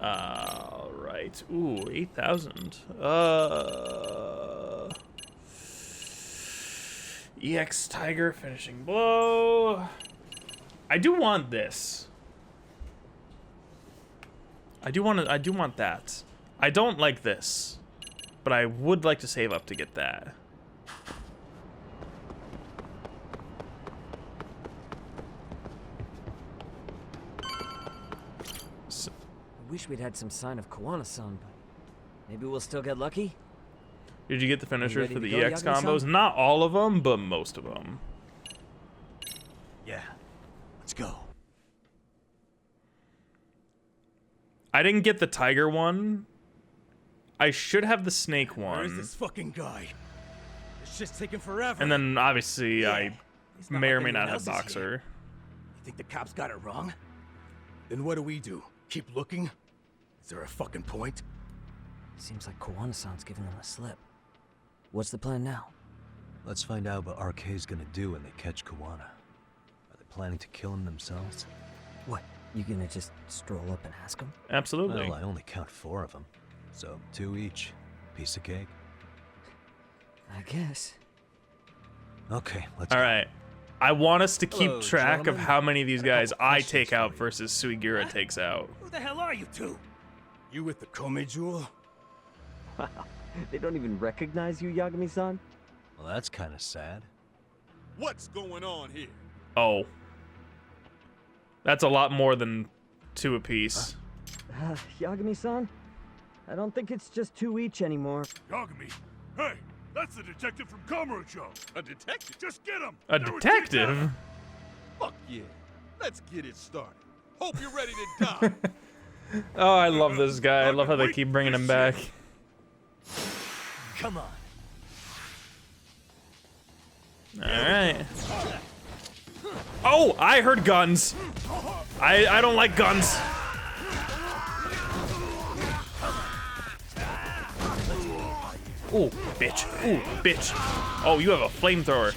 Right. Ooh, 8,000. EX Tiger finishing blow. I do want this. I do want that. I don't like this, but I would like to save up to get that. I wish we'd had some sign of Kuwana-san, but maybe we'll still get lucky? Did you get the finishers for the go, EX Yagami-san? combos? Not all of them, but most of them. Yeah. Let's go. I didn't get the tiger one. I should have the snake Where is one. this fucking guy? This shit's taking forever. And then obviously I It's not may or like may anyone not have else is here. boxer. You think the cops got it wrong? Then what do? Keep looking? Is there a fucking point? Seems like Kuwana-san's giving them a slip. What's the plan now? Let's find out what RK's gonna do when they catch Kuwana. Are they planning to kill him themselves? What? You gonna just stroll up and ask him? Absolutely. Well, I only count 4 of them. So 2 each. Piece of cake. I guess. Okay, let's All right. I want us to keep Hello, track of gentlemen. how many of these guys I questions take out for you. versus Suigura takes out. Who the hell are you two? You with the Komi Jewel? Wow, they don't even recognize you, Yagami-san? Well, that's kind of sad. What's going on here? Oh. That's a lot more than 2 apiece. Yagami-san? I don't think it's just 2 each anymore. Yagami, hey, That's the detective from Kamurocho. A detective? Just get him. A detective? Fuck yeah. Let's get it started. Hope you're ready to die. Oh, I love this guy. I love how they keep bringing him back. Come on. Alright. Oh, I heard guns. I don't like guns. Ooh, bitch. Ooh, bitch. Oh, you have a flamethrower.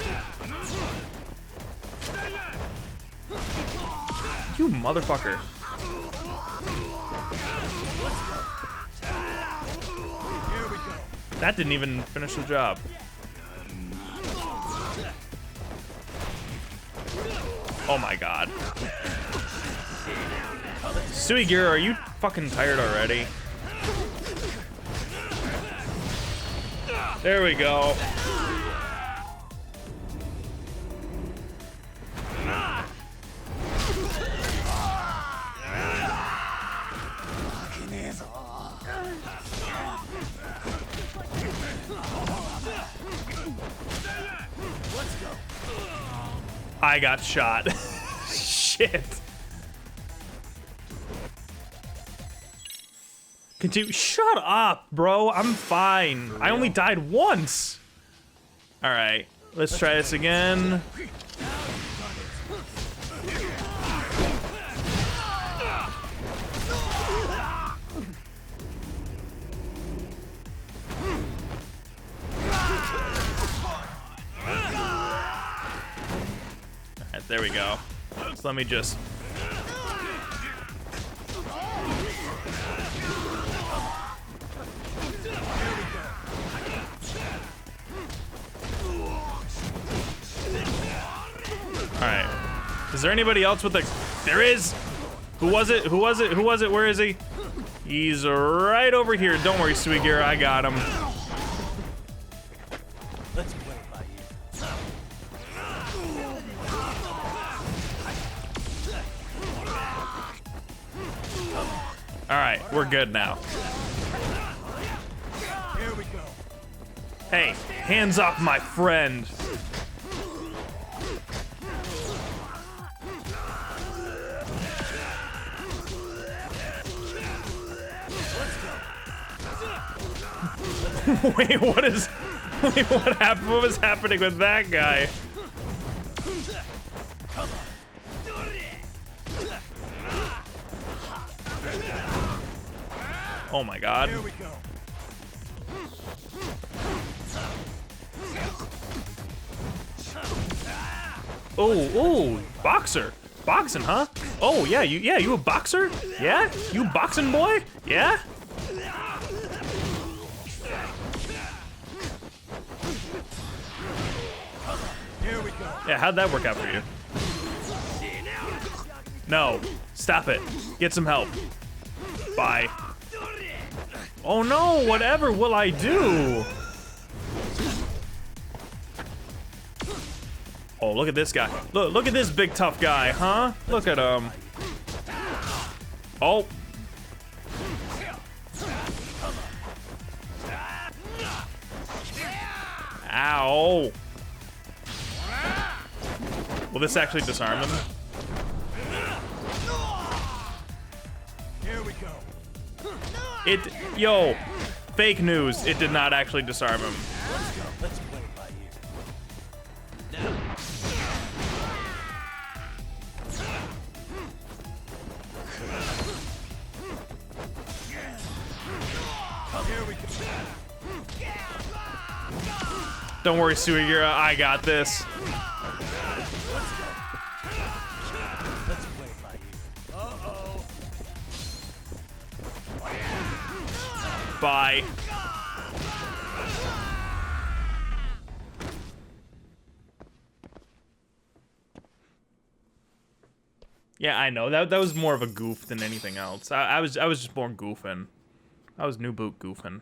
You motherfucker. That didn't even finish the job. Oh my god. Suigira, are you fucking tired already? There we go. I got shot. Shit. Continue. Shut up, bro. I'm fine. I only died once. All right, let's try this again. Alright, there we go. So let me just... Alright. Is there anybody else with the... There is! Who was it? Who was it? Who was it? Where is he? He's right over here. Don't worry, Suigira. I got him. Let's play it by ear. Alright, we're good now. Here we go. Hey, hands off my friend. Wait, what is... Wait, what happened? What was happening with that guy? Oh my god. Here we go. Oh, boxer. Boxing, huh? Oh, yeah, you a boxer? Yeah? You boxing boy? Yeah? Here we go. Yeah, how'd that work out for you? No, stop it. Get some help. Bye. Oh no, whatever will I do? Oh, look at this guy. Look at this big tough guy, huh? Look at him. Oh. Ow. Will this actually disarm him? Here we go. Yo, fake news. It did not actually disarm him. Let's go. Let's play it by ear. Now. Here we go. Don't worry, Suigira. I got this. Let's play it by ear. Uh-oh. Bye. Yeah, I know. That was more of a goof than anything else. I was just born goofing. I was new boot goofing.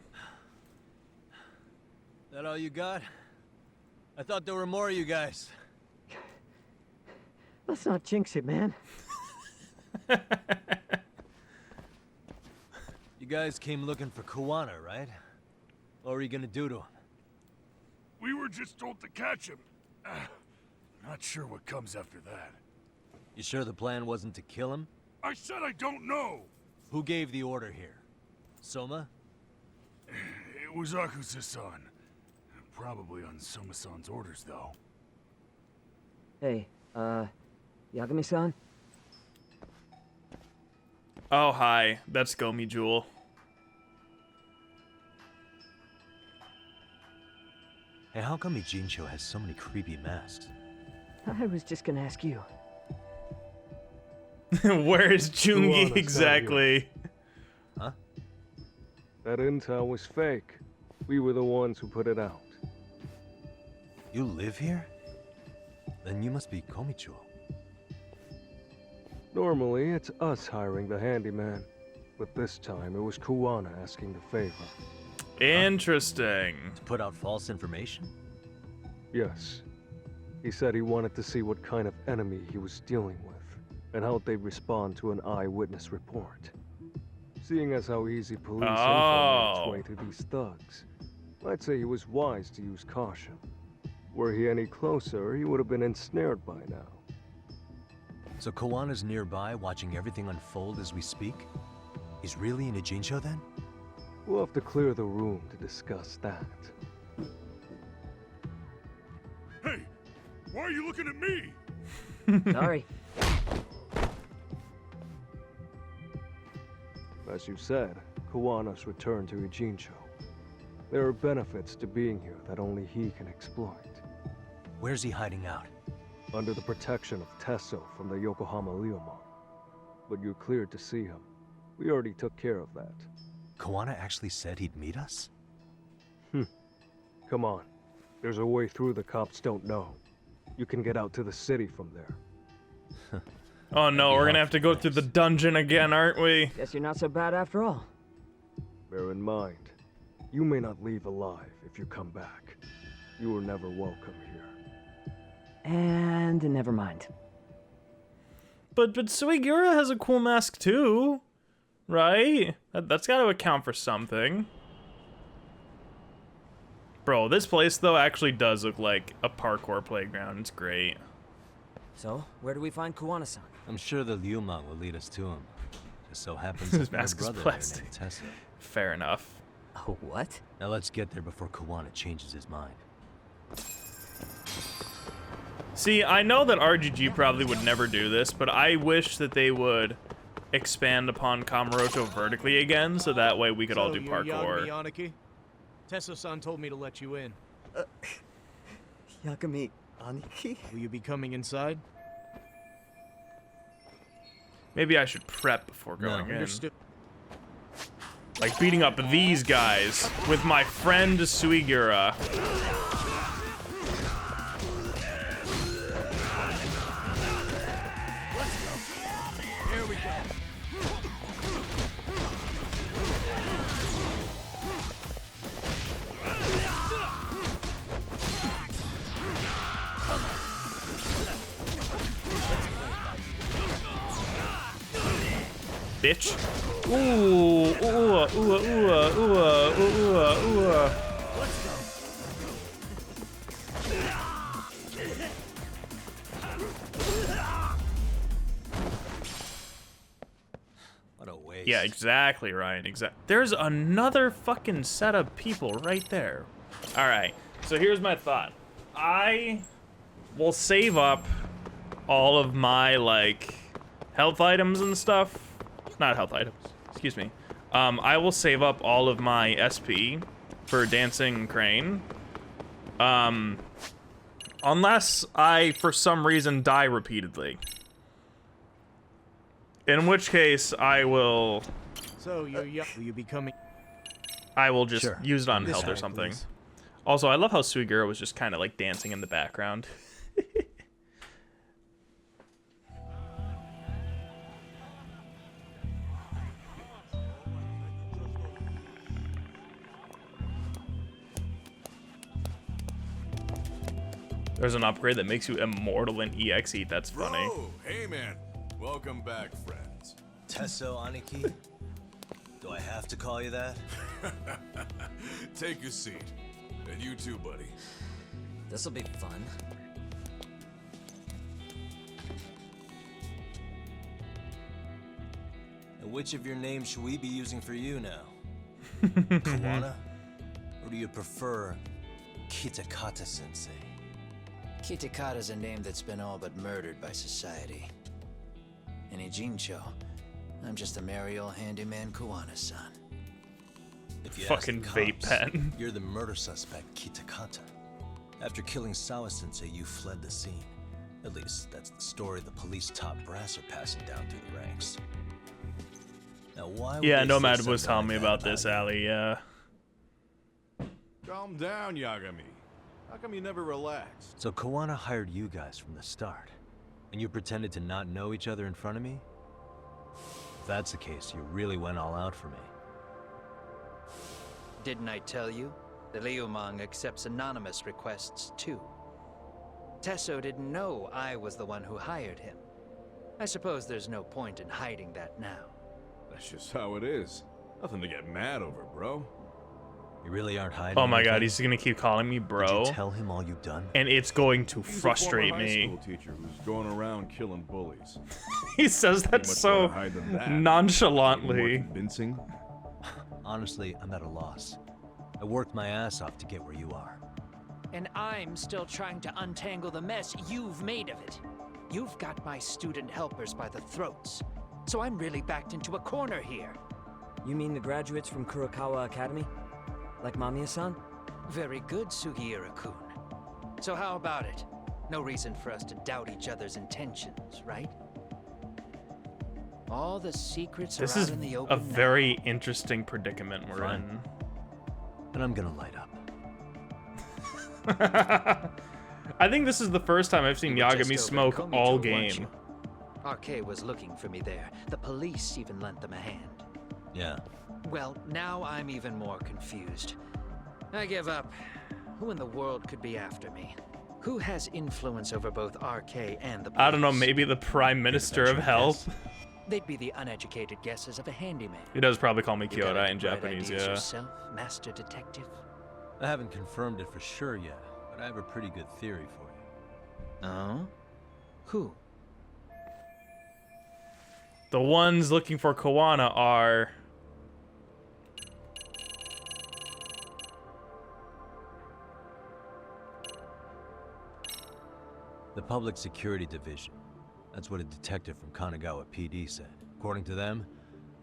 That all you got? I thought there were more of you guys. Let's not jinx it, man. You guys came looking for Kuwana, right? What were you gonna do to him? We were just told to catch him. Not sure what comes after that. You sure the plan wasn't to kill him? I said I don't know! Who gave the order here? Soma? It was Akusa-san. Probably on Soma-san's orders, though. Hey, Yagami-san? Oh, hi. That's Gomi Jewel. Hey, how come Ijincho has so many creepy masks? I was just gonna ask you. Where is Jungi Kuwana's exactly? Huh? That intel was fake. We were the ones who put it out. You live here? Then you must be Komicho. Normally, it's us hiring the handyman. But this time, it was Kuwana asking the favor. Interesting. To put out false information? Yes. He said he wanted to see what kind of enemy he was dealing with, and how they'd respond to an eyewitness report. Seeing as how easy police info its way to these thugs, I'd say he was wise to use caution. Were he any closer, he would have been ensnared by now. So Kuwana's nearby, watching everything unfold as we speak? He's really in Ijincho then? We'll have to clear the room to discuss that. Hey! Why are you looking at me? Sorry. As you said, Kuwana's returned to Ijincho. There are benefits to being here that only he can exploit. Where's he hiding out? Under the protection of Tesso from the Yokohama Ryomon. But you're cleared to see him. We already took care of that. Kuwana actually said he'd meet us? Come on. There's a way through the cops don't know. You can get out to the city from there. Oh no, we're gonna have to go through the dungeon again, aren't we? Guess you're not so bad after all. Bear in mind, you may not leave alive if you come back. You were never welcome here. And never mind. But Suigura has a cool mask too, right? That's got to account for something. Bro, this place though actually does look like a parkour playground. It's great. So, where do we find Kuwana-san? I'm sure the Ryomon will lead us to him. Just so happens His that my mask is brother plastic. named Tesso. Fair enough. Oh, what? Now let's get there before Kuwana changes his mind. See, I know that RGG probably would never do this, but I wish that they would expand upon Kamurocho vertically again, so that way we could all do parkour. Yagami Tesso-san told me to let you in. Yagami Aniki? Will you be coming inside? Maybe I should prep before going in. Understood. Like beating up these guys with my friend Suigura. Here we go. Bitch. Ooh, ooh, ooh, ooh, ooh, ooh, ooh. What a waste. Yeah, exactly, Ryan. There's another fucking set of people right there. All right, so here's my thought. I will save up all of my, like, health items and stuff. Not health items, excuse me. I will save up all of my SP for Dancing Crane. Unless I, for some reason, die repeatedly. In which case, I will... So, will you be coming? I will just Sure. use it on This health or side, something. please. Also, I love how Suigura was just kind of like dancing in the background. There's an upgrade that makes you immortal in EXE. That's funny. Bro, hey man. Welcome back, friends. Tesso Aniki? Do I have to call you that? Take a seat. And you too, buddy. This'll be fun. And which of your names should we be using for you now? Kuwana? Or do you prefer Kitakata-sensei? Kitakata's a name that's been all but murdered by society. In Ijincho, I'm just a merry old handyman Kuwana-san. If you Fucking ask the vape cops, pen. You're the murder suspect, Kitakata. After killing Sawa-sensei, you fled the scene. At least, that's the story the police top brass are passing down through the ranks. Now, why would Yeah, they Nomad say was something telling me like that about this, you? Ali, yeah. Calm down, Yagami. How come you never relax? So Kuwana hired you guys from the start, and you pretended to not know each other in front of me? If that's the case, you really went all out for me. Didn't I tell you? The Liumang accepts anonymous requests too. Tesso didn't know I was the one who hired him. I suppose there's no point in hiding that now. That's just how it is. Nothing to get mad over, bro. You really aren't hiding. Oh my anything? god, he's gonna keep calling me bro. Did you tell him all you've done? And it's going to He's frustrate a former me. high school teacher who's going around killing bullies. He says that Much so better hide than that. nonchalantly. More convincing. Honestly, I'm at a loss. I worked my ass off to get where you are. And I'm still trying to untangle the mess you've made of it. You've got my student helpers by the throats. So I'm really backed into a corner here. You mean the graduates from Kurokawa Academy? Like Mamiya-san? Very good, Sugiura-kun. So how about it? No reason for us to doubt each other's intentions, right? All the secrets This are is out in the a open very interesting predicament we're Fine. But I'm gonna light up. in. I think this is the first time I've seen We were just Yagami over smoke Komicho, all weren't game. you? RK was looking for me there. The police even lent them a hand. Yeah. Well, now I'm even more confused. I give up. Who in the world could be after me? Who has influence over both RK and the police? I don't know, maybe the Prime Minister of Health. They'd be the uneducated guesses of a handyman. He does probably call me You got Kyoto any in bright Japanese, ideas yeah. yourself, Master Detective? I haven't confirmed it for sure yet, but I have a pretty good theory for you. Oh? Who? The ones looking for Kuwana are... The Public Security Division. That's what a detective from Kanagawa PD said. According to them,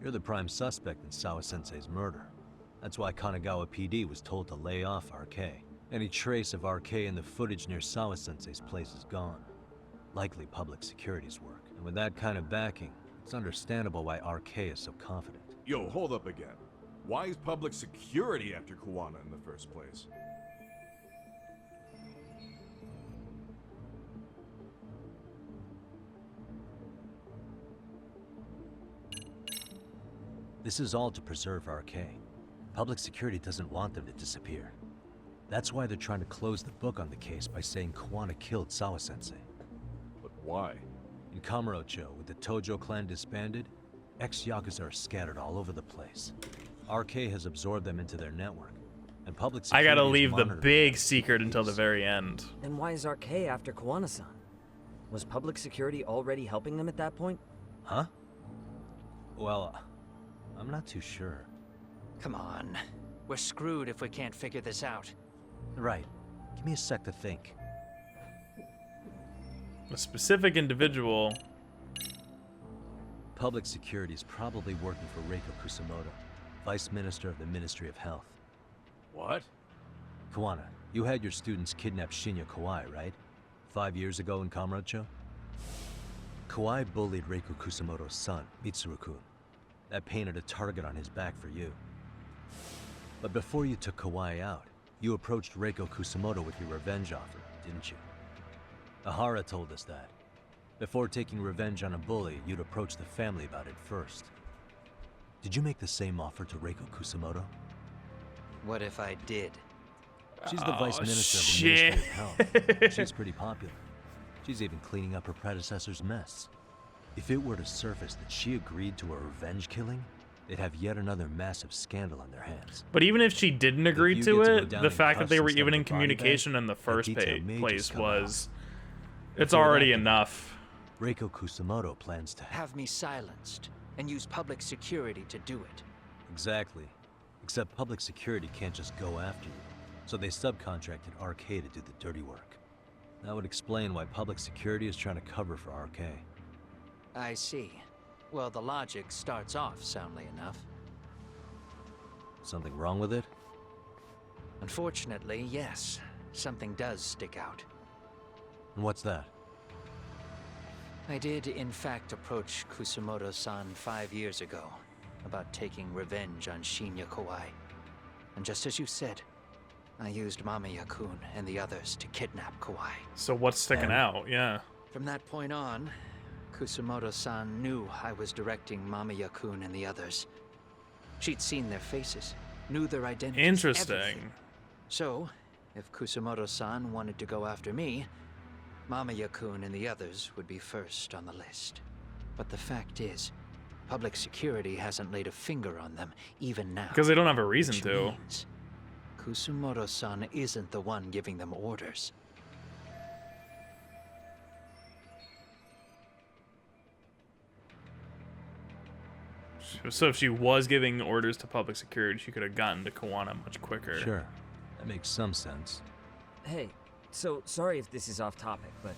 you're the prime suspect in Sawa-sensei's murder. That's why Kanagawa PD was told to lay off RK. Any trace of RK in the footage near Sawa-sensei's place is gone. Likely public security's work. And with that kind of backing, it's understandable why RK is so confident. Yo, hold up again. Why is public security after Kuwana in the first place? This is all to preserve RK. Public security doesn't want them to disappear. That's why they're trying to close the book on the case by saying Kuwana killed Sawa-sensei. But why? In Kamurocho, with the Tojo clan disbanded, ex-Yakuza are scattered all over the place. RK has absorbed them into their network, and public I security gotta is leave the monitoring big secret until the very end. Then why is RK after Kuwana-san? Was public security already helping them at that point? Huh? Well, I'm not too sure. Come on. We're screwed if we can't figure this out. Right. Give me a sec to think. A specific individual. Public security is probably working for Reiko Kusumoto, Vice Minister of the Ministry of Health. What? Kuwana, you had your students kidnap Shinya Kawai, right? 5 years ago in Kamurocho? Kawai bullied Reiko Kusumoto's son, Mitsuru-kun. That painted a target on his back for you. But before you took Kawai out, you approached Reiko Kusumoto with your revenge offer, didn't you? Ahara told us that. Before taking revenge on a bully, you'd approach the family about it first. Did you make the same offer to Reiko Kusumoto? What if I did? She's the Vice Minister of the Ministry of Health. She's pretty popular. She's even cleaning up her predecessor's mess. If it were to surface that she agreed to a revenge killing, they'd have yet another massive scandal on their hands. But even if she didn't agree you to get to go it, down the in fact that cuffs they were instead even of in a body communication bag, in the that first detail may place just come was... out. It's Before that already can enough. Reiko Kusumoto plans to Have me silenced and use public security to do it. Exactly. Except public security can't just go after you. So they subcontracted RK to do the dirty work. That would explain why public security is trying to cover for RK. I see. Well, the logic starts off soundly enough. Something wrong with it? Unfortunately, yes. Something does stick out. And what's that? I did, in fact, approach Kusumoto-san 5 years ago about taking revenge on Shinya Kawai. And just as you said, I used Mamiya-kun and the others to kidnap Kawai. So what's sticking out? Yeah. From that point on, Kusumoto-san knew I was directing Mamiya-kun and the others. She'd seen their faces, knew their identities. Interesting. Everything. So, if Kusumoto-san wanted to go after me, Mamiya-kun and the others would be first on the list. But the fact is, public security hasn't laid a finger on them, even now. Because they don't have a reason which to. means Kusumoto-san isn't the one giving them orders. So if she was giving orders to public security, she could have gotten to Kuwana much quicker. Sure. That makes some sense. Hey, so sorry if this is off topic, but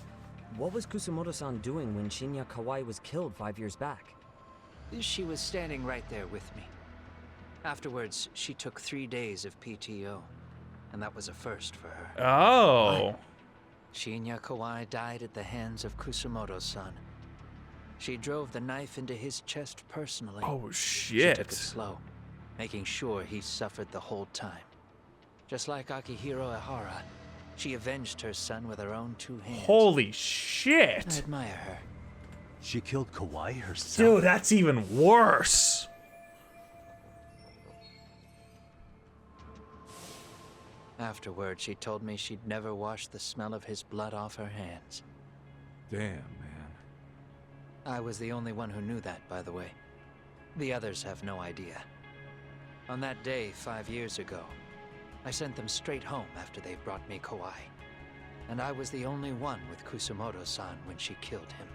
what was Kusumoto-san doing when Shinya Kawai was killed 5 years back? She was standing right there with me. Afterwards, she took 3 days of PTO, and that was a first for her. Oh. What? Shinya Kawai died at the hands of Kusumoto-san. She drove the knife into his chest personally. Oh, She shit. took it slow, making sure he suffered the whole time. Just like Akihiro Ehara, she avenged her son with her own 2 hands. Holy I shit. admire her. She killed Kawai herself? Dude, that's even worse. Afterward, she told me she'd never wash the smell of his blood off her hands. Damn, man. I was the only one who knew that, by the way. The others have no idea. On that day 5 years ago, I sent them straight home after they brought me Kawai. And I was the only one with Kusumoto-san when she killed him.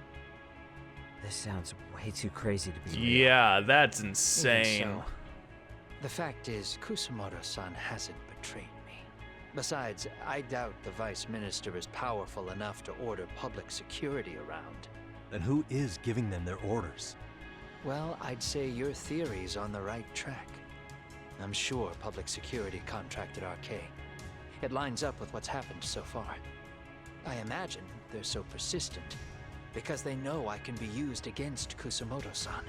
This sounds way too crazy to be real. Yeah, that's Even insane. so, the fact is, Kusumoto-san hasn't betrayed me. Besides, I doubt the Vice Minister is powerful enough to order public security around. Then who is giving them their orders? Well, I'd say your theory's on the right track. I'm sure public security contracted RK. It lines up with what's happened so far. I imagine they're so persistent because they know I can be used against Kusumoto-san.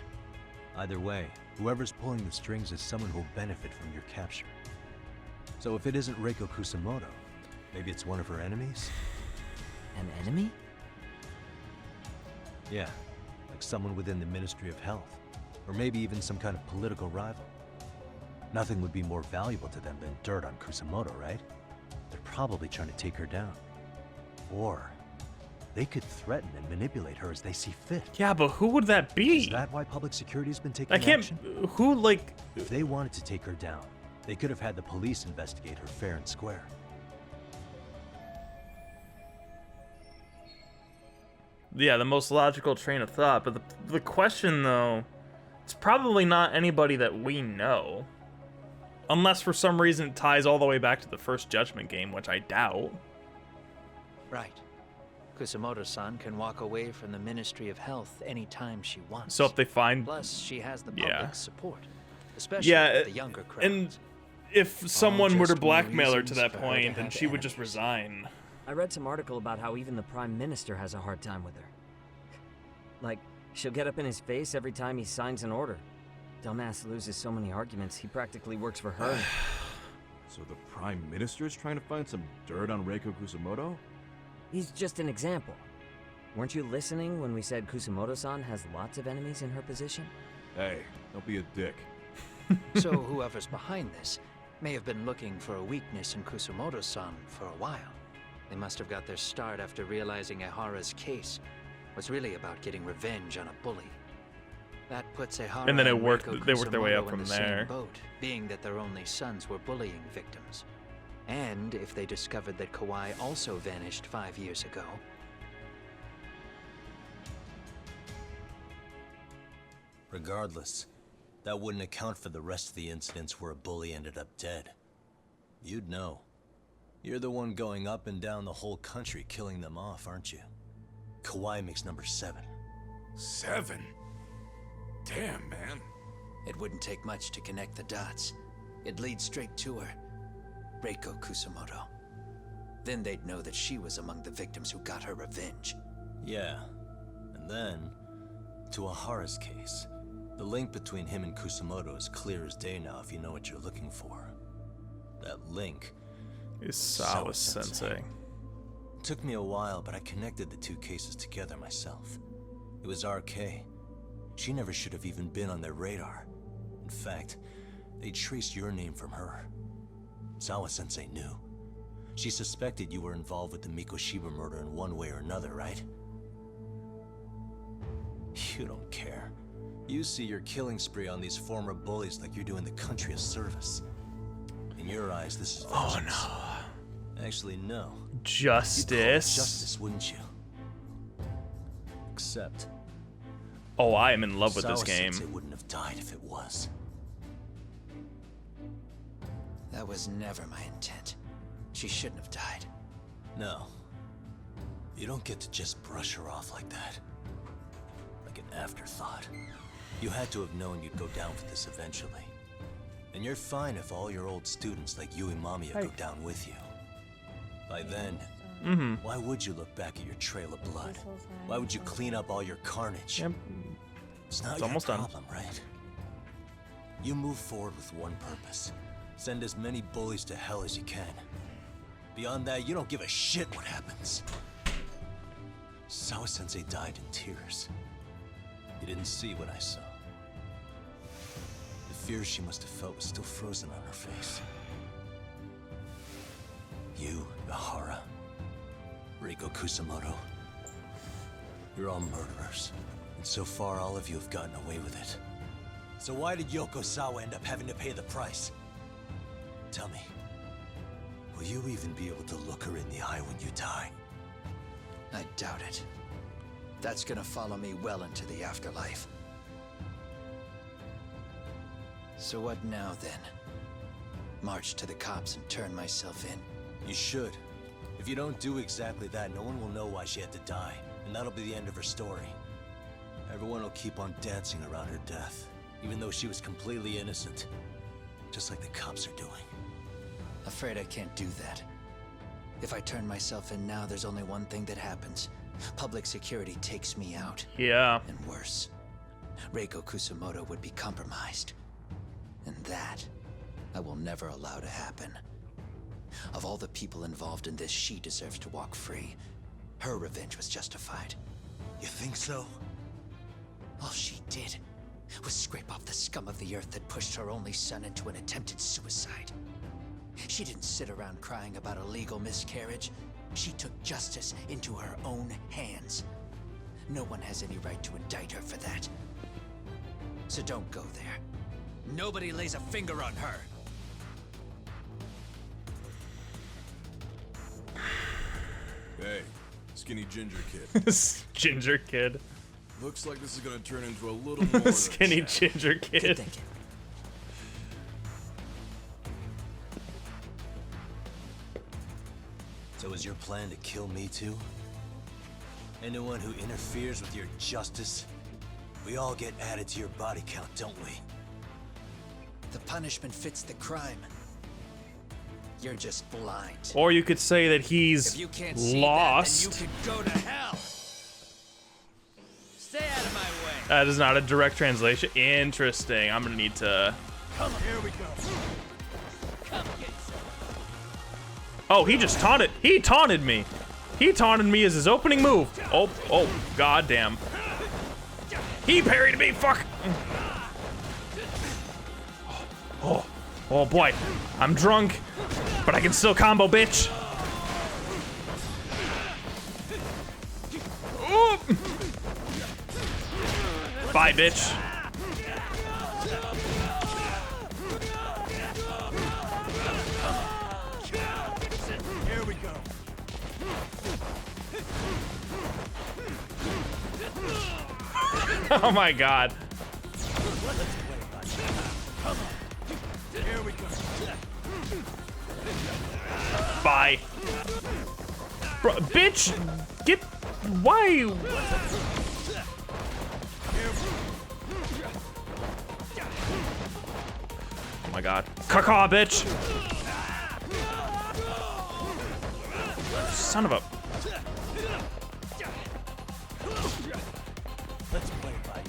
Either way, whoever's pulling the strings is someone who'll benefit from your capture. So if it isn't Reiko Kusumoto, maybe it's one of her enemies? An enemy? Yeah, like someone within the Ministry of Health. Or maybe even some kind of political rival. Nothing would be more valuable to them than dirt on Kusumoto, right? They're probably trying to take her down. Or they could threaten and manipulate her as they see fit. Yeah, but who would that be? Is that why public security's been taking I can't... action? Who, like... If they wanted to take her down, they could have had the police investigate her fair and square. Yeah, the most logical train of thought. But the question, though, it's probably not anybody that we know. Unless for some reason it ties all the way back to the first Judgment game, which I doubt. Right. Kusumoto-san can walk away from the Ministry of Health anytime she wants. So if they find... Plus, she has the public Yeah. support, especially Yeah, with the younger crowd. and if someone were to just more blackmail her to reasons that for her to point, then have she would just resign. I read some article about how even the Prime Minister has a hard time with her. Like, she'll get up in his face every time he signs an order. Dumbass loses so many arguments, he practically works for her. So the Prime Minister is trying to find some dirt on Reiko Kusumoto? He's just an example. Weren't you listening when we said Kusumoto-san has lots of enemies in her position? Hey, don't be a dick. So whoever's behind this may have been looking for a weakness in Kusumoto-san for a while. They must have got their start after realizing Ehara's case was really about getting revenge on a bully. That puts Ehara And then and they worked their way Kusumoto up in from the there. same boat, being that their only sons were bullying victims. And if they discovered that Kawhi also vanished 5 years ago. Regardless, that wouldn't account for the rest of the incidents where a bully ended up dead. You'd know. You're the one going up and down the whole country killing them off, aren't you? Kawhi makes number 7. 7? Damn, man. It wouldn't take much to connect the dots. It'd lead straight to her. Reiko Kusumoto. Then they'd know that she was among the victims who got her revenge. Yeah. And then, to Ahara's case, the link between him and Kusumoto is clear as day now if you know what you're looking for. That link is Sawa-sensei. It took me a while, but I connected the two cases together myself. It was RK. She never should have even been on their radar. In fact, they traced your name from her. Sawa-sensei knew. She suspected you were involved with the Mikoshiba murder in one way or another, right? You don't care. You see your killing spree on these former bullies like you're doing the country a service. In your eyes, this is vengeance. Oh no. Actually, no. Justice. You'd call it justice, wouldn't you? Except... Oh, I am in love with this game. Sawa-sensei wouldn't have died if it was. That was never my intent. She shouldn't have died. No. You don't get to just brush her off like that. Like an afterthought. You had to have known you'd go down for this eventually. And you're fine if all your old students like Yui Mamiya go down with you. By then, why would you look back at your trail of blood? Why would you clean up all your carnage? Yep. It's not It's your almost done. problem, right? You move forward with one purpose. Send as many bullies to hell as you can. Beyond that, you don't give a shit what happens. Sawa-sensei died in tears. You didn't see what I saw. The fear she must have felt was still frozen on her face. You, Ahara, Reiko Kusumoto, you're all murderers. And so far, all of you have gotten away with it. So why did Yoko Sawa end up having to pay the price? Tell me, will you even be able to look her in the eye when you die? I doubt it. That's gonna follow me well into the afterlife. So what now, then? March to the cops and turn myself in? You should. If you don't do exactly that, no one will know why she had to die, and that'll be the end of her story. Everyone will keep on dancing around her death, even though she was completely innocent. Just like the cops are doing. Afraid I can't do that. If I turn myself in now, there's only one thing that happens. Public security takes me out. Yeah. And worse, Reiko Kusumoto would be compromised. And that, I will never allow to happen. Of all the people involved in this, she deserves to walk free. Her revenge was justified. You think so? All she did was scrape off the scum of the earth that pushed her only son into an attempted suicide. She didn't sit around crying about a legal miscarriage. She took justice into her own hands. No one has any right to indict her for that. So don't go there. Nobody lays a finger on her. Hey, skinny ginger kid. Ginger kid. Looks like this is gonna turn into a little more Skinny than a chat. ginger kid. Good thinking. So is your plan to kill me too? Anyone who interferes with your justice, we all get added to your body count, don't we? The punishment fits the crime. You're just blind. Or you could say that he's If you can't see lost. that, then you can go to hell. Stay out of my way. That is not a direct translation. Interesting. I'm gonna need to. Come on. Here we go. Come get some. Oh, he just taunted. He taunted me. He taunted me as his opening move. Oh, goddamn. He parried me. Fuck. Oh boy. I'm drunk, but I can still combo, bitch. Ooh. Bye, bitch. Oh my god. Here we go. Bye. Bro, bitch, get, why? Oh my god. Caca, bitch. Son of a. Let's play it by ear.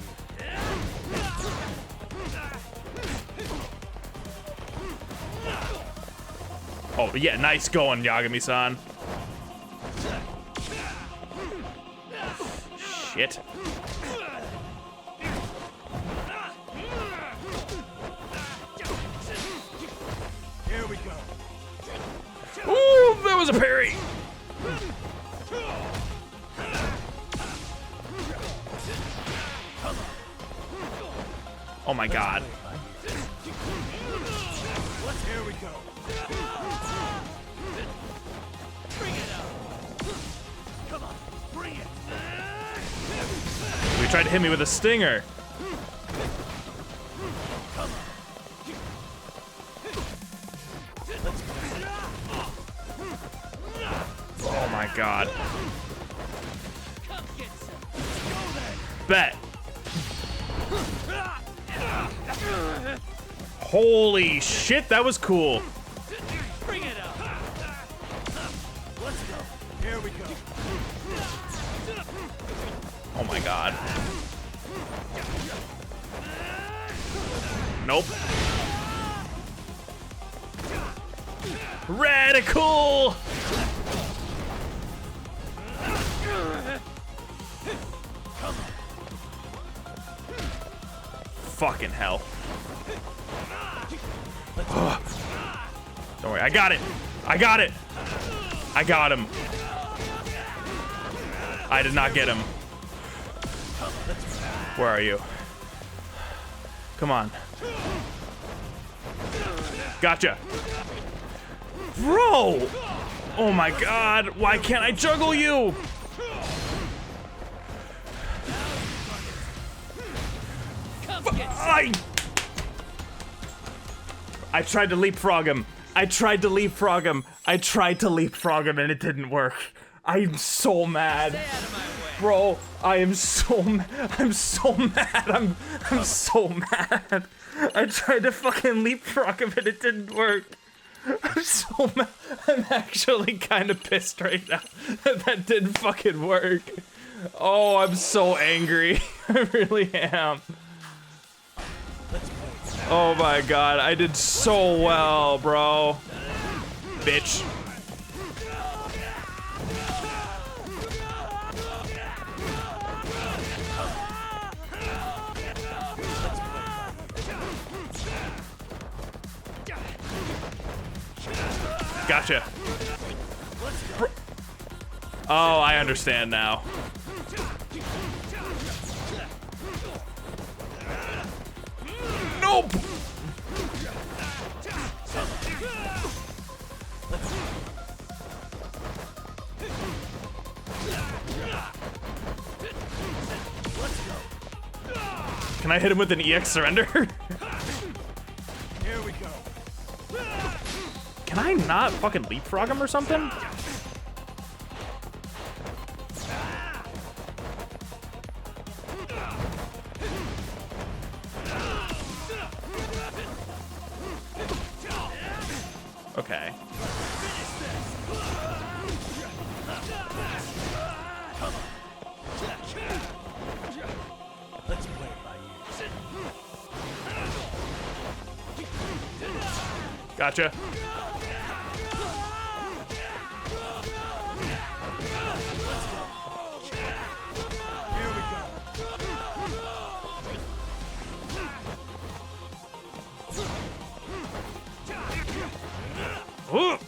Oh, yeah, nice going, Yagami-san. Shit. Here we go. Ooh, that was a parry. Oh my god. Here we go. Bring it up. Come on, bring it. You tried to hit me with a stinger. Oh my god. Bet. Holy shit, that was cool. Bring it up. Let's go. Here we go. Oh my god. Nope. Radical! Fucking hell. Don't worry, I got it. I got it. I got him. I did not get him. Where are you? Come on. Gotcha. Bro! Oh my god, why can't I juggle you? I tried to leapfrog him. I tried to leapfrog him and it didn't work. I'm so mad. Bro, I'm so mad. I'm so mad. I tried to fucking leapfrog him and it didn't work. I'm so mad. I'm actually kind of pissed right now that didn't fucking work. Oh, I'm so angry. I really am. Oh my god, I did so well, bro. Bitch. Gotcha. Bro. Oh, I understand now. Nope. Can I hit him with an EX surrender? Here we go. Can I not fucking leapfrog him or something? Okay. Let's play it by ear. Gotcha. Ooh.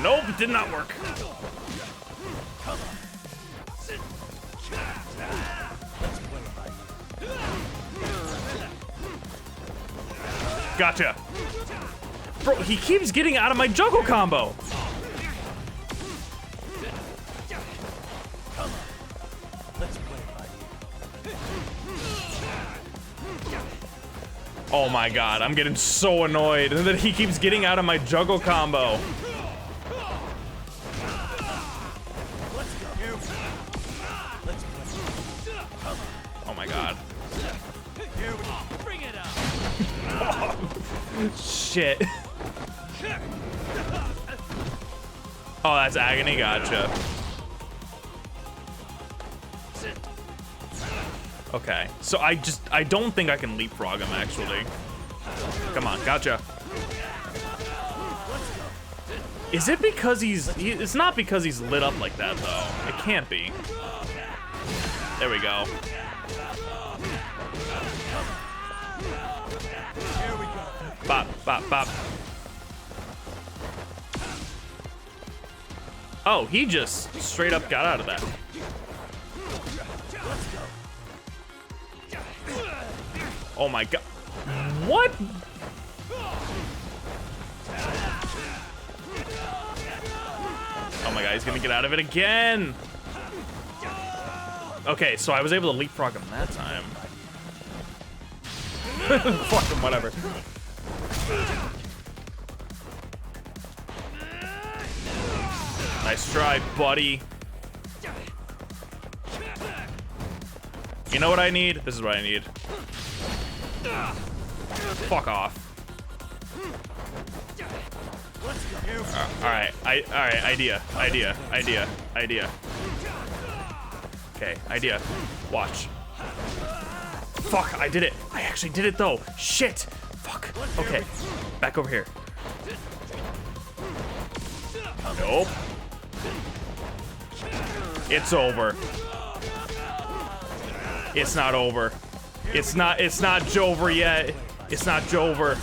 Nope, it did not work. Gotcha. Bro, he keeps getting out of my juggle combo. Oh my god, I'm getting so annoyed that he keeps getting out of my juggle combo. Oh my god. Bring it up. Shit. Oh, that's agony, gotcha. Okay, so I don't think I can leapfrog him, actually. Come on, gotcha. Is it because it's not because he's lit up like that, though. It can't be. There we go. Bop, bop, bop. Oh, he just straight up got out of that. Oh my god. What? Oh my god, he's gonna get out of it again. Okay, so I was able to leapfrog him that time. Fuck him, whatever. Nice try, buddy. You know what I need? This is what I need. Fuck off. Alright, idea. Okay, idea. Watch. Fuck, I did it. I actually did it though. Shit. Fuck. Okay, back over here. Nope. It's over. It's not over. It's not Jover yet. It's not Jover.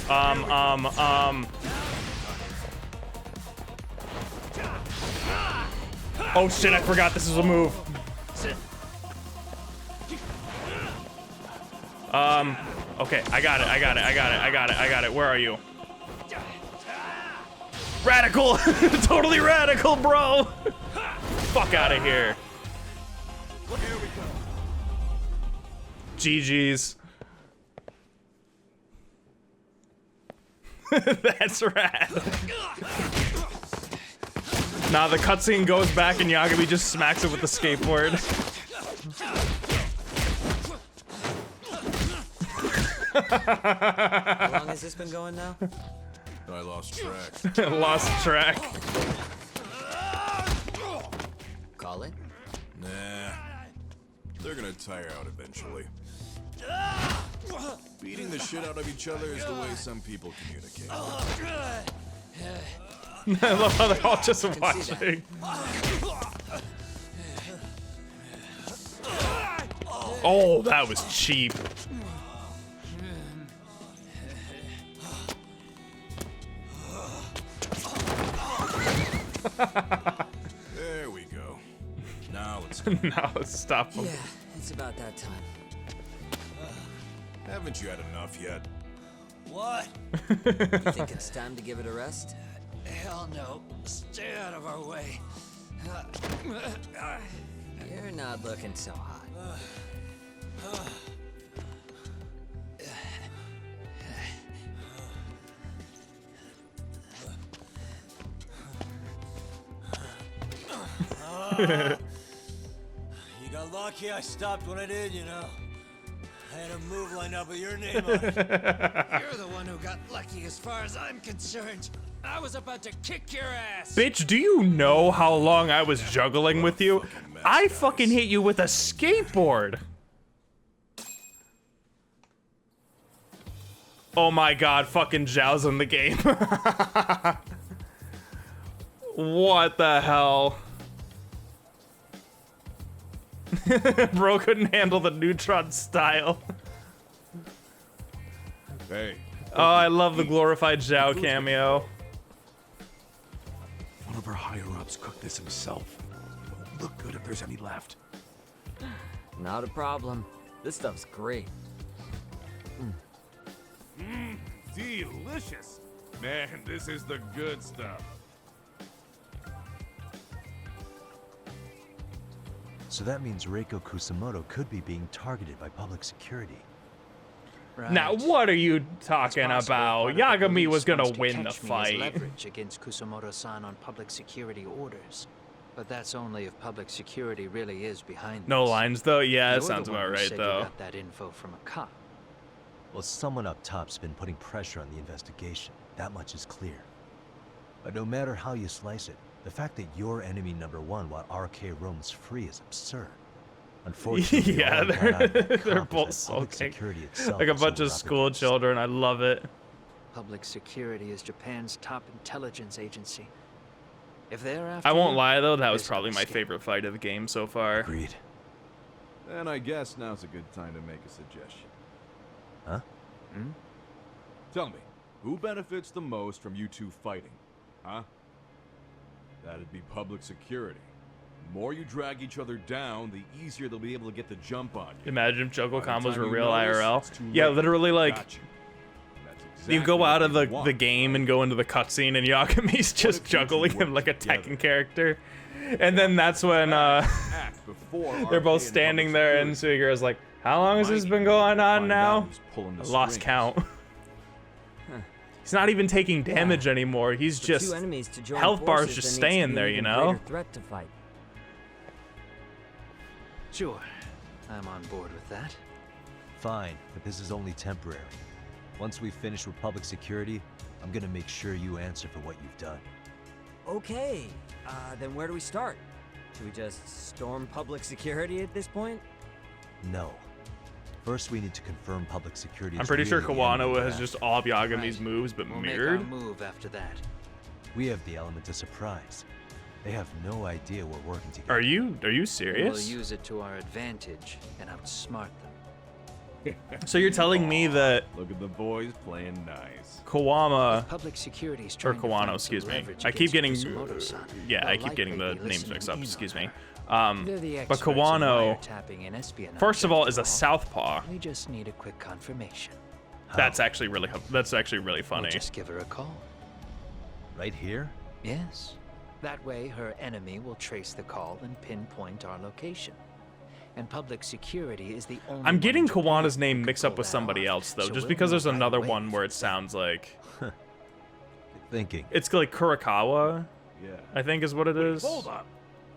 Oh shit, I forgot this was a move. Okay, I got it. Where are you? Radical! Totally radical, bro! Fuck out of here. GG's. That's rad. Nah, the cutscene goes back and Yagami just smacks it with the skateboard. How long has this been going now? I lost track. Lost track. Call it? Nah. They're gonna tire out eventually. Beating the shit out of each other is the way some people communicate. I love how they're all just watching. Oh, that was cheap. There we go. Now let's now let's stop him. Yeah, it's about that time. Haven't you had enough yet? What? You think it's time to give it a rest? Hell no. Stay out of our way. You're not looking so hot. You got lucky I stopped when I did, you know. I had a move lined up with your name on it. You're the one who got lucky as far as I'm concerned. I was about to kick your ass. Bitch, do you know how long I was juggling with you? I fucking hit you with a skateboard. Oh my god, fucking Zhao's in the game. What the hell? Bro couldn't handle the neutron style. Hey. Oh, I love the glorified Zhao cameo. One of our higher-ups cooked this himself. It won't look good if there's any left. Not a problem. This stuff's great. Delicious. Man, this is the good stuff. So that means Reiko Kusumoto could be being targeted by public security. Right. Now, what are you talking It's possible about? part of the Yagami was police gonna wants to win the catch me as fight. leverage against Kusumoto-san on public security orders. But that's only if public security really is behind No this. lines, though? Yeah, You're that sounds the one about who right, said though. You got that info from a cop. Well, someone up top's been putting pressure on the investigation. That much is clear. But no matter how you slice it, the fact that you're enemy number one while RK roams free is absurd. Unfortunately, Yeah, all I got out of that they're cop both is that public sulking. security itself Like a is bunch what of we're up school against. children. I love it. Public security is Japan's top intelligence agency. If they're after I won't you, lie, though. That was there's no probably my escape. favorite fight of the game so far. Agreed. Then I guess now's a good time to make a suggestion. Huh? Hmm? Tell me, who benefits the most from you two fighting? Huh? That'd be public security. The more you drag each other down, the easier they'll be able to get the jump on you. Imagine if Choco By the combos time were you real notice, IRL. it's too Yeah, late. literally, like, Got you. That's you exactly go out what of the, you want. the game and go into the cutscene, and Yagami's just juggling him like a Tekken character. And then that's when they're both standing there, and Suigura's like, how long has this been going on now? I lost count. He's not even taking damage anymore. He's For just two enemies to join health bars forces, just there needs to staying be an there, you even know? greater threat to fight. Sure, I'm on board with that. Fine, but this is only temporary. Once we finish with public security, I'm gonna make sure you answer for what you've done. Okay, then where do we start? Should we just storm public security at this point? No. First, we need to confirm public security. I'm is pretty sure really the enemy Kuwana we're has after. just all of Yagami's moves, but We'll mirrored. make our move after that. We have the element of surprise. They have no idea we're working together. Are you We'll serious? use it to our advantage and outsmart them. So you're telling me that Look at the boys playing nice. Kawama, Public security's or trying to Kawano, find some excuse me. leverage I keep against getting, Kusumoto-san. yeah, I They'll keep getting the likely be names mixed up, listening in excuse on me. her. They're the But experts in Kawano, wiretapping and espionage, first of all, after is a southpaw. We just need a quick confirmation. That's actually really funny. We'll just give her a call. Right here? Yes. That way, her enemy will trace the call and pinpoint our location. And public security is the only I'm one getting in Japan Kawana's who name can mixed up pull with that somebody off. else, though, So just we'll because there's move right another away. one where it sounds like Good thinking. it's like Kurakawa, Yeah. I think is what it Wait, is. hold up.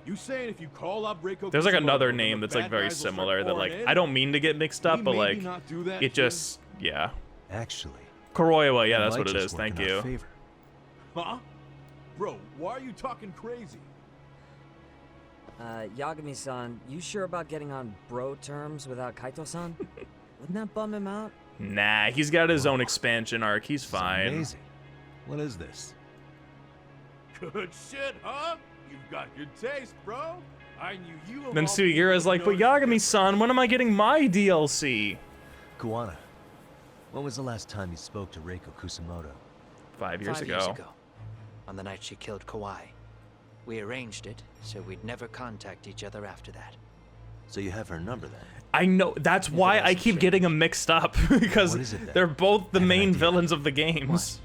You saying if you call up Reiko There's like Kusumoto, another then name the that's like bad very guys will start similar that like pouring in? I don't mean to get mixed up, We but maybe like not do that, it too? just yeah. Actually. Kuroiwa, yeah, it that's might what it just is. work Thank in our you. favor. Huh? Bro, why are you talking crazy? Yagami-san, you sure about getting on bro terms without Kaito-san? Wouldn't that bum him out? Nah, he's got his own expansion arc. He's fine. Amazing. What is this? Good shit, huh? You've got good taste, bro. I knew you. of Then all people Suigura's would like, but notice Yagami-san, when am I getting my DLC? Kuwana, when was the last time you spoke to Reiko Kusumoto? 5 years 5 ago. years ago, on the night she killed Kawai. We arranged it so we'd never contact each other after that. So you have her number then? I know, that's why I keep getting them mixed up, because What is it then? they're both the I have an main idea. villains of the games.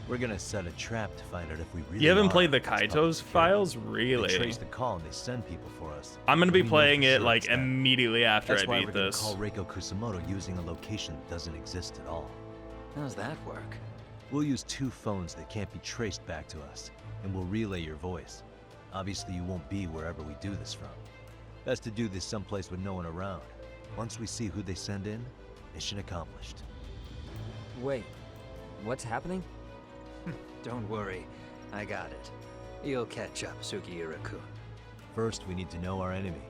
We're gonna set a trap to find out if we really You haven't are played the against public Kaito's security. files? They Really? trace the call and they send people for us. I'm gonna be We know playing for it sure like it's them. immediately after That's I why beat we're gonna this. call Reiko Kusumoto using a location that doesn't exist at all. How's that work? We'll use 2 phones that can't be traced back to us, and we'll relay your voice. Obviously, you won't be wherever we do this from. Best to do this someplace with no one around. Once we see who they send in, mission accomplished. Wait, what's happening? Don't worry, I got it. You'll catch up, Sugiura-kun. First, we need to know our enemy.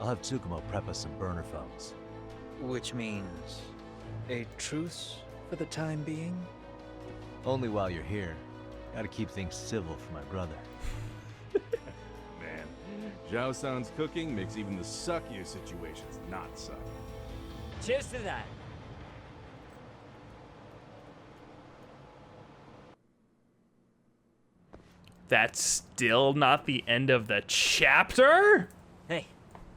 I'll have Tsukumo prep us some burner phones. Which means a truce for the time being? Only while you're here. Gotta keep things civil for my brother. Man, Zhao-san's cooking makes even the suckiest situations not suck. Cheers to that. That's still not the end of the chapter? Hey,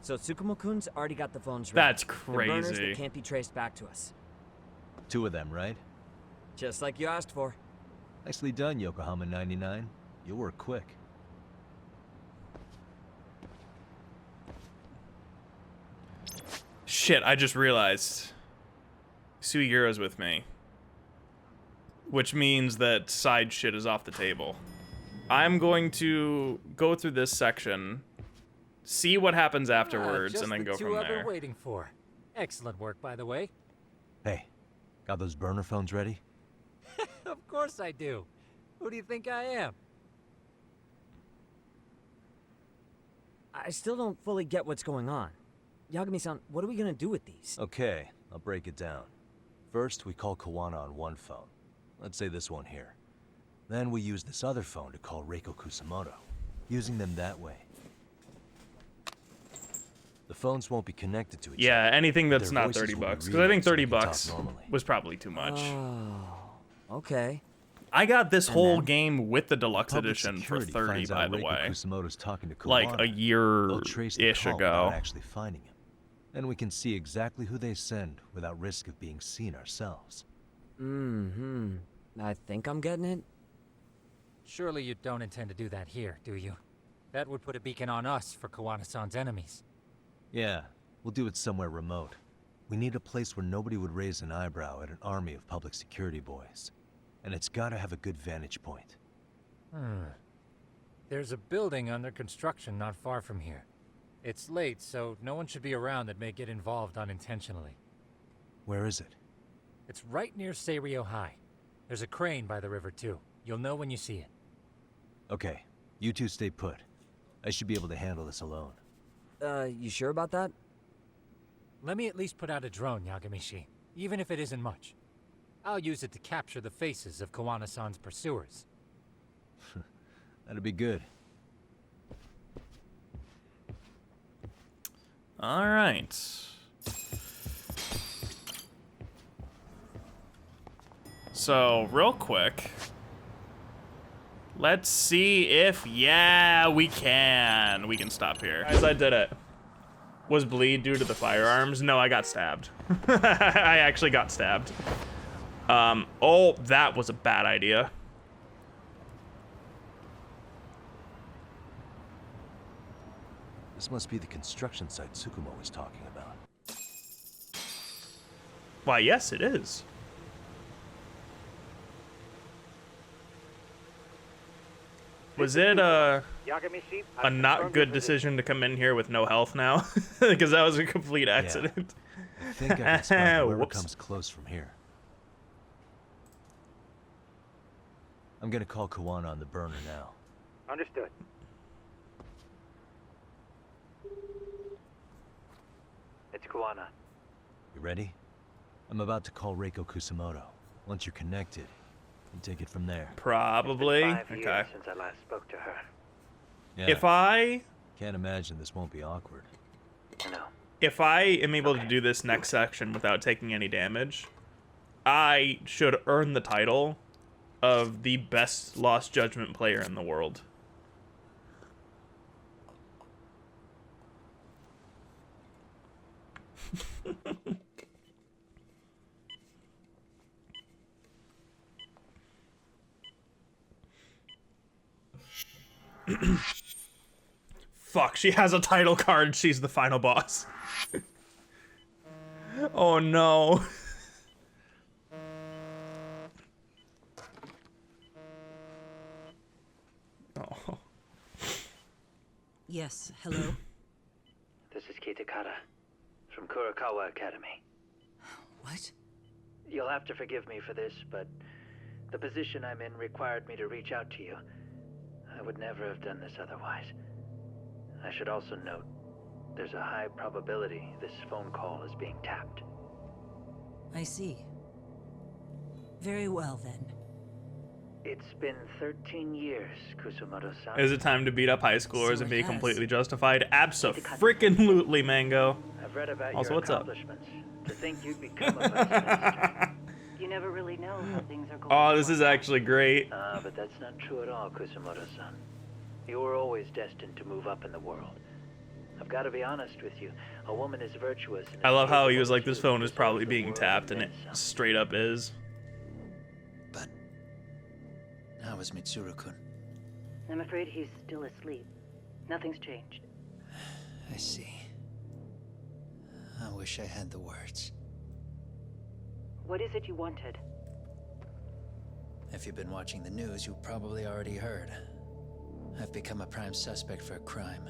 so Tsukumo-kun's already got the phones ready. That's The burners crazy. that can't be traced back to us. 2 of them, right? Just like you asked for. Nicely done, Yokohama 99. You'll work quick. Shit, I just realized. Suigura's with me. Which means that side shit is off the table. I'm going to go through this section, see what happens afterwards, and then go from there. Just the two I've been waiting for. Excellent work, by the way. Hey, got those burner phones ready? Of course I do. Who do you think I am? I still don't fully get what's going on. Yagami-san, what are we gonna do with these? Okay, I'll break it down. First, we call Kuwana on one phone. Let's say this one here. Then we use this other phone to call Reiko Kusumoto, using them that way. The phones won't be connected to each other. Yeah, anything that's Their not voices 30 will be bucks. Because I think relayed so 30 we can talk bucks normally. was probably too much. Oh, okay. I got this whole then? game with the deluxe Public edition for security 30, finds by out the Reiko way. Kusumoto's talking to Kuwana. Like a They'll trace the year-ish call ago. without actually finding him. Then we can see exactly who they send without risk of being seen ourselves. Mm-hmm. I think I'm getting it. Surely you don't intend to do that here, do you? That would put a beacon on us for Kuwana-san's enemies. Yeah, we'll do it somewhere remote. We need a place where nobody would raise an eyebrow at an army of public security boys. And it's gotta have a good vantage point. There's a building under construction not far from here. It's late, so no one should be around that may get involved unintentionally. Where is it? It's right near Seirio High. There's a crane by the river, too. You'll know when you see it. Okay, you two stay put. I should be able to handle this alone. You sure about that? Let me at least put out a drone, Yagami-shi, even if it isn't much. I'll use it to capture the faces of Kuwana-san's pursuers. That'd be good. All right. So, real quick, let's see if, yeah, we can stop here. Guys, I did it. Was bleed due to the firearms? No, I got stabbed. I actually got stabbed. Oh, that was a bad idea. This must be the construction site Tsukumo was talking about. Why, yes, it is. Was it a not good decision to come in here with no health now? Because that was a complete accident. I think I can spot whoever comes close from here. I'm gonna call Kuwana on the burner now. Understood. It's Kuwana. You ready? I'm about to call Reiko Kusumoto. Once you're connected, you take it from there. Probably. It's been 5 years Okay. since I last spoke to her. Yeah. If I Can't imagine this won't be awkward. No. If I am able to do this next section without taking any damage, I should earn the title of the best Lost Judgment player in the world. Fuck, she has a title card. She's the final boss. Oh no. Oh. Yes, hello? This is Kitakata from Kurakawa Academy. What? You'll have to forgive me for this, but the position I'm in required me to reach out to you. I would never have done this otherwise. I should also note, there's a high probability this phone call is being tapped. I see. Very well, then. It's been 13 years, Kusumoto-san. Is it time to beat up high schoolers and be completely justified? Abso-freaking-lutely, Mango. I've read about Also, your what's up? accomplishments. To think you'd become a vice minister. You never really know how things are going. Oh, this is actually great. But that's not true at all, Kusumoto-san. You were always destined to move up in the world. I've got to be honest with you. A woman is virtuous. I love how he was like, this phone is probably being tapped, and it straight up is. How is Mitsuru-kun? I'm afraid he's still asleep. Nothing's changed. I see. I wish I had the words. What is it you wanted? If you've been watching the news, you probably already heard. I've become a prime suspect for a crime.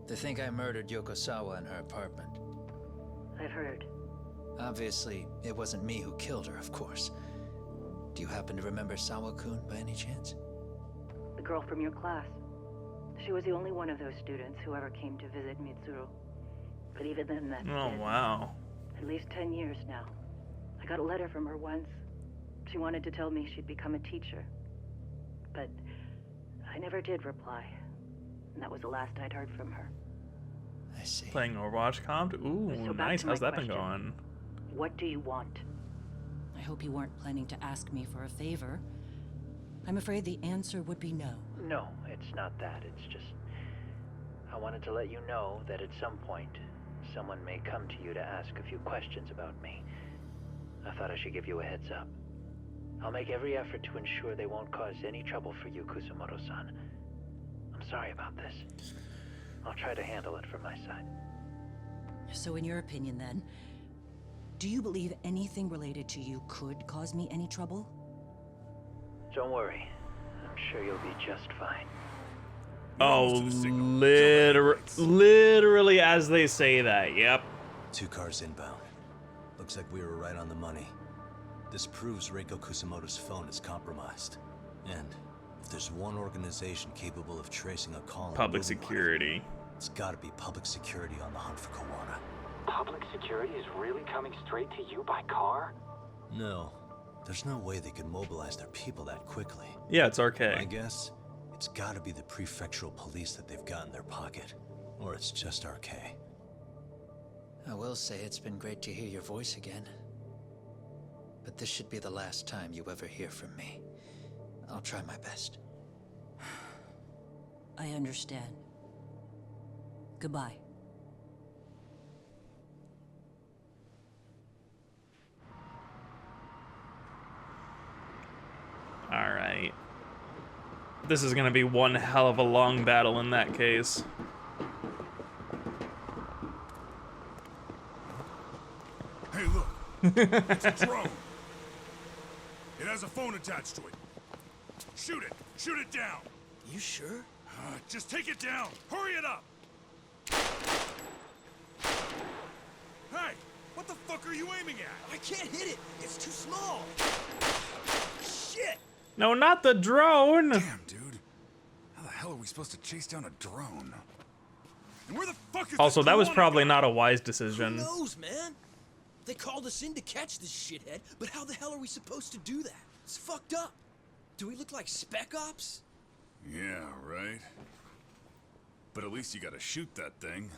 They think I murdered Yokosawa in her apartment. I've heard. Obviously, it wasn't me who killed her, of course. Do you happen to remember Sawa-kun by any chance? The girl from your class. She was the only one of those students who ever came to visit Mitsuru. But even then, that's Oh, wow. at least 10 years now. I got a letter from her once. She wanted to tell me she'd become a teacher. But I never did reply. And that was the last I'd heard from her. I see. Playing Overwatch comp? Ooh, So back nice. to my How's that been question. going? What do you want? I hope you weren't planning to ask me for a favor. I'm afraid the answer would be no. No, it's not that. It's just... I wanted to let you know that at some point, someone may come to you to ask a few questions about me. I thought I should give you a heads up. I'll make every effort to ensure they won't cause any trouble for you, Kusumoto-san. I'm sorry about this. I'll try to handle it from my side. So in your opinion then, do you believe anything related to you could cause me any trouble? Don't worry. I'm sure you'll be just fine. Oh, literally as they say that, yep. 2 cars inbound. Looks like we were right on the money. This proves Reiko Kusumoto's phone is compromised. And if there's one organization capable of tracing a call... Public security. It's gotta be public security on the hunt for Kuwana. Public security is really coming straight to you by car? No. There's no way they could mobilize their people that quickly. Yeah, it's RK. I guess it's gotta be the prefectural police that they've got in their pocket. Or it's just RK. I will say it's been great to hear your voice again. But this should be the last time you ever hear from me. I'll try my best. I understand. Goodbye. Alright. This is gonna be one hell of a long battle in that case. Hey, look. It's a drone. It has a phone attached to it. Shoot it. Shoot it down. You sure? Just take it down. Hurry it up. Hey, what the fuck are you aiming at? I can't hit it. It's too small. Shit. No, not the drone. Damn, dude. How the hell are we supposed to chase down a drone? And where the fuck is Also, the that was Kuwana probably guy? not a wise decision. Who knows, man? They called us in to catch this shithead, but how the hell are we supposed to do that? It's fucked up. Do we look like spec ops? Yeah, right. But at least you gotta shoot that thing.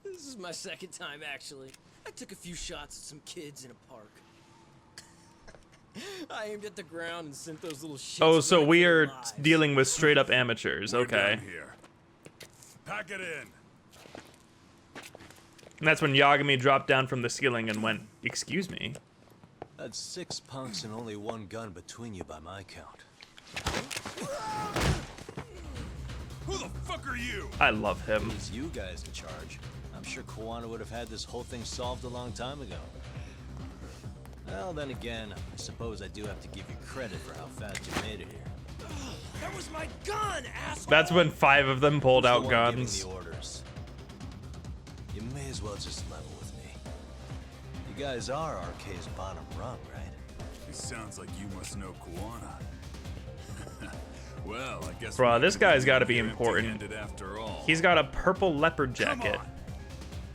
This is my second time, actually. I took a few shots at some kids in a park. I aimed at the ground and sent those little shits. Oh, so right we for their are lives. dealing with straight up amateurs. We're Okay. down here. Pack it in. And that's when Yagami dropped down from the ceiling and went, "Excuse me." That's 6 punks and only 1 gun between you by my count. Who the fuck are you? I love him. It's you guys in charge. I'm sure Kuwana would have had this whole thing solved a long time ago. Well, then again, I suppose I do have to give you credit for how fast you made it here. That was my gun, asshole! That's when 5 of them pulled Who's the out one guns. giving the orders? You may as well just level with me. You guys are RK's bottom rung, right? It sounds like you must know Kuwana. Well, I guess. Bruh, we're this not gonna guy's got to be here important. empty-handed after all. He's got a purple leopard Come jacket. on.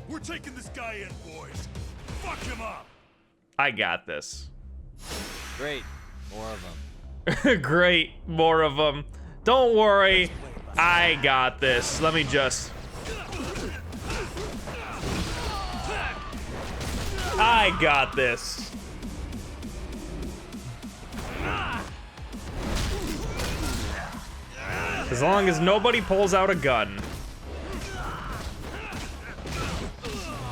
We're taking this guy in, boys. Fuck him up. I got this. Great. More of them. Great, more of them. Don't worry, I got this. Let me just... I got this. As long as nobody pulls out a gun.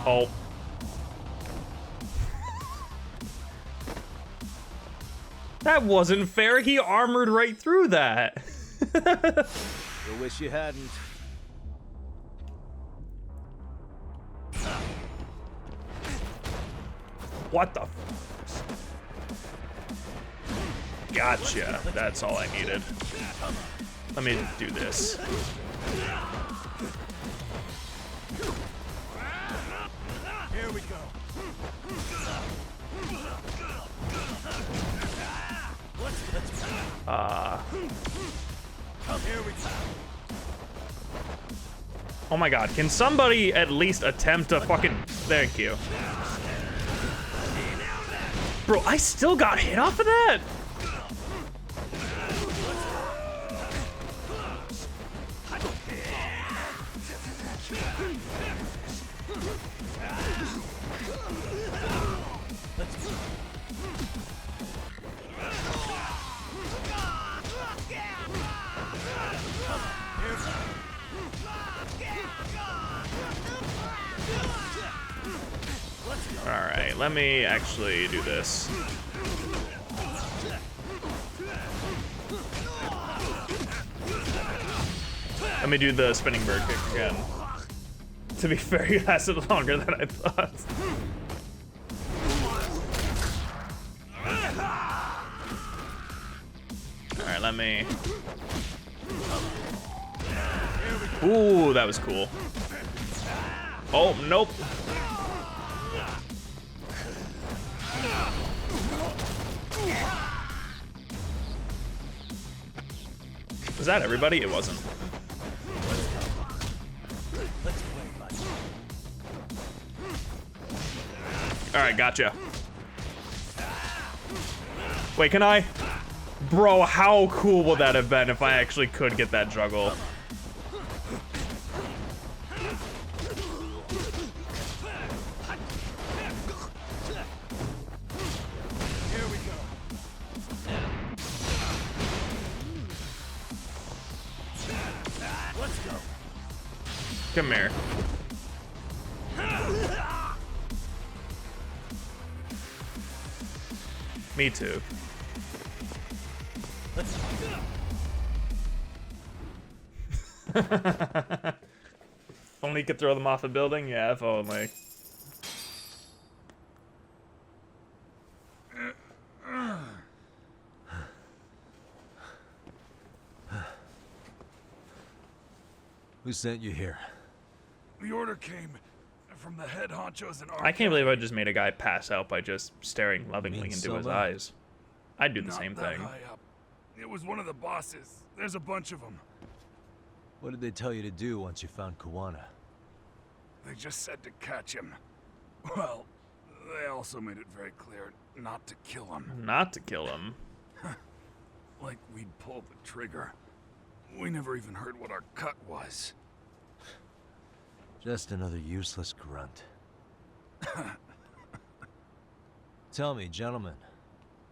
Oh. That wasn't fair. He armored right through that. You wish you hadn't. What the? Gotcha. That's all I needed. Let me do this. Here we go. Here we go. Oh my god, can somebody at least attempt to fucking... Thank you. Bro, I still got hit off of that? Alright, let me actually do this. Let me do the spinning bird kick again. To be fair, it lasted longer than I thought. Alright, let me... Ooh, that was cool. Oh, nope. Was that everybody? It wasn't. Alright, gotcha. Wait, can I? Bro, how cool would that have been if I actually could get that juggle? Come here. Me too. Only could throw them off a building? Yeah, if only. Who sent you here? The order came from the head honchos and I can't believe I just made a guy pass out by just staring lovingly into his Soma? eyes. I'd do the Not same that thing. high up. It was one of the bosses. There's a bunch of them. What did they tell you to do once you found Kuwana? They just said to catch him. Well, they also made it very clear not to kill him. Not to kill him. Like we'd pulled the trigger. We never even heard what our cut was. Just another useless grunt. Tell me, gentlemen,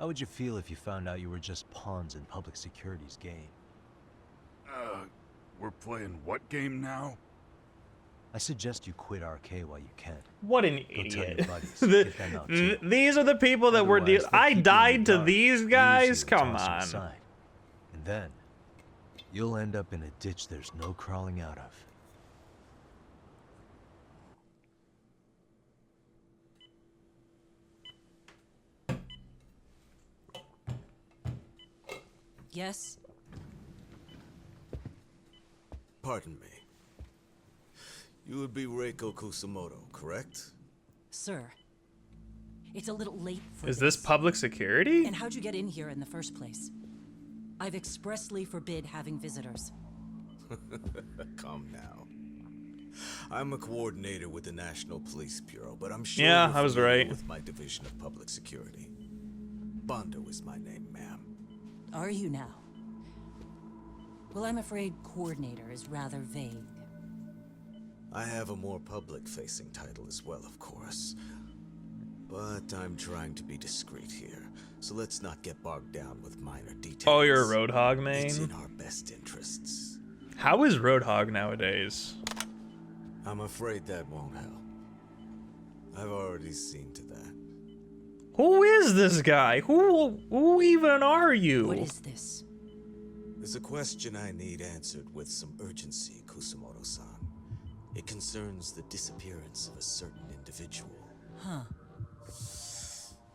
how would you feel if you found out you were just pawns in public security's game? We're playing what game now? I suggest you quit RK while you can. What an Go tell idiot. your buddies, The- get them out too. these are the people that were Otherwise, they'll I keep you in died the to dark, these use guys? you and Come toss you on. aside. And then, you'll end up in a ditch there's no crawling out of. Yes? Pardon me. You would be Reiko Kusumoto, correct? Sir. It's a little late for Is this public security? And how'd you get in here in the first place? I've expressly forbid having visitors. Calm now. I'm a coordinator with the National Police Bureau, but I'm sure Yeah, you're I was familiar right. with my division of public security. Bondo is my name, ma'am. Are you now? Well, I'm afraid coordinator is rather vague. I have a more public-facing title as well, of course. But I'm trying to be discreet here, so let's not get bogged down with minor details. Oh, you're a Roadhog It's main? in our best interests. How is Roadhog nowadays? I'm afraid that won't help. I've already seen to that. Who is this guy? Who even are you? What is this? There's a question I need answered with some urgency, Kusumoto-san. It concerns the disappearance of a certain individual. Huh.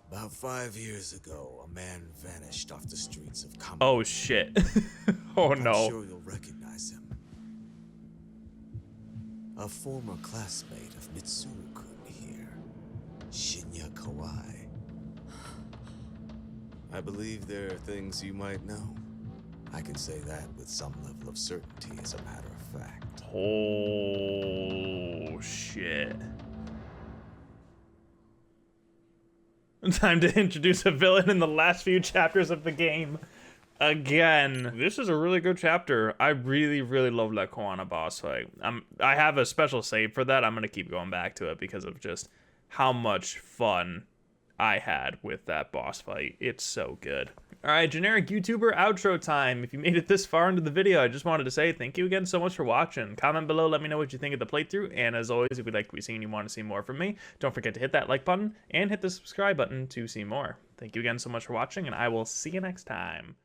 About 5 years ago, a man vanished off the streets of Kama. Oh shit. Oh no. I'm sure you'll recognize him. A former classmate of Mitsuru-kun here, Shinya Kawai. I believe there are things you might know. I can say that with some level of certainty, as a matter of fact. Oh shit. Time to introduce a villain in the last few chapters of the game. Again, this is a really good chapter. I really, really love that Kuwana boss fight. I have a special save for that. I'm gonna keep going back to it because of just how much fun I had with that boss fight. It's so good. All right, generic YouTuber outro time. If you made it this far into the video, I just wanted to say thank you again so much for watching. Comment below, let me know what you think of the playthrough. And as always, if you'd like to be seen, you want to see more from me, don't forget to hit that like button and hit the subscribe button to see more. Thank you again so much for watching, and I will see you next time.